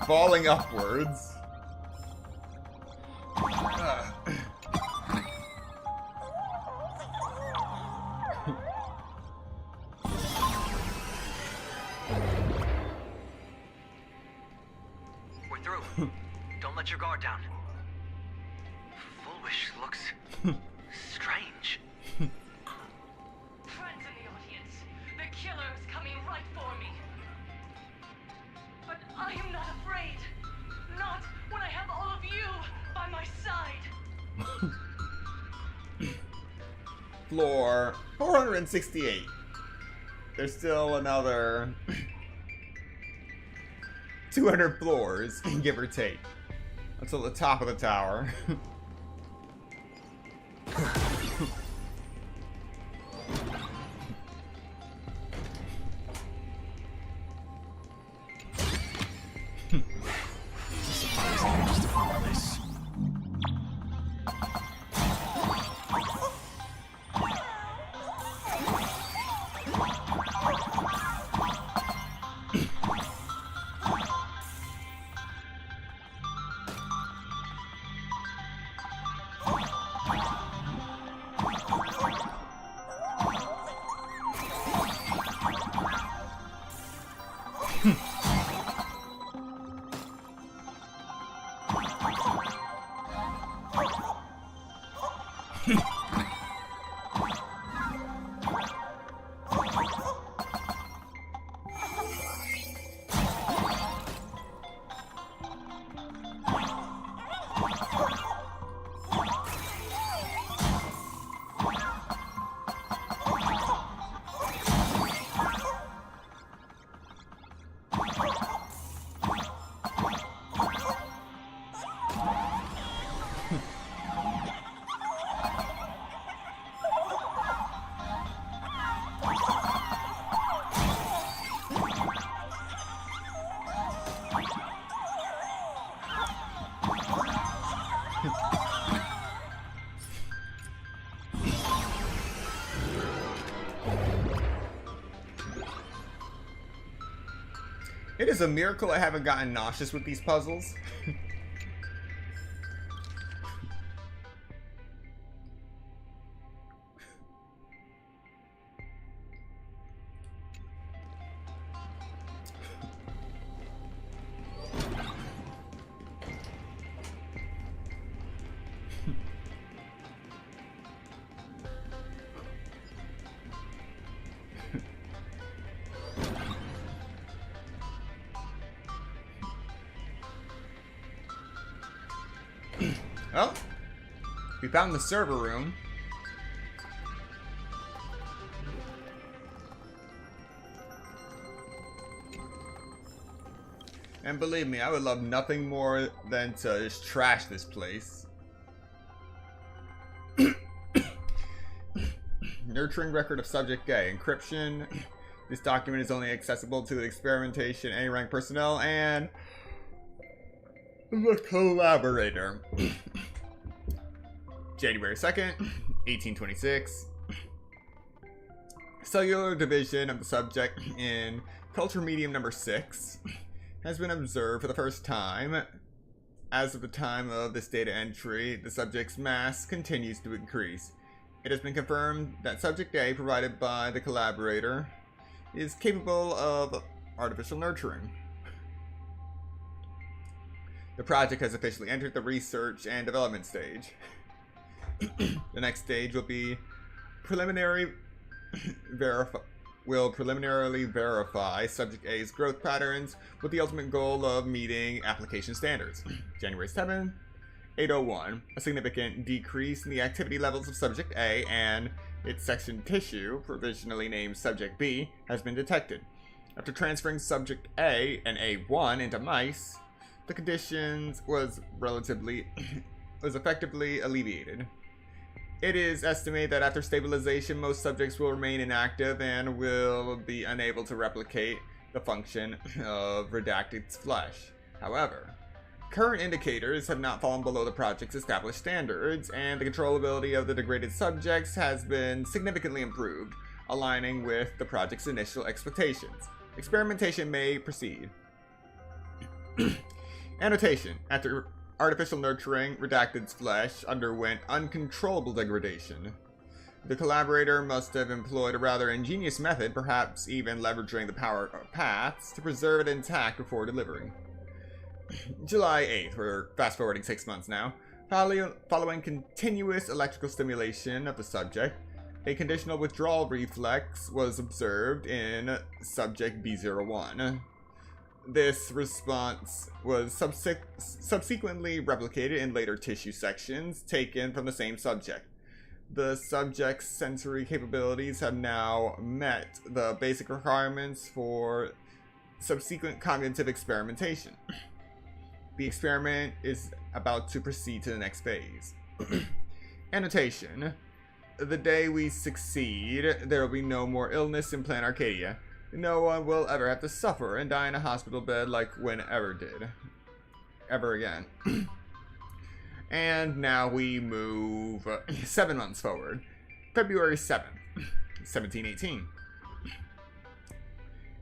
Falling upwards. We're through. Don't let your guard down. Foolish looks strange. Friends in the audience, the killer is coming right for me. But I am not afraid. Not when I have all of you by my side. Floor 468. there's still another 200 floors, give or take, until the top of the tower. It is a miracle I haven't gotten nauseous with these puzzles. Oh, we found the server room. And believe me, I would love nothing more than to just trash this place. Nurturing record of subject A. Encryption. This document is only accessible to the experimentation A-rank personnel and the collaborator. January 2nd, 1826. Cellular division of the subject in culture medium number 6 has been observed for the first time. As of the time of this data entry, the subject's mass continues to increase. It has been confirmed that subject A, provided by the collaborator, is capable of artificial nurturing. The project has officially entered the research and development stage. The next stage will be preliminarily verify subject A's growth patterns with the ultimate goal of meeting application standards. January 7th, 801. A significant decrease in the activity levels of subject A and its section tissue, provisionally named subject B, has been detected. After transferring subject A and A1 into mice, the conditions was effectively alleviated. It is estimated that after stabilization, most subjects will remain inactive and will be unable to replicate the function of redacted's flesh. However, current indicators have not fallen below the project's established standards, and the controllability of the degraded subjects has been significantly improved, aligning with the project's initial expectations. Experimentation may proceed. Annotation. After artificial nurturing, redacted's flesh underwent uncontrollable degradation. The collaborator must have employed a rather ingenious method, perhaps even leveraging the power of paths, to preserve it intact before delivering. July 8th, we're fast forwarding 6 months now. Following continuous electrical stimulation of the subject, a conditional withdrawal reflex was observed in subject B01. This response was subsequently replicated in later tissue sections taken from the same subject. The subject's sensory capabilities have now met the basic requirements for subsequent cognitive experimentation. The experiment is about to proceed to the next phase. Annotation. The day we succeed, there will be no more illness in Planet Arcadia. No one will ever have to suffer and die in a hospital bed like whenever did. Ever again. And now we move 7 months forward. February 7th, 1718.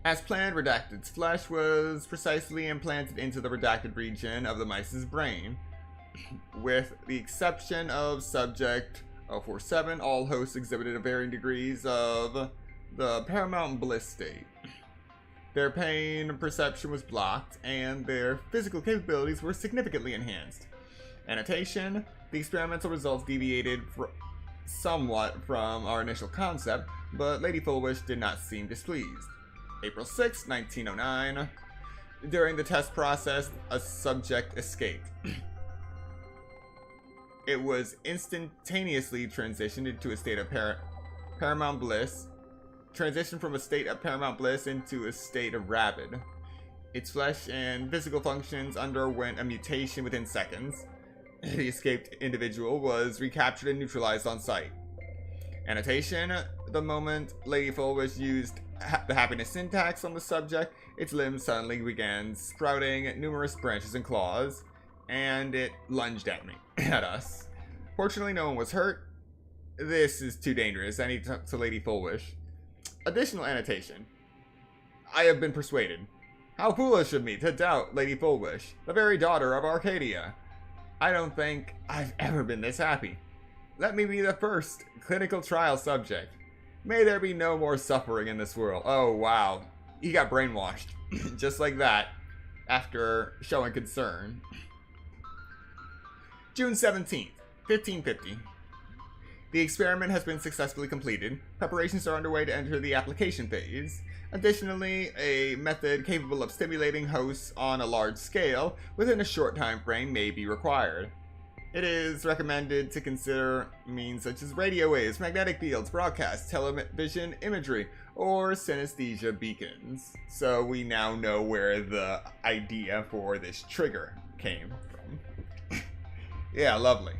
As planned, Redacted's flesh was precisely implanted into the redacted region of the mice's brain. With the exception of subject 047, all hosts exhibited varying degrees of the paramount bliss state. Their pain perception was blocked, and their physical capabilities were significantly enhanced. Annotation: the experimental results deviated somewhat from our initial concept, but Lady Fullwish did not seem displeased. April 6, 1909. During the test process, a subject escaped. It was instantaneously transitioned into a state of paramount bliss. Transitioned from a state of paramount bliss into a state of rabid. Its flesh and physical functions underwent a mutation within seconds. The escaped individual was recaptured and neutralized on sight. Annotation: the moment Lady Fullwish used the happiness syntax on the subject, its limbs suddenly began sprouting numerous branches and claws, and it lunged at me, at us. Fortunately, no one was hurt. This is too dangerous. I need to talk to Lady Fullwish. Additional annotation: I have been persuaded. How foolish of me to doubt Lady Fullwish, the very daughter of Arcadia. I don't think I've ever been this happy. Let me be the first clinical trial subject. May there be no more suffering in this world. Oh, wow. He got brainwashed. Just like that. After showing concern. June 17th, 1550. The experiment has been successfully completed. Preparations are underway to enter the application phase. Additionally, a method capable of stimulating hosts on a large scale within a short time frame may be required. It is recommended to consider means such as radio waves, magnetic fields, broadcasts, television imagery, or synesthesia beacons. So we now know where the idea for this trigger came from. Yeah, lovely.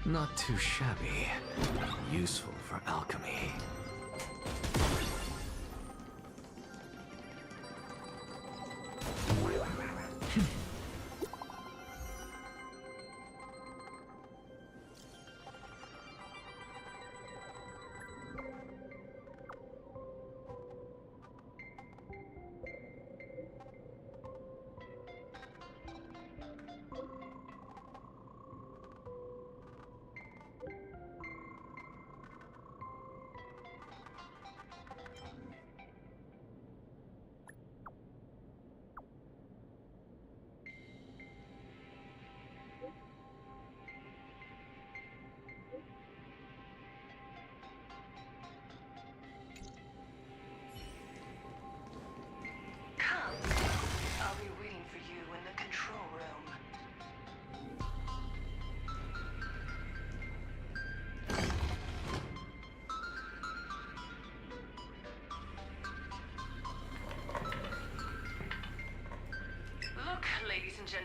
Not too shabby. Useful for alchemy.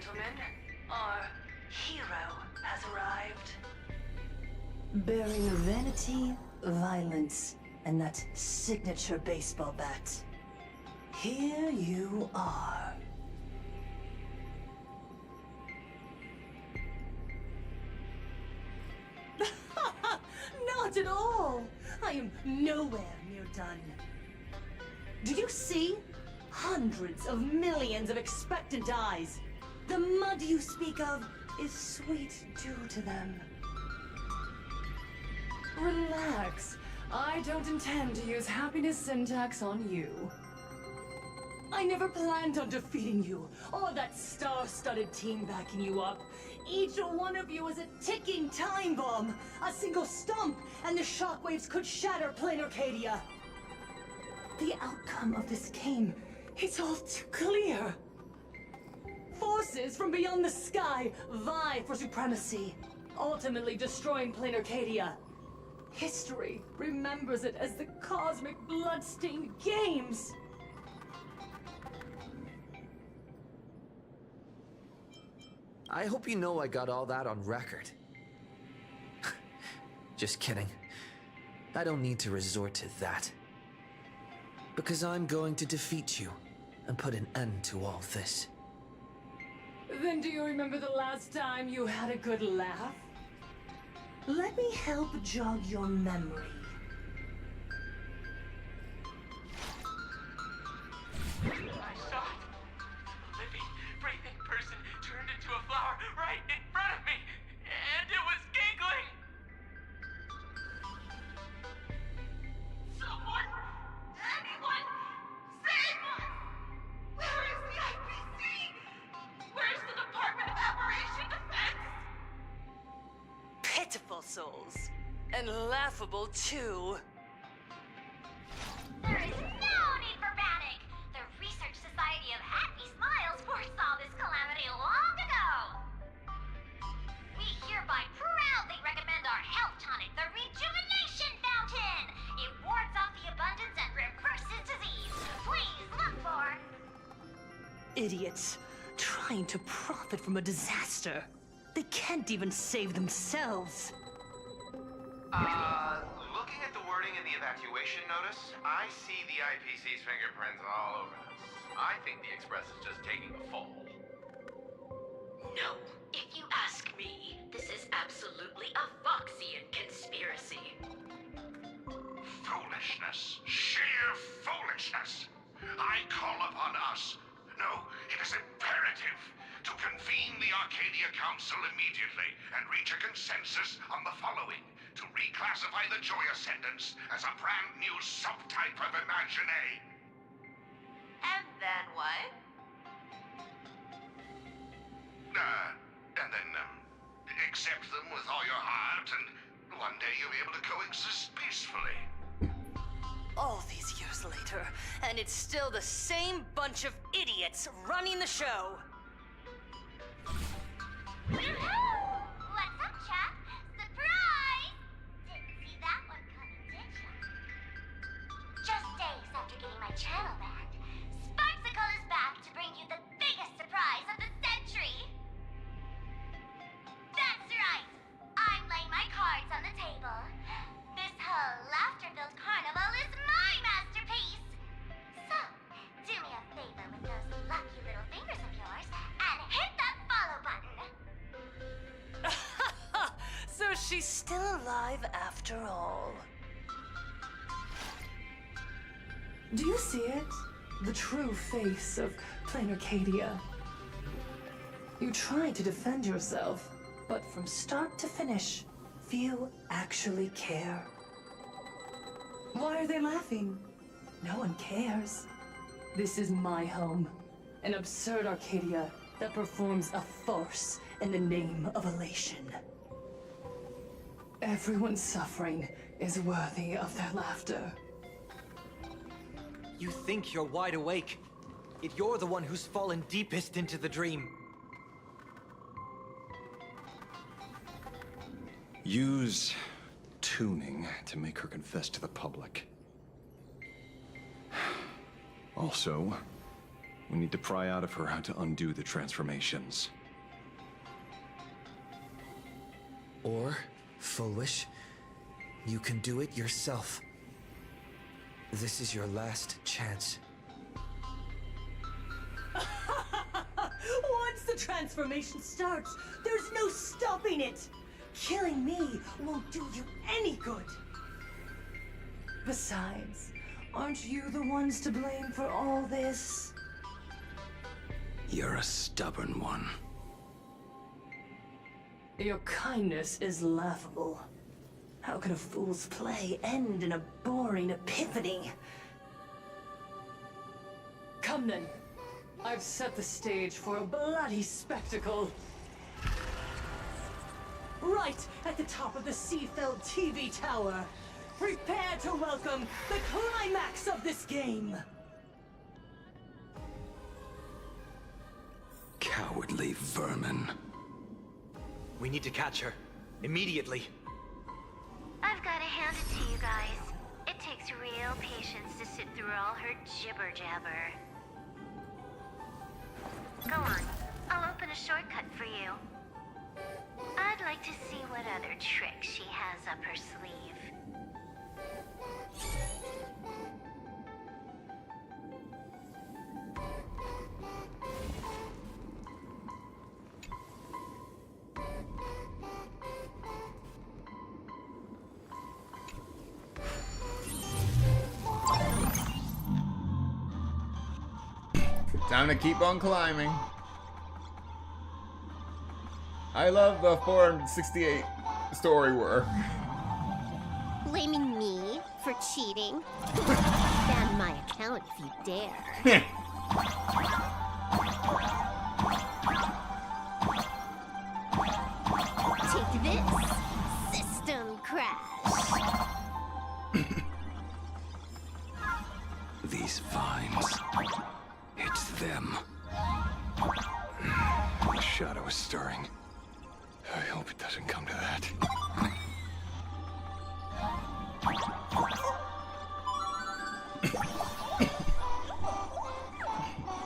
gentlemen, our hero has arrived. Bearing vanity, violence, and that signature baseball bat. Here you are. Not at all! I am nowhere near done. Do you see? Hundreds of millions of expectant eyes. The mud you speak of is sweet due to them. Relax. I don't intend to use happiness syntax on you. I never planned on defeating you, or that star-studded team backing you up. Each one of you is a ticking time bomb. A single stump, and the shockwaves could shatter plain Arcadia. The outcome of this game, it's all too clear. Forces from beyond the sky vie for supremacy, ultimately destroying plain Arcadia. History remembers it as the cosmic bloodstained games. I hope you know I got all that on record. Just kidding. I don't need to resort to that. Because I'm going to defeat you and put an end to all this. Then do you remember the last time you had a good laugh? Let me help jog your memory. I saw it. A living, breathing person turned into a flower right in front of me, and it was giggling. Someone! Anyone! Save us! Where is the IPC? Where's the Department of Operation Defense? Pitiful souls. And laughable, too. There is no need for panic! The Research Society of Happy Smiles foresaw this calamity long ago! We hereby proudly recommend our health tonic, the Rejuvenation Fountain! It wards off the abundance and reverses disease. Please look for... Idiots. Trying to profit from a disaster. They can't even save themselves. Looking at the wording in the evacuation notice, I see the IPC's fingerprints all over this. I think the Express is just taking a fall. No, if you ask me, this is absolutely a Foxian conspiracy. Foolishness. Sheer foolishness. I call upon us. No, it is imperative to convene the Arcadia Council immediately and reach a consensus on the following. To reclassify the Joy Ascendants as a brand new subtype of Imagine. And then what? And then, accept them with all your heart, and one day you'll be able to coexist peacefully. All these years later, and it's still the same bunch of idiots running the show. Woohoo! What's up, chap? Surprise! Didn't see that one coming, did ya? Just days after getting my channel banned, Sparksicle is back to bring you the biggest surprise of the century! That's right! I'm laying my cards on the table. This whole laughter-filled carnival is my masterpiece! So, do me a favor with those lucky little fingers of yours and hit that follow button! So she's still alive after all. Do you see it? The true face of plain Arcadia. You try to defend yourself, but from start to finish, few actually care. Why are they laughing? No one cares. This is my home. An absurd Arcadia that performs a farce in the name of elation. Everyone's suffering is worthy of their laughter. You think you're wide awake, yet you're the one who's fallen deepest into the dream. Use tuning to make her confess to the public. Also, We need to pry out of her how to undo the transformations. Or, Foolish, you can do it yourself. This is your last chance. Once the transformation starts, there's no stopping it. Killing me won't do you any good. Besides, aren't you the ones to blame for all this? You're a stubborn one. Your kindness is laughable. How can a fool's play end in a boring epiphany? Come then. I've set the stage for a bloody spectacle. Right at the top of the Seafeld TV tower. Prepare to welcome the climax of this game. Cowardly vermin. We need to catch her. Immediately. I've got to hand it to you guys. It takes real patience to sit through all her jibber-jabber. Go on. I'll open a shortcut for you. I'd like to see what other tricks she has up her sleeve. Time to keep on climbing. I love the 468 story work. Blaming me for cheating? Ban my account if you dare. Take this, system crash. These vines. It's them. The shadow is stirring. I hope it doesn't come to that.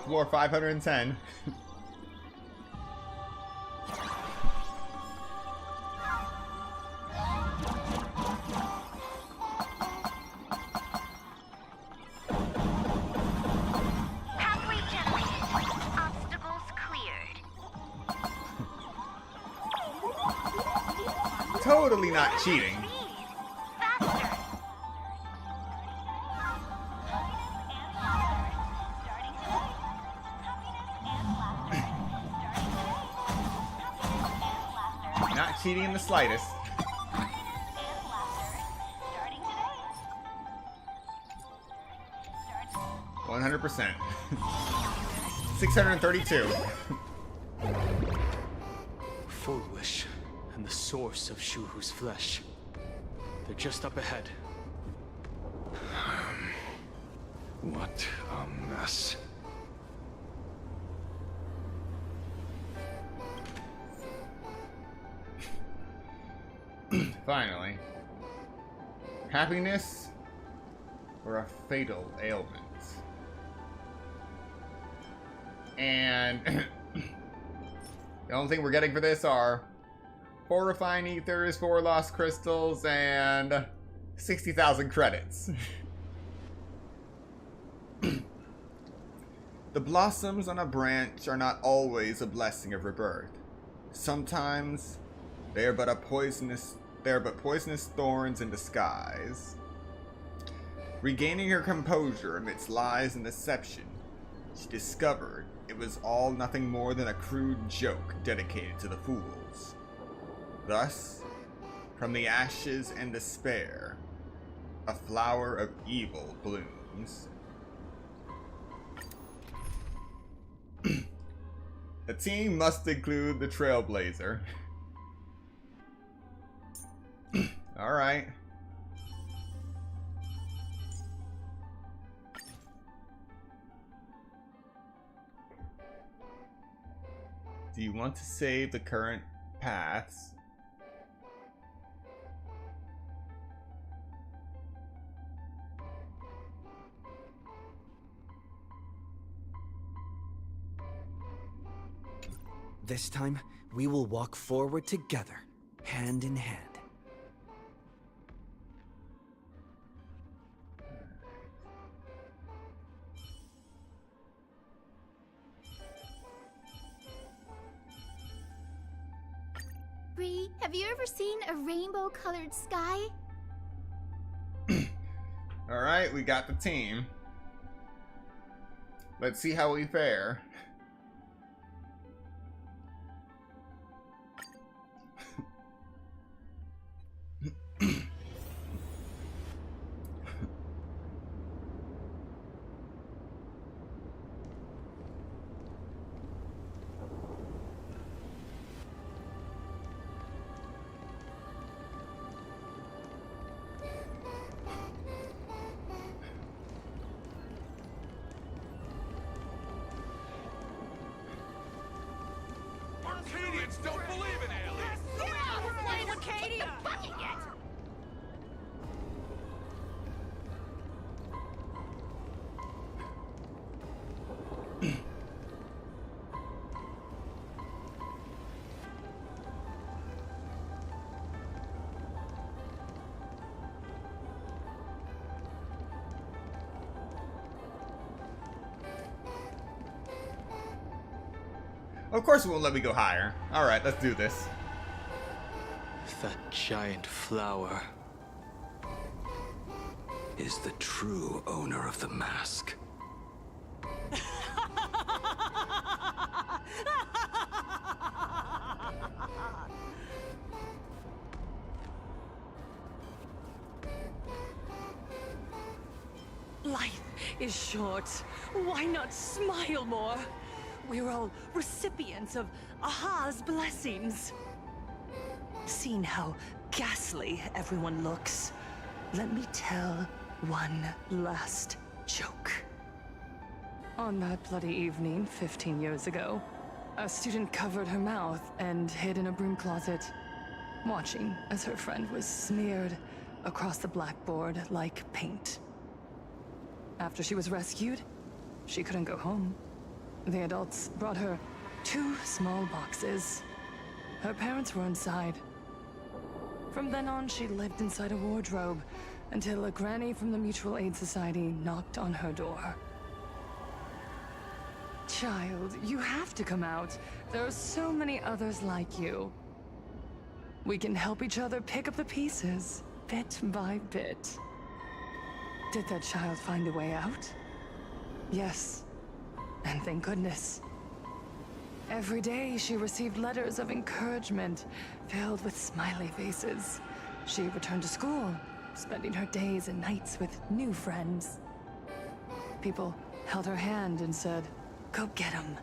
Floor 510. Totally not cheating. Not cheating in the slightest. %. 632. Foolish and the source of Shuhu's flesh. They're just up ahead. What a mess. Finally. Happiness or a fatal ailment? And the only thing we're getting for this are 4 refined ethers, 4 lost crystals, and 60,000 credits. The blossoms on a branch are not always a blessing of rebirth. Sometimes they are but poisonous thorns in disguise. Regaining her composure amidst lies and deception, she discovered it was all nothing more than a crude joke dedicated to the fools. Thus, from the ashes and despair, a flower of evil blooms. The team must include the Trailblazer. Alright. Do you want to save the current paths? This time, we will walk forward together, hand in hand. Bree, have you ever seen a rainbow-colored sky? Alright, we got the team. Let's see how we fare. Arcadians don't believe in aliens! Get out of playing Arcadia! Bucket yet! Of course it won't let me go higher. Alright, let's do this. That giant flower is the true owner of the mask. Life is short. Why not smile more? We're all recipients of Aha's blessings. Seeing how ghastly everyone looks, let me tell one last joke. On that bloody evening 15 years ago, a student covered her mouth and hid in a broom closet, watching as her friend was smeared across the blackboard like paint. After she was rescued, she couldn't go home. The adults brought her 2 small boxes. Her parents were inside. From then on, she lived inside a wardrobe until a granny from the Mutual Aid Society knocked on her door. Child, you have to come out. There are so many others like you. We can help each other pick up the pieces, bit by bit. Did that child find a way out? Yes. And thank goodness. Every day she received letters of encouragement filled with smiley faces. She returned to school, spending her days and nights with new friends. People held her hand and said, "Go get 'em.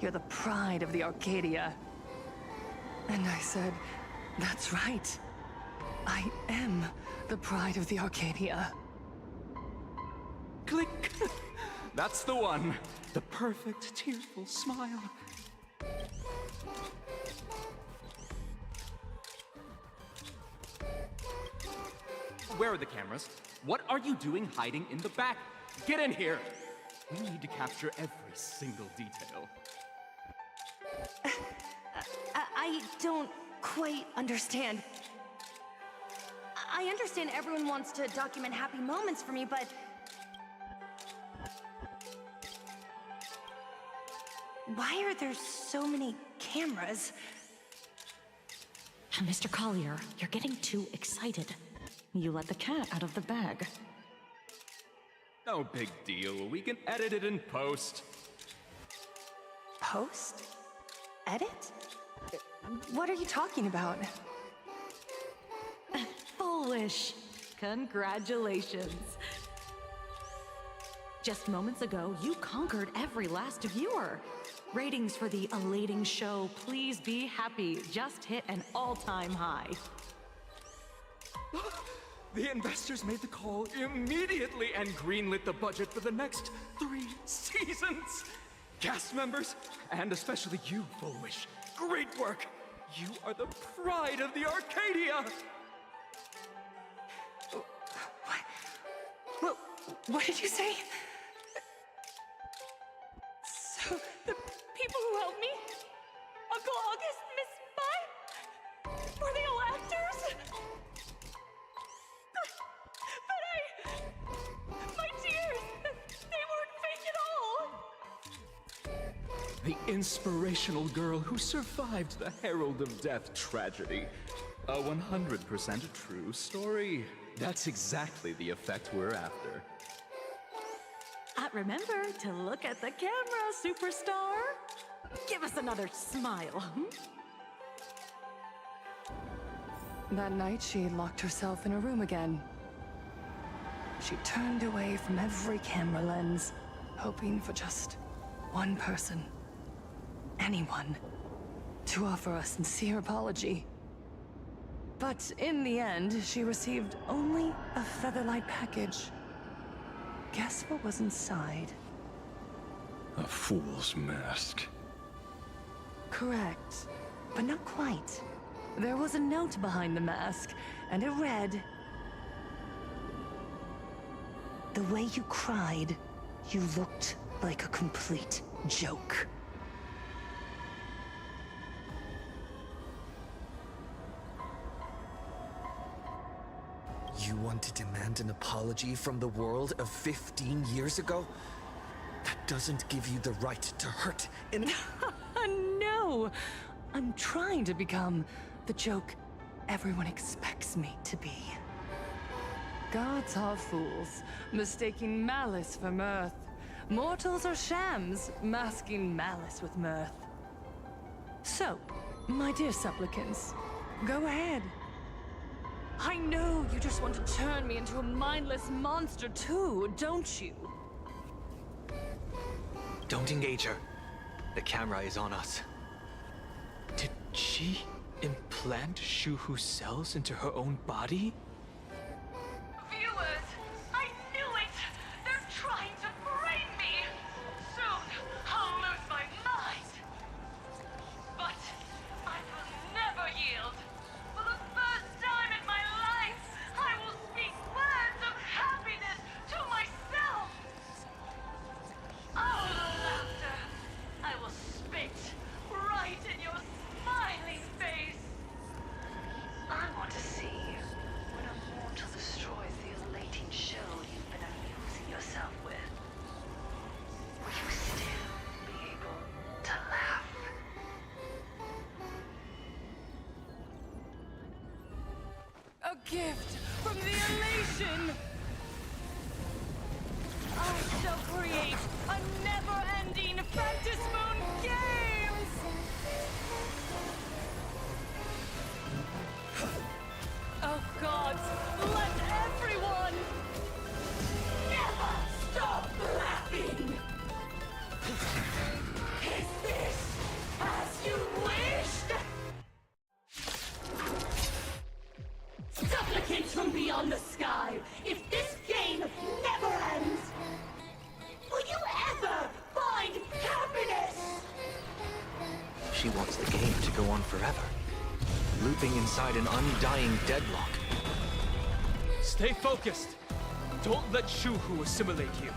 You're the pride of the Arcadia." And I said, "That's right. I am the pride of the Arcadia." Click! That's the one. The perfect, tearful smile. Where are the cameras? What are you doing hiding in the back? Get in here! We need to capture every single detail. I don't quite understand. I understand everyone wants to document happy moments for me, but... why are there so many cameras? Mr. Collier, you're getting too excited. You let the cat out of the bag. No big deal. We can edit it in post. Post? Edit? What are you talking about? Foolish. Congratulations. Just moments ago, you conquered every last viewer. Ratings for the elating show, Please Be Happy, just hit an all-time high. The investors made the call immediately and greenlit the budget for the next 3 seasons. Cast members, and especially you, Foolish. Great work. You are the pride of the Arcadia. What did you say? So, the people who helped me? Uncle The inspirational girl who survived the Herald of Death tragedy. A 100% true story. That's exactly the effect we're after. Remember to look at the camera, superstar. Give us another smile. That night, she locked herself in a room again. She turned away from every camera lens, hoping for just one person, anyone, to offer a sincere apology. But in the end, she received only a Featherlight package. Guess what was inside? A fool's mask. Correct, but not quite. There was a note behind the mask, and it read, "The way you cried, you looked like a complete joke." You want to demand an apology from the world of 15 years ago? That doesn't give you the right to hurt in... No! I'm trying to become the joke everyone expects me to be. Gods are fools, mistaking malice for mirth. Mortals are shams, masking malice with mirth. So, my dear supplicants, go ahead. I know you just want to turn me into a mindless monster too, don't you? Don't engage her. The camera is on us. Did she implant Shuhu's cells into her own body? Viewers, I knew it! They're trying to brain me! Soon, I'll lose my mind! But I will never yield! For the first time in my life, I will speak words of happiness to myself! All the laughter, I will spit right in your smiling face! I want to see when a mortal destroys the elating show you've been amusing yourself with. Will you still be able to laugh? A gift from the elation! I shall create a never-ending Fantasmoon Games! Oh gods, let everyone Never stop laughing! Is this as you wished? Supplicants from beyond the sky, if this game never ends, will you ever find happiness? She wants the game to go on forever, looping inside an undying deadlock. Stay focused. Don't let Shuhu assimilate you.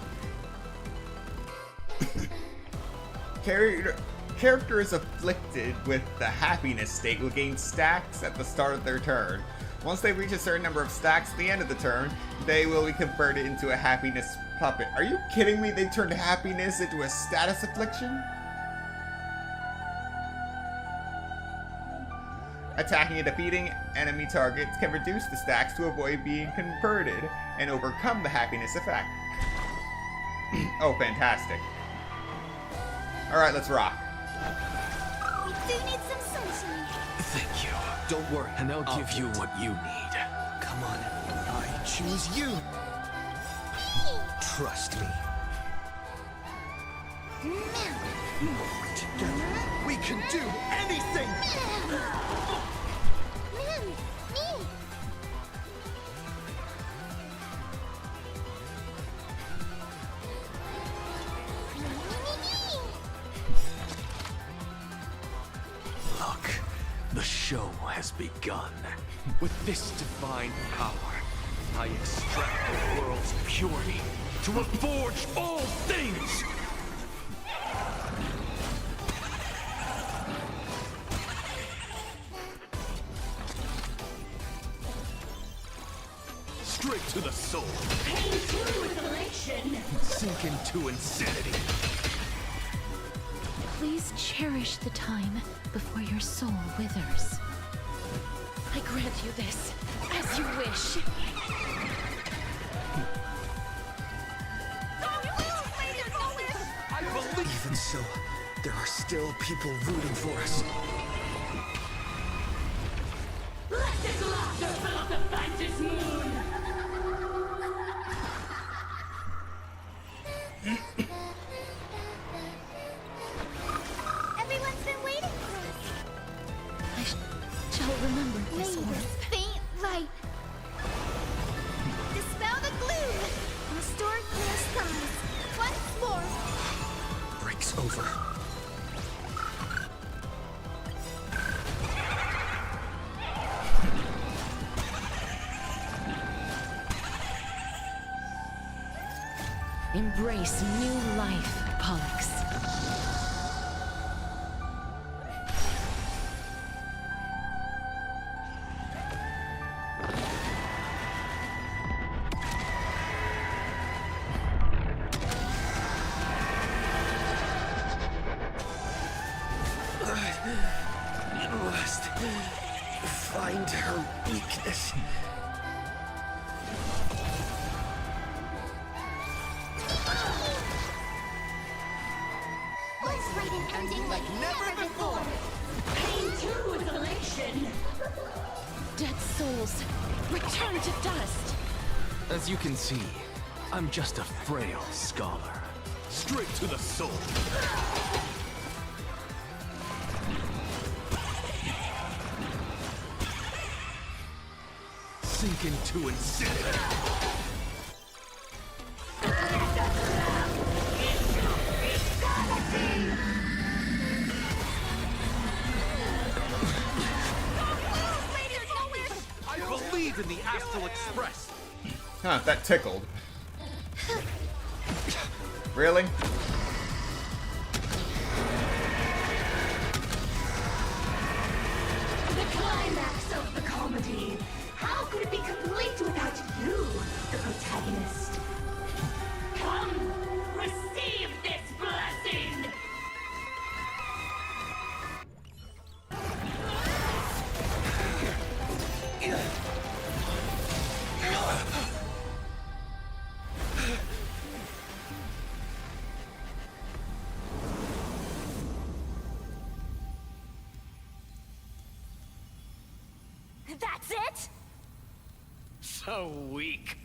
Characters afflicted with the happiness state will gain stacks at the start of their turn. Once they reach a certain number of stacks at the end of the turn, they will be converted into a happiness puppet. Are you kidding me? They turned happiness into a status affliction? Attacking and defeating enemy targets can reduce the stacks to avoid being converted and overcome the happiness effect. Oh, fantastic. Alright, let's rock. We do need some sunshine. Thank you. Don't worry, and I'll give you what you need. Come on, I choose you. Trust me. Together, we can do anything! Look, the show has begun. With this divine power, I extract the world's purity to reforge all things! Straight to the soul. Pain through with elation. Sink into insanity. Please cherish the time before your soul withers. I grant you this, as you wish. Even so, there are still people rooting for us. Let this laughter fill up the Phantom Moon! Everyone's been waiting for us. I shall remember this May order. this faint light dispel the gloom. Restore clear skies. Once more. Breaks over. Embrace new life, Pollux. You must find her weakness. Let's write an ending like never before. Pain too is elation! Dead souls, return to dust. As you can see, I'm just a frail scholar. Straight to the soul. Sink into insanity. I believe in the Astral Express. Huh, that tickled. Really? The climax of the comedy. How could it be complete without you, the protagonist? Come, receive this blessing! That's it? So weak.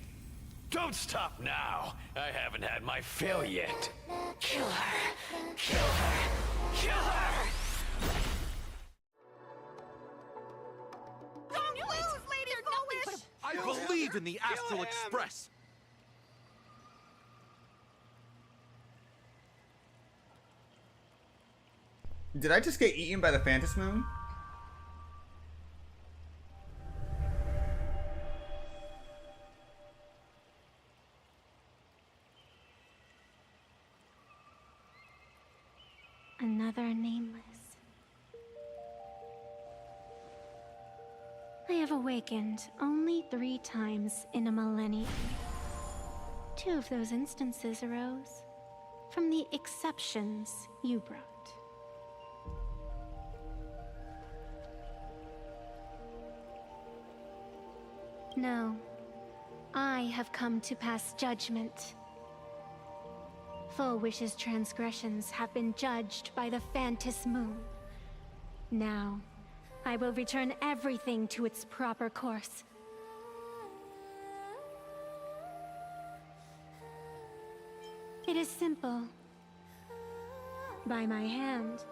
Don't stop now. I haven't had my fill yet. Kill her. Kill her. Kill her! Don't lose, Lady Foolish! I believe in the Astral Express. Did I just get eaten by the Phantom Moon? Another nameless. I have awakened only 3 times in a millennium. 2 of those instances arose from the exceptions you brought. No, I have come to pass judgment. Full Wish's transgressions have been judged by the Phantom Moon. Now, I will return everything to its proper course. It is simple. By my hand,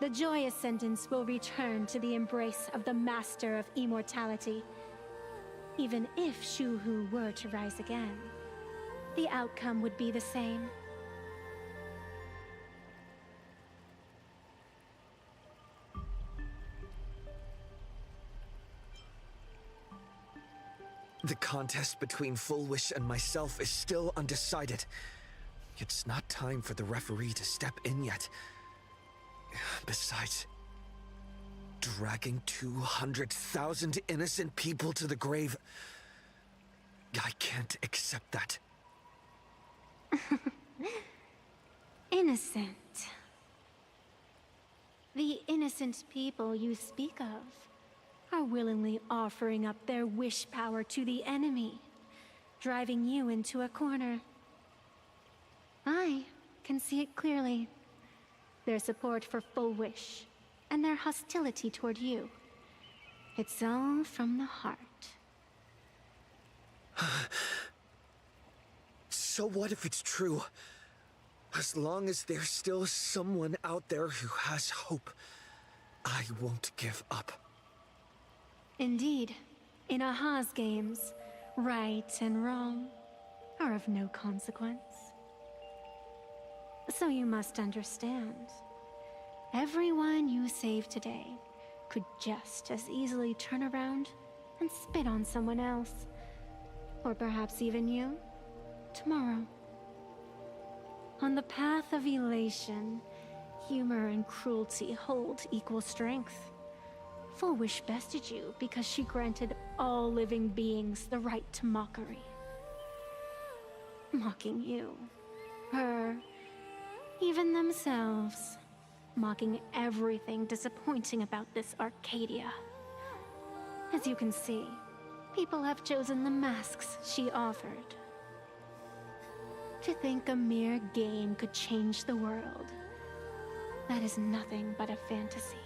the joyous sentence will return to the embrace of the Master of Immortality. Even if Shu-Hu were to rise again, the outcome would be the same. The contest between Full Wish and myself is still undecided. It's not time for the referee to step in yet. Besides, dragging 200,000 innocent people to the grave, I can't accept that. Innocent. The innocent people you speak of are willingly offering up their wish power to the enemy, driving you into a corner. I can see it clearly. Their support for Full Wish, and their hostility toward you. It's all from the heart. So what if it's true? As long as there's still someone out there who has hope, I won't give up. Indeed, in Aha's games, right and wrong are of no consequence. So you must understand, everyone you save today could just as easily turn around and spit on someone else. Or perhaps even you, tomorrow. On the path of elation, humor and cruelty hold equal strength. Full Wish bested you because she granted all living beings the right to mockery. Mocking you, her, even themselves. Mocking everything disappointing about this Arcadia. As you can see, people have chosen the masks she offered. To think a mere game could change the world, that is nothing but a fantasy.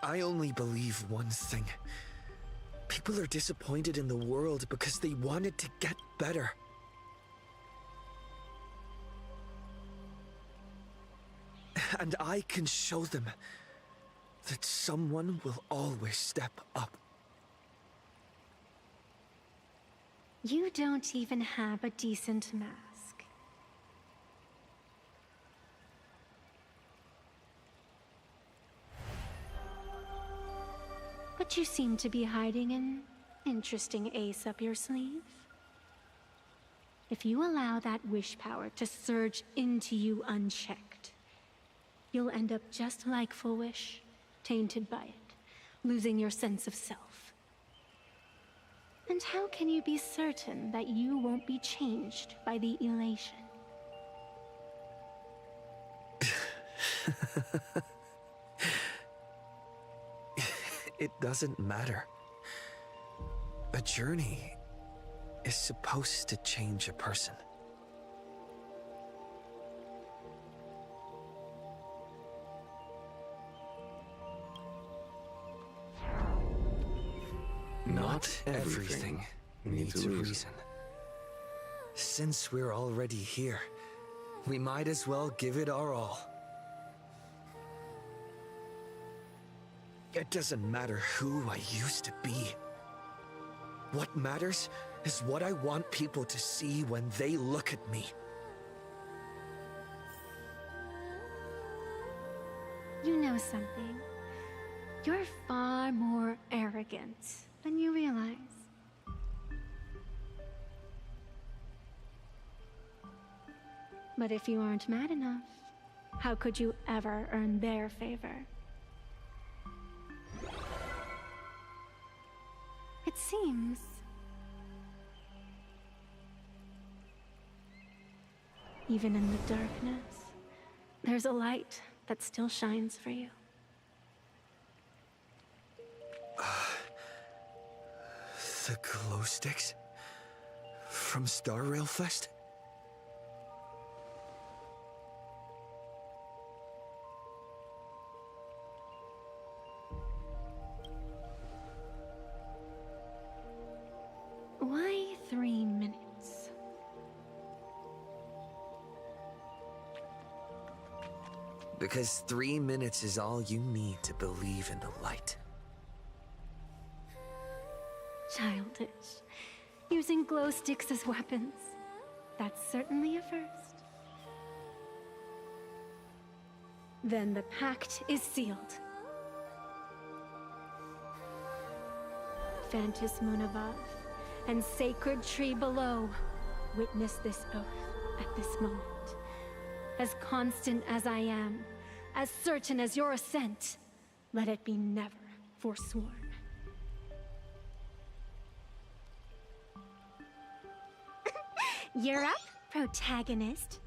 I only believe one thing. People are disappointed in the world because they wanted to get better. And I can show them that someone will always step up. You don't even have a decent mask. But you seem to be hiding an interesting ace up your sleeve. If you allow that wish power to surge into you unchecked, you'll end up just like Full Wish, tainted by it, losing your sense of self. And how can you be certain that you won't be changed by the elation? It doesn't matter. A journey is supposed to change a person. Not everything needs a reason. Since we're already here, we might as well give it our all. It doesn't matter who I used to be. What matters is what I want people to see when they look at me. You know something? You're far more arrogant than you realize. But if you aren't mad enough, how could you ever earn their favor? It seems even in the darkness, there's a light that still shines for you. The glow sticks? From Star Rail Fest? Why 3 minutes? Because 3 minutes is all you need to believe in the light. Childish. Using glow sticks as weapons. That's certainly a first. Then the pact is sealed. Phantos Moon above and Sacred Tree below, witness this oath at this moment. As constant as I am, as certain as your assent, let it be never forsworn. You're up, protagonist.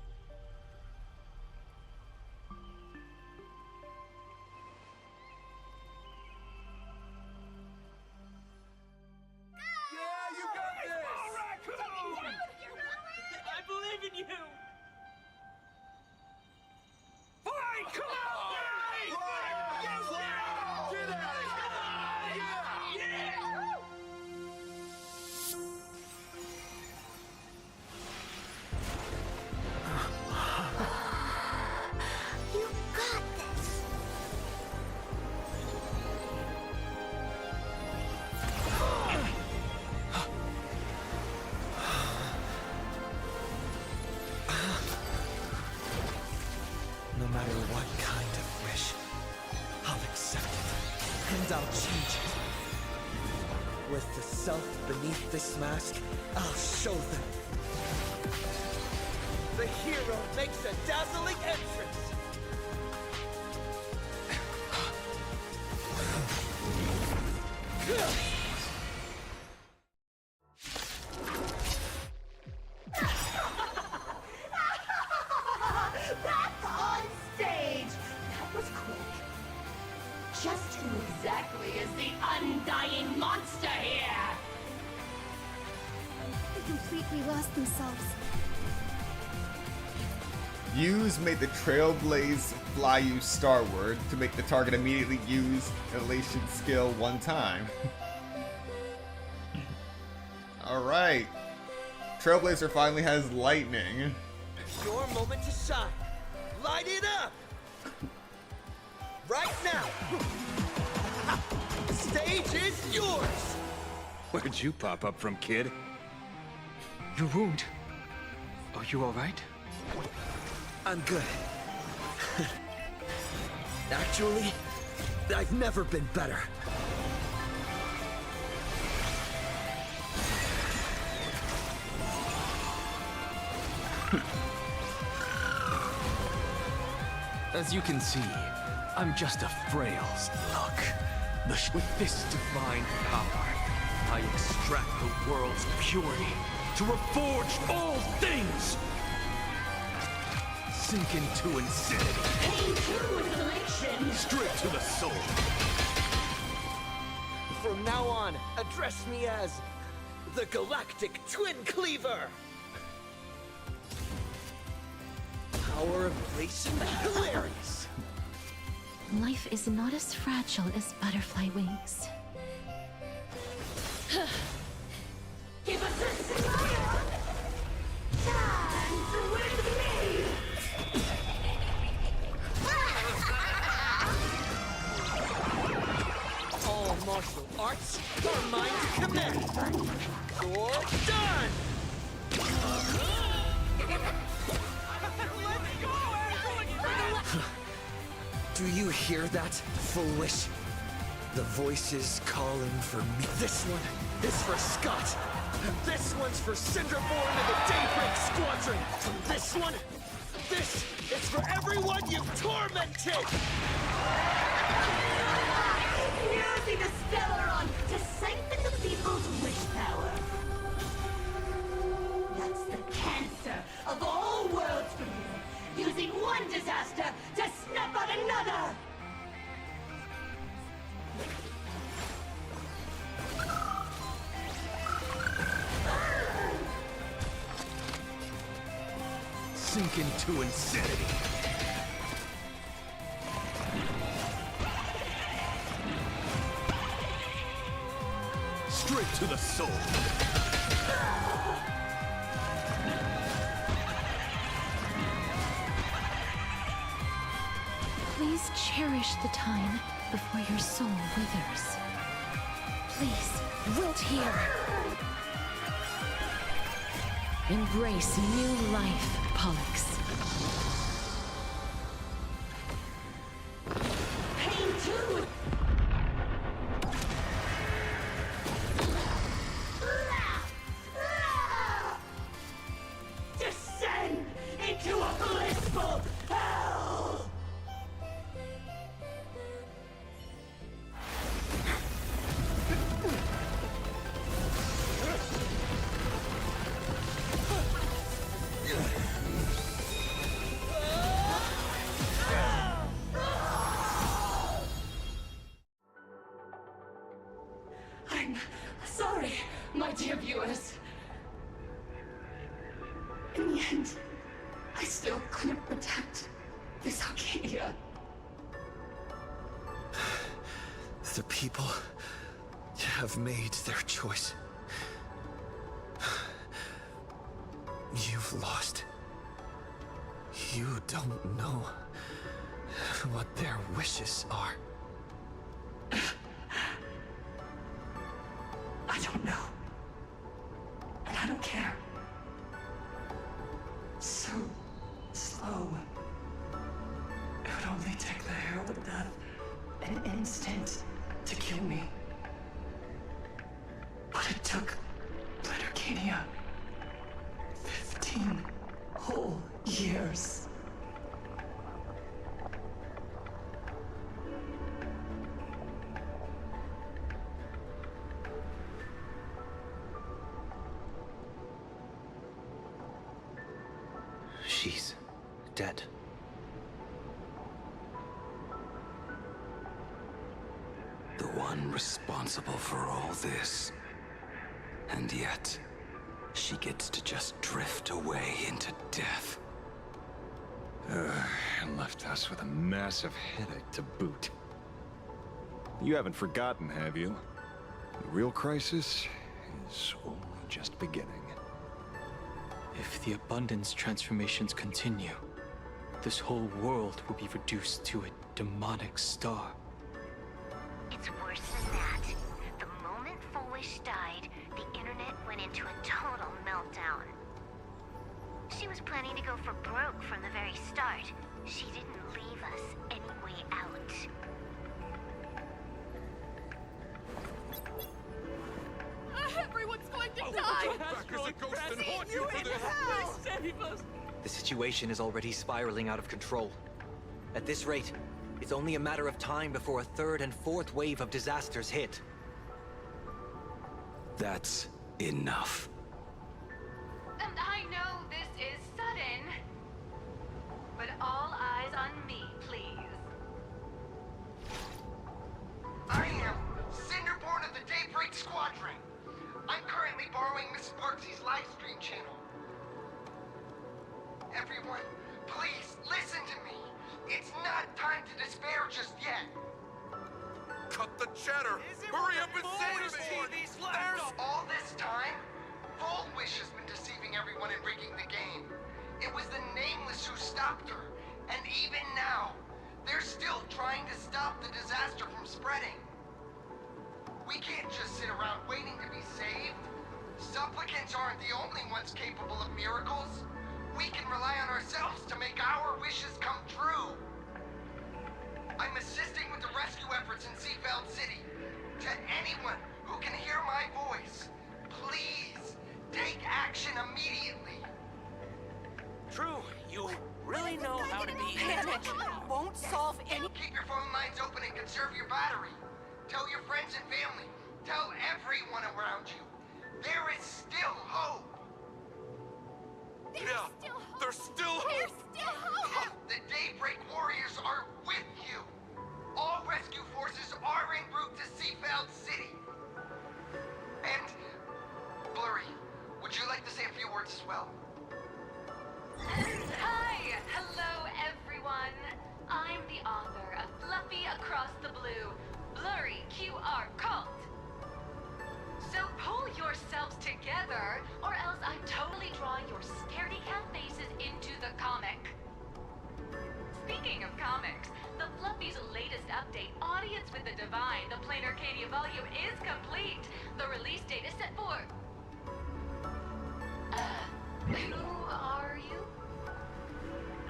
I believe in you! Fine, come on! Get out of You got this. No matter what kind of wish, I'll accept it, and I'll change it. With the self beneath this mask, I'll show them. The hero makes a dazzling entrance! That's on stage! That was quick. Just who exactly is the undying monster here? They completely lost themselves. Use made the Trailblaze fly you starward to make the target immediately use Elation skill one time. Alright. Trailblazer finally has lightning. Your moment to shine. Light it up! Right now! The stage is yours! Where'd you pop up from, kid? Your wound. Are you alright? I'm good. Actually, I've never been better. As you can see, I'm just a frail look. With this divine power, I extract the world's purity to reforge all things! Sink into insanity. Pain 2 is elation! Straight to the soul. From now on, address me as the Galactic Twin Cleaver! Power of Elation, hilarious! Life is not as fragile as butterfly wings. Give us a smile! Dance with me! All martial arts are mine to command! You're done! Do you hear that, foolish? The voices calling for me. This one is for Scott. This one's for Cinderborn and the Daybreak Squadron. This one, this is for everyone you've tormented! Using the Stellaron to siphon the people's wish power. That's the cancer of all worlds for you. Using one disaster to snuff out another. Sink into insanity. Straight to the soul. Please cherish the time before your soul withers. Please, wilt here. Embrace new life, Pollux. Pain 2! Descend into a blissful hell! people have made their choice. You've lost. You don't know what their wishes are. I don't know. And I don't care. So slow. It would only take the herald of death an instant to kill me. But it took Lettercadia 15 whole years. She's dead. The one responsible for all this. And yet, she gets to just drift away into death. And left us with a massive headache to boot. You haven't forgotten, have you? The real crisis is only just beginning. If the abundance transformations continue, this whole world will be reduced to a demonic star. It's worse than that. The moment Foolish died, the internet went into a total meltdown. She was planning to go for broke from the very start. She didn't leave us any way out. Everyone's going to die! The situation is already spiraling out of control. At this rate, it's only a matter of time before a third and fourth wave of disasters hit. That's enough. And I know this is sudden, but all eyes on me, please. I am Cinderborn of the Daybreak Squadron. I'm currently borrowing Miss Sparksy's live stream channel. Everyone, please listen to me. It's not time to despair just yet. Cut the chatter! Hurry up and save me! There's all this time, Full Wish has been deceiving everyone and rigging the game. It was the Nameless who stopped her, and even now, they're still trying to stop the disaster from spreading. We can't just sit around waiting to be saved. Supplicants aren't the only ones capable of miracles. We can rely on ourselves to make our wishes come true. I'm assisting with the rescue efforts in Seafeld City. To anyone who can hear my voice, please take action immediately. True, you really know how to be... Panic won't solve any... Keep your phone lines open and conserve your battery. Tell your friends and family. Tell everyone around you. There is still hope. There's still hope! The Daybreak Warriors are with you. All rescue forces are en route to Seafeld City. And, Blurry, would you like to say a few words as well? Hi! Hello, everyone. I'm the author of Fluffy Across the Blue, Blurry QR Cult. So pull yourselves together, or else I'm totally drawing your scaredy cat faces into the comic. Speaking of comics, the Fluffy's latest update, Audience with the Divine, the Plain Arcadia volume is complete. The release date is set for... who are you?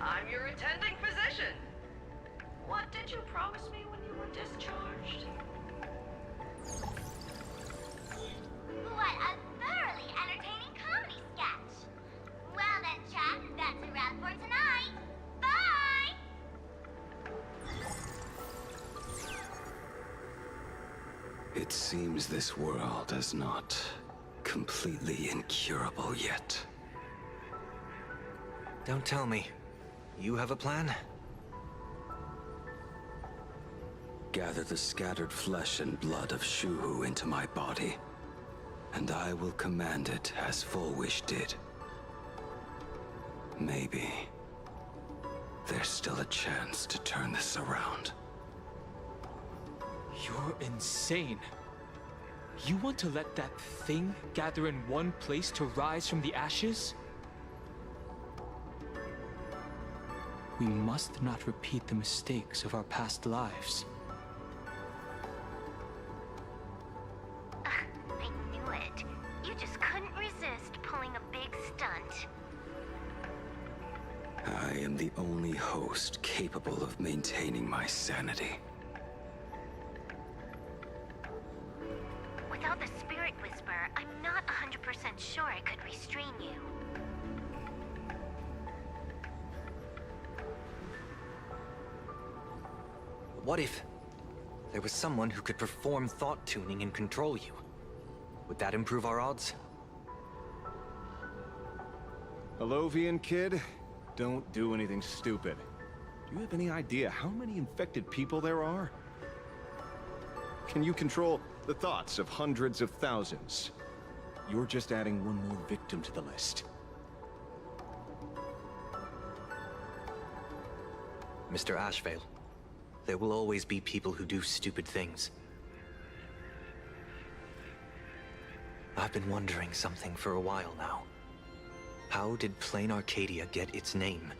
I'm your attending physician. What did you promise me when you were discharged? What a thoroughly entertaining comedy sketch! Well then, chat, that's a wrap for tonight. Bye! It seems this world is not completely incurable yet. Don't tell me. You have a plan? Gather the scattered flesh and blood of Shuhu into my body, and I will command it as Full Wish did. Maybe there's still a chance to turn this around. You're insane. You want to let that thing gather in one place to rise from the ashes? We must not repeat the mistakes of our past lives. I knew it. You just couldn't resist pulling a big stunt. I am the only host capable of maintaining my sanity. Without the Spirit Whisper, I'm not 100% sure I could restrain you. What if there was someone who could perform thought tuning and control you? Would that improve our odds? Alovian kid, don't do anything stupid. Do you have any idea how many infected people there are? Can you control the thoughts of hundreds of thousands? You're just adding one more victim to the list. Mr. Ashvale, there will always be people who do stupid things. I've been wondering something for a while now. How did Plain Arcadia get its name?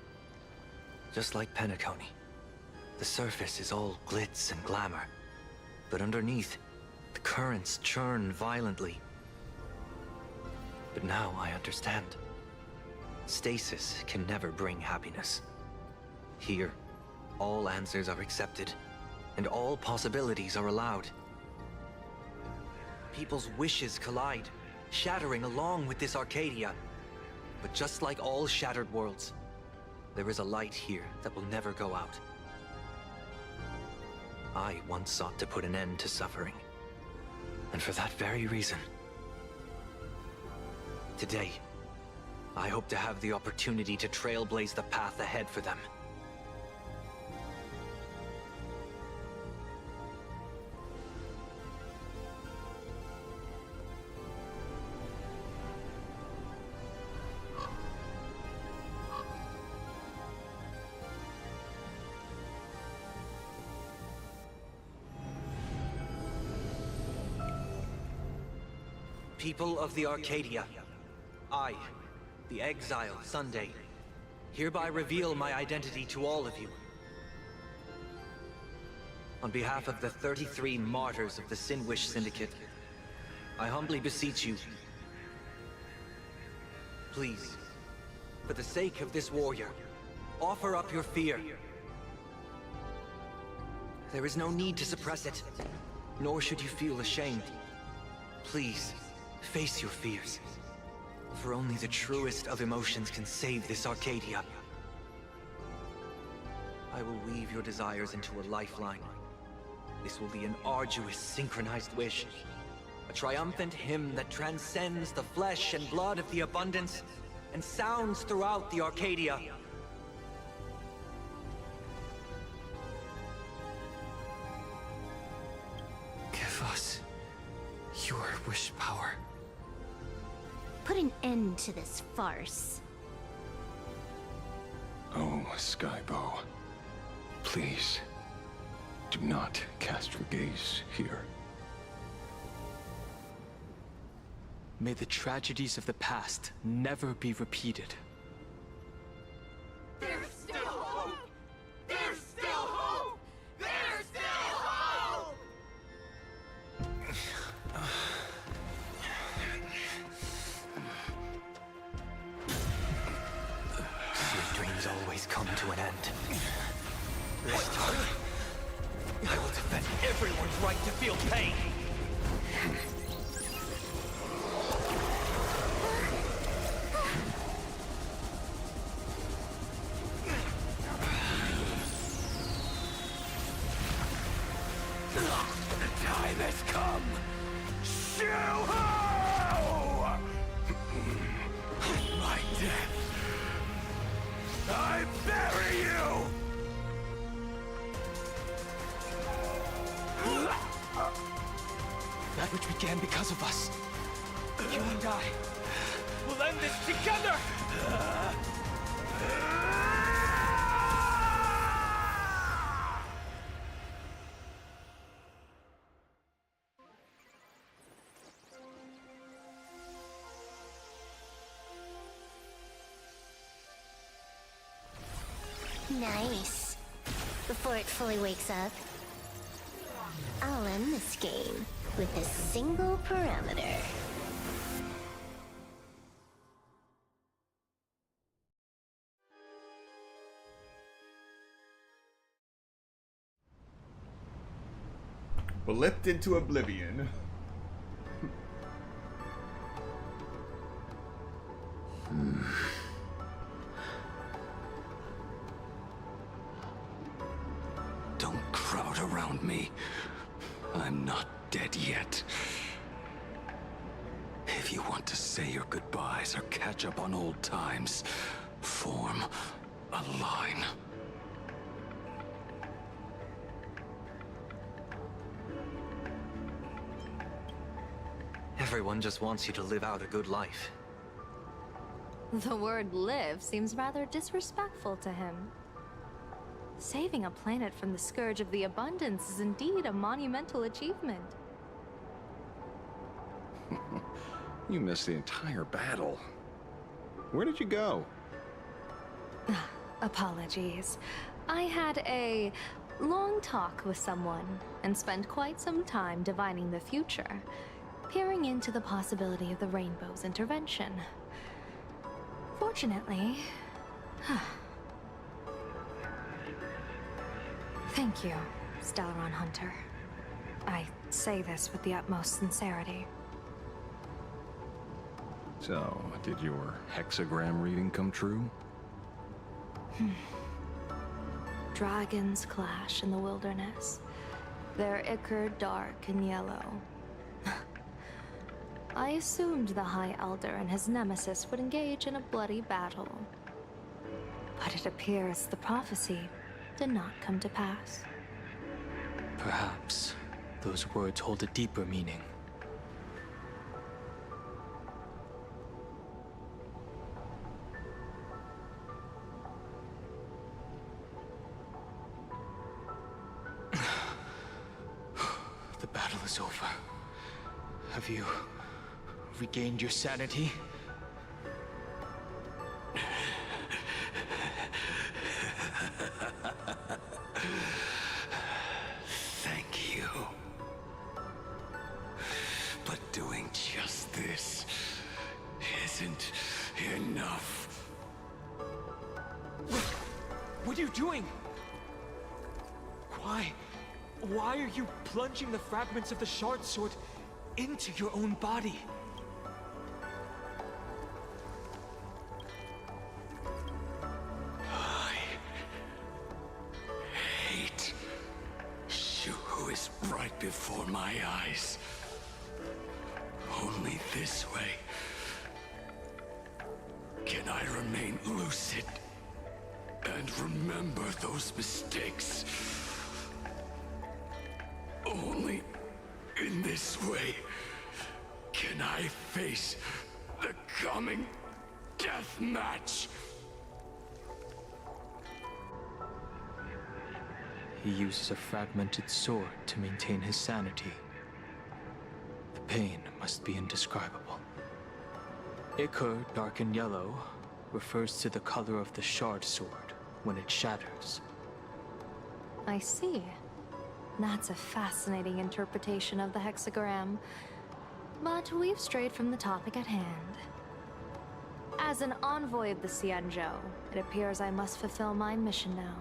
Just like Penacony, the surface is all glitz and glamour, but underneath, the currents churn violently. But now I understand. Stasis can never bring happiness. Here, all answers are accepted, and all possibilities are allowed. People's wishes collide, shattering along with this Arcadia. But just like all shattered worlds, there is a light here that will never go out. I once sought to put an end to suffering. And for that very reason, today, I hope to have the opportunity to trailblaze the path ahead for them. People of the Arcadia, I, the exile Sunday, hereby reveal my identity to all of you. On behalf of the 33 martyrs of the Sinwish Syndicate, I humbly beseech you, please, for the sake of this warrior, offer up your fear. There is no need to suppress it, nor should you feel ashamed. Please, face your fears, for only the truest of emotions can save this Arcadia. I will weave your desires into a lifeline. This will be an arduous, synchronized wish. A triumphant hymn that transcends the flesh and blood of the abundance and sounds throughout the Arcadia. Give us your wish power. Put an end to this farce. Oh, Skybow. Please, do not cast your gaze here. May the tragedies of the past never be repeated. There's still hope! There's still hope! There's still hope! Your dreams always come to an end. This time, I will defend everyone's right to feel pain. The time has come. Shoo-ho! My death. I bury you! That which began because of us. You and I will end this together! Nice. Before it fully wakes up, I'll end this game with a single parameter. Blipped into oblivion. Don't crowd around me. I'm not dead yet. If you want to say your goodbyes or catch up on old times, form a line. Everyone just wants you to live out a good life. The word live seems rather disrespectful to him. Saving a planet from the scourge of the abundance is indeed a monumental achievement. You missed the entire battle. Where did you go? Apologies. I had a long talk with someone and spent quite some time divining the future, peering into the possibility of the Rainbow's intervention. Fortunately... Thank you, Stellaron Hunter. I say this with the utmost sincerity. So, did your hexagram reading come true? Dragons clash in the wilderness. Their ichor dark and yellow. I assumed the High Elder and his nemesis would engage in a bloody battle. But it appears the prophecy did not come to pass. Perhaps those words hold a deeper meaning. The battle is over. Have you regained your sanity? Thank you. But doing just this isn't enough. What are you doing? Why are you plunging the fragments of the shard sword into your own body? I hate Shu is right before my eyes. Only this way can I remain lucid and remember those mistakes. Only in this way can I face the coming death match. He uses a fragmented sword to maintain his sanity. The pain must be indescribable. Ichor, dark and yellow, refers to the color of the shard sword when it shatters. I see. That's a fascinating interpretation of the hexagram. But we've strayed from the topic at hand. As an envoy of the Xianzhou, it appears I must fulfill my mission now.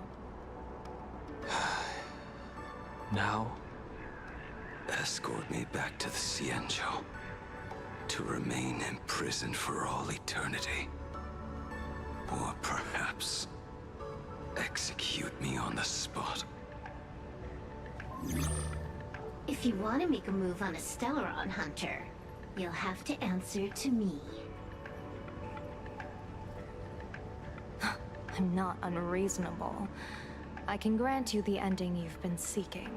Now? Escort me back to the Xianzhou, to remain imprisoned for all eternity. Or perhaps execute me on the spot. If you want to make a move on a Stellaron Hunter, you'll have to answer to me. I'm not unreasonable. I can grant you the ending you've been seeking.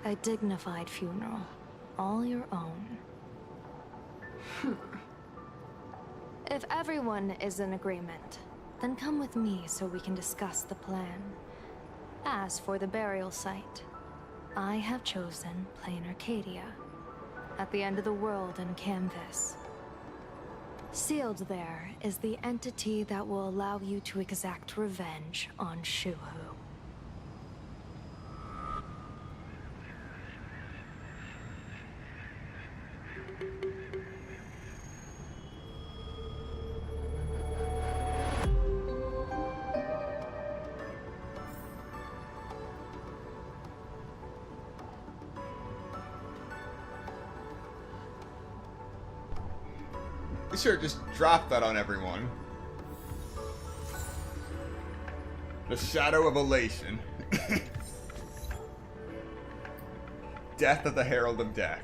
A dignified funeral, all your own. If everyone is in agreement, then come with me so we can discuss the plan. As for the burial site, I have chosen Plain Arcadia, at the end of the world in Canvas. Sealed there is the entity that will allow you to exact revenge on Shuhu. They should have just dropped that on everyone. The Shadow of Elation. Death of the Herald of Death.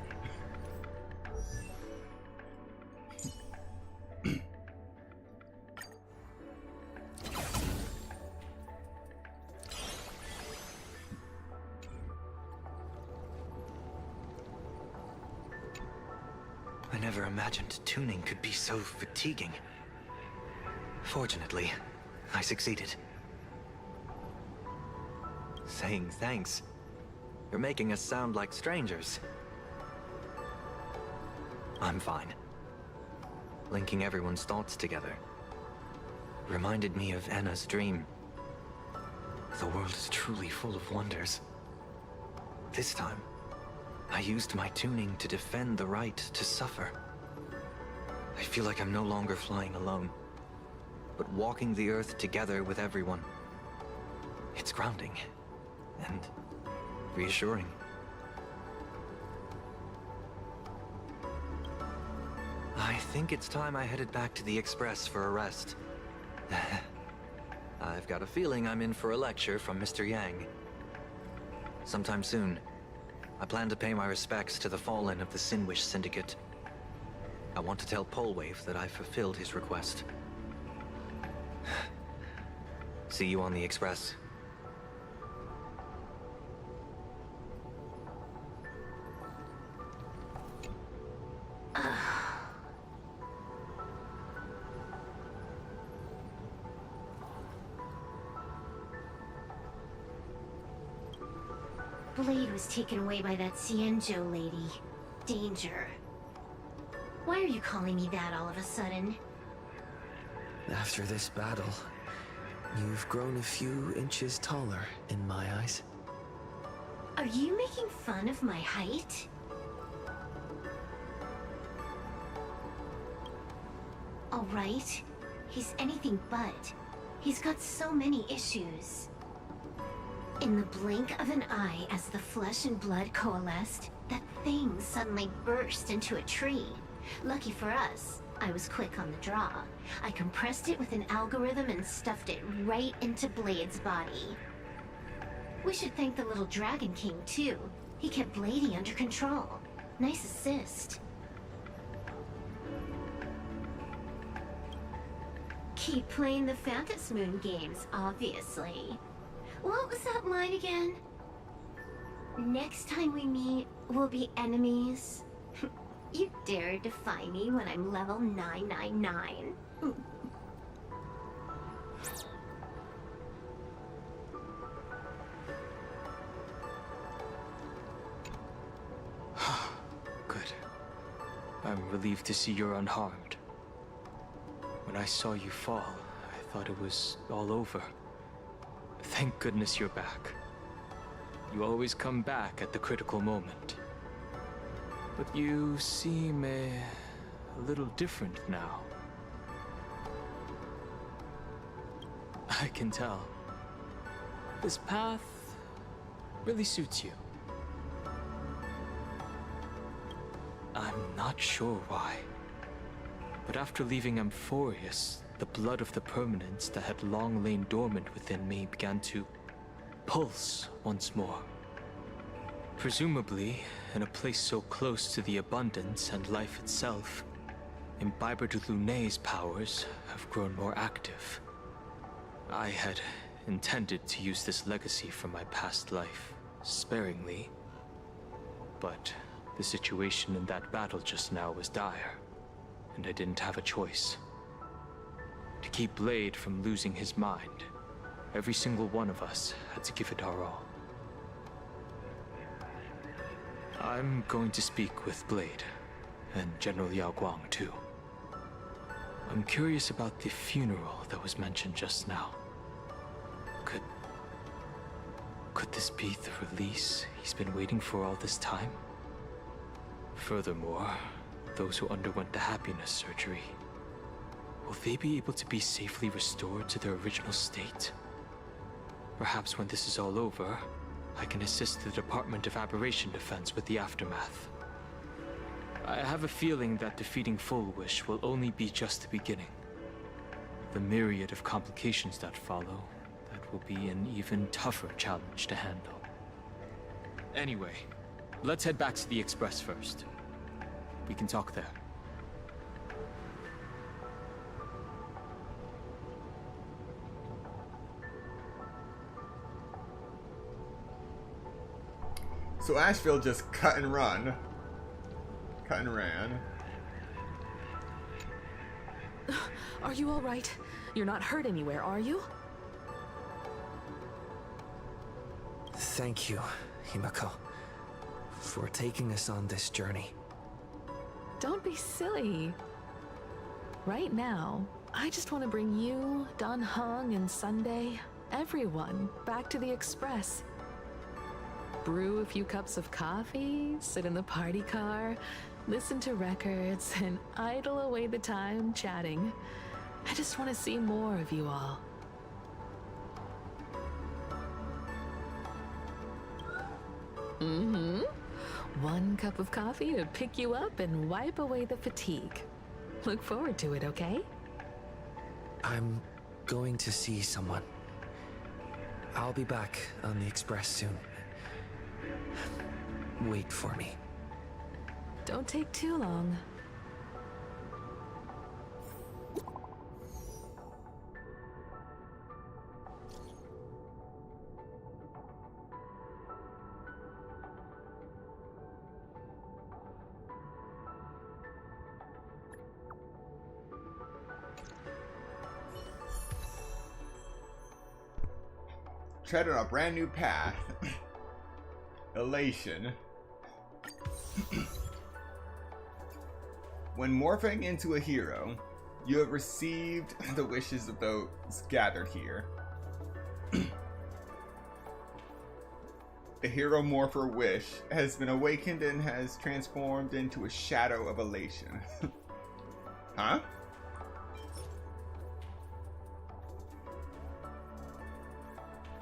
I never imagined tuning could be so fatiguing. Fortunately, I succeeded. Saying thanks. You're making us sound like strangers. I'm fine. Linking everyone's thoughts together reminded me of Anna's dream. The world is truly full of wonders. This time, I used my tuning to defend the right to suffer. I feel like I'm no longer flying alone, but walking the earth together with everyone. It's grounding and reassuring. I think it's time I headed back to the Express for a rest. I've got a feeling I'm in for a lecture from Mr. Yang. Sometime soon, I plan to pay my respects to the fallen of the Sinwish Syndicate. I want to tell Polwave that I've fulfilled his request. See you on the Express. Blade was taken away by that Xianzhou lady. Danger. Why are you calling me that all of a sudden? After this battle, you've grown a few inches taller in my eyes. Are you making fun of my height? Alright, he's anything but. He's got so many issues. In the blink of an eye, as the flesh and blood coalesced, that thing suddenly burst into a tree. Lucky for us, I was quick on the draw. I compressed it with an algorithm and stuffed it right into Blade's body. We should thank the little Dragon King, too. He kept Bladey under control. Nice assist. Keep playing the Phantom Moon games, obviously. What was that line again? Next time we meet, we'll be enemies. You dare defy me when I'm level 999. Good. I'm relieved to see you're unharmed. When I saw you fall, I thought it was all over. Thank goodness you're back. You always come back at the critical moment. But you seem a little different now. I can tell. This path really suits you. I'm not sure why, but after leaving Amphorius, the blood of the permanence that had long lain dormant within me began to pulse once more. Presumably, in a place so close to the abundance and life itself, Imbiber de Lunay's powers have grown more active. I had intended to use this legacy from my past life sparingly, but the situation in that battle just now was dire, and I didn't have a choice. To keep Blade from losing his mind, every single one of us had to give it our all. I'm going to speak with Blade, and General Yao Guang too. I'm curious about the funeral that was mentioned just now. Could this be the release he's been waiting for all this time? Furthermore, those who underwent the happiness surgery, will they be able to be safely restored to their original state? Perhaps when this is all over, I can assist the Department of Aberration Defense with the aftermath. I have a feeling that defeating Full Wish will only be just the beginning. The myriad of complications that follow, that will be an even tougher challenge to handle. Anyway, let's head back to the Express first. We can talk there. So Asheville just cut and run. Cut and ran. Are you all right? You're not hurt anywhere, are you? Thank you, Himako, for taking us on this journey. Don't be silly. Right now, I just want to bring you, Dan Heng, and Sunday, everyone, back to the Express. Brew a few cups of coffee, sit in the party car, listen to records, and idle away the time chatting. I just want to see more of you all. Mm-hmm. One cup of coffee to pick you up and wipe away the fatigue. Look forward to it, okay? I'm going to see someone. I'll be back on the Express soon. Wait for me. Don't take too long. Tread on a brand new path. Elation. When morphing into a hero, you have received the wishes of those gathered here. The hero morpher wish has been awakened and has transformed into a shadow of elation. Huh?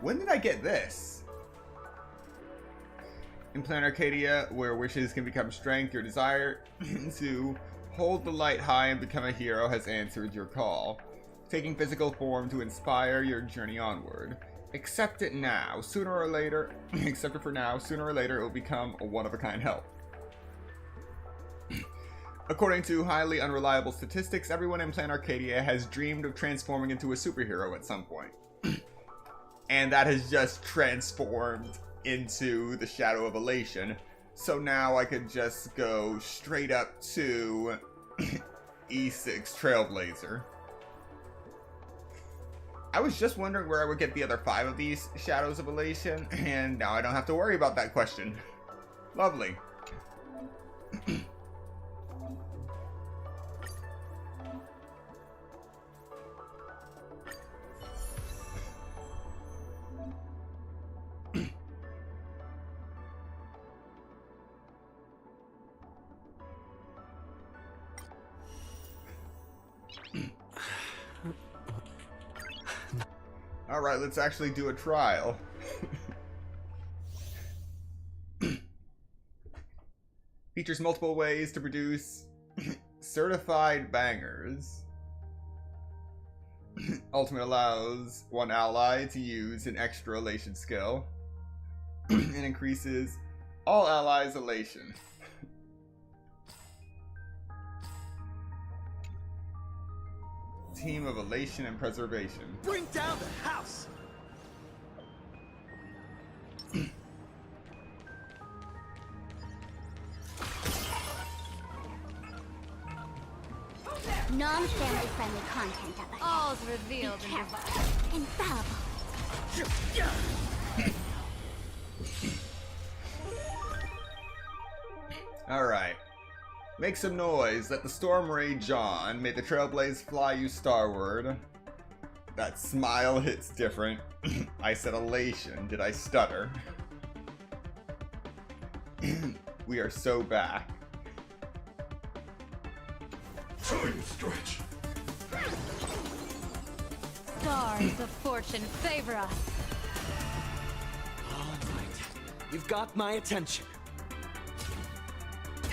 When did I get this? In Plan Arcadia, where wishes can become strength, your desire to hold the light high and become a hero has answered your call, taking physical form to inspire your journey onward. Accept it now. Sooner or later, accept it for now, sooner or later it will become a one-of-a-kind help. According to highly unreliable statistics, everyone in Plan Arcadia has dreamed of transforming into a superhero at some point. And that has just transformed into the Shadow of Elation. So now I could just go straight up to E6 Trailblazer. I was just wondering where I would get the other 5 of these Shadows of Elation, and now I don't have to worry about that question. Lovely. Alright, let's actually do a trial. Features multiple ways to produce certified bangers. Ultimate allows one ally to use an extra elation skill. And increases all allies' elation. Team of elation and preservation. Bring down the house! Non-family friendly content up ahead. All's revealed Be in your careful. Infallible. Alright. Make some noise. Let the storm rage on. May the trailblaze fly you starward. That smile hits different. I said elation. Did I stutter? We are so back. Time stretch. Stars of fortune favor us. All right. You've got my attention.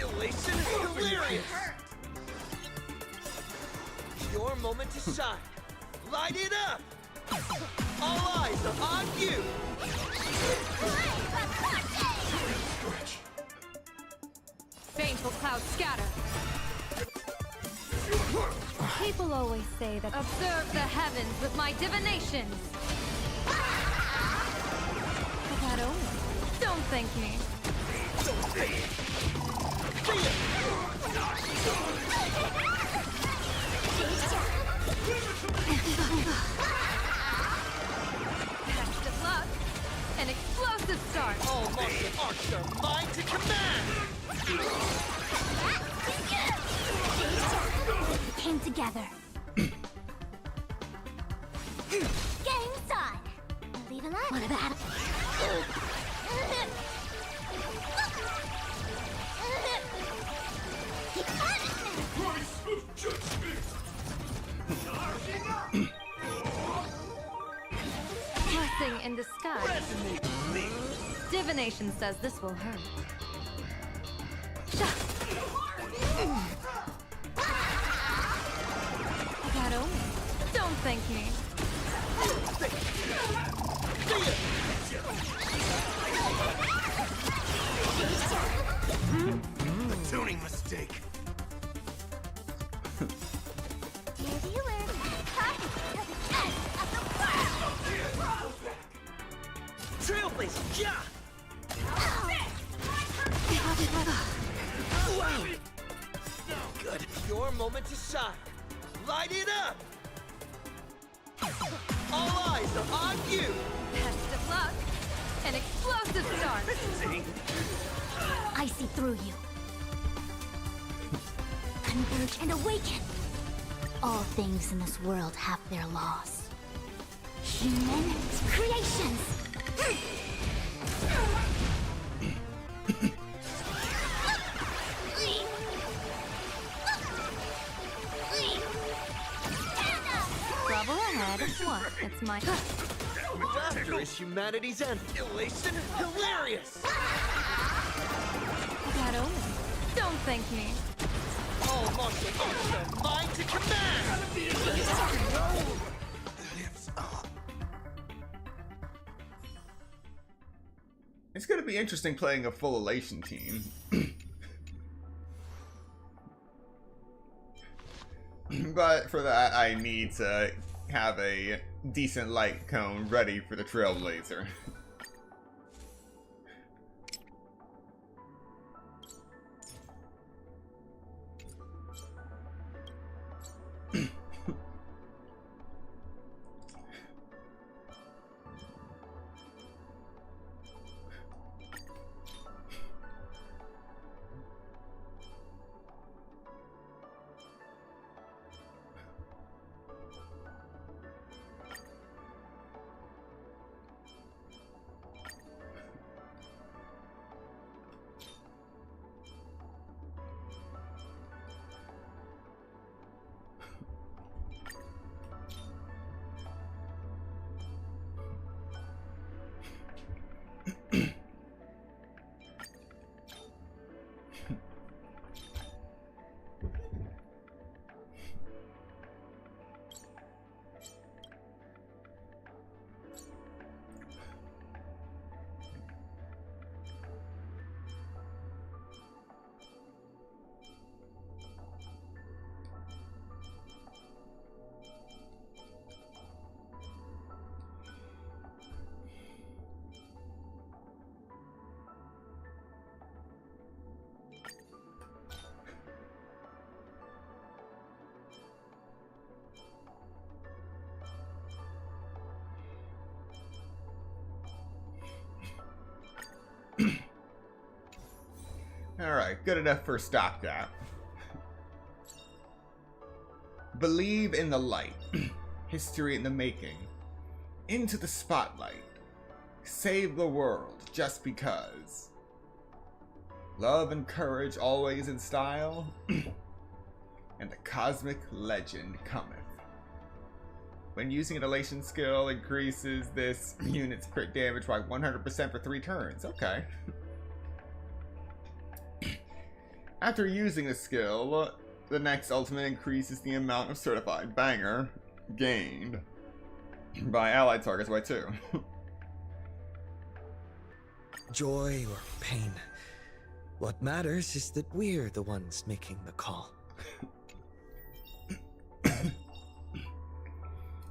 Elation is hilarious! Your moment to shine. Light it up! All eyes are on you! Baneful clouds scatter. People always say that observe the heavens with my divinations. But that only. Don't thank me. Don't think it! Best of luck. An explosive start. All martial arts are mine to command! Came together. Game's on. Leave it on. What about Blessing in disguise. Divination says this will hurt. That only. Don't thank me. A tuning mistake. Dear viewer, time to the end of the world! Trailblazer, yeah! Wow! Good. Your moment to shine. Light it up! All eyes are on you! Best of luck. An explosive start. I see through you. Converge and awaken. All things in this world have their laws. Human creations. Trouble ahead. What? It's my Laughter is humanity's end. Elation, hilarious! That only. Don't thank me. All martial arts are mine to command! It's gonna be interesting playing a full elation team. But for that, I need to have a decent light cone ready for the Trailblazer. Alright, good enough for stopgap. Believe in the light. History in the making. Into the spotlight. Save the world just because. Love and courage always in style. And the cosmic legend cometh. When using an elation skill, increases this unit's crit damage by 100% for 3 turns. Okay. After using the skill, the next ultimate increases the amount of certified banger gained by allied targets by 2. Joy or pain. What matters is that we're the ones making the call.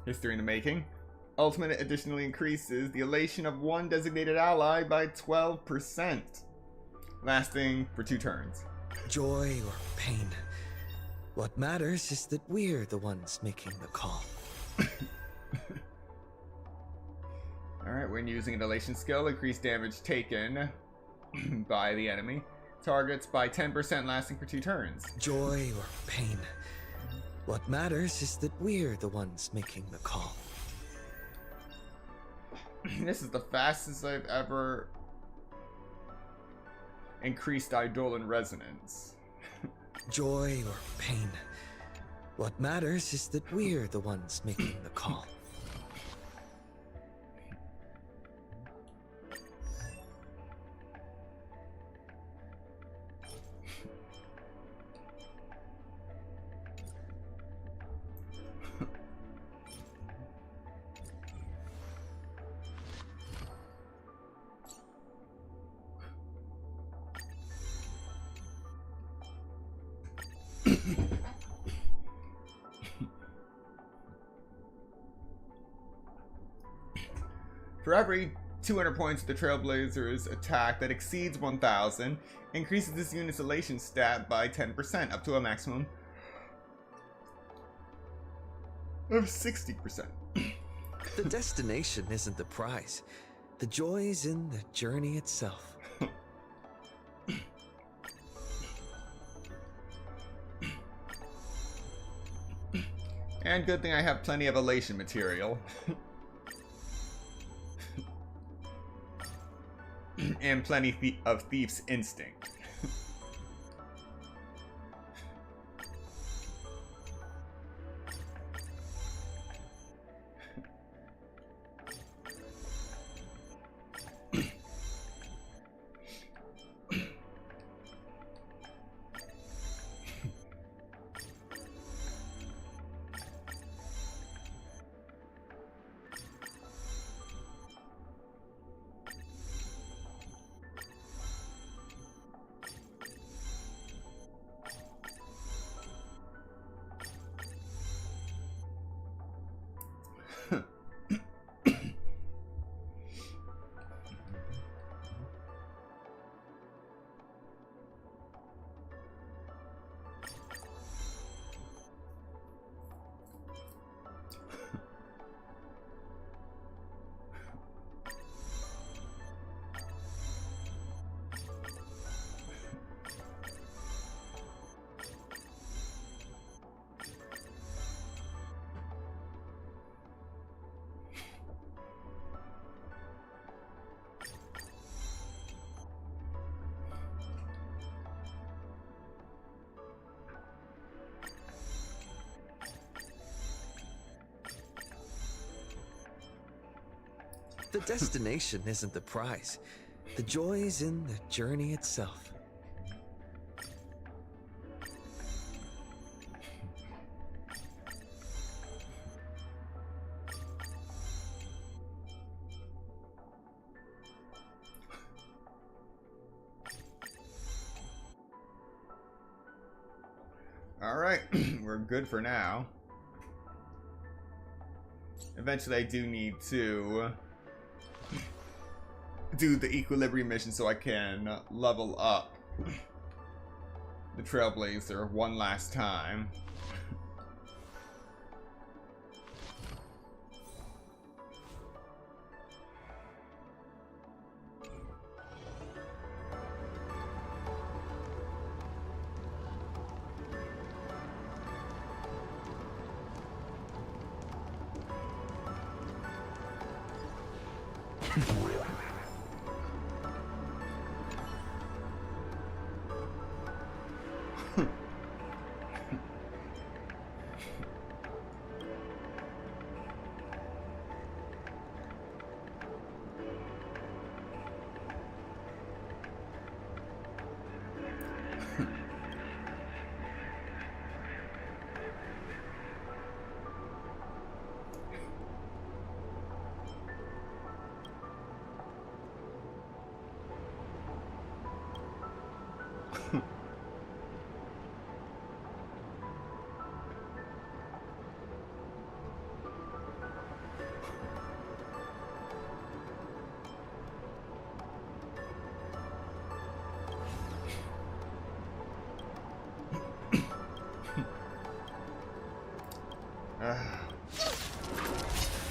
History in the making. Ultimate additionally increases the elation of one designated ally by 12%, lasting for 2 turns. Joy or pain. What matters is that we're the ones making the call. Alright, when using an elation skill, increase damage taken by the enemy targets by 10%, lasting for 2 turns. Joy or pain. What matters is that we're the ones making the call. This is the fastest I've ever increased Eidolon resonance. Joy or pain. What matters is that we're the ones making the call. For every 200 points of the Trailblazer's attack that exceeds 1,000, increases this unit's elation stat by 10%, up to a maximum of 60%. The destination isn't the prize. The joy's in the journey itself. And good thing I have plenty of elation material. And plenty of Thief's Instinct. The destination isn't the prize. The joy's in the journey itself. Alright, we're good for now. Eventually I do need to do the equilibrium mission so I can level up the Trailblazer one last time.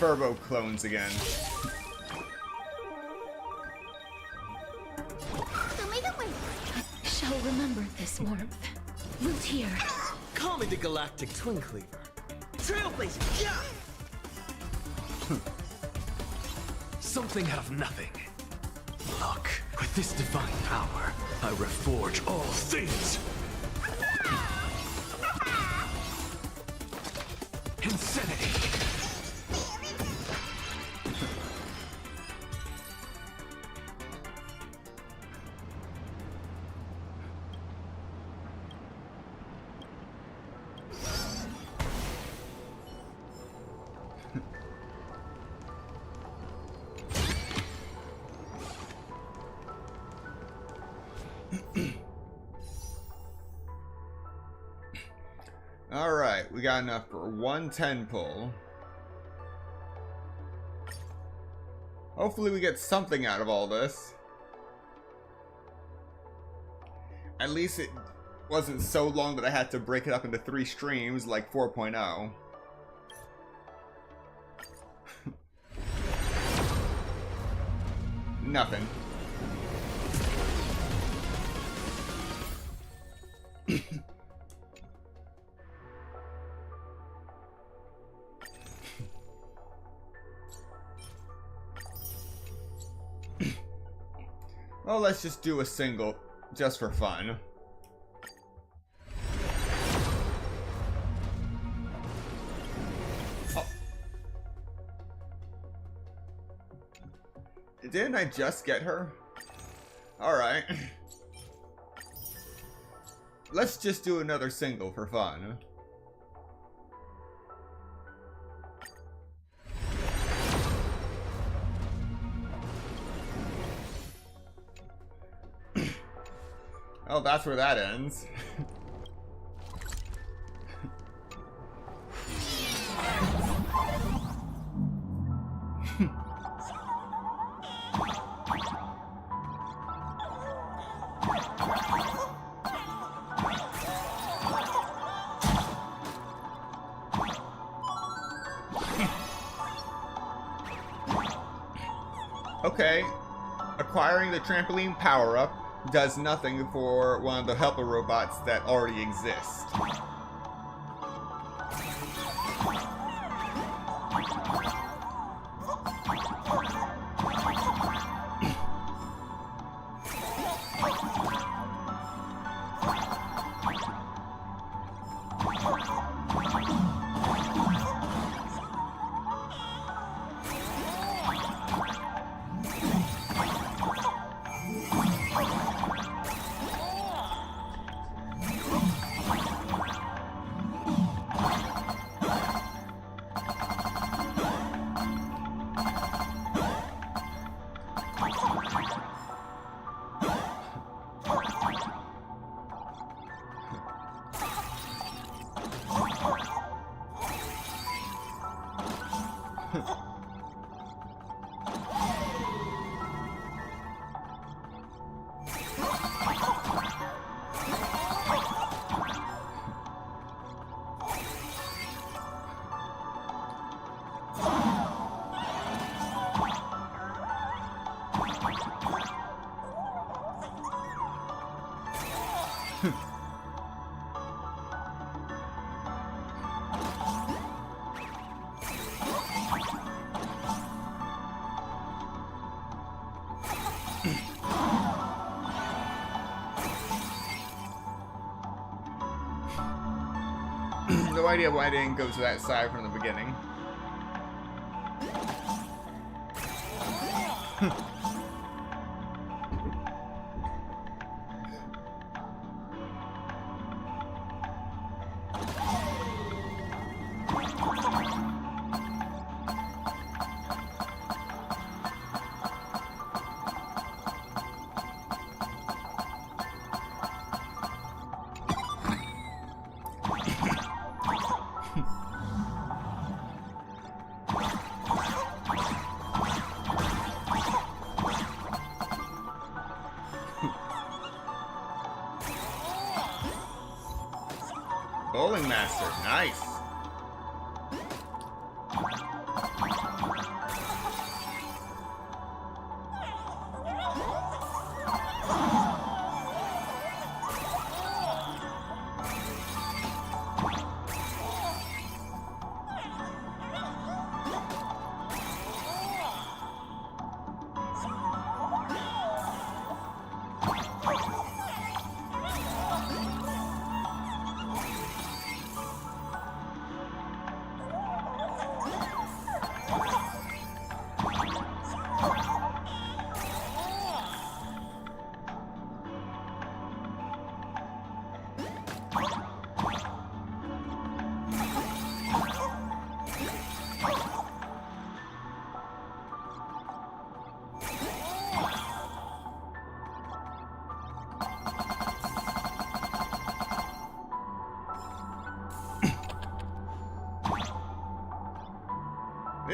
turbo clones again. Shall remember this warmth. Root here. Call me the Galactic Twin Cleaver. Trailblazer, yeah! Something out of nothing. Look, with this divine power, I reforge all things. Insanity. Alright, we got enough for 110 pull. Hopefully we get something out of all this. At least it wasn't so long that I had to break it up into 3 streams like 4.0. Nothing. Well, let's just do a single, just for fun. Oh. Didn't I just get her? Alright. Let's just do another single for fun. Oh, that's where that ends. Okay. Acquiring the trampoline power-up does nothing for one of the helper robots that already exist. No idea why I didn't go to that side from the beginning. Bowling Master, nice.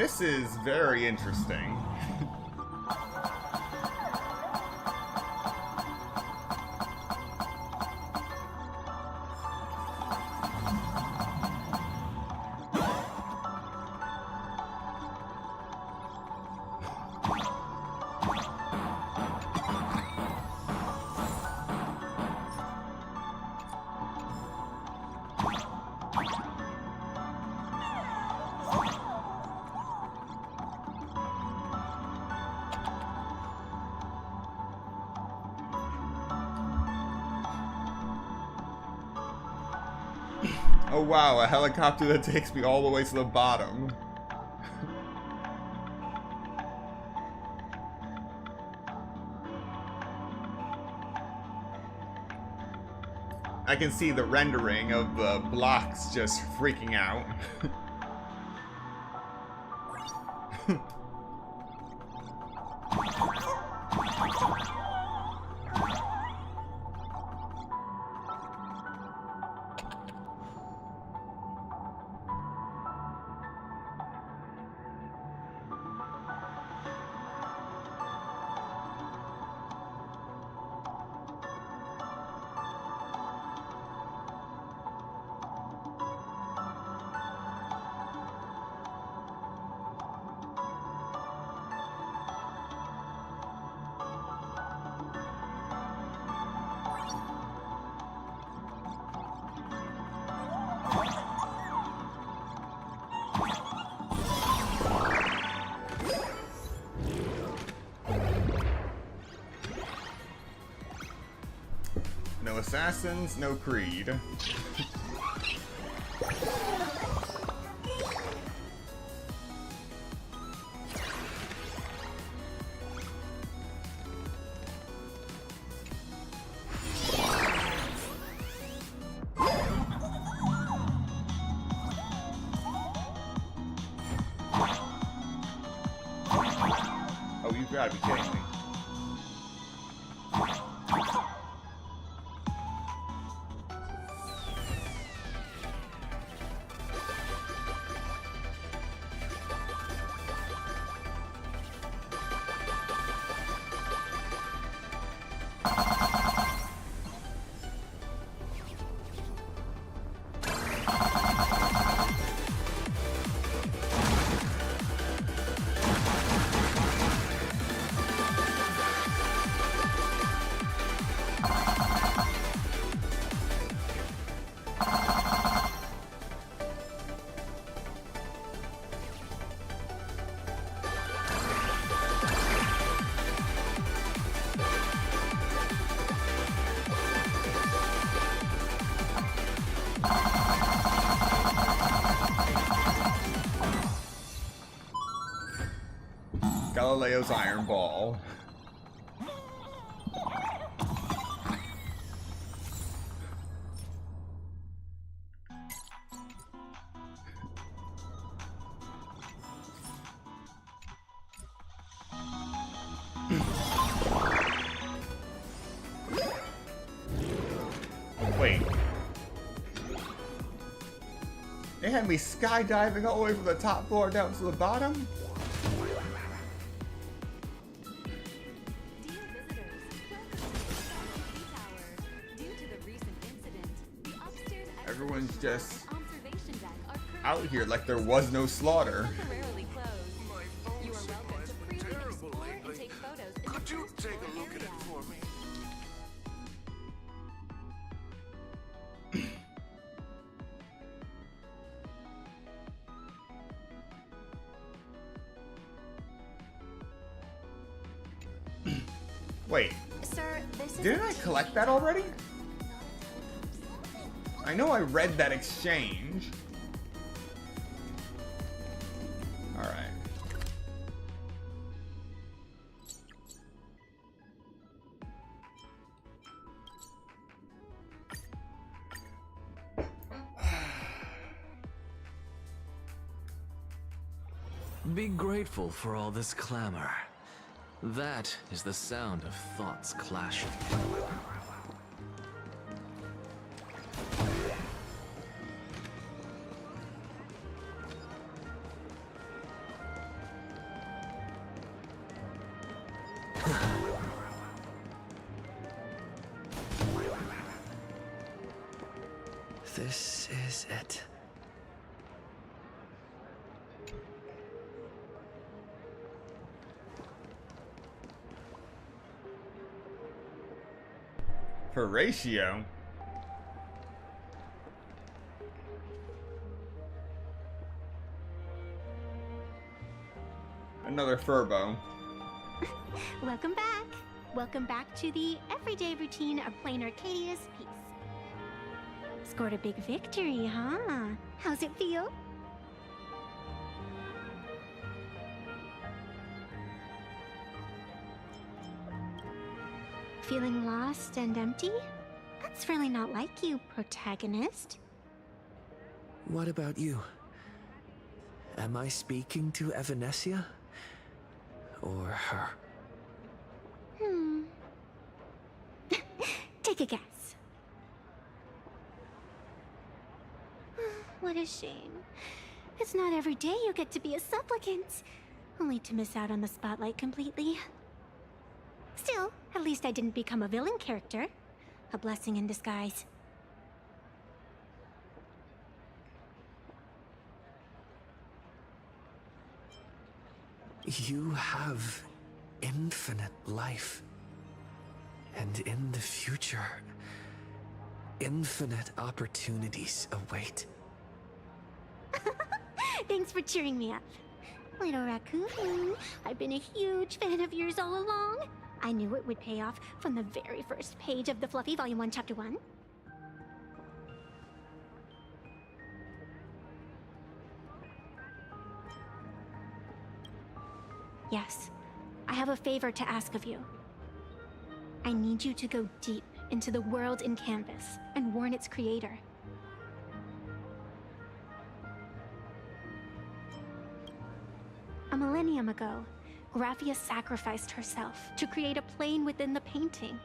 This is very interesting. Oh wow, a helicopter that takes me all the way to the bottom. I can see the rendering of the blocks just freaking out. No assassins, no creed. Oh, you gotta be kidding me. Galileo's Iron Ball. Wait. They had me skydiving all the way from the top floor down to the bottom? Everyone's just out here like there was no slaughter. Could you take a look at it for me? Wait, Sir, this didn't I collect that already? I know I read that exchange. Alright. Be grateful for all this clamor. That is the sound of thoughts clashing. This is it. Horatio? Another Furbo. Welcome back. Welcome back to the everyday routine of playing Arcadia's piece. Scored a big victory, huh? How's it feel? Feeling lost and empty? That's really not like you, protagonist. What about you? Am I speaking to Evanescia? Or her? Take a guess. What a shame. It's not every day you get to be a supplicant, only to miss out on the spotlight completely. Still, at least I didn't become a villain character. A blessing in disguise. You have infinite life. And in the future, infinite opportunities await. Thanks for cheering me up. Little raccoon, I've been a huge fan of yours all along. I knew it would pay off from the very first page of the Fluffy Volume 1, Chapter 1. Yes, I have a favor to ask of you. I need you to go deep into the world in Canvas and warn its creator. A millennium ago, Graphia sacrificed herself to create a plane within the painting,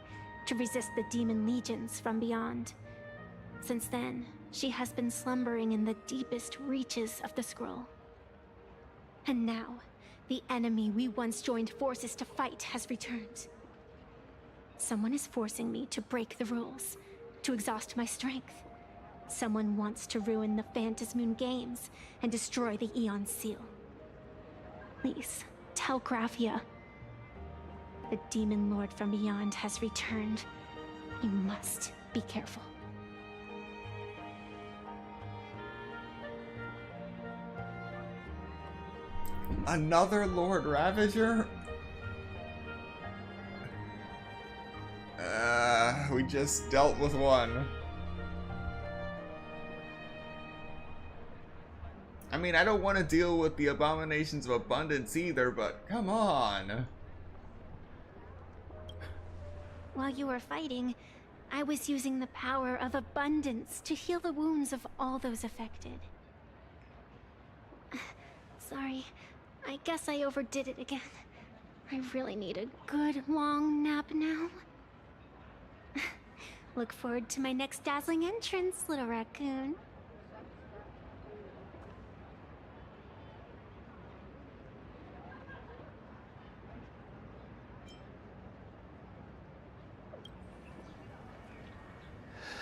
to resist the demon legions from beyond. Since then, she has been slumbering in the deepest reaches of the scroll. And now, the enemy we once joined forces to fight has returned. Someone is forcing me to break the rules, to exhaust my strength. Someone wants to ruin the Phantasmoon games and destroy the Aeon Seal. Please, tell Graphia. The Demon Lord from beyond has returned. You must be careful. Another Lord Ravager? We just dealt with one. I mean, I don't want to deal with the abominations of abundance either, but come on. While you were fighting, I was using the power of abundance to heal the wounds of all those affected. Sorry, I guess I overdid it again. I really need a good long nap now. Look forward to my next dazzling entrance, little raccoon.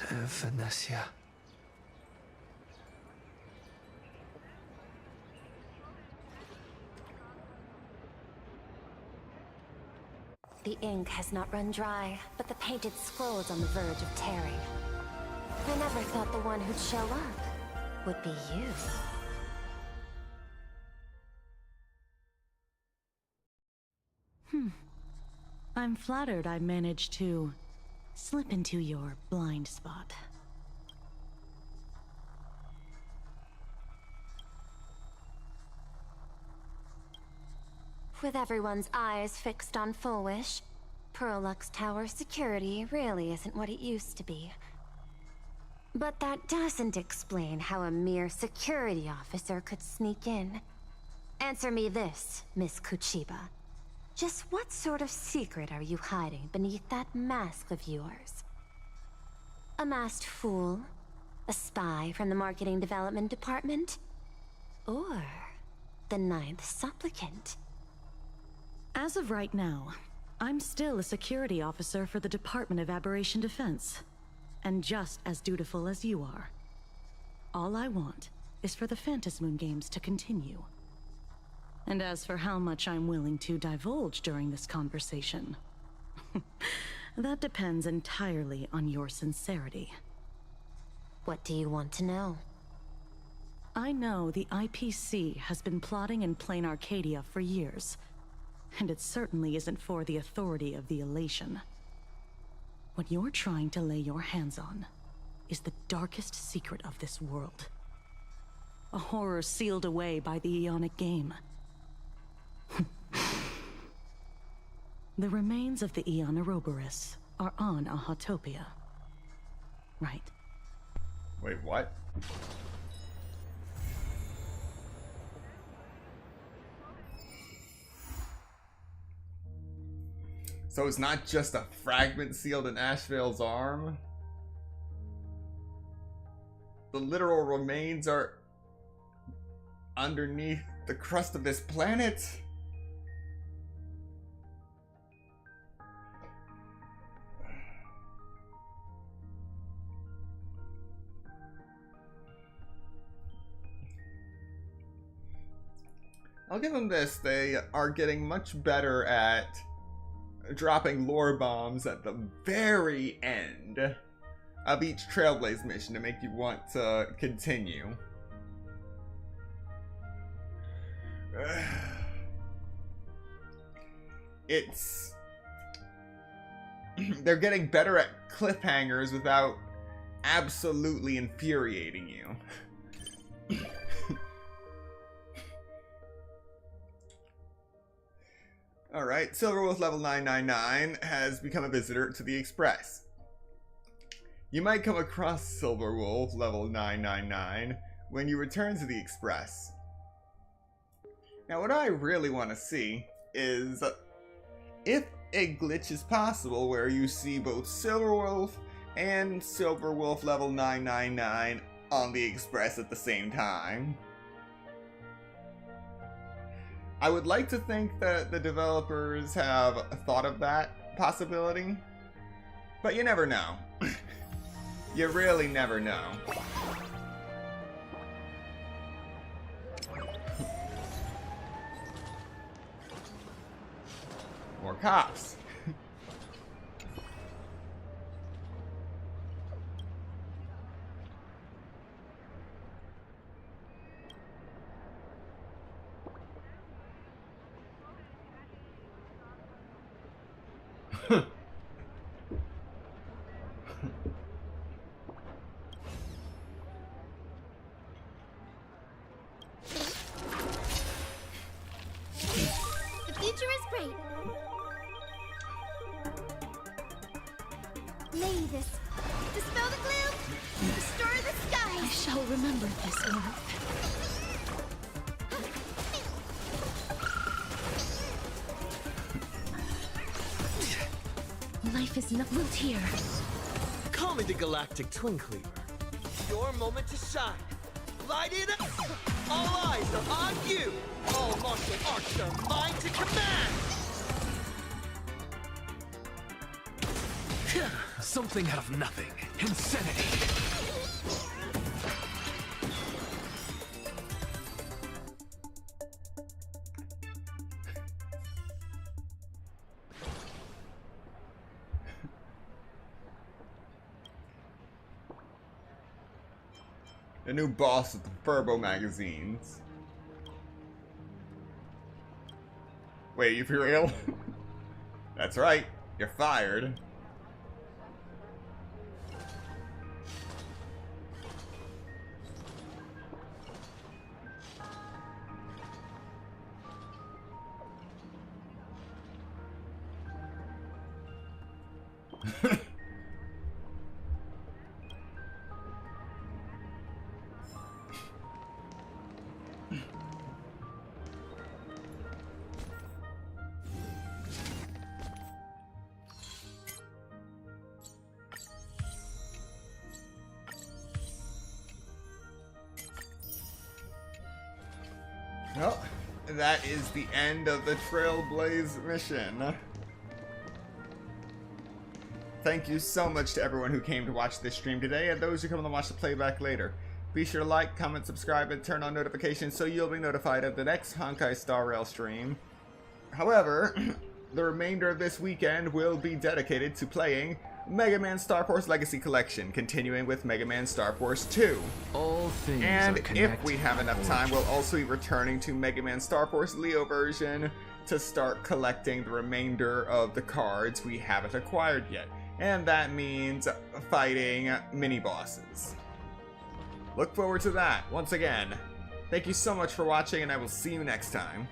Evanescia. The ink has not run dry, but the painted scroll is on the verge of tearing. I never thought the one who'd show up would be you. I'm flattered I managed to slip into your blind spot. With everyone's eyes fixed on Full Wish, Prolux Tower security really isn't what it used to be. But that doesn't explain how a mere security officer could sneak in. Answer me this, Miss Kuchiba. Just what sort of secret are you hiding beneath that mask of yours? A masked fool? A spy from the Marketing Development Department? Or the Ninth Supplicant? As of right now, I'm still a security officer for the Department of Aberration Defense, and just as dutiful as you are. All I want is for the Phantasmoon games to continue. And as for how much I'm willing to divulge during this conversation, that depends entirely on your sincerity. What do you want to know? I know the IPC has been plotting in Plain Arcadia for years, and it certainly isn't for the authority of the Elation. What you're trying to lay your hands on is the darkest secret of this world. A horror sealed away by the Aeonic game. The remains of the Aeon Ouroboros are on Ahotopia. Right. Wait, what? So it's not just a fragment sealed in Ashvale's arm? The literal remains are underneath the crust of this planet? I'll give them this, they are getting much better at dropping lore bombs at the very end of each Trailblaze mission to make you want to continue. It's... They're getting better at cliffhangers without absolutely infuriating you. Alright, Silverwolf level 999 has become a visitor to the Express. You might come across Silverwolf level 999 when you return to the Express. Now what I really want to see is if a glitch is possible where you see both Silverwolf and Silverwolf level 999 on the Express at the same time. I would like to think that the developers have thought of that possibility, but you never know. You really never know. More cops. The future is great. Lay this. Dispel the gloom. Restore the sky. I shall remember this one. Life is not built here. Call me the Galactic Twin Cleaver. Your moment to shine. Light it up! All eyes are on you! All martial arts are mine to command! Something out of nothing. Insanity. The new boss of the Furbo magazines. Wait, you for real? That's right, you're fired. Well, that is the end of the Trailblaze mission. Thank you so much to everyone who came to watch this stream today and those who come to watch the playback later. Be sure to like, comment, subscribe, and turn on notifications so you'll be notified of the next Honkai Star Rail stream. However, the remainder of this weekend will be dedicated to playing Mega Man Star Force Legacy Collection, continuing with Mega Man Star Force 2. All things and are if we have enough time, we'll also be returning to Mega Man Star Force Leo version to start collecting the remainder of the cards we haven't acquired yet. And that means fighting mini-bosses. Look forward to that. Once again, thank you so much for watching, and I will see you next time.